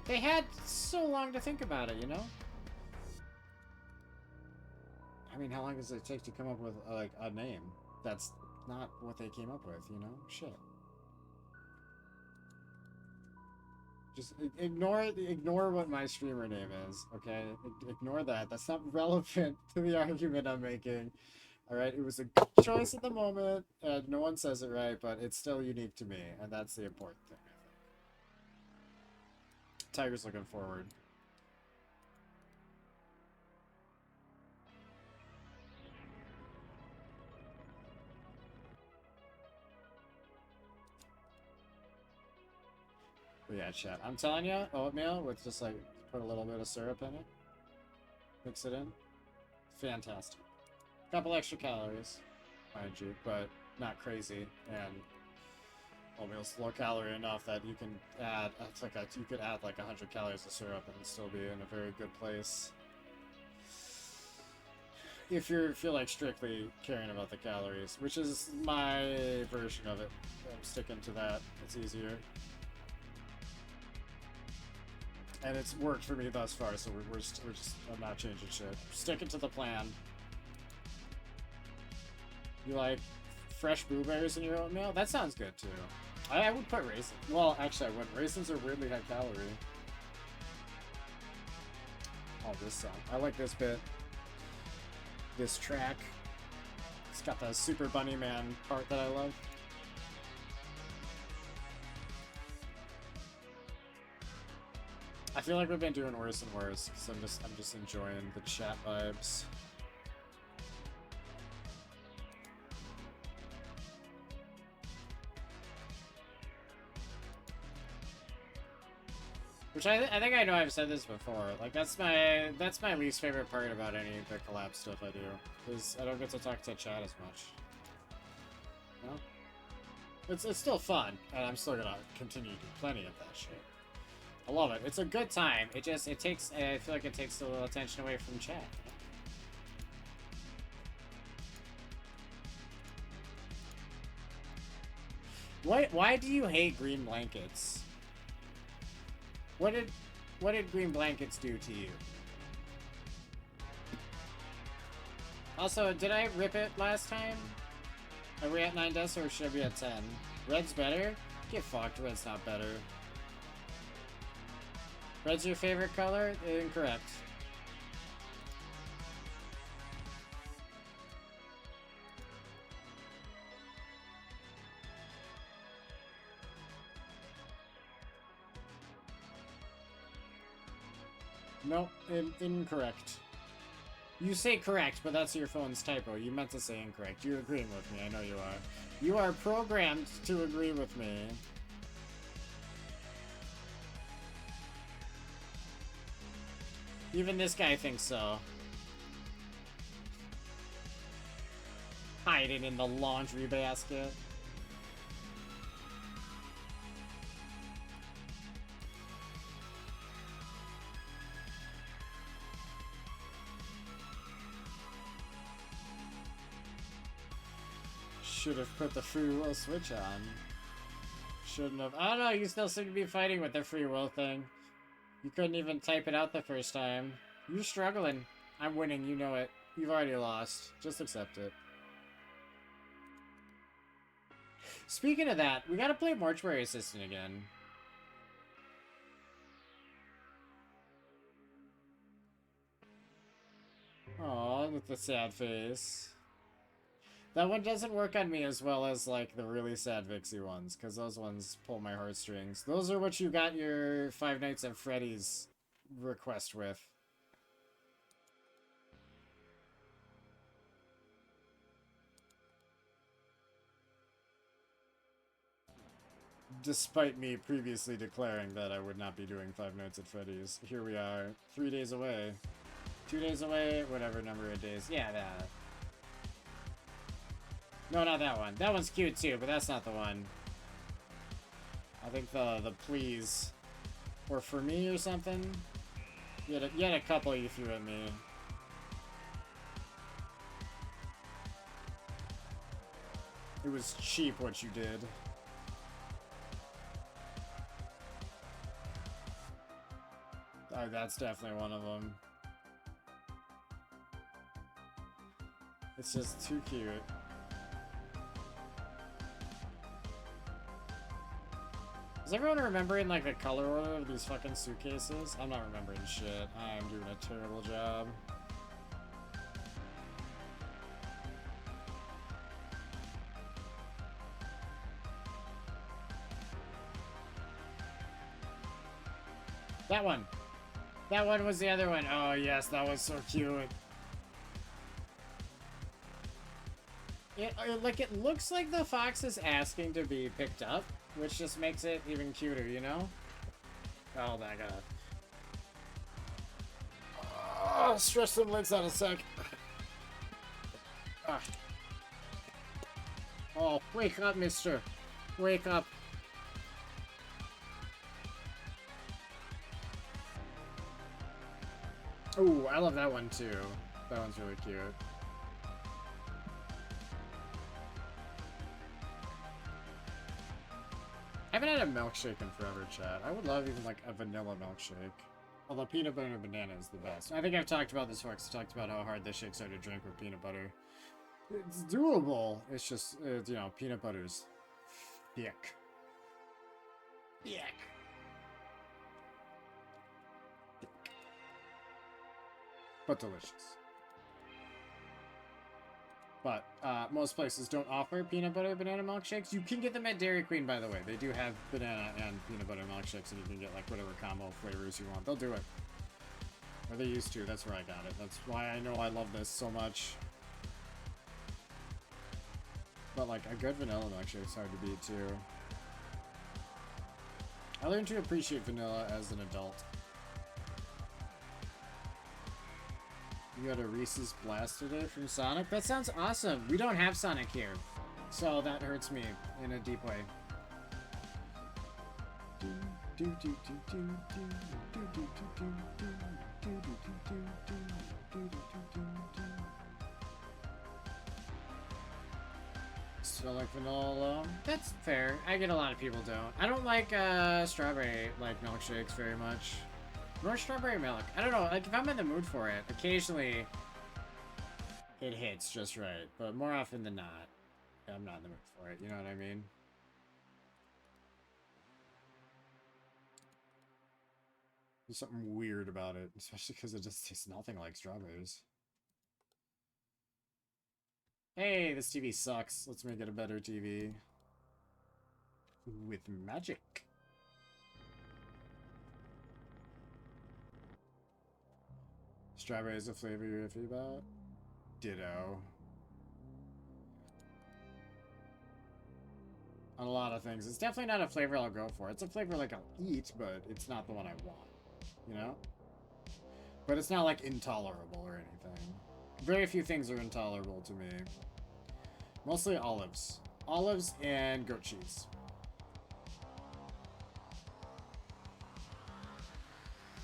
They had so long to think about it, you know? I mean, how long does it take to come up with, like, a name? That's not what they came up with, you know? Shit. Just ignore what my streamer name is, okay? Ignore that. That's not relevant to the argument I'm making. Alright, it was a good choice at the moment, and no one says it right, but it's still unique to me, and that's the important thing, I think. Tiger's looking forward. But yeah, chat. I'm telling you, oatmeal with just like put a little bit of syrup in it, mix it in. Fantastic. Couple extra calories, mind you, but not crazy. And oatmeal's low calorie enough that you can add. It's like you could add like 100 calories of syrup and still be in a very good place. If you feel like strictly caring about the calories, which is my version of it. I'm sticking to that. It's easier. And it's worked for me thus far, so we're just I'm not changing shit. Sticking to the plan. You like fresh blueberries in your oatmeal? That sounds good too. I would put raisins. Well, actually I wouldn't. Raisins are weirdly high calorie. Oh, this song. I like this bit. This track. It's got the Super Bunny Man part that I love. I feel like we've been doing worse and worse because I'm just enjoying the chat vibes. Which I think I know I've said this before. Like that's my least favorite part about any of the collab stuff I do, because I don't get to talk to chat as much. You know? It's still fun, and I'm still gonna continue to do plenty of that shit. I love it. It's a good time. It takes, I feel like it takes a little attention away from chat. Why do you hate green blankets? What did green blankets do to you? Also, did I rip it last time? Are we at 9 deaths or should I be at 10? Red's better? Get fucked, red's not better. Red's your favorite color? Incorrect. Nope, incorrect. You say correct, but that's your phone's typo. You meant to say incorrect. You're agreeing with me, I know you are. You are programmed to agree with me. Even this guy thinks so. Hiding in the laundry basket. Should have put the free will switch on. Shouldn't have. I don't know, you still seem to be fighting with the free will thing. You couldn't even type it out the first time. You're struggling. I'm winning, you know it. You've already lost. Just accept it. Speaking of that, we gotta play Mortuary Assistant again. Aw, with the sad face. That one doesn't work on me as well as, like, the really sad Vixie ones, because those ones pull my heartstrings. Those are what you got your Five Nights at Freddy's request with. Despite me previously declaring that I would not be doing Five Nights at Freddy's, here we are, 3 days away. 2 days away, whatever number of days. Yeah, that. No, not that one. That one's cute too, but that's not the one. I think the please. Or for me or something. You had a couple you threw at me. It was cheap what you did. Oh, that's definitely one of them. It's just too cute. Is everyone remembering, like, the color order of these fucking suitcases? I'm not remembering shit. I'm doing a terrible job. That one! That one was the other one. Oh, yes, that was so cute. It looks like the fox is asking to be picked up, which just makes it even cuter, you know? Oh my god. Oh, stretch some legs out a sec. Ah. Oh, wake up, mister. Wake up. Ooh, I love that one too. That one's really cute. I haven't had a milkshake in forever, chat. I would love even like a vanilla milkshake. Although peanut butter and banana is the best. I think I've talked about this before because I talked about how hard the shakes are to drink with peanut butter. It's doable. It's just, you know, peanut butter's thick. Thick. But delicious. But most places don't offer peanut butter banana milkshakes. You can get them at Dairy Queen, by the way. They do have banana and peanut butter milkshakes, and you can get like whatever combo flavors you want. They'll do it. Or they used to. That's where I got it. That's why I know I love this so much. But like a good vanilla milkshake is hard to beat too. I learned to appreciate vanilla as an adult. You got a Reese's Blast today from Sonic? That sounds awesome. We don't have Sonic here, so that hurts me in a deep way. Still like vanilla? That's fair. I get a lot of people don't. I don't like strawberry like milkshakes very much. Nor strawberry milk. I don't know, like, if I'm in the mood for it, occasionally it hits just right. But more often than not, I'm not in the mood for it, you know what I mean? There's something weird about it, especially because it just tastes nothing like strawberries. Hey, this TV sucks. Let's make it a better TV. With magic. Strawberry is a flavor you're iffy about? Ditto. On a lot of things. It's definitely not a flavor I'll go for. It's a flavor like I'll eat, but it's not the one I want. You know? But it's not like intolerable or anything. Very few things are intolerable to me. Mostly olives. Olives and goat cheese.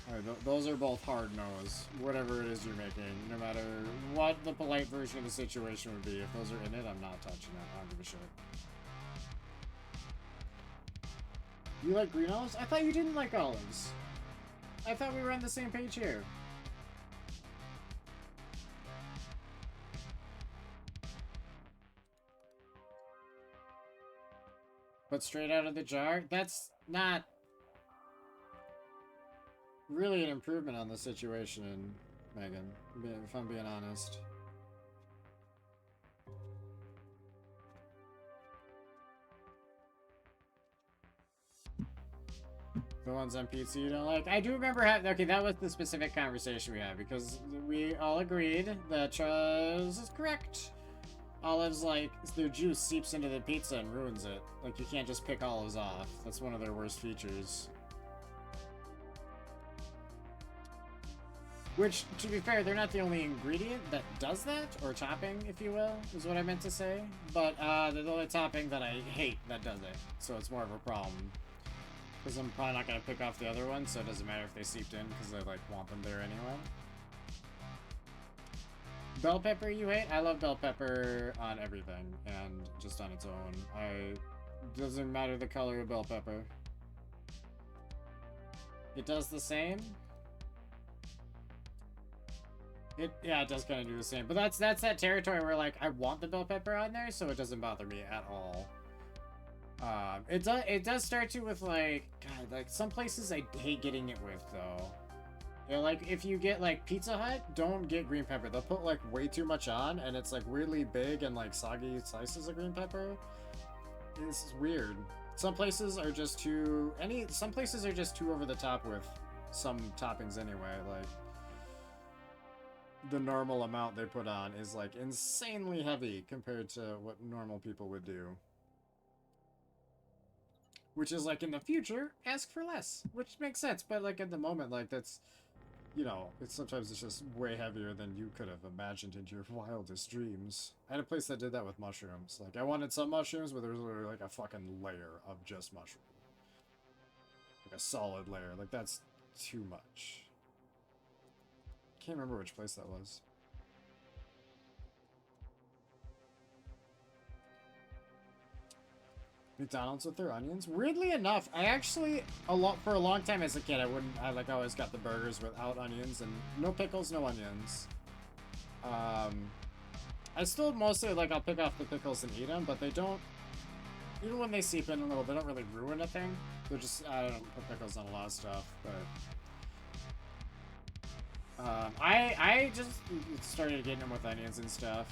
Alright, those are both hard no's. Whatever it is you're making. No matter what the polite version of the situation would be. If those are in it, I'm not touching it. I don't give a shit. You like green olives? I thought you didn't like olives. I thought we were on the same page here. But straight out of the jar? That's not really an improvement on the situation, Megan, if I'm being honest. The ones on pizza you don't like? I do remember having... Okay, that was the specific conversation we had, because we all agreed that Charles is correct. Olives, like, their juice seeps into the pizza and ruins it. Like, you can't just pick olives off. That's one of their worst features. Which, to be fair, they're not the only ingredient that does that, or topping, if you will, is what I meant to say. But, they're the only topping that I hate that does it. So it's more of a problem. Because I'm probably not going to pick off the other ones, so it doesn't matter if they seeped in, because I, like, want them there anyway. Bell pepper you hate? I love bell pepper on everything, and just on its own. Doesn't matter the color of bell pepper. It does the same? Yeah, it does kind of do the same. But that's that territory where, like, I want the bell pepper on there, so it doesn't bother me at all. It does start you with, like, God, like, some places I hate getting it with, though. Yeah, like, if you get, like, Pizza Hut, don't get green pepper. They'll put, like, way too much on, and it's, like, weirdly big and, like, soggy slices of green pepper. It's weird. Some places are just too... Some places are just too over the top with some toppings anyway, like... The normal amount they put on is, like, insanely heavy compared to what normal people would do. Which is, like, in the future, ask for less. Which makes sense, but, like, at the moment, like, that's... You know, sometimes it's just way heavier than you could have imagined in your wildest dreams. I had a place that did that with mushrooms. Like, I wanted some mushrooms, but there was literally, like, a fucking layer of just mushroom. Like, a solid layer. Like, that's too much. Can't remember which place that was. McDonald's with their onions? Weirdly enough, I actually, for a long time as a kid, I always got the burgers without onions, and no pickles, no onions. I still mostly, like, I'll pick off the pickles and eat them, but they don't, even when they seep in a little, they don't really ruin a thing. They're just, I don't put pickles on a lot of stuff, but... I just started getting them with onions and stuff.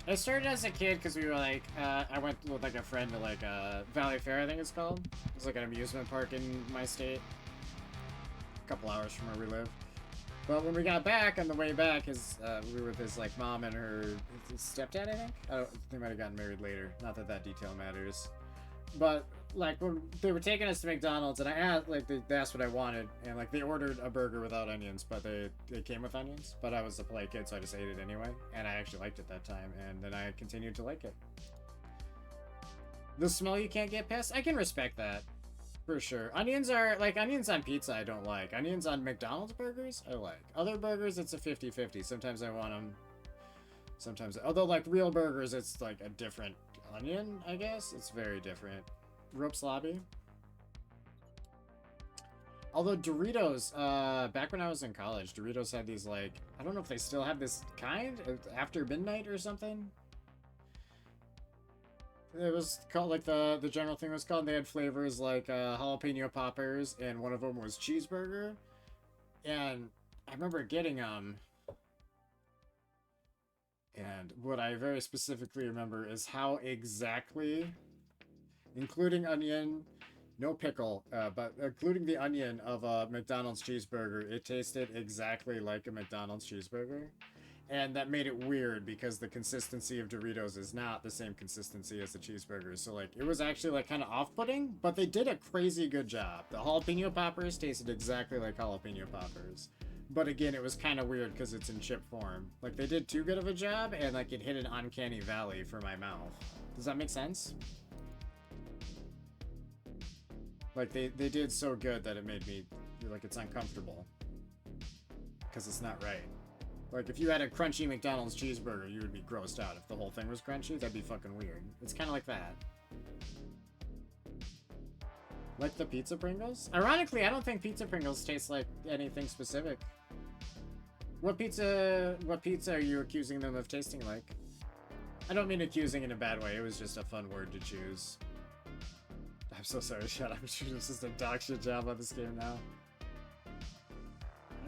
I started as a kid because we were like, I went with like a friend to like Valley Fair, I think it's called. It's like an amusement park in my state. A couple hours from where we live. But when we got back, on the way back, we were with his like mom and her his stepdad, I think? They might have gotten married later. Not that detail matters. But like when they were taking us to McDonald's and I asked, like they asked what I wanted, and like they ordered a burger without onions, but they came with onions. But I was a polite kid, so I just ate it anyway, and I actually liked it that time, and then I continued to like it. The smell you can't get past? I can respect that. For sure. Onions are, like, onions on pizza I don't like. Onions on McDonald's burgers I like. Other burgers it's a 50-50. Sometimes I want them. Sometimes, although like real burgers it's like a different onion, I guess. It's very different. Rope's Lobby. Although Doritos, back when I was in college, Doritos had these like, I don't know if they still have this kind, after midnight or something. It was called, like, the general thing was called, they had flavors like jalapeno poppers, and one of them was cheeseburger. And I remember getting them. And what I very specifically remember is how exactly, including onion, no pickle, but including the onion of a McDonald's cheeseburger, it tasted exactly like a McDonald's cheeseburger. And that made it weird because the consistency of Doritos is not the same consistency as the cheeseburgers. So, like, it was actually, like, kind of off-putting, but they did a crazy good job. The jalapeno poppers tasted exactly like jalapeno poppers. But again, it was kind of weird because it's in chip form. Like, they did too good of a job, and like it hit an uncanny valley for my mouth. Does that make sense? Like, they did so good that it made me feel like it's uncomfortable. Because it's not right. Like, if you had a crunchy McDonald's cheeseburger, you would be grossed out. If the whole thing was crunchy, that'd be fucking weird. It's kind of like that. Like the pizza Pringles? Ironically, I don't think pizza Pringles taste like anything specific. What pizza are you accusing them of tasting like? I don't mean accusing in a bad way. It was just a fun word to choose. I'm so sorry, shut up. It's just a dog shit job on this game now.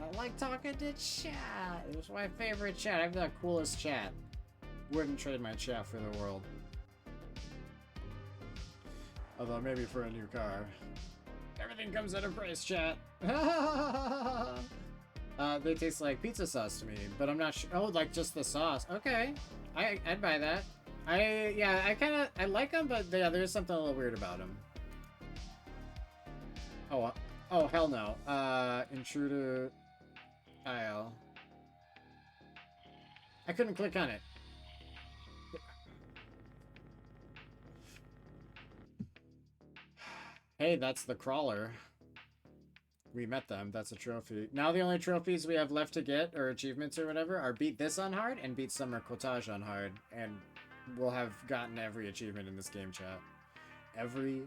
I like talking to chat. It was my favorite chat. I have the coolest chat. Wouldn't trade my chat for the world. Although maybe for a new car. Everything comes at a price, chat. They taste like pizza sauce to me, but I'm not sure. Oh, like just the sauce. Okay, I'd buy that. I like them, but yeah, there's something a little weird about them. Oh hell no. Intruder aisle. I couldn't click on it. Hey, that's the crawler. We met them. That's a trophy. Now the only trophies we have left to get, or achievements or whatever, are beat this on hard and beat Summer Cottage on hard. And we'll have gotten every achievement in this game, chat. Every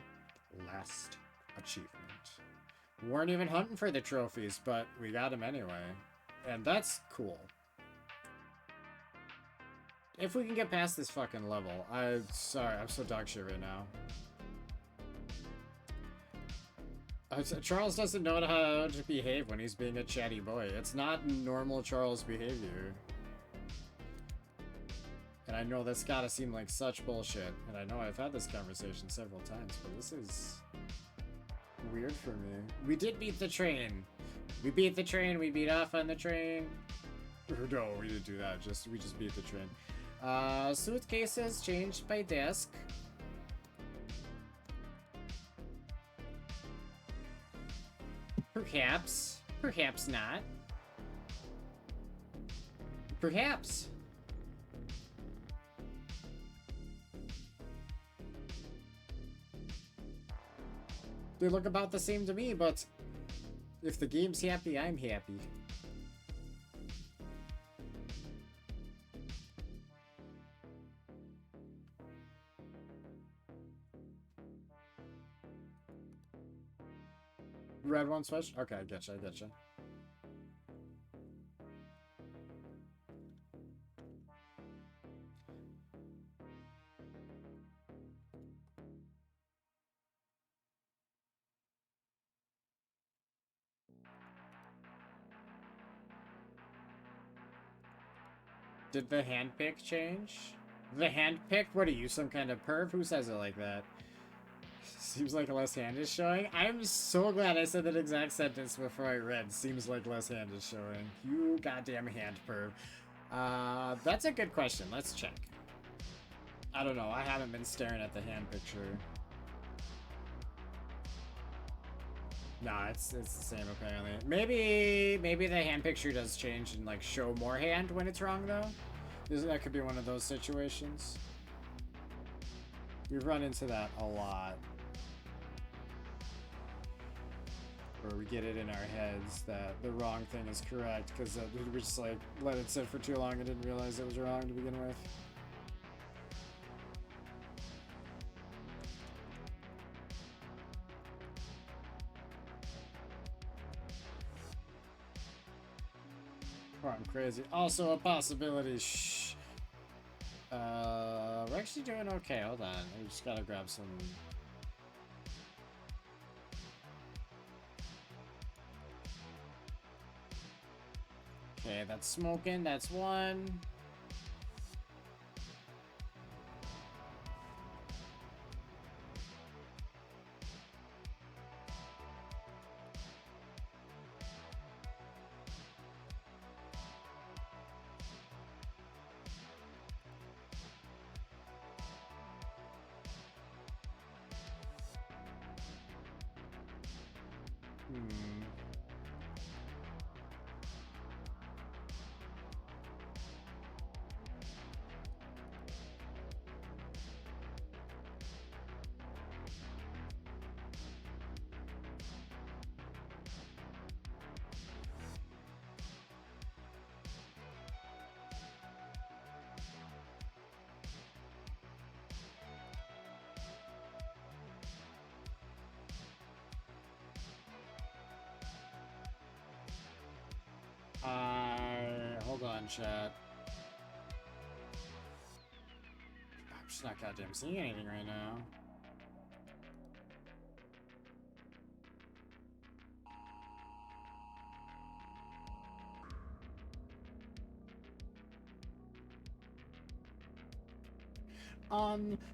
last achievement. We weren't even hunting for the trophies, but we got them anyway. And that's cool. If we can get past this fucking level. I'm sorry, I'm so dog shit right now. Charles doesn't know how to behave when he's being a chatty boy. It's not normal Charles behavior. And I know that's gotta seem like such bullshit. And I know I've had this conversation several times, but this is weird for me. We did beat the train. We beat the train. We beat off on the train. No, we didn't do that. We just beat the train. Suitcases changed by desk. Perhaps. Perhaps not. Perhaps. They look about the same to me, but if the game's happy, I'm happy. Red one switch? Okay, I getcha, I getcha. Did the handpick change? The handpick? What are you, some kind of perv? Who says it like that? Seems like less hand is showing. I'm so glad I said that exact sentence before I read. Seems like less hand is showing. You goddamn hand perv. That's a good question. Let's check. I don't know. I haven't been staring at the hand picture. Nah, it's the same apparently. Maybe the hand picture does change and like show more hand when it's wrong though. That could be one of those situations. We've run into that a lot. Where we get it in our heads that the wrong thing is correct because we just like let it sit for too long and didn't realize it was wrong to begin with. Oh, I'm crazy. Also a possibility. Shh. We're actually doing okay. Hold on. We just gotta grab some. Okay, that's smoking. That's one. Hold on, chat. I'm just not goddamn seeing anything right now.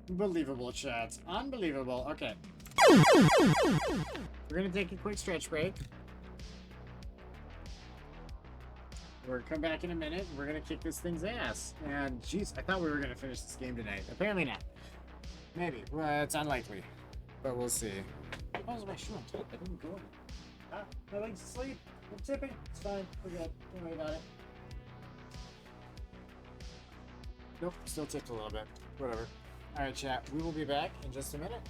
Unbelievable, chat. Unbelievable. Okay. We're gonna take a quick stretch break. We're gonna come back in a minute. We're gonna kick this thing's ass. And jeez, I thought we were gonna finish this game tonight. Apparently not. Maybe. Well, it's unlikely. But we'll see. How was my shoe on top? I didn't go in. Ah, my legs asleep. I'm tipping. It's fine. We're good. Don't worry about it. Nope, still tipped a little bit. Whatever. Alright, chat. We will be back in just a minute.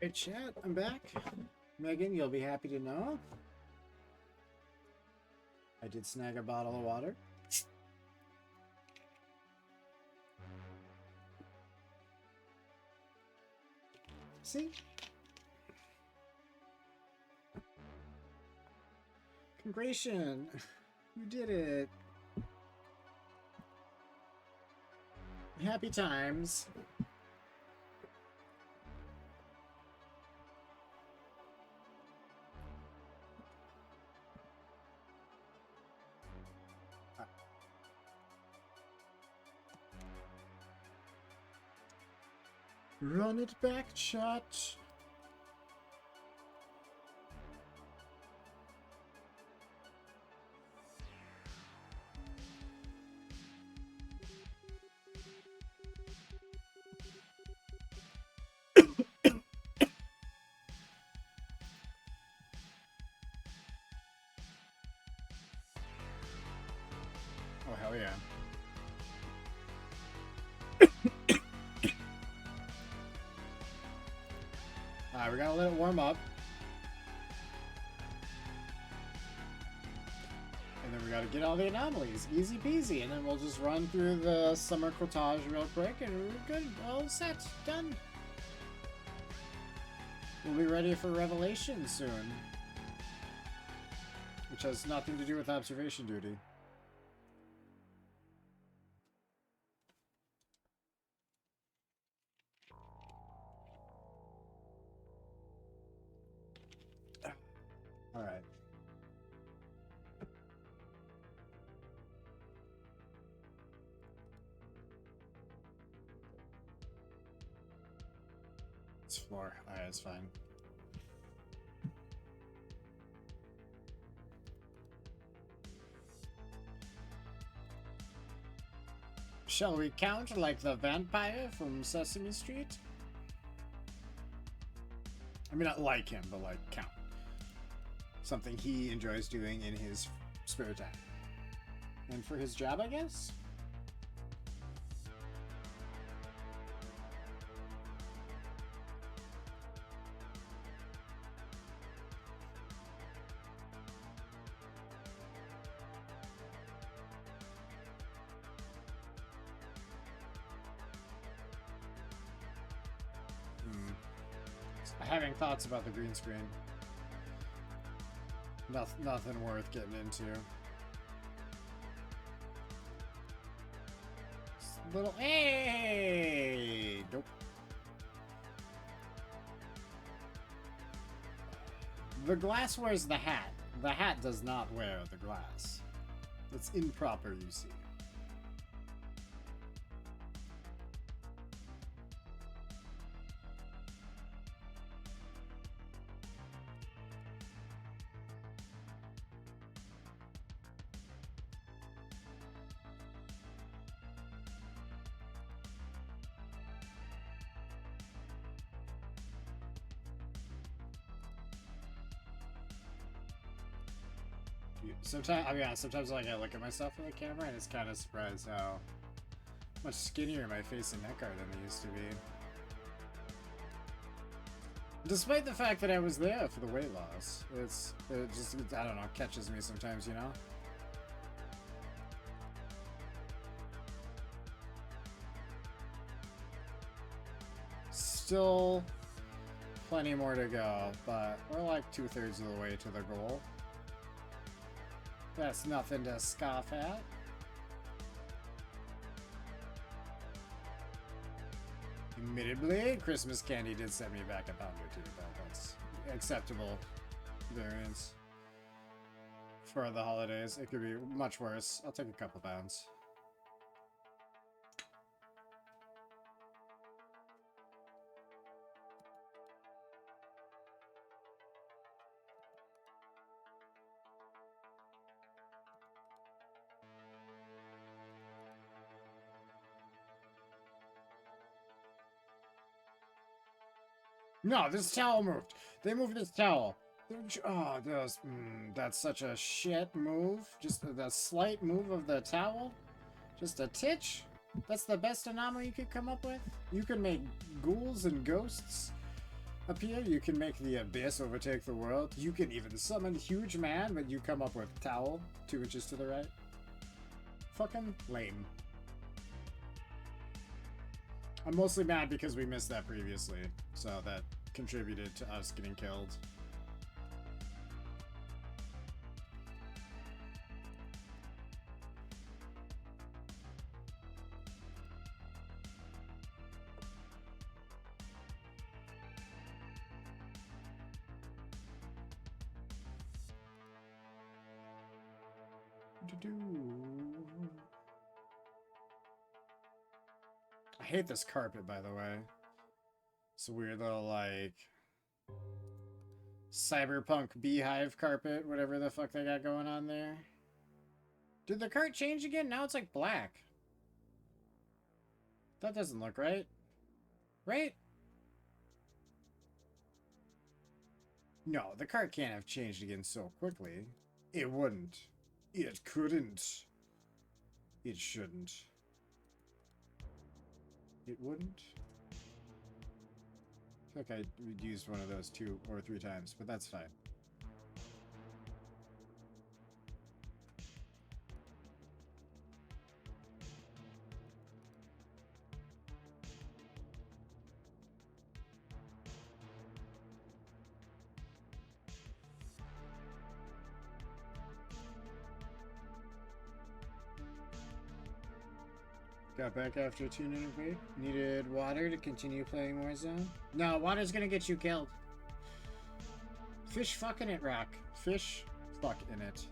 Hey chat, I'm back. Megan, you'll be happy to know I did snag a bottle of water. See? Congratulations! You did it! Happy times! Run it back, chat. Oh, hell yeah. Alright, we're gonna let it warm up. And then we gotta get all the anomalies. Easy peasy. And then we'll just run through the summer cortage real quick and we're good. All set. Done. We'll be ready for Revelation soon. Which has nothing to do with observation duty. Alright. It's floor. Alright, it's fine. Shall we count like the vampire from Sesame Street? I mean, not like him, but like count. Something he enjoys doing in his spare time. And for his job, I guess? Having thoughts about the green screen. Nothing worth getting into. Little hey, nope. The glass wears the hat. The hat does not wear the glass. It's improper, you see. Sometimes, I mean, sometimes like I look at myself in the camera and it's kind of surprised how much skinnier my face and neck are than they used to be. Despite the fact that I was there for the weight loss, it just, I don't know, catches me sometimes, you know? Still plenty more to go, but we're like 2/3 of the way to the goal. That's nothing to scoff at. Admittedly, Christmas candy did set me back a pound or two, but that's acceptable variance for the holidays. It could be much worse. I'll take a couple pounds. No, this towel moved. They moved this towel. Oh, that's such a shit move. Just the slight move of the towel. Just a titch. That's the best anomaly you could come up with. You can make ghouls and ghosts appear. You can make the abyss overtake the world. You can even summon huge man, but you come up with towel 2 inches to the right. Fucking lame. I'm mostly mad because we missed that previously, so that contributed to us getting killed. I hate this carpet, by the way. It's a weird little, like, cyberpunk beehive carpet, whatever the fuck they got going on there. Did the cart change again? Now it's like black. That doesn't look right. Right? No, the cart can't have changed again so quickly. It wouldn't. It couldn't. It shouldn't. It wouldn't. I feel like I used one of those 2 or 3 times, but that's fine. Got back after a 2-minute break. Needed water to continue playing Warzone. No, water's gonna get you killed. Fish fucking it, Rock. Fish fuck in it.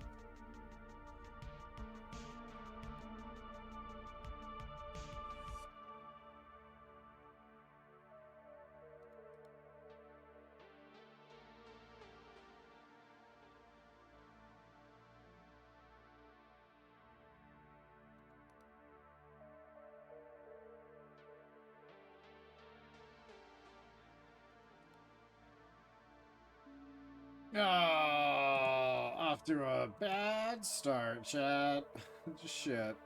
Oh, off to a bad start, chat. Shit.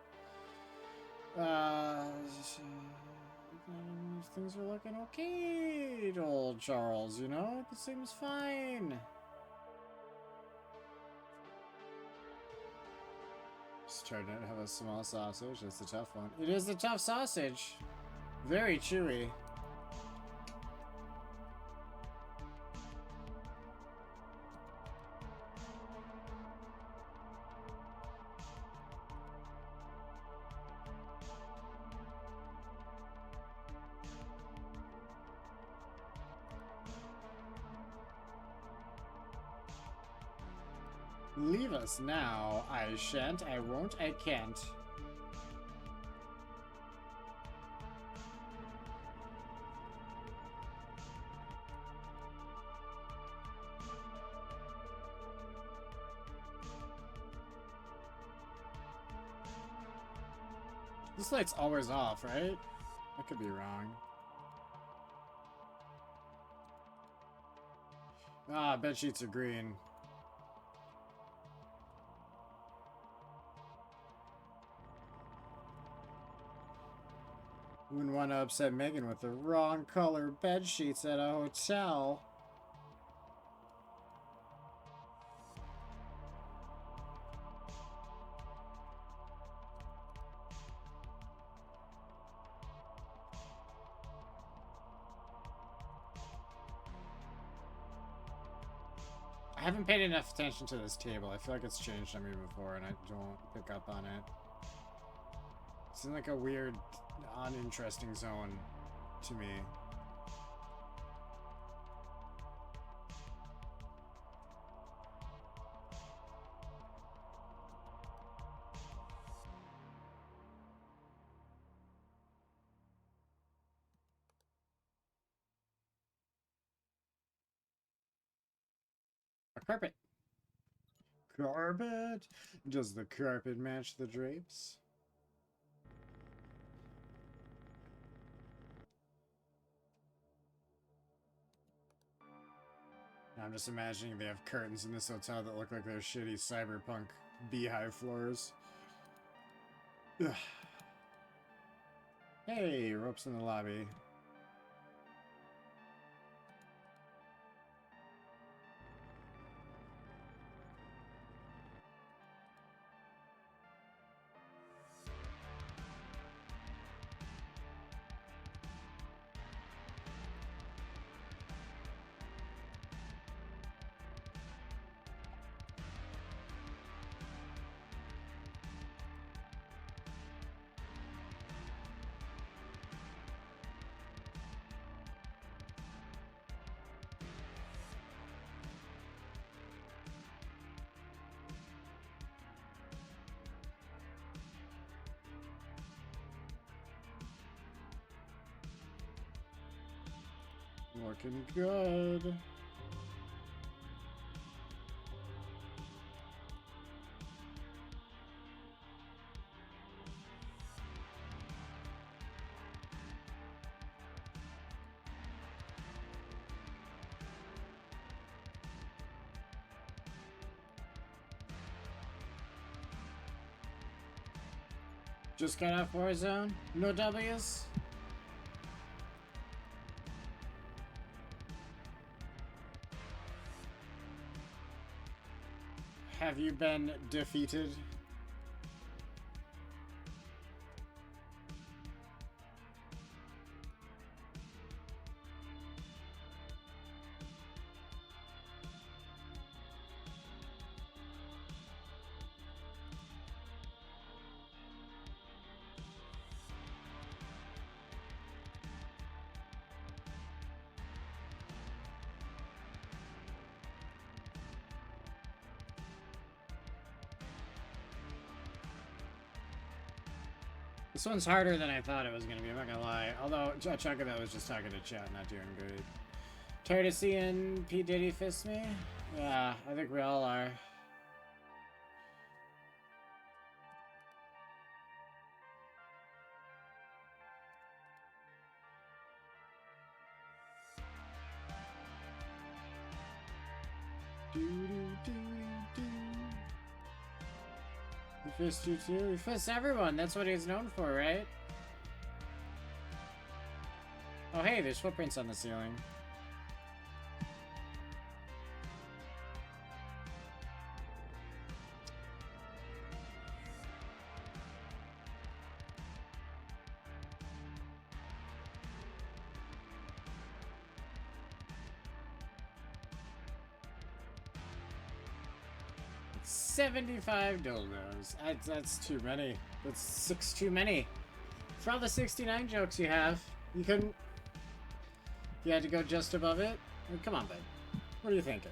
Things are looking okay, old Charles, you know? It seems fine. Just trying to have a small sausage. That's the tough one. It is the tough sausage. Very chewy. Leave us now. I shan't, I won't, I can't. This light's always off, right? I could be wrong. Ah, bed sheets are green. Wouldn't want to upset Megan with the wrong color bed sheets at a hotel. I haven't paid enough attention to this table. I feel like it's changed on me before and I don't pick up on it. It's in like a weird, uninteresting zone to me. A carpet. Carpet? Does the carpet match the drapes? I'm just imagining they have curtains in this hotel that look like they're shitty cyberpunk beehive floors. Ugh. Hey, ropes in the lobby. Looking good. Just got off Warzone. No W's. Have you been defeated? This one's harder than I thought it was going to be, I'm not going to lie. Although, a chunk of that was just talking to chat, not doing great. Tired of seeing P. Diddy fist me? Yeah, I think we all are. He fist you too? He fists everyone, that's what he's known for, right? Oh hey, there's footprints on the ceiling. $75. That's too many. That's 6 too many. For all the 69 jokes you have, you couldn't... You had to go just above it? I mean, come on, bud. What are you thinking?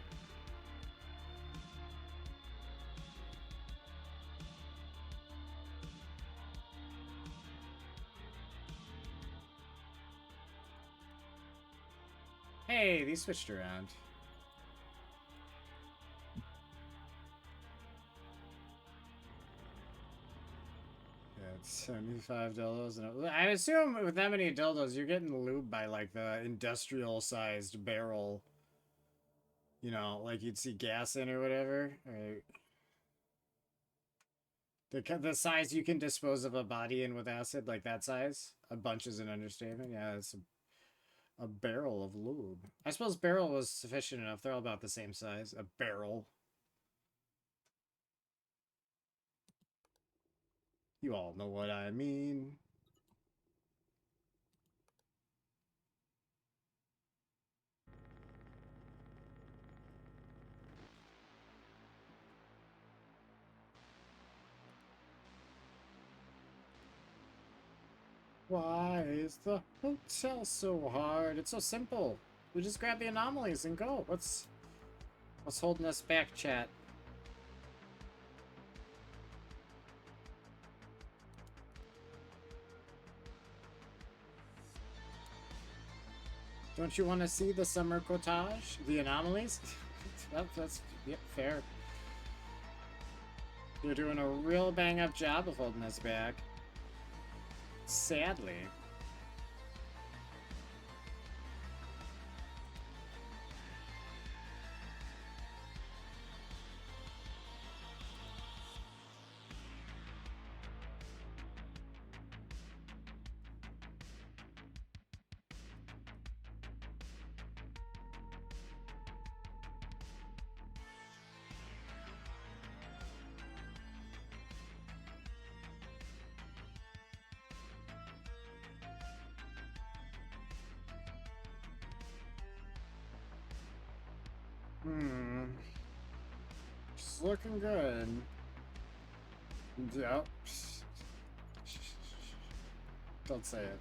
Hey, these switched around. $75. I assume with that many dildos, you're getting lubed by like the industrial-sized barrel. You know, like you'd see gas in or whatever. Or the size you can dispose of a body in with acid, like that size. A bunch is an understatement. Yeah, it's a barrel of lube. I suppose barrel was sufficient enough. They're all about the same size. A barrel. You all know what I mean. Why is the hotel so hard? It's so simple. We just grab the anomalies and go. What's holding us back, chat? Don't you want to see the summer cottage? The anomalies? That's yep, fair. You're doing a real bang-up job of holding us back. Sadly. It's looking good. Yep. Don't say it.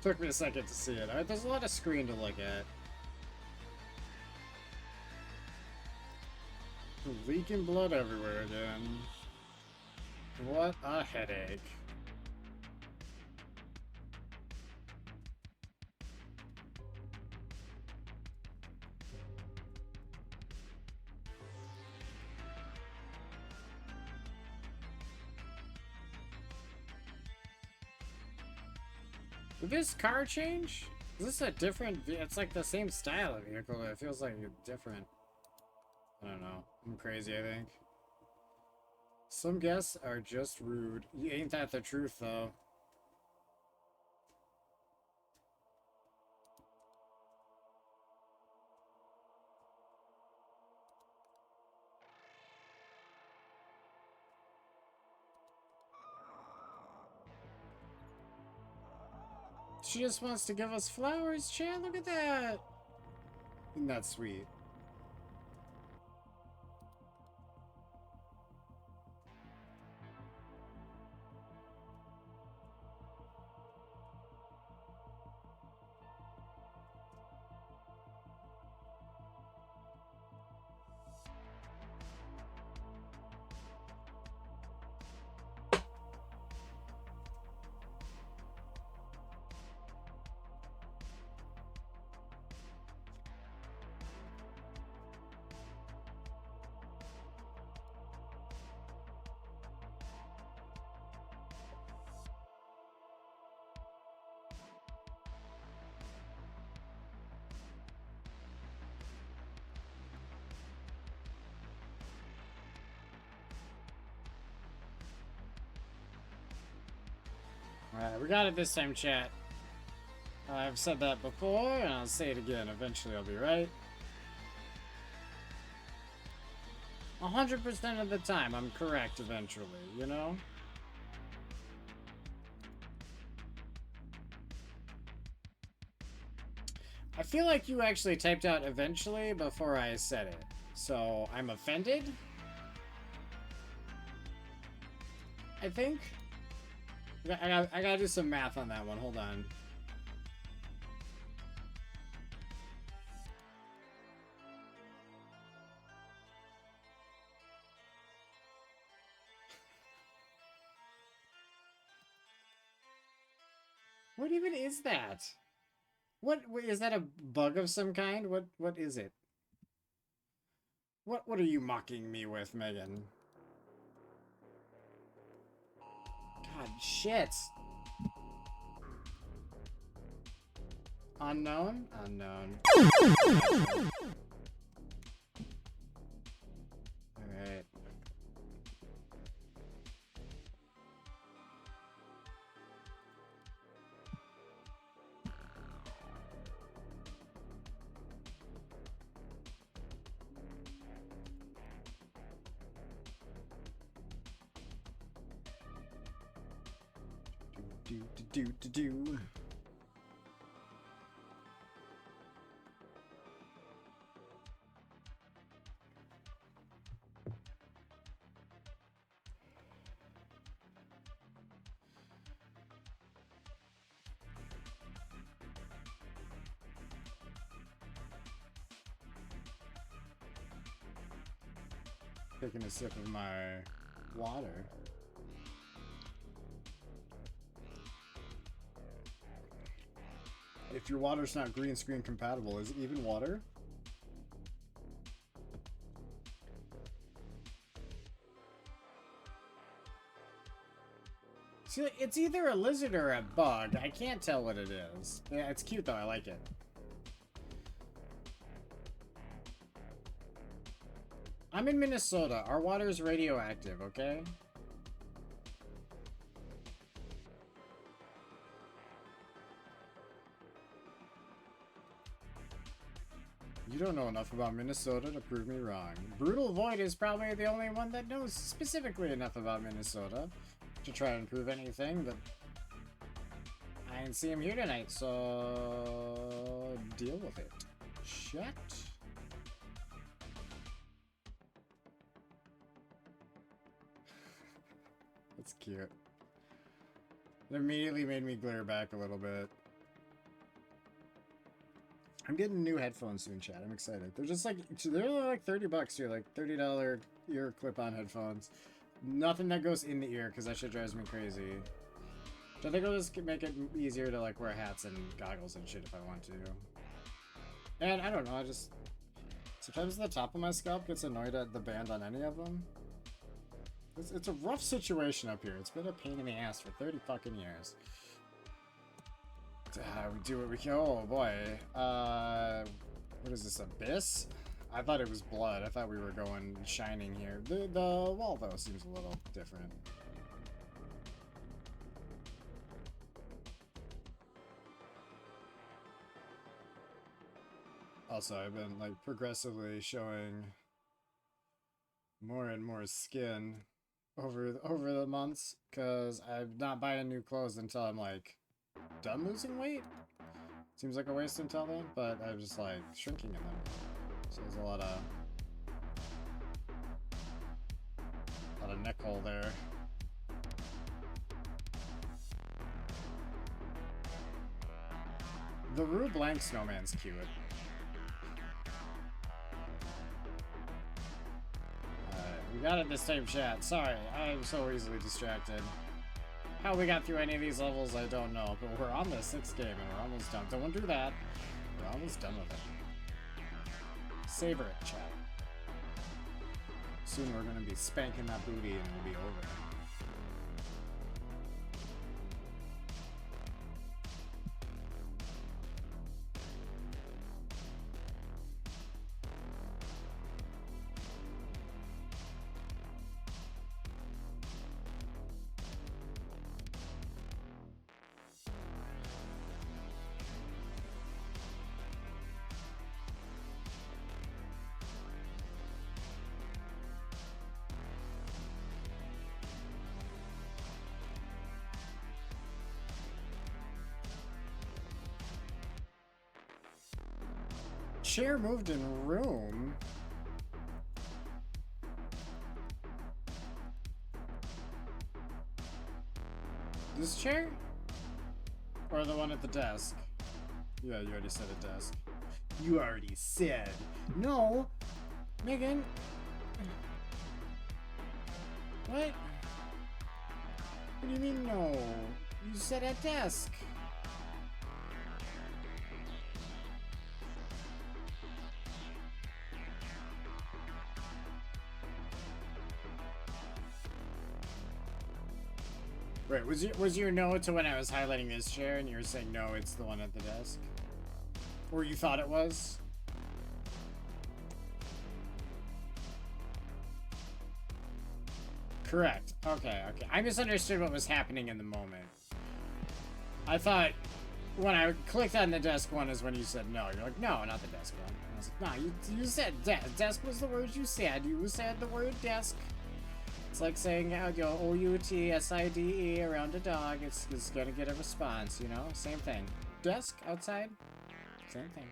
Took me a second to see it. There's a lot of screen to look at. Leaking blood everywhere again. What a headache. Did this car change? Is this a different... It's like the same style of vehicle, but it feels like different. I don't know. I'm crazy, I think. Some guests are just rude. Ain't that the truth, though? She just wants to give us flowers, Chad. Look at that. Isn't that sweet? Alright, we got it this time, chat. I've said that before, and I'll say it again. Eventually I'll be right. 100% of the time, I'm correct eventually, you know? I feel like you actually typed out eventually before I said it. So, I'm offended? I think? I gotta do some math on that one. Hold on. What even is that? What is that, a bug of some kind? What is it? What are you mocking me with, Megan? God, shit. Unknown? Unknown. Alright. Do. Taking a sip of my water. If your water's not green screen compatible, is it even water? See, it's either a lizard or a bug. I can't tell what it is. Yeah, it's cute though. I like it. I'm in Minnesota. Our water is radioactive, okay? You don't know enough about Minnesota to prove me wrong. Brutal Void is probably the only one that knows specifically enough about Minnesota to try and prove anything, but I didn't see him here tonight, so deal with it. Shut. That's cute. It immediately made me glare back a little bit. I'm getting new headphones soon, chat. I'm excited. They're just like, they're like $30 here, like $30 ear clip-on headphones. Nothing that goes in the ear, because that shit drives me crazy. So I think I'll just make it easier to like wear hats and goggles and shit if I want to. And I don't know, I just... Sometimes the top of my scalp gets annoyed at the band on any of them. It's a rough situation up here. It's been a pain in the ass for 30 fucking years. We do what we can. Oh boy. What is this, Abyss? I thought it was blood. I thought we were going shining here. The wall though seems a little different. Also, I've been like progressively showing more and more skin over the months because I'm not buying new clothes until I'm like done losing weight. Seems like a waste until then, but I'm just like shrinking in them. So there's a lot of neck hole there. The Rue Blanc snowman's cute. We got it this time, chat. Sorry, I'm so easily distracted. How we got through any of these levels, I don't know. But we're on the 6th game and we're almost done. Don't do that. We're almost done with it. Savor it, chat. Soon we're gonna be spanking that booty and it'll be over. Chair moved in room. This chair? Or the one at the desk? Yeah, you already said a desk. You already said. No! Megan! What? What do you mean no? You said at desk. Right, was your no to when I was highlighting this chair and you were saying no, it's the one at the desk? Or you thought it was? Correct. Okay, okay. I misunderstood what was happening in the moment. I thought when I clicked on the desk one is when you said no. You're like, no, not the desk one. And I was like, no, you said desk was the word you said. You said the word desk. It's like saying, OUTSIDE around a dog. It's gonna get a response, you know? Same thing. Desk outside? Same thing.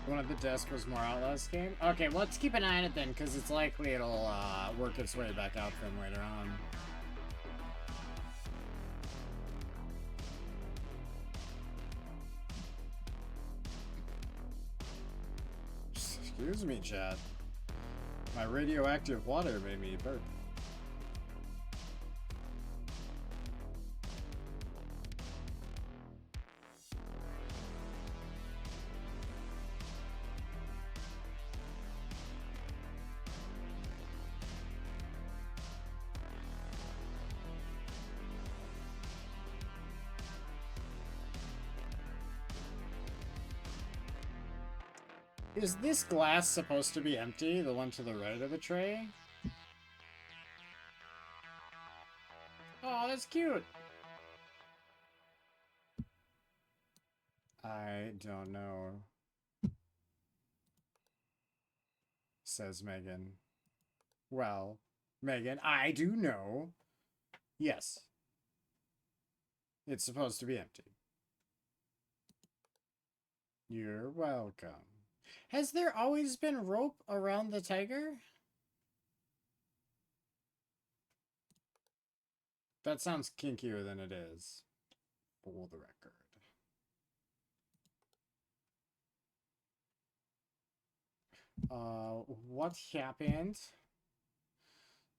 One of the desk was more Outlast game? Okay, well, let's keep an eye on it then, because it's likely it'll work its way back out then later on. Excuse me, chat. My radioactive water made me burp. Is this glass supposed to be empty? The one to the right of the tray? Oh, that's cute. I don't know, says Megan. Well, Megan, I do know. Yes. It's supposed to be empty. You're welcome. Has there always been rope around the tiger? That sounds kinkier than it is, for the record. What happened?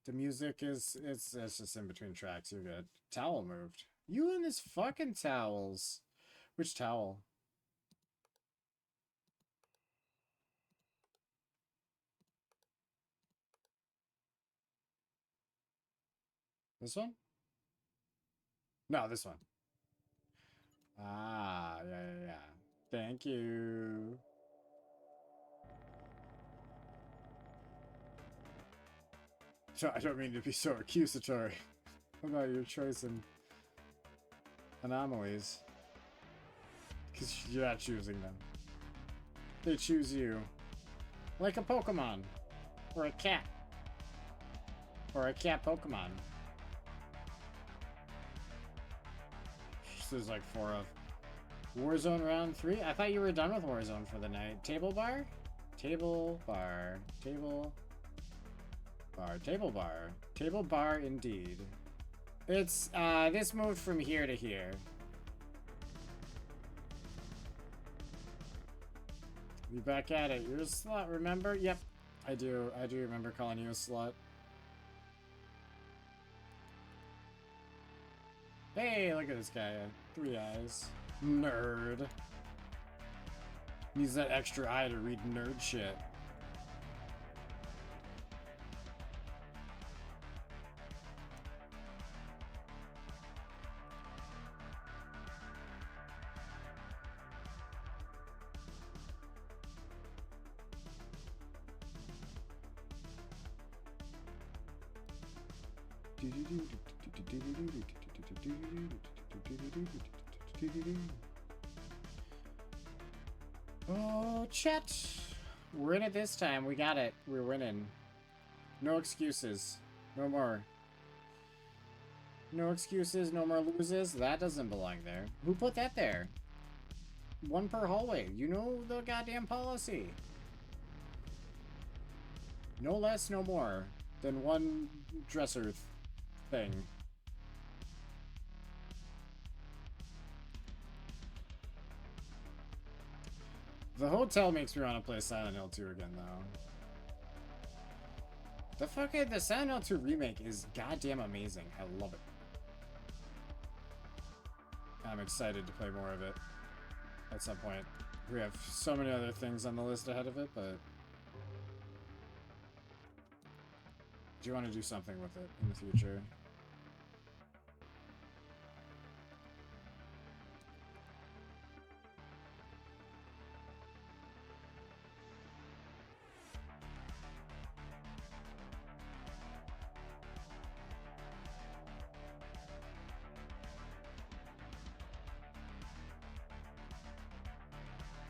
The music is it's just in between tracks. You're good. Towel moved. You and his fucking towels. Which towel? This one? No, this one. Ah, yeah. Thank you. So I don't mean to be so accusatory about your choice in anomalies. Because you're not choosing them. They choose you. Like a Pokemon. Or a cat. Or a cat Pokemon. There's like 4 of. Warzone round 3? I thought you were done with Warzone for the night. Table bar? Table bar. Table bar. Table bar. Table bar indeed. It's, this moved from here to here. Be back at it. You're a slut, remember? Yep. I do remember calling you a slut. Hey, look at this guy. 3 eyes. Nerd. Needs that extra eye to read nerd shit. Oh, chat. We're in it this time. We got it. We're winning. No excuses. No more. No excuses, no more loses. That doesn't belong there. Who put that there? 1 per hallway. You know the goddamn policy. No less, no more than 1 dresser thing. The hotel makes me want to play Silent Hill 2 again, though. The Silent Hill 2 remake is goddamn amazing. I love it. I'm excited to play more of it at some point. We have so many other things on the list ahead of it, but do you want to do something with it in the future?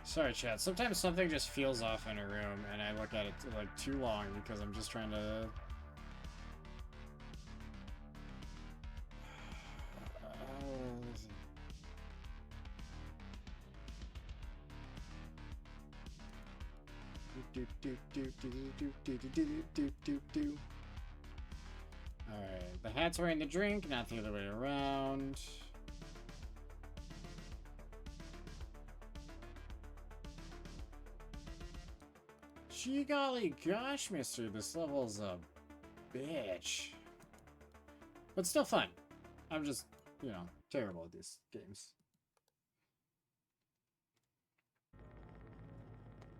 Sorry, chat. Sometimes something just feels off in a room, and I look at it like too long because I'm just trying to. Alright, the hat's wearing the drink, not the other way around. Gee golly gosh, mister, this level's a bitch. But still fun. I'm just, you know, terrible at these games.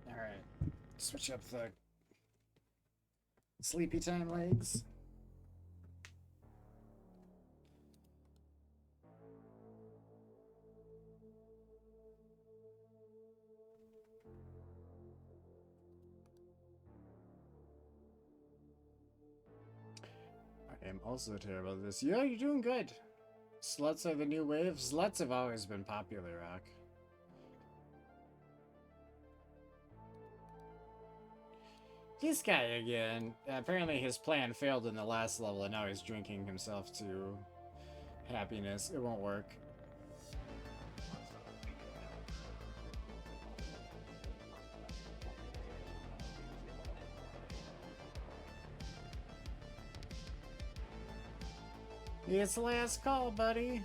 Alright. Switch up the sleepy time legs. I am also terrible at this. Yeah, you're doing good. Sluts are the new wave. Sluts have always been popular, Rock. This guy again. Apparently his plan failed in the last level and now he's drinking himself to happiness. It won't work. It's last call, buddy.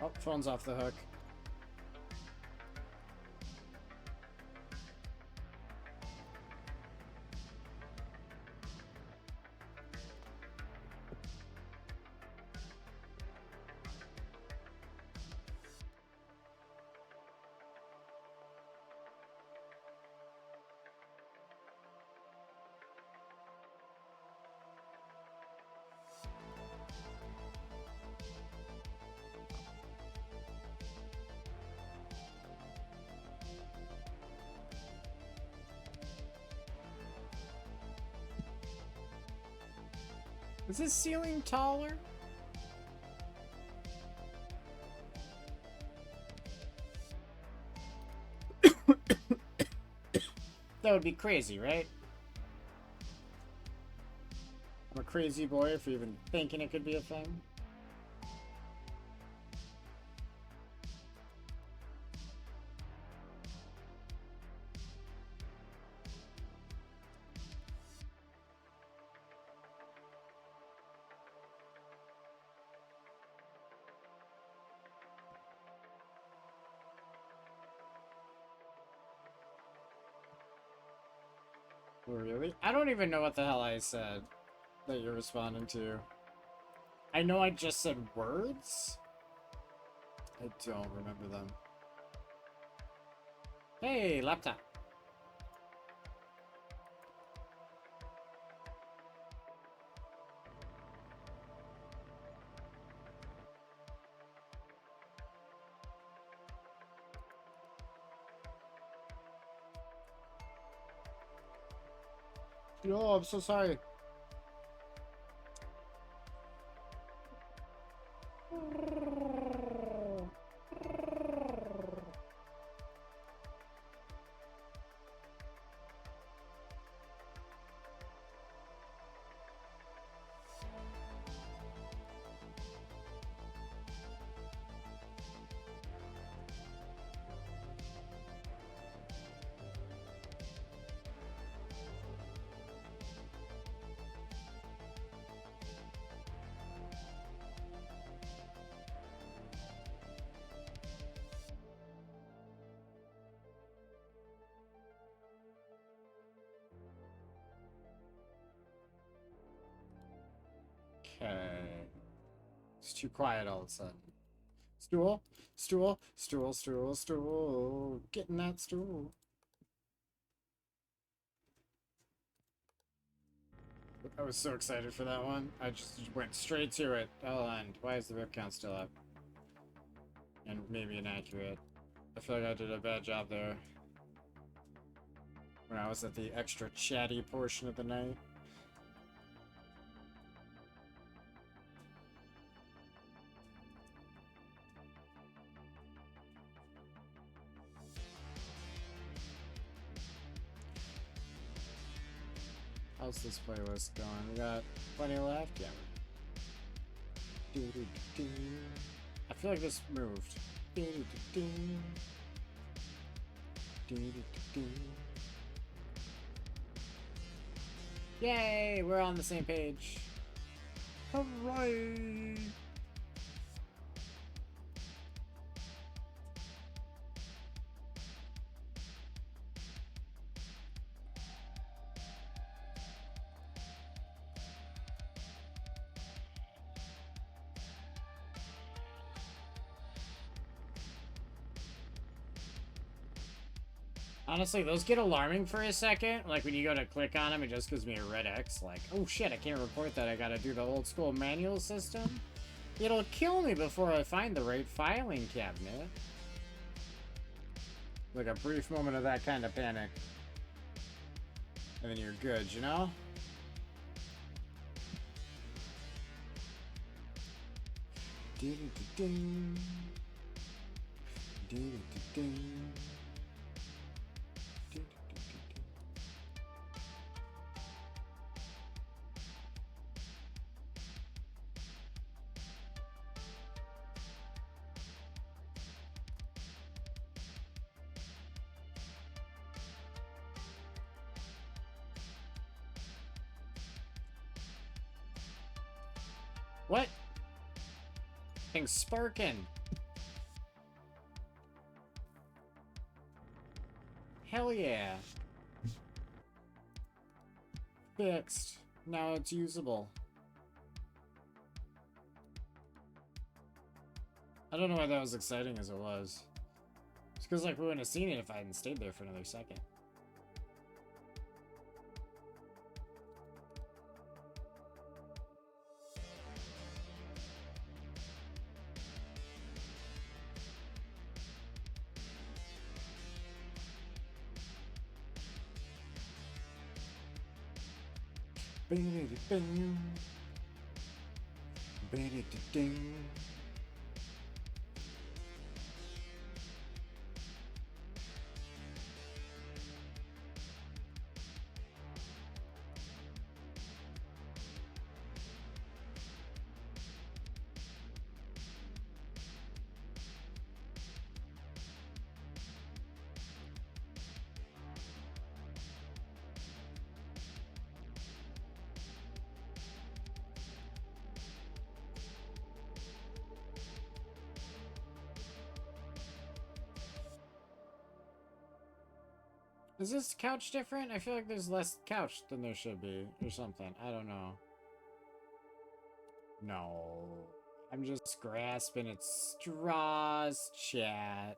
Oh, phone's off the hook. Is this ceiling taller? That would be crazy, right? I'm a crazy boy for even thinking it could be a thing. Really? I don't even know what the hell I said that you're responding to. I know I just said words. I don't remember them. Hey, laptop. Yo, I'm so sorry. Okay. It's too quiet all of a sudden. Stool, stool, stool, stool, stool. Getting that stool. I was so excited for that one. I just went straight to it. Oh, and why is the rip count still up? And maybe inaccurate. I feel like I did a bad job there. When I was at the extra chatty portion of the night. How's this playlist going? We got plenty left? Yeah. I feel like this moved. Yay! We're on the same page. Hooray! Honestly, those get alarming for a second. Like, when you go to click on them, it just gives me a red X. Like, oh shit, I can't report that. I gotta do the old school manual system. It'll kill me before I find the right filing cabinet. Like a brief moment of that kind of panic. And then you're good, you know? What? Thing's sparking. Hell yeah. Fixed. Now it's usable. I don't know why that was exciting as it was. It's because like we wouldn't have seen it if I hadn't stayed there for another second. Is this couch different? I feel like there's less couch than there should be, or something. I don't know. No. I'm just grasping at straws, chat.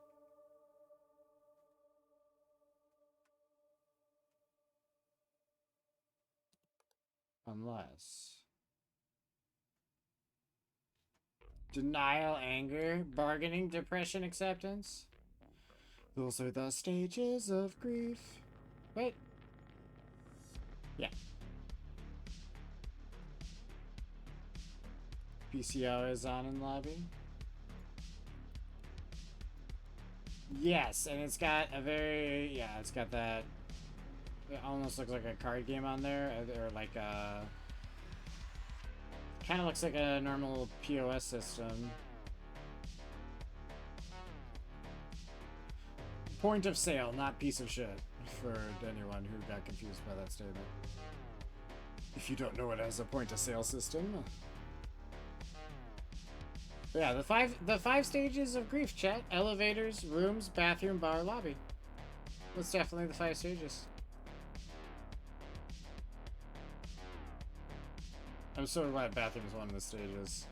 Unless... Denial, anger, bargaining, depression, acceptance. Those are the stages of grief. Wait. Yeah. PCO is on in lobby. Yes, and it's got a very... Yeah, it's got that... It almost looks like a card game on there. Or like a... Kind of looks like a normal POS system. Point of sale, not piece of shit, for anyone who got confused by that statement. If you don't know it as a point of sale system. But yeah, the five stages of grief, chat. Elevators, rooms, bathroom, bar, lobby. That's definitely the 5 stages. I'm so glad bathroom's one of the stages.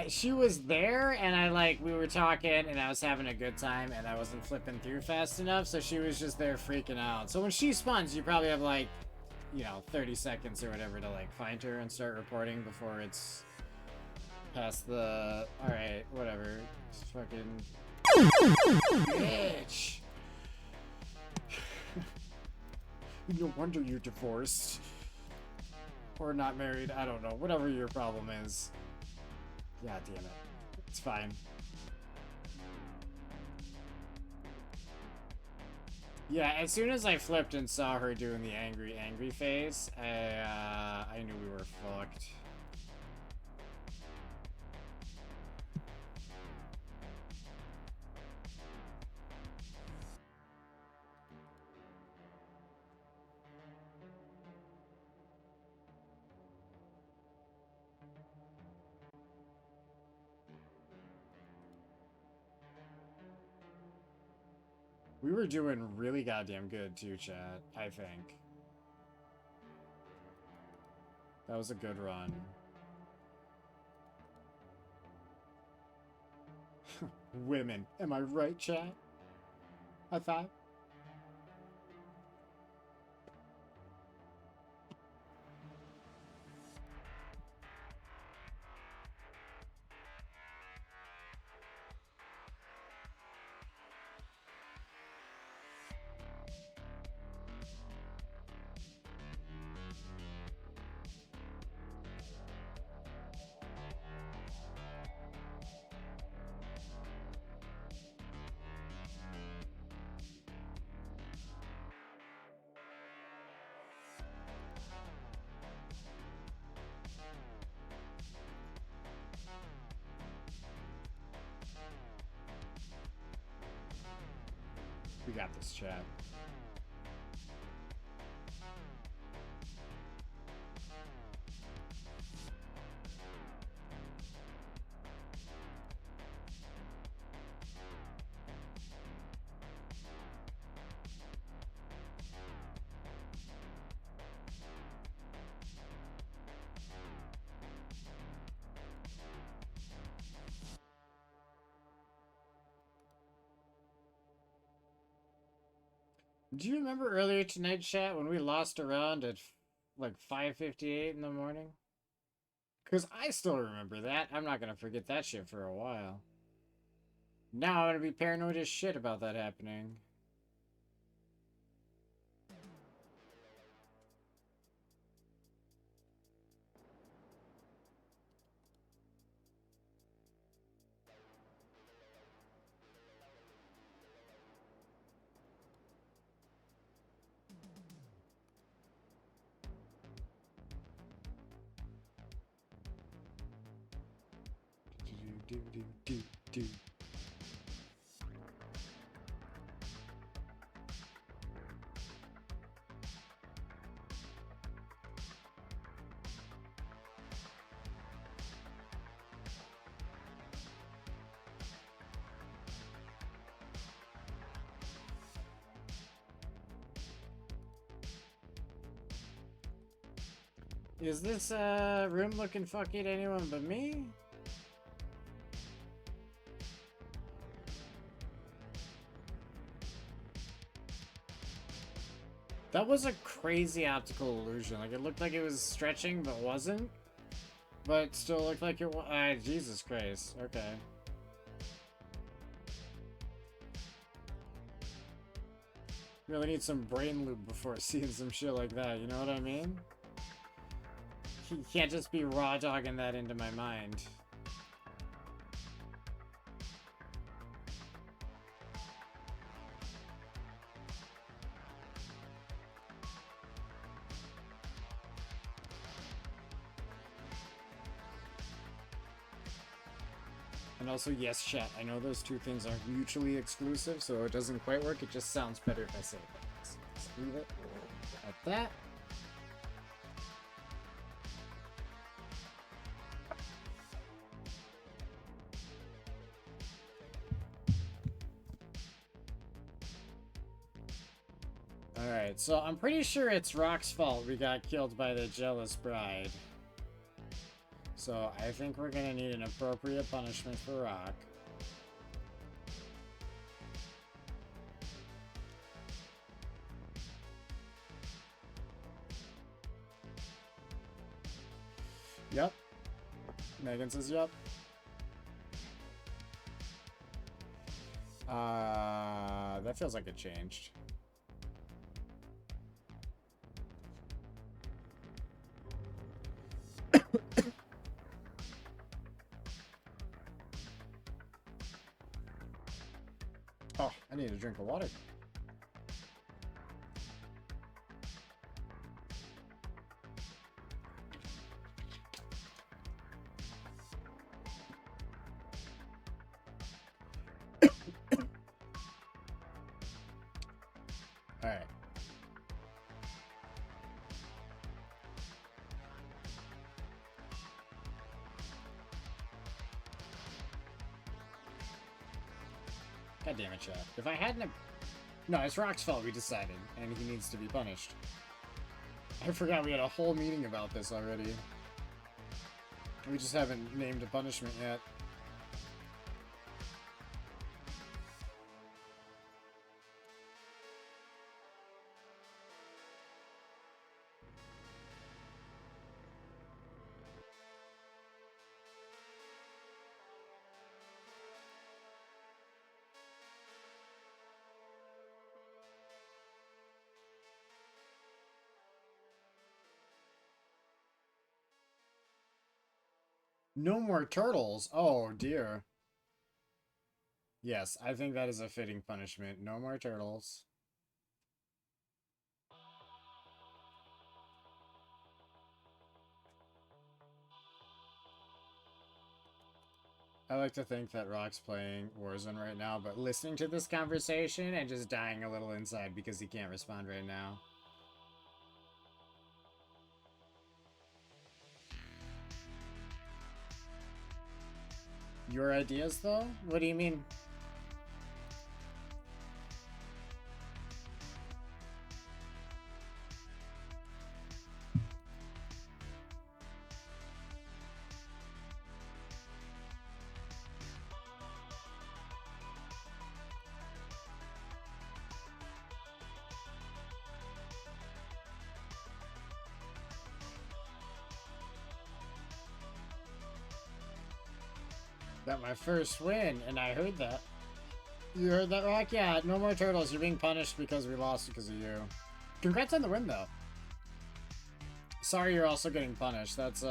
She was there, and we were talking, and I was having a good time, and I wasn't flipping through fast enough, so she was just there freaking out. So when she spawns, you probably have, 30 seconds or whatever to, find her and start reporting before it's past the... Alright, whatever. Just fucking... Bitch! No wonder you're divorced. Or not married, I don't know. Whatever your problem is. God damn it. It's fine. Yeah, as soon as I flipped and saw her doing the angry face, I knew we were fucked. We were doing really goddamn good too, chat, I think. That was a good run. Women. Am I right, chat? I thought. We got this, chat. Do you remember earlier tonight, chat, when we lost a round at like 5:58 in the morning? Because I still remember that. I'm not going to forget that shit for a while. Now I'm going to be paranoid as shit about that happening. Do. Is this room looking fucky to anyone but me? That was a crazy optical illusion. Like, it looked like it was stretching, but wasn't. But it still looked like it was. Jesus Christ. Okay. Really need some brain lube before seeing some shit like that, you know what I mean? You can't just be raw dogging that into my mind. And also, yes, chat, I know those two things aren't mutually exclusive, so it doesn't quite work. It just sounds better if I say that. So let's leave it at that. Alright, so I'm pretty sure it's Rock's fault we got killed by the jealous bride. So I think we're gonna need an appropriate punishment for Rock. Yep. Megan says yep. That feels like it changed. Oh, I need a drink of water. All right. God damn it, chat. If I hadn't have... No, it's Rock's fault, we decided, and he needs to be punished. I forgot we had a whole meeting about this already. We just haven't named a punishment yet. No more turtles. Oh, dear. Yes, I think that is a fitting punishment. No more turtles. I like to think that Rock's playing Warzone right now, but listening to this conversation and just dying a little inside because he can't respond right now. Your ideas, though? What do you mean? Got my first win, and I heard that. You heard that, Rock? Yeah, no more turtles. You're being punished because we lost because of you. Congrats on the win, though. Sorry you're also getting punished. That's,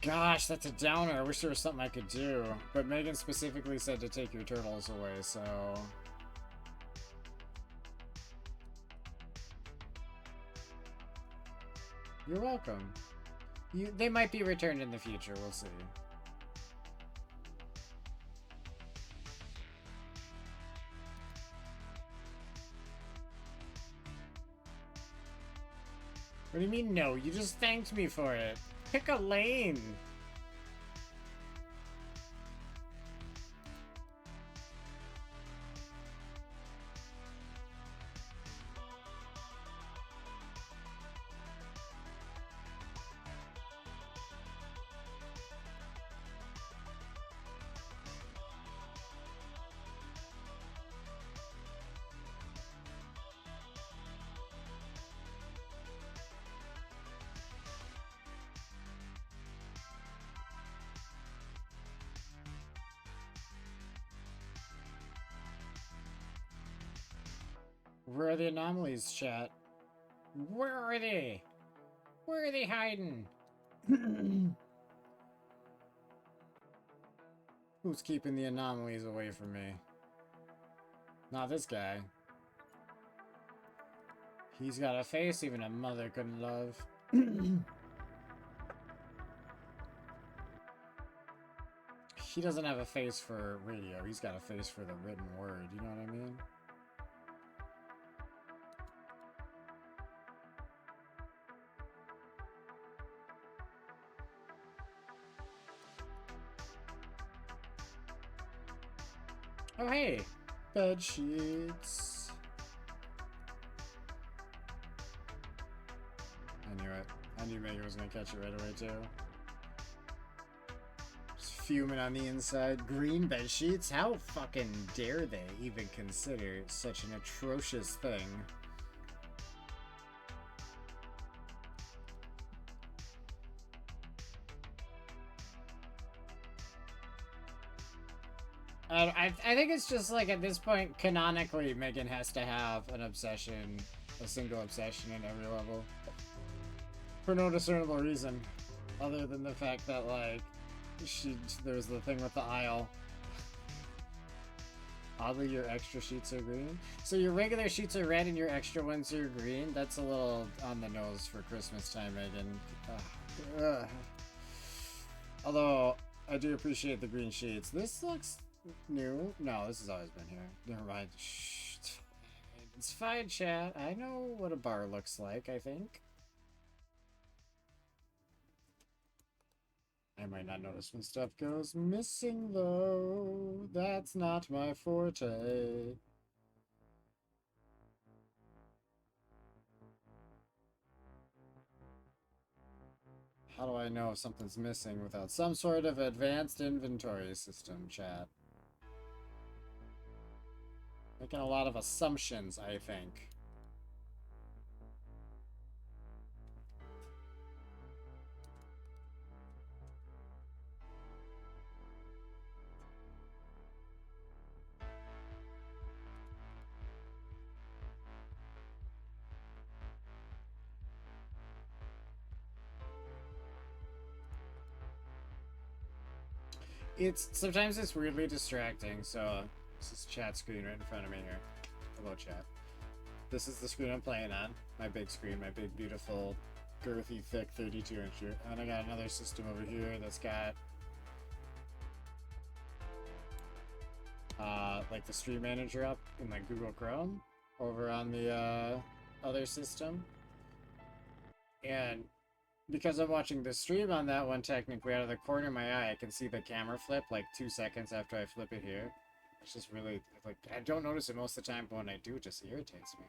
Gosh, that's a downer. I wish there was something I could do. But Megan specifically said to take your turtles away, so... You're welcome. They might be returned in the future, we'll see. What do you mean no? You just thanked me for it. Pick a lane. Where are the anomalies, chat? Where are they? Where are they hiding? Who's keeping the anomalies away from me? Not this guy. He's got a face even a mother couldn't love. He doesn't have a face for radio. He's got a face for the written word. You know what I mean? Oh, hey! Bed sheets. I knew it. I knew Megan was gonna catch it right away, too. Just fuming on the inside. Green bed sheets? How fucking dare they even consider such an atrocious thing? I think it's just like at this point, canonically, Megan has to have an obsession, a single obsession in every level. For no discernible reason. Other than the fact that, like, there's the thing with the aisle. Oddly, your extra sheets are green. So your regular sheets are red and your extra ones are green? That's a little on the nose for Christmas time, Megan. Although, I do appreciate the green sheets. This looks... new? No, this has always been here. Never mind. Shh. It's fine, chat. I know what a bar looks like, I think. I might not notice when stuff goes missing, though. That's not my forte. How do I know if something's missing without some sort of advanced inventory system, chat? Making a lot of assumptions, I think. Sometimes it's weirdly distracting, so this is chat screen right in front of me here. Hello, chat. This is the screen I'm playing on. My big screen, my big, beautiful, girthy, thick 32-incher. And I got another system over here that's got like the stream manager up in like Google Chrome over on the other system. And because I'm watching the stream on that one, technically out of the corner of my eye, I can see the camera flip like 2 seconds after I flip it here. It's just really, like, I don't notice it most of the time, but when I do, it just irritates me.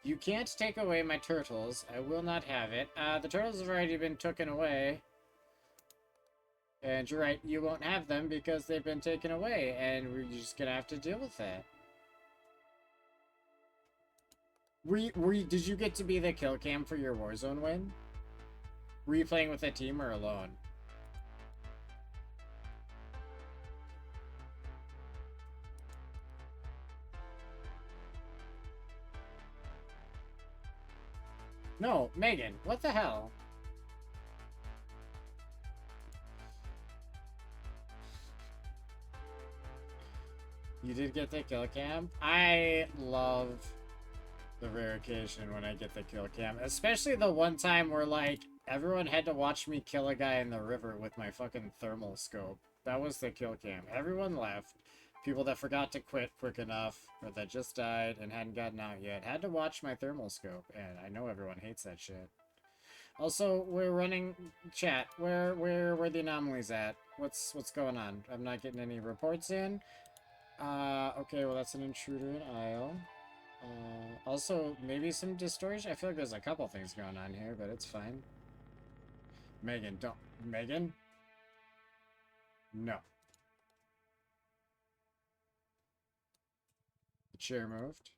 You can't take away my turtles. I will not have it. The turtles have already been taken away. And you're right, you won't have them because they've been taken away, and we're just gonna have to deal with that. Did you get to be the kill cam for your Warzone win? Were you playing with a team or alone? No, Megan, what the hell? You did get the kill cam? I love the rare occasion when I get the kill cam. Especially the one time where, like, everyone had to watch me kill a guy in the river with my fucking thermal scope. That was the kill cam. Everyone left. People that forgot to quit quick enough, or that just died and hadn't gotten out yet, had to watch my thermal scope, and I know everyone hates that shit. Also, we're running chat. Where the anomalies at? What's going on? I'm not getting any reports in. Okay, well that's an intruder in aisle. Also, maybe some distortion. I feel like there's a couple things going on here, but it's fine. Megan, don't. Megan? No. The chair moved.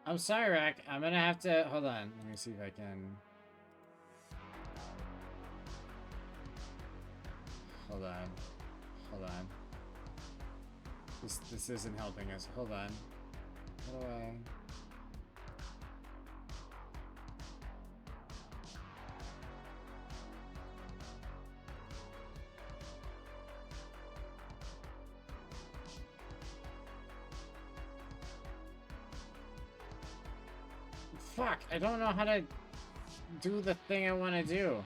I'm sorry, Rack. I'm gonna have to... Hold on. Let me see if I can... Hold on. Hold on. This isn't helping us. Hold on. How do I... Fuck, I don't know how to do the thing I want to do.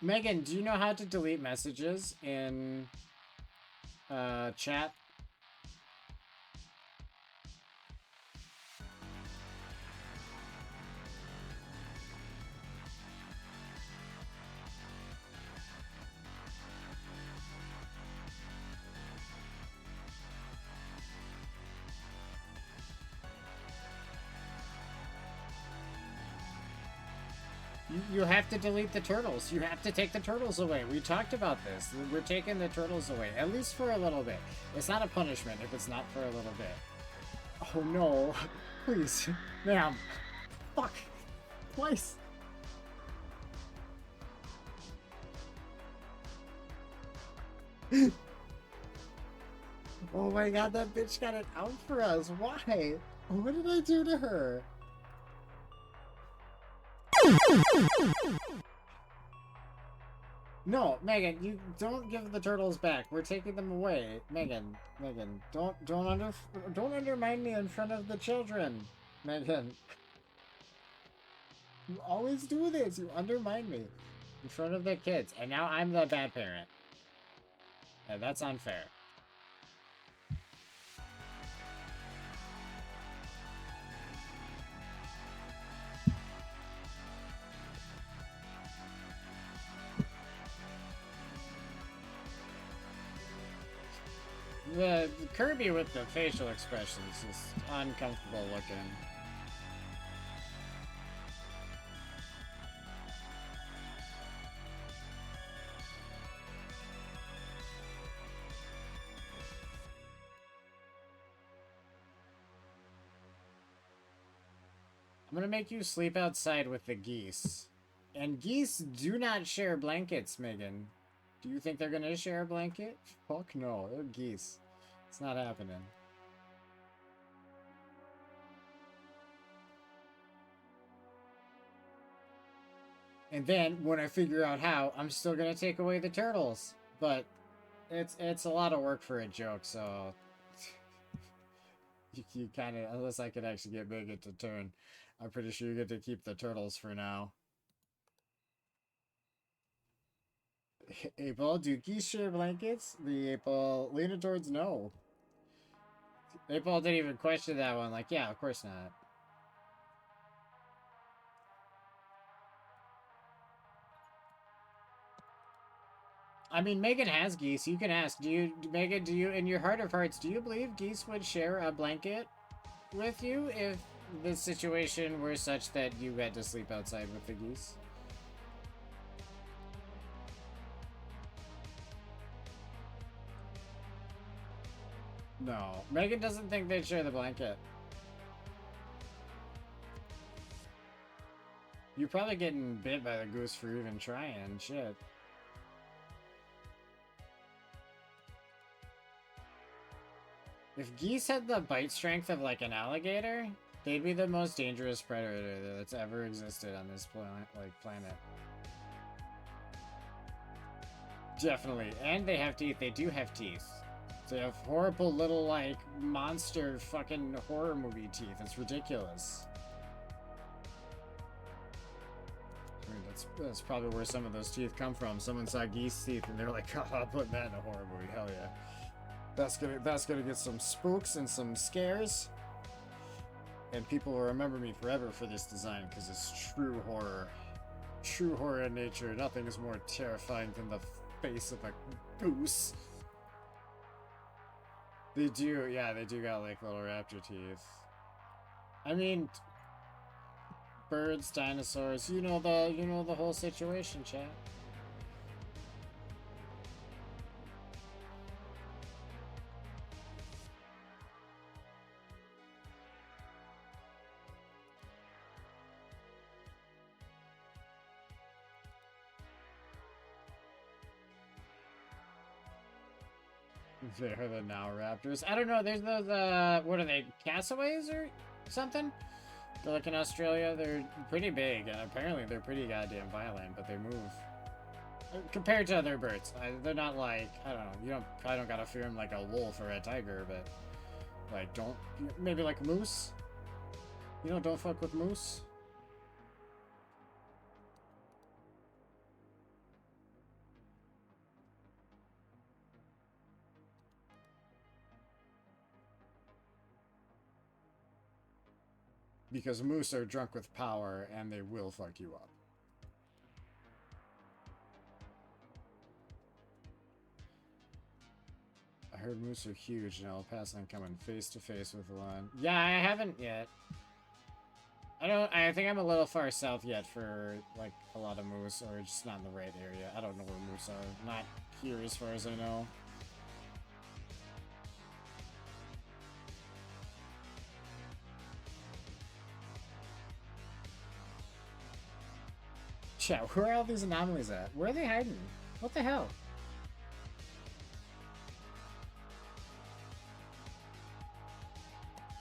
Megan, do you know how to delete messages in chat? You have to delete the turtles. You have to take the turtles away. We talked about this. We're taking the turtles away, at least for a little bit. It's not a punishment if it's not for a little bit. Oh no. Please. Ma'am. Fuck. Twice. Oh my god, that bitch got it out for us. Why? What did I do to her? No, Megan, you don't give the turtles back. We're taking them away. Megan, don't undermine me in front of the children. Megan. You always do this. You undermine me in front of the kids. And now I'm the bad parent. And that's unfair. The Kirby with the facial expressions is uncomfortable looking. I'm gonna make you sleep outside with the geese. And geese do not share blankets, Megan. Do you think they're gonna share a blanket? Fuck no, they're geese. It's not happening. And then when I figure out how, I'm still gonna take away the turtles. But it's a lot of work for a joke, so you kind of, unless I could actually get Megan to turn, I'm pretty sure you get to keep the turtles for now. April, do geese share blankets? The April leaning towards no. April didn't even question that one. Like, yeah, of course not. I mean, Megan has geese. You can ask. Megan, do you, in your heart of hearts, do you believe geese would share a blanket with you if the situation were such that you had to sleep outside with the geese? No. Megan doesn't think they'd share the blanket. You're probably getting bit by the goose for even trying. Shit. If geese had the bite strength of like an alligator, they'd be the most dangerous predator that's ever existed on this planet. Definitely. And they have teeth. They do have teeth. They have horrible little, like, monster fucking horror movie teeth. It's ridiculous. I mean, that's probably where some of those teeth come from. Someone saw geese teeth and they're like, oh, I'll put that in a horror movie. Hell yeah. That's gonna get some spooks and some scares. And people will remember me forever for this design because it's true horror. True horror in nature. Nothing is more terrifying than the face of a goose. They do, yeah, they do got like little raptor teeth. I mean, birds, dinosaurs, you know the whole situation, chat. They're the now raptors. I don't know, there's those, what are they, cassoways or something? They're like in Australia, they're pretty big, and apparently they're pretty goddamn violent, but they move. Compared to other birds, they're not like, I don't know, probably don't gotta fear them like a wolf or a tiger, but, like, maybe like moose? You know, don't fuck with moose? Because moose are drunk with power, and they will fuck you up. I heard moose are huge, and I'll pass on coming face to face with one. Yeah, I haven't yet. I think I'm a little far south yet for, like, a lot of moose, or just not in the right area. I don't know where moose are. Not here as far as I know. Chat, where are all these anomalies at? Where are they hiding? What the hell?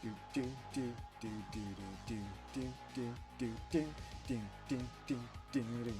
Do do do do do do do do do do do do do do do do.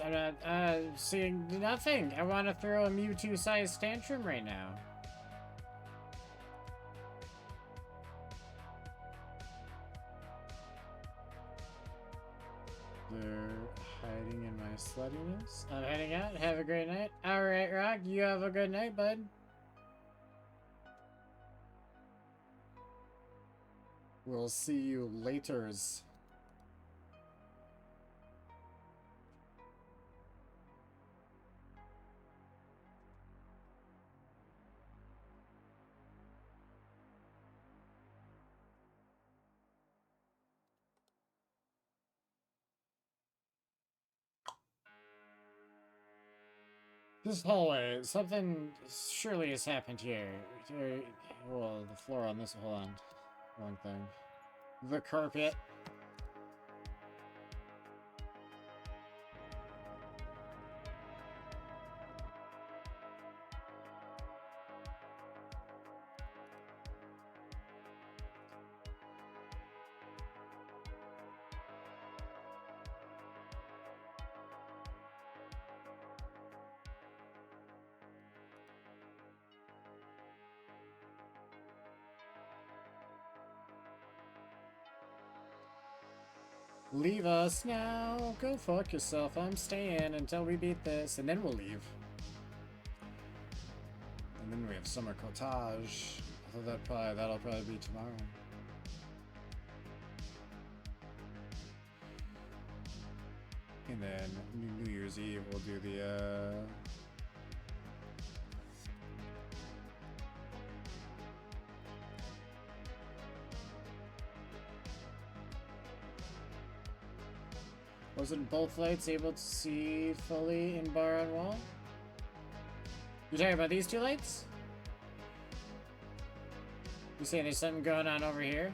I'm not seeing nothing. I want to throw a Mewtwo-sized tantrum right now. They're hiding in my sluttiness. I'm heading out. Have a great night. Alright, Rock. You have a good night, bud. We'll see you laters. This hallway, something surely has happened here. Well, the floor on this, hold on. Wrong thing. The carpet. Leave us now. Go fuck yourself. I'm staying until we beat this, and then we'll leave. And then we have summer cottage. Although that'll probably be tomorrow. And then New Year's Eve we'll do the wasn't both lights able to see fully in bar on wall? You talking about these two lights? You saying there's something going on over here?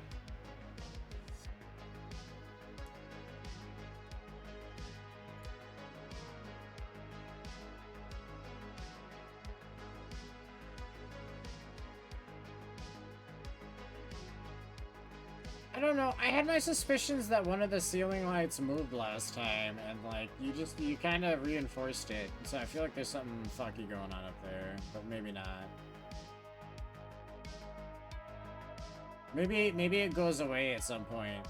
I don't know. I had my suspicions that one of the ceiling lights moved last time, and like you kind of reinforced it. So I feel like there's something fucky going on up there, but maybe not. Maybe it goes away at some point.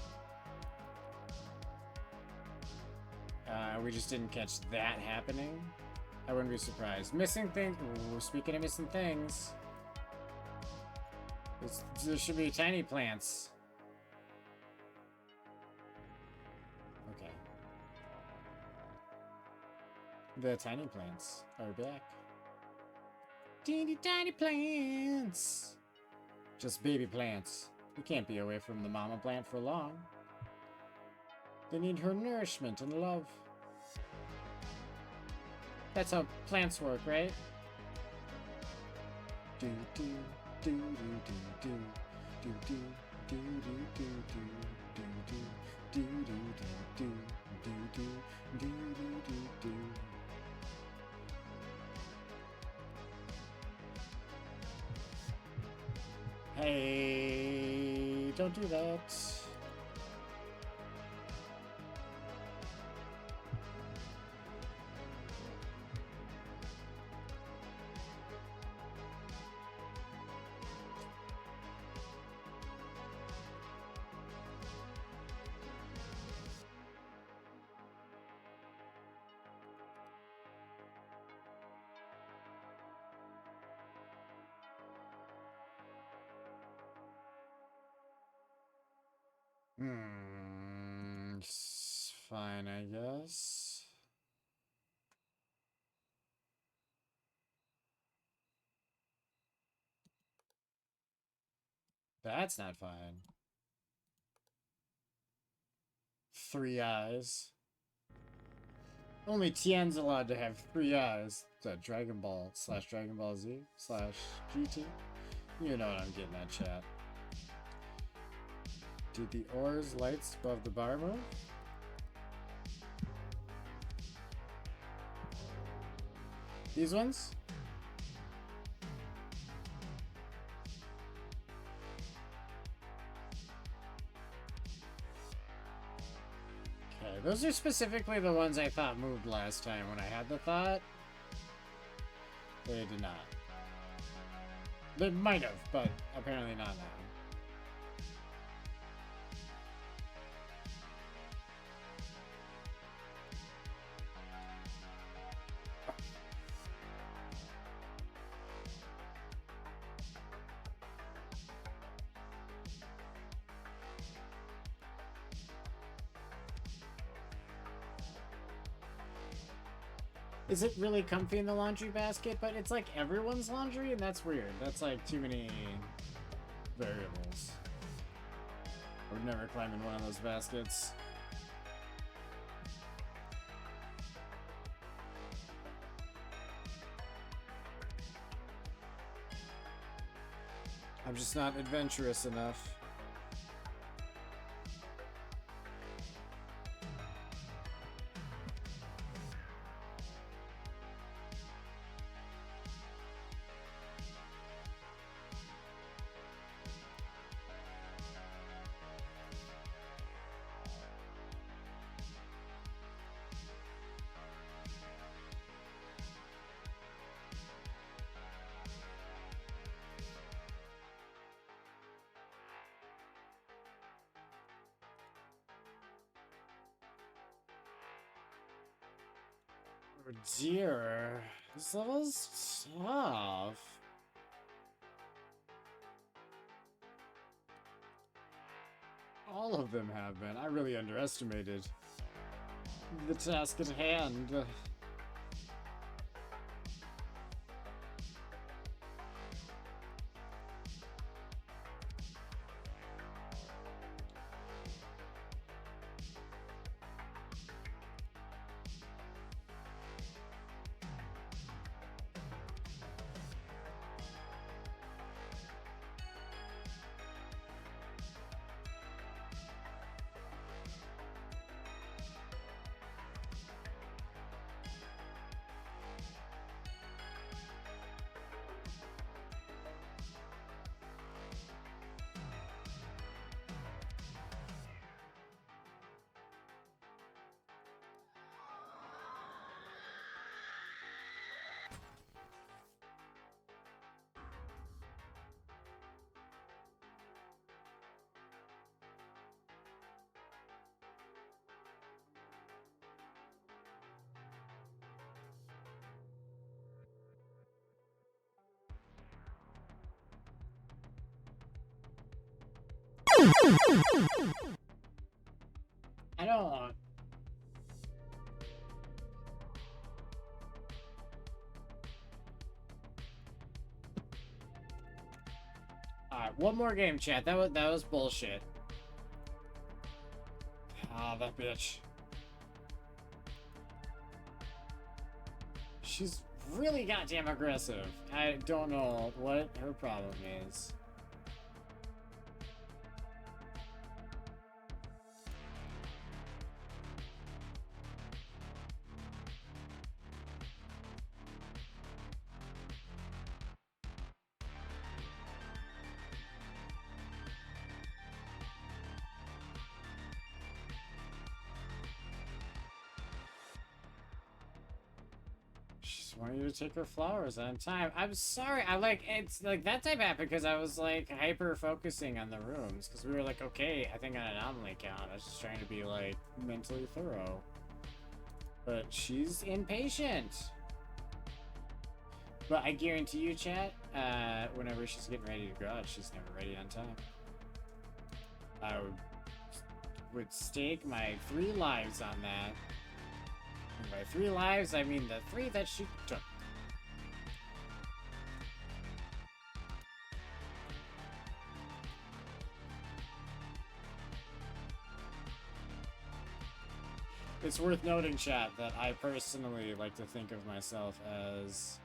We just didn't catch that happening. I wouldn't be surprised. Missing things. Ooh, speaking of missing things, there should be tiny plants. Okay. The tiny plants are back. Teeny tiny plants. Just baby plants. You can't be away from the mama plant for long. They need her nourishment and love. That's how plants work, right? Do do do do do do do do do do do do do do do do do do do do. Hey, don't do that. It's fine, I guess. That's not fine. 3 eyes. Only Tien's allowed to have 3 eyes. Is that Dragon Ball / Dragon Ball Z / GT? You know what I'm getting at, chat. Did the oars lights above the bar move? These ones? Okay, those are specifically the ones I thought moved last time when I had the thought. They did not. They might have, but apparently not now. Is it really comfy in the laundry basket? But it's like everyone's laundry, and that's weird. That's like too many variables. I would never climb in one of those baskets. I'm just not adventurous enough. Oh dear. This level's tough. All of them have been. I really underestimated the task at hand. I don't. Alright, one more game, chat. That was bullshit. Ah, that bitch. She's really goddamn aggressive. I don't know what her problem is. Want you to take her flowers on time. I'm sorry. It's like that type happened because I was like hyper focusing on the rooms because we were like, okay, I think on anomaly count. I was just trying to be like mentally thorough. But she's impatient. But I guarantee you, chat, whenever she's getting ready to go out, she's never ready on time. I would stake my 3 lives on that. And by 3 lives, I mean the 3 that she took. It's worth noting, chat, that I personally like to think of myself as...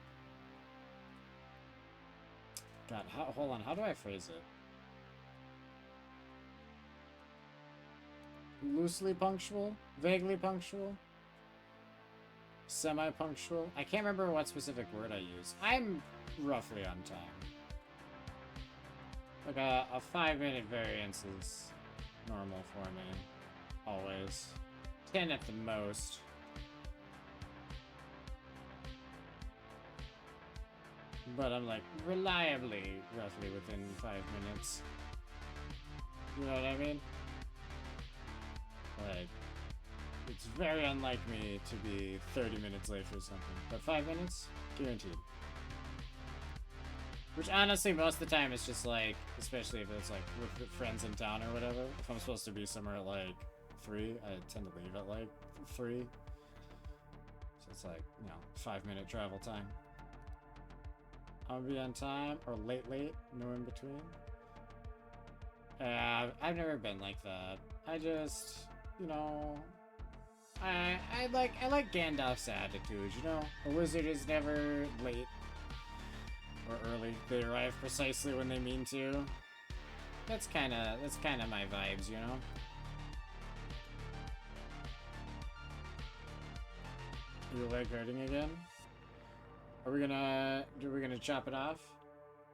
God, hold on, how do I phrase it? Loosely punctual? Vaguely punctual? Semi-punctual? I can't remember what specific word I use. I'm roughly on time. Like a 5-minute variance is normal for me. Always. 10 at the most. But I'm like reliably roughly within 5 minutes. You know what I mean? Like, it's very unlike me to be 30 minutes late for something. But 5 minutes? Guaranteed. Which honestly, most of the time, it's just like, especially if it's like with friends in town or whatever. If I'm supposed to be somewhere at like 3, I tend to leave at like 3. So it's like, you know, 5-minute travel time. I'll be on time or late, no in between. I've never been like that. I just, you know, I like Gandalf's attitude, you know? A wizard is never late. or early. They arrive precisely when they mean to. That's kind of my vibes, you know. Your leg hurting again? We're gonna chop it off?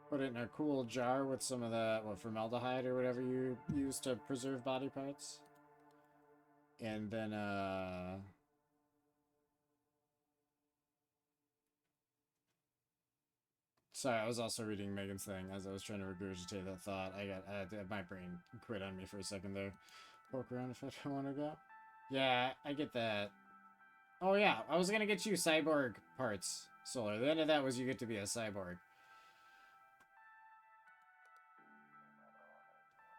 Put it in a cool jar with some of the, what, formaldehyde or whatever you use to preserve body parts. And then, sorry, I was also reading Megan's thing as I was trying to regurgitate that thought. My brain quit on me for a second there. Poke around if I want to go. Yeah, I get that. Oh yeah, I was gonna get you cyborg parts, Solar. The end of that was you get to be a cyborg.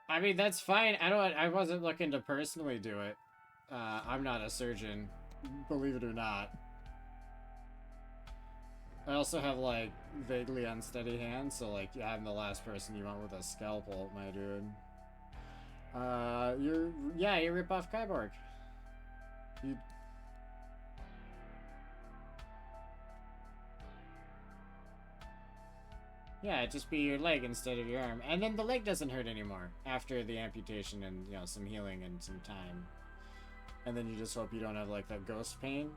I mean, that's fine. I wasn't looking to personally do it. I'm not a surgeon, believe it or not. I also have, like, vaguely unsteady hands, so, like, yeah, I'm the last person you want with a scalpel, my dude. You rip off Kyborg. You... Yeah, it'd just be your leg instead of your arm. And then the leg doesn't hurt anymore after the amputation and, you know, some healing and some time. And then you just hope you don't have, like, that ghost pain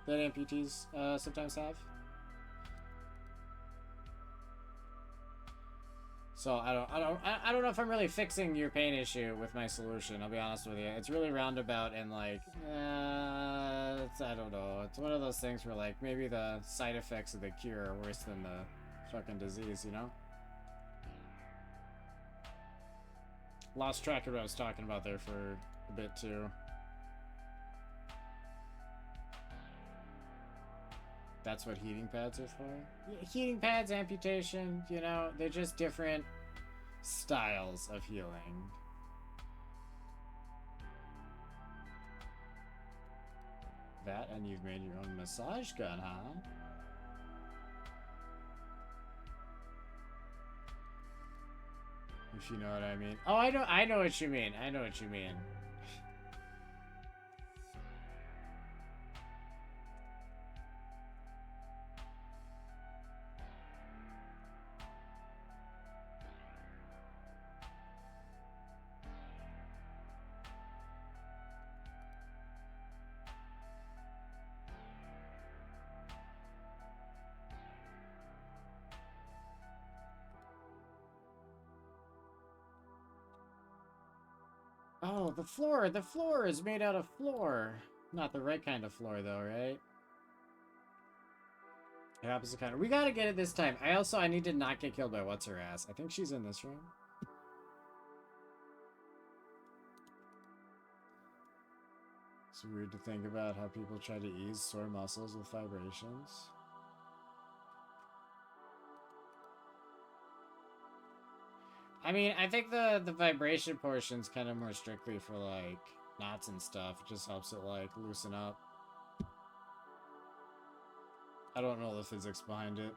that amputees sometimes have. So I don't know if I'm really fixing your pain issue with my solution. I'll be honest with you. It's really roundabout and like, I don't know. It's one of those things where like maybe the side effects of the cure are worse than the fucking disease, you know? Lost track of what I was talking about there for a bit too. That's what heating pads are for? Heating pads, amputation, you know, they're just different styles of healing. That, and you've made your own massage gun, huh? If you know what I mean. Oh, I know what you mean. I know what you mean. Oh, the floor is made out of floor. Not the right kind of floor though, right? The opposite kind of. We gotta get it this time. I need to not get killed by what's her ass. I think she's in this room. It's weird to think about how people try to ease sore muscles with vibrations. I mean, I think the vibration portion's kind of more strictly for, like, knots and stuff. It just helps it, like, loosen up. I don't know the physics behind it.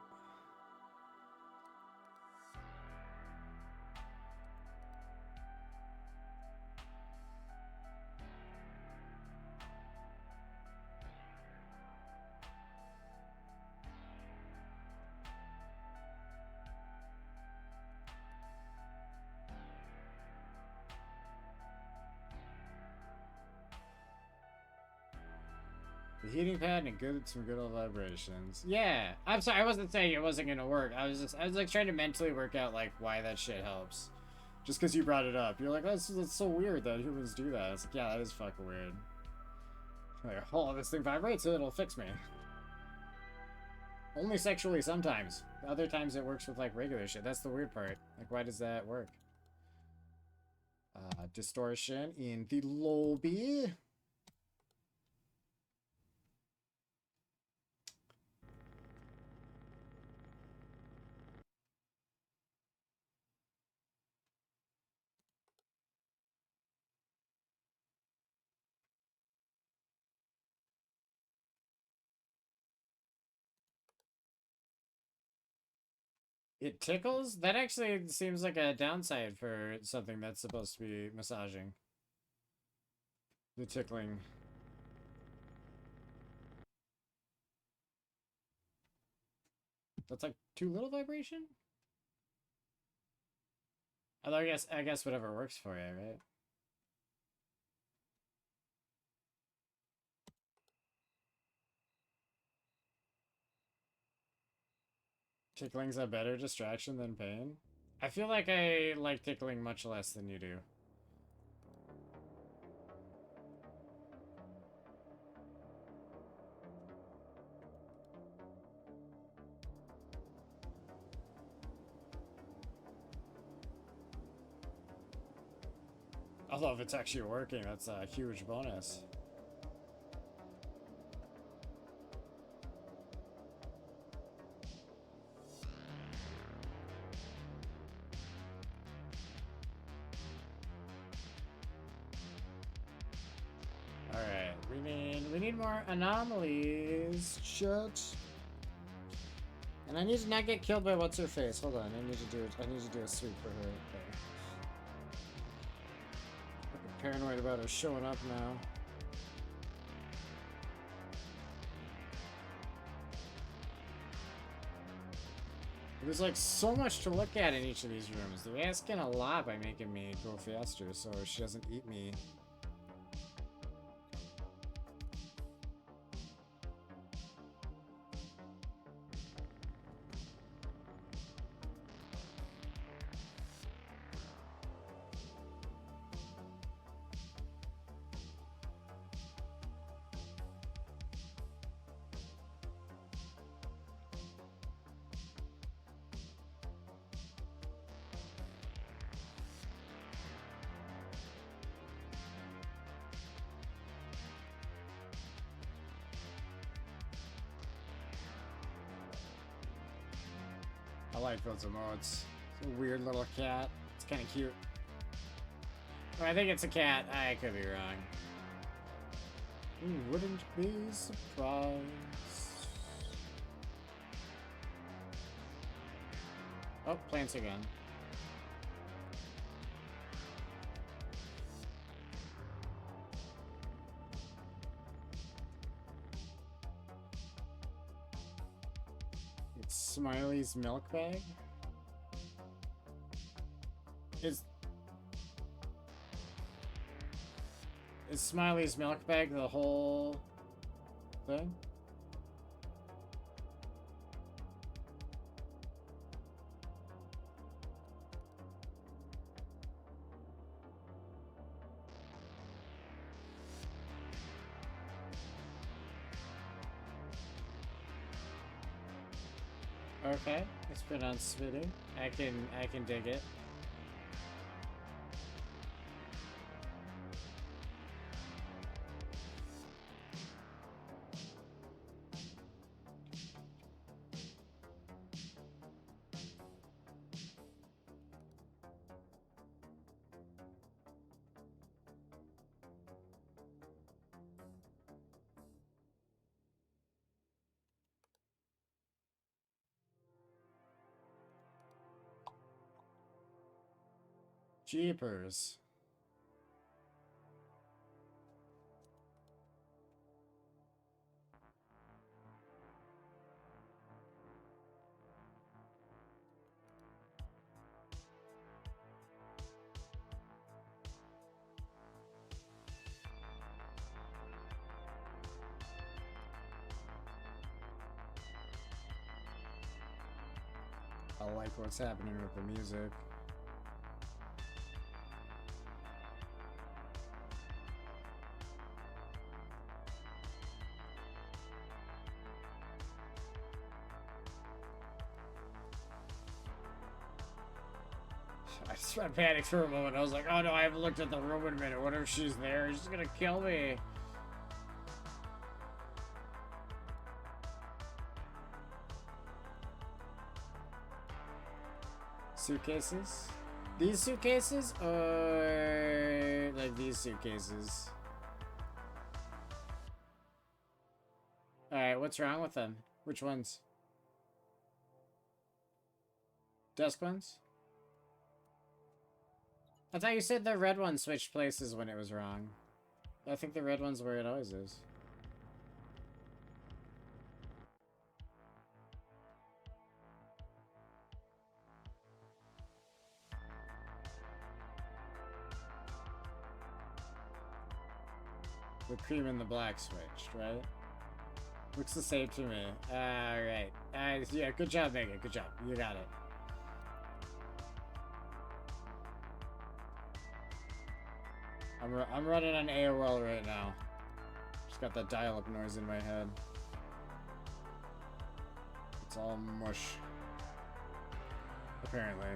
The heating pad and some good old vibrations. Yeah, I'm sorry. I wasn't saying it wasn't gonna work. I was like trying to mentally work out like why that shit helps. Just because you brought it up, you're like, oh, that's so weird that humans do that. It's like, yeah, that is fucking weird. Like, oh, this thing vibrates, so it'll fix me. Only sexually sometimes. Other times it works with like regular shit. That's the weird part. Like, why does that work? Distortion in the lobby. It tickles? That actually seems like a downside for something that's supposed to be massaging. The tickling. That's like too little vibration? Although I guess whatever works for you, right? Tickling's a better distraction than pain? I feel like I like tickling much less than you do. Although if it's actually working, that's a huge bonus. Alright, we need more anomalies. Shit. And I need to not get killed by what's her face. Hold on, I need to do a sweep for her. Okay. I'm paranoid about her showing up now. There's like so much to look at in each of these rooms. They're asking a lot by making me go faster so she doesn't eat me. I like those emotes. It's a weird little cat. It's kind of cute. Oh, I think it's a cat. I could be wrong. You wouldn't be surprised. Oh, plants again. Smiley's milk bag? Is Smiley's milk bag the whole thing? Okay, it's pronounced spitting. I can dig it. Jeepers. I like what's happening with the music. I panicked for a moment. I was like, oh no, I haven't looked at the room in a minute. What if she's there? She's gonna kill me. Suitcases? These suitcases? Or like these suitcases? Alright, what's wrong with them? Which ones? Desk ones? I thought you said the red one switched places when it was wrong. I think the red one's where it always is. cream and the black switched, right? Looks the same to me. Alright. Yeah, good job, Megan. Good job. You got it. I'm running on AOL right now. Just got that dial-up noise in my head. It's all mush. Apparently.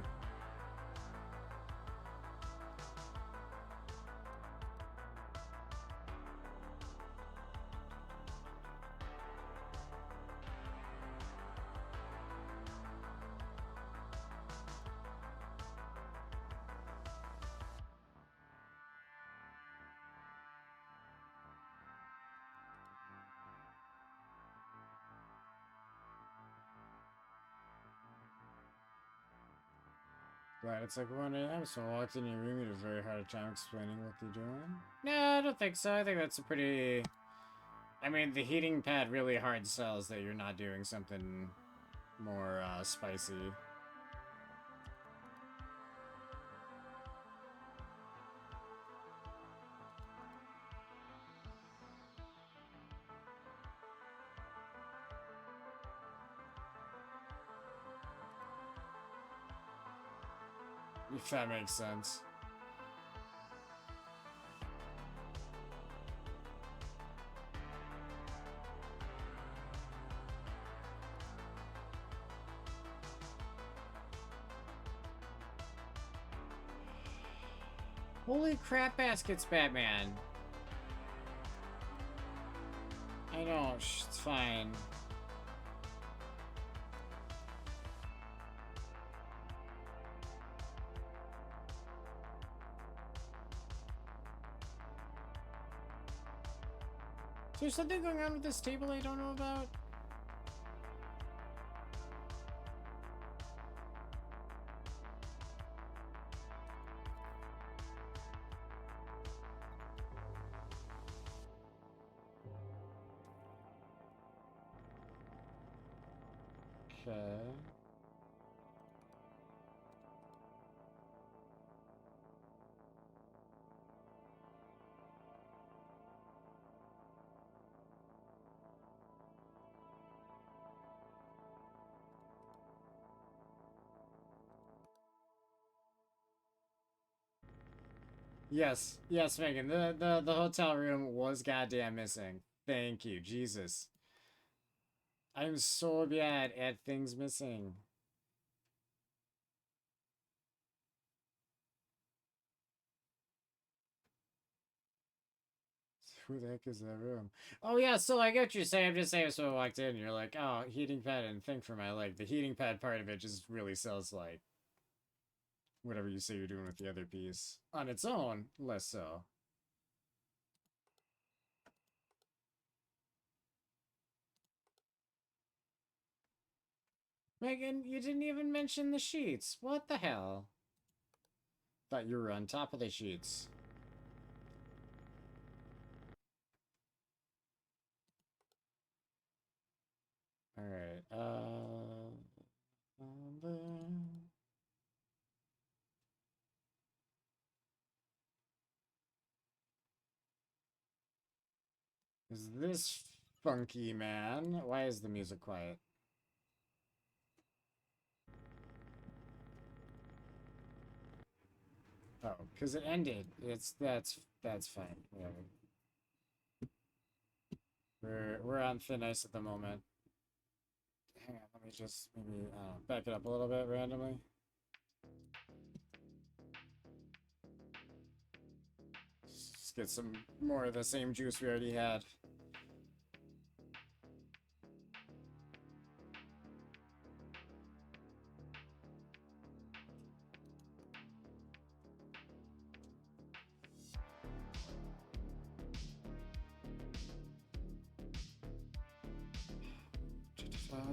Glad it's like 1 a.m., so I walked in your room. You had a very hard time explaining what they're doing. No, I don't think so. I think that's a pretty... I mean, the heating pad really hard sells that you're not doing something more spicy. If that makes sense. Holy crap baskets, Batman. I know, it's fine. Is there something going on with this table I don't know about? Okay. Yes, yes, Megan. The hotel room was goddamn missing. Thank you, Jesus. I'm so bad at things missing. Who the heck is that room? Oh yeah, so I get what you're saying. I'm just saying, so I walked in, and you're like, oh, heating pad and thing for my leg. The heating pad part of it just really sells like whatever you say you're doing with the other piece. On its own, less so. Megan, you didn't even mention the sheets. What the hell? Thought you were on top of the sheets. Alright, is this funky man? Why is the music quiet? Oh, because it ended. That's fine. Whatever. We're on thin ice at the moment. Hang on, let me just maybe back it up a little bit randomly. Just get some more of the same juice we already had.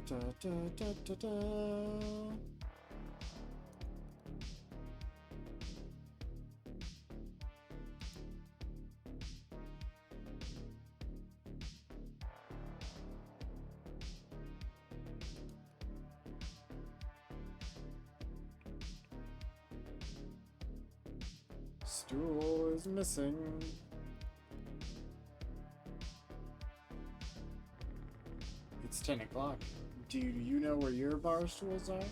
Da, da, da, da, da. Stool is missing. It's 10 o'clock. Do you know where your bar stools are?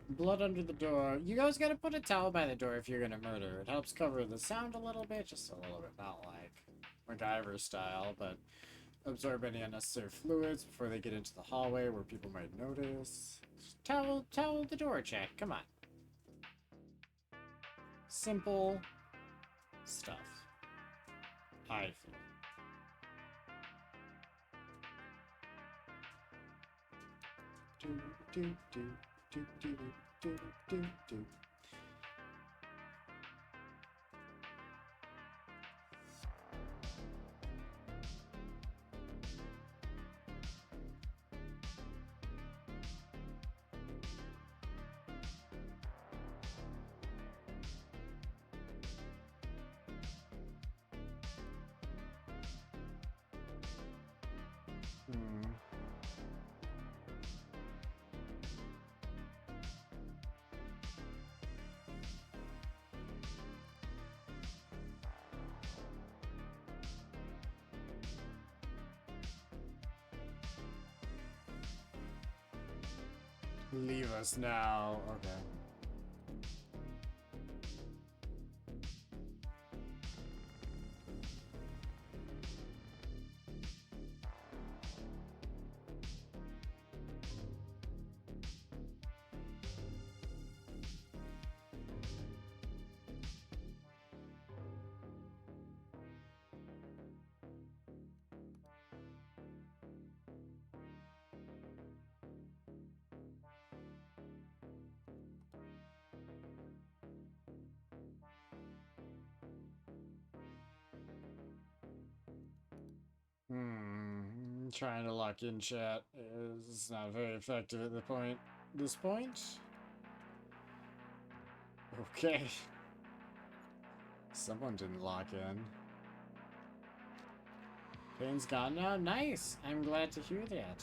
Blood under the door. You guys gotta put a towel by the door if you're gonna murder. It helps cover the sound a little bit, just a little bit, not like MacGyver style, but absorb any unnecessary fluids before they get into the hallway where people might notice. Towel the door check. Come on. Simple stuff. I feel. Do, do, do. Do, do, do, do, do. Leave us now. Okay. Trying to lock in chat is not very effective at this point. Okay. Someone didn't lock in. Pain's gone now? Nice! I'm glad to hear that.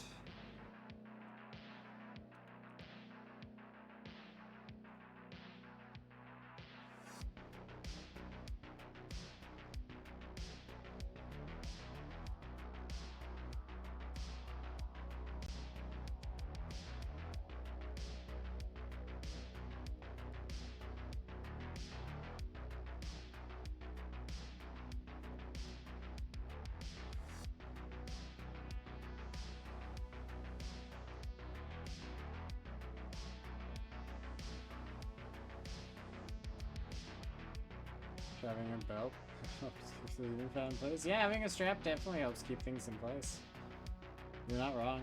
Having a belt helps keep the uniform in place. Yeah, having a strap definitely helps keep things in place. You're not wrong.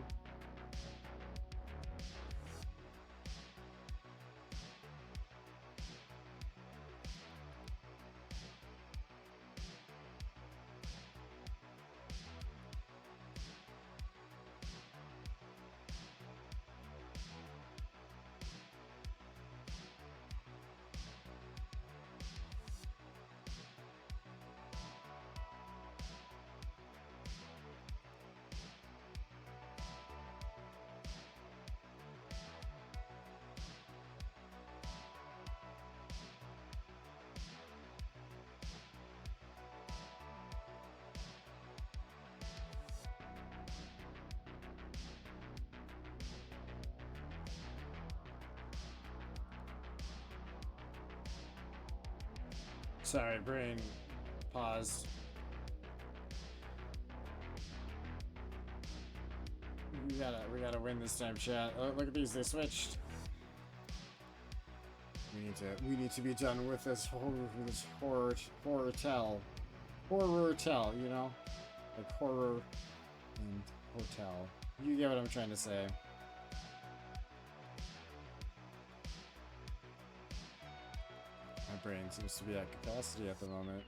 Sorry, brain paused. We gotta win this time, chat. Oh, look at these, they switched. We need to be done with this horror tell, you know, like horror and hotel. You get what I'm trying to say. My brain seems to be at capacity at the moment.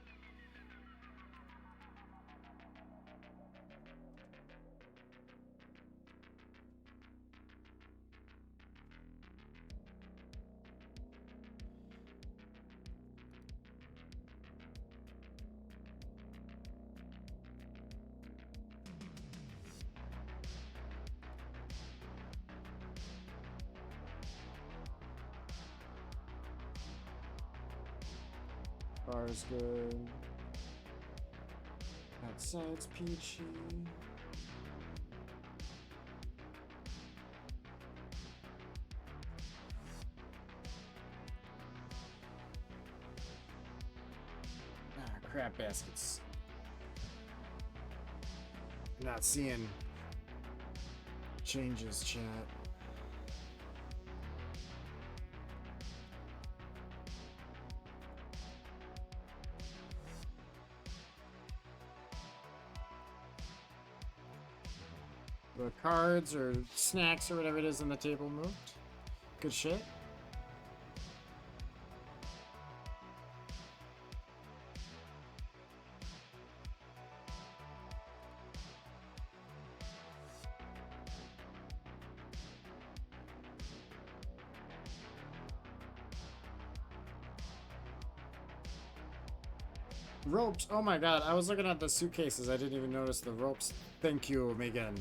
Bar's good. Outside's peachy. Ah, crap baskets. Not seeing changes, chat. The cards or snacks or whatever it is on the table moved. Good shit. Ropes. Oh my god, I was looking at the suitcases. I didn't even notice the ropes. Thank you, Megan.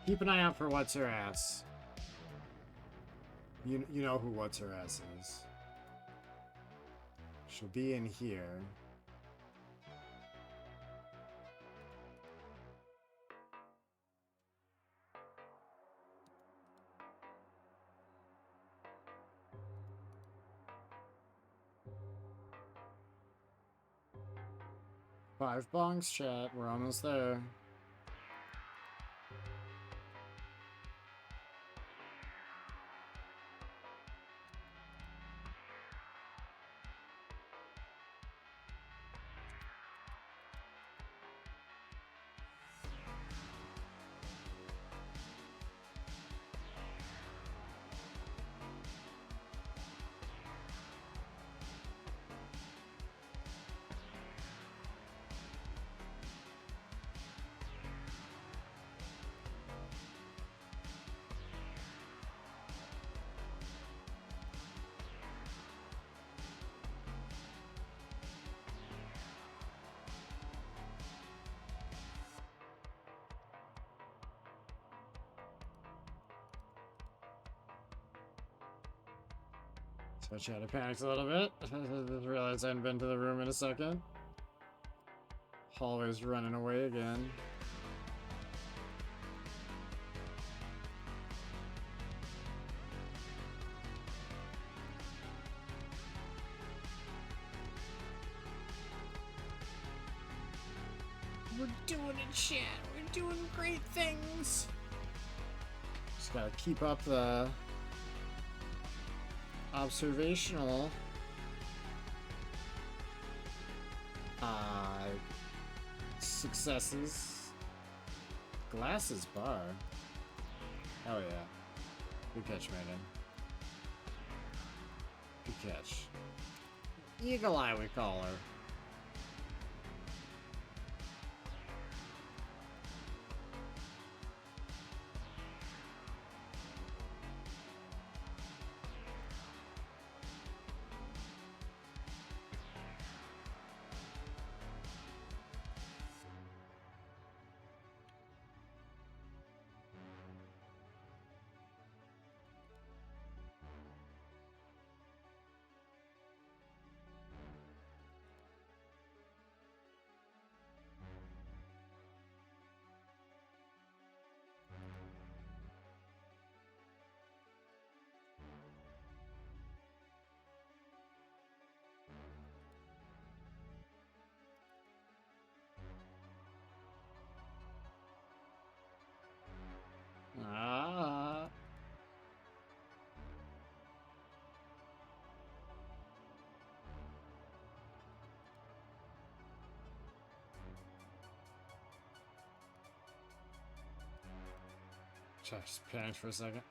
Keep an eye out for What's Her Ass. You know who What's Her Ass is. She'll be in here. Five bongs, chat. We're almost there. So chat panics a little bit. Didn't realize I hadn't been to the room in a second. Hallway's running away again. We're doing it, chat. We're doing great things. Just gotta keep up the observational successes. Glasses bar. Oh yeah. Good catch, Megan. Good catch. Eagle Eye, we call her. I just panicked for a second.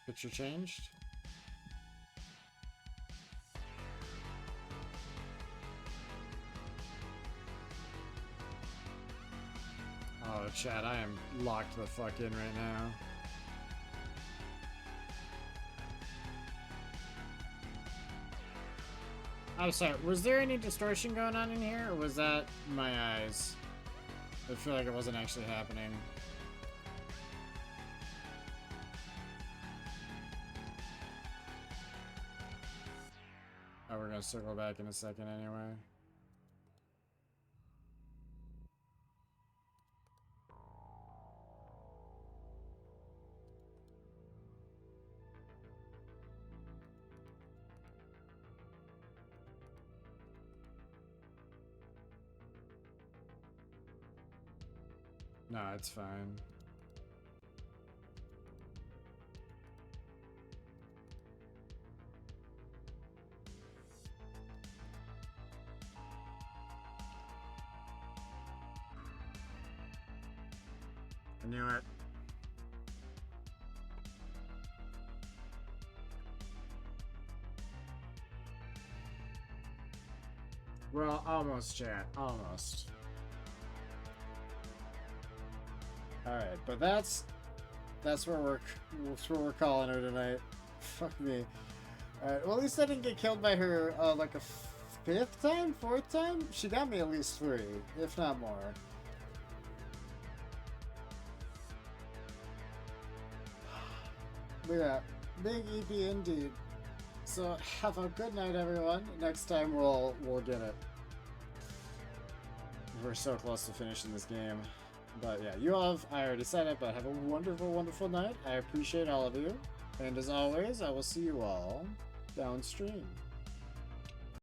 Picture changed? Oh, chat, I am locked the fuck in right now. I'm sorry, was there any distortion going on in here, or was that my eyes? I feel like it wasn't actually happening. Oh, we're gonna circle back in a second anyway. No, it's fine. I knew it. Well, almost, chat. Almost. Alright, but that's where we're calling her tonight. Fuck me. Alright, well, at least I didn't get killed by her like a fifth time? Fourth time? She got me at least 3, if not more. But yeah, big EP indeed. So have a good night, everyone. Next time we'll get it. We're so close to finishing this game. But yeah, you all have, I already said it, but have a wonderful, wonderful night. I appreciate all of you. And as always, I will see you all downstream.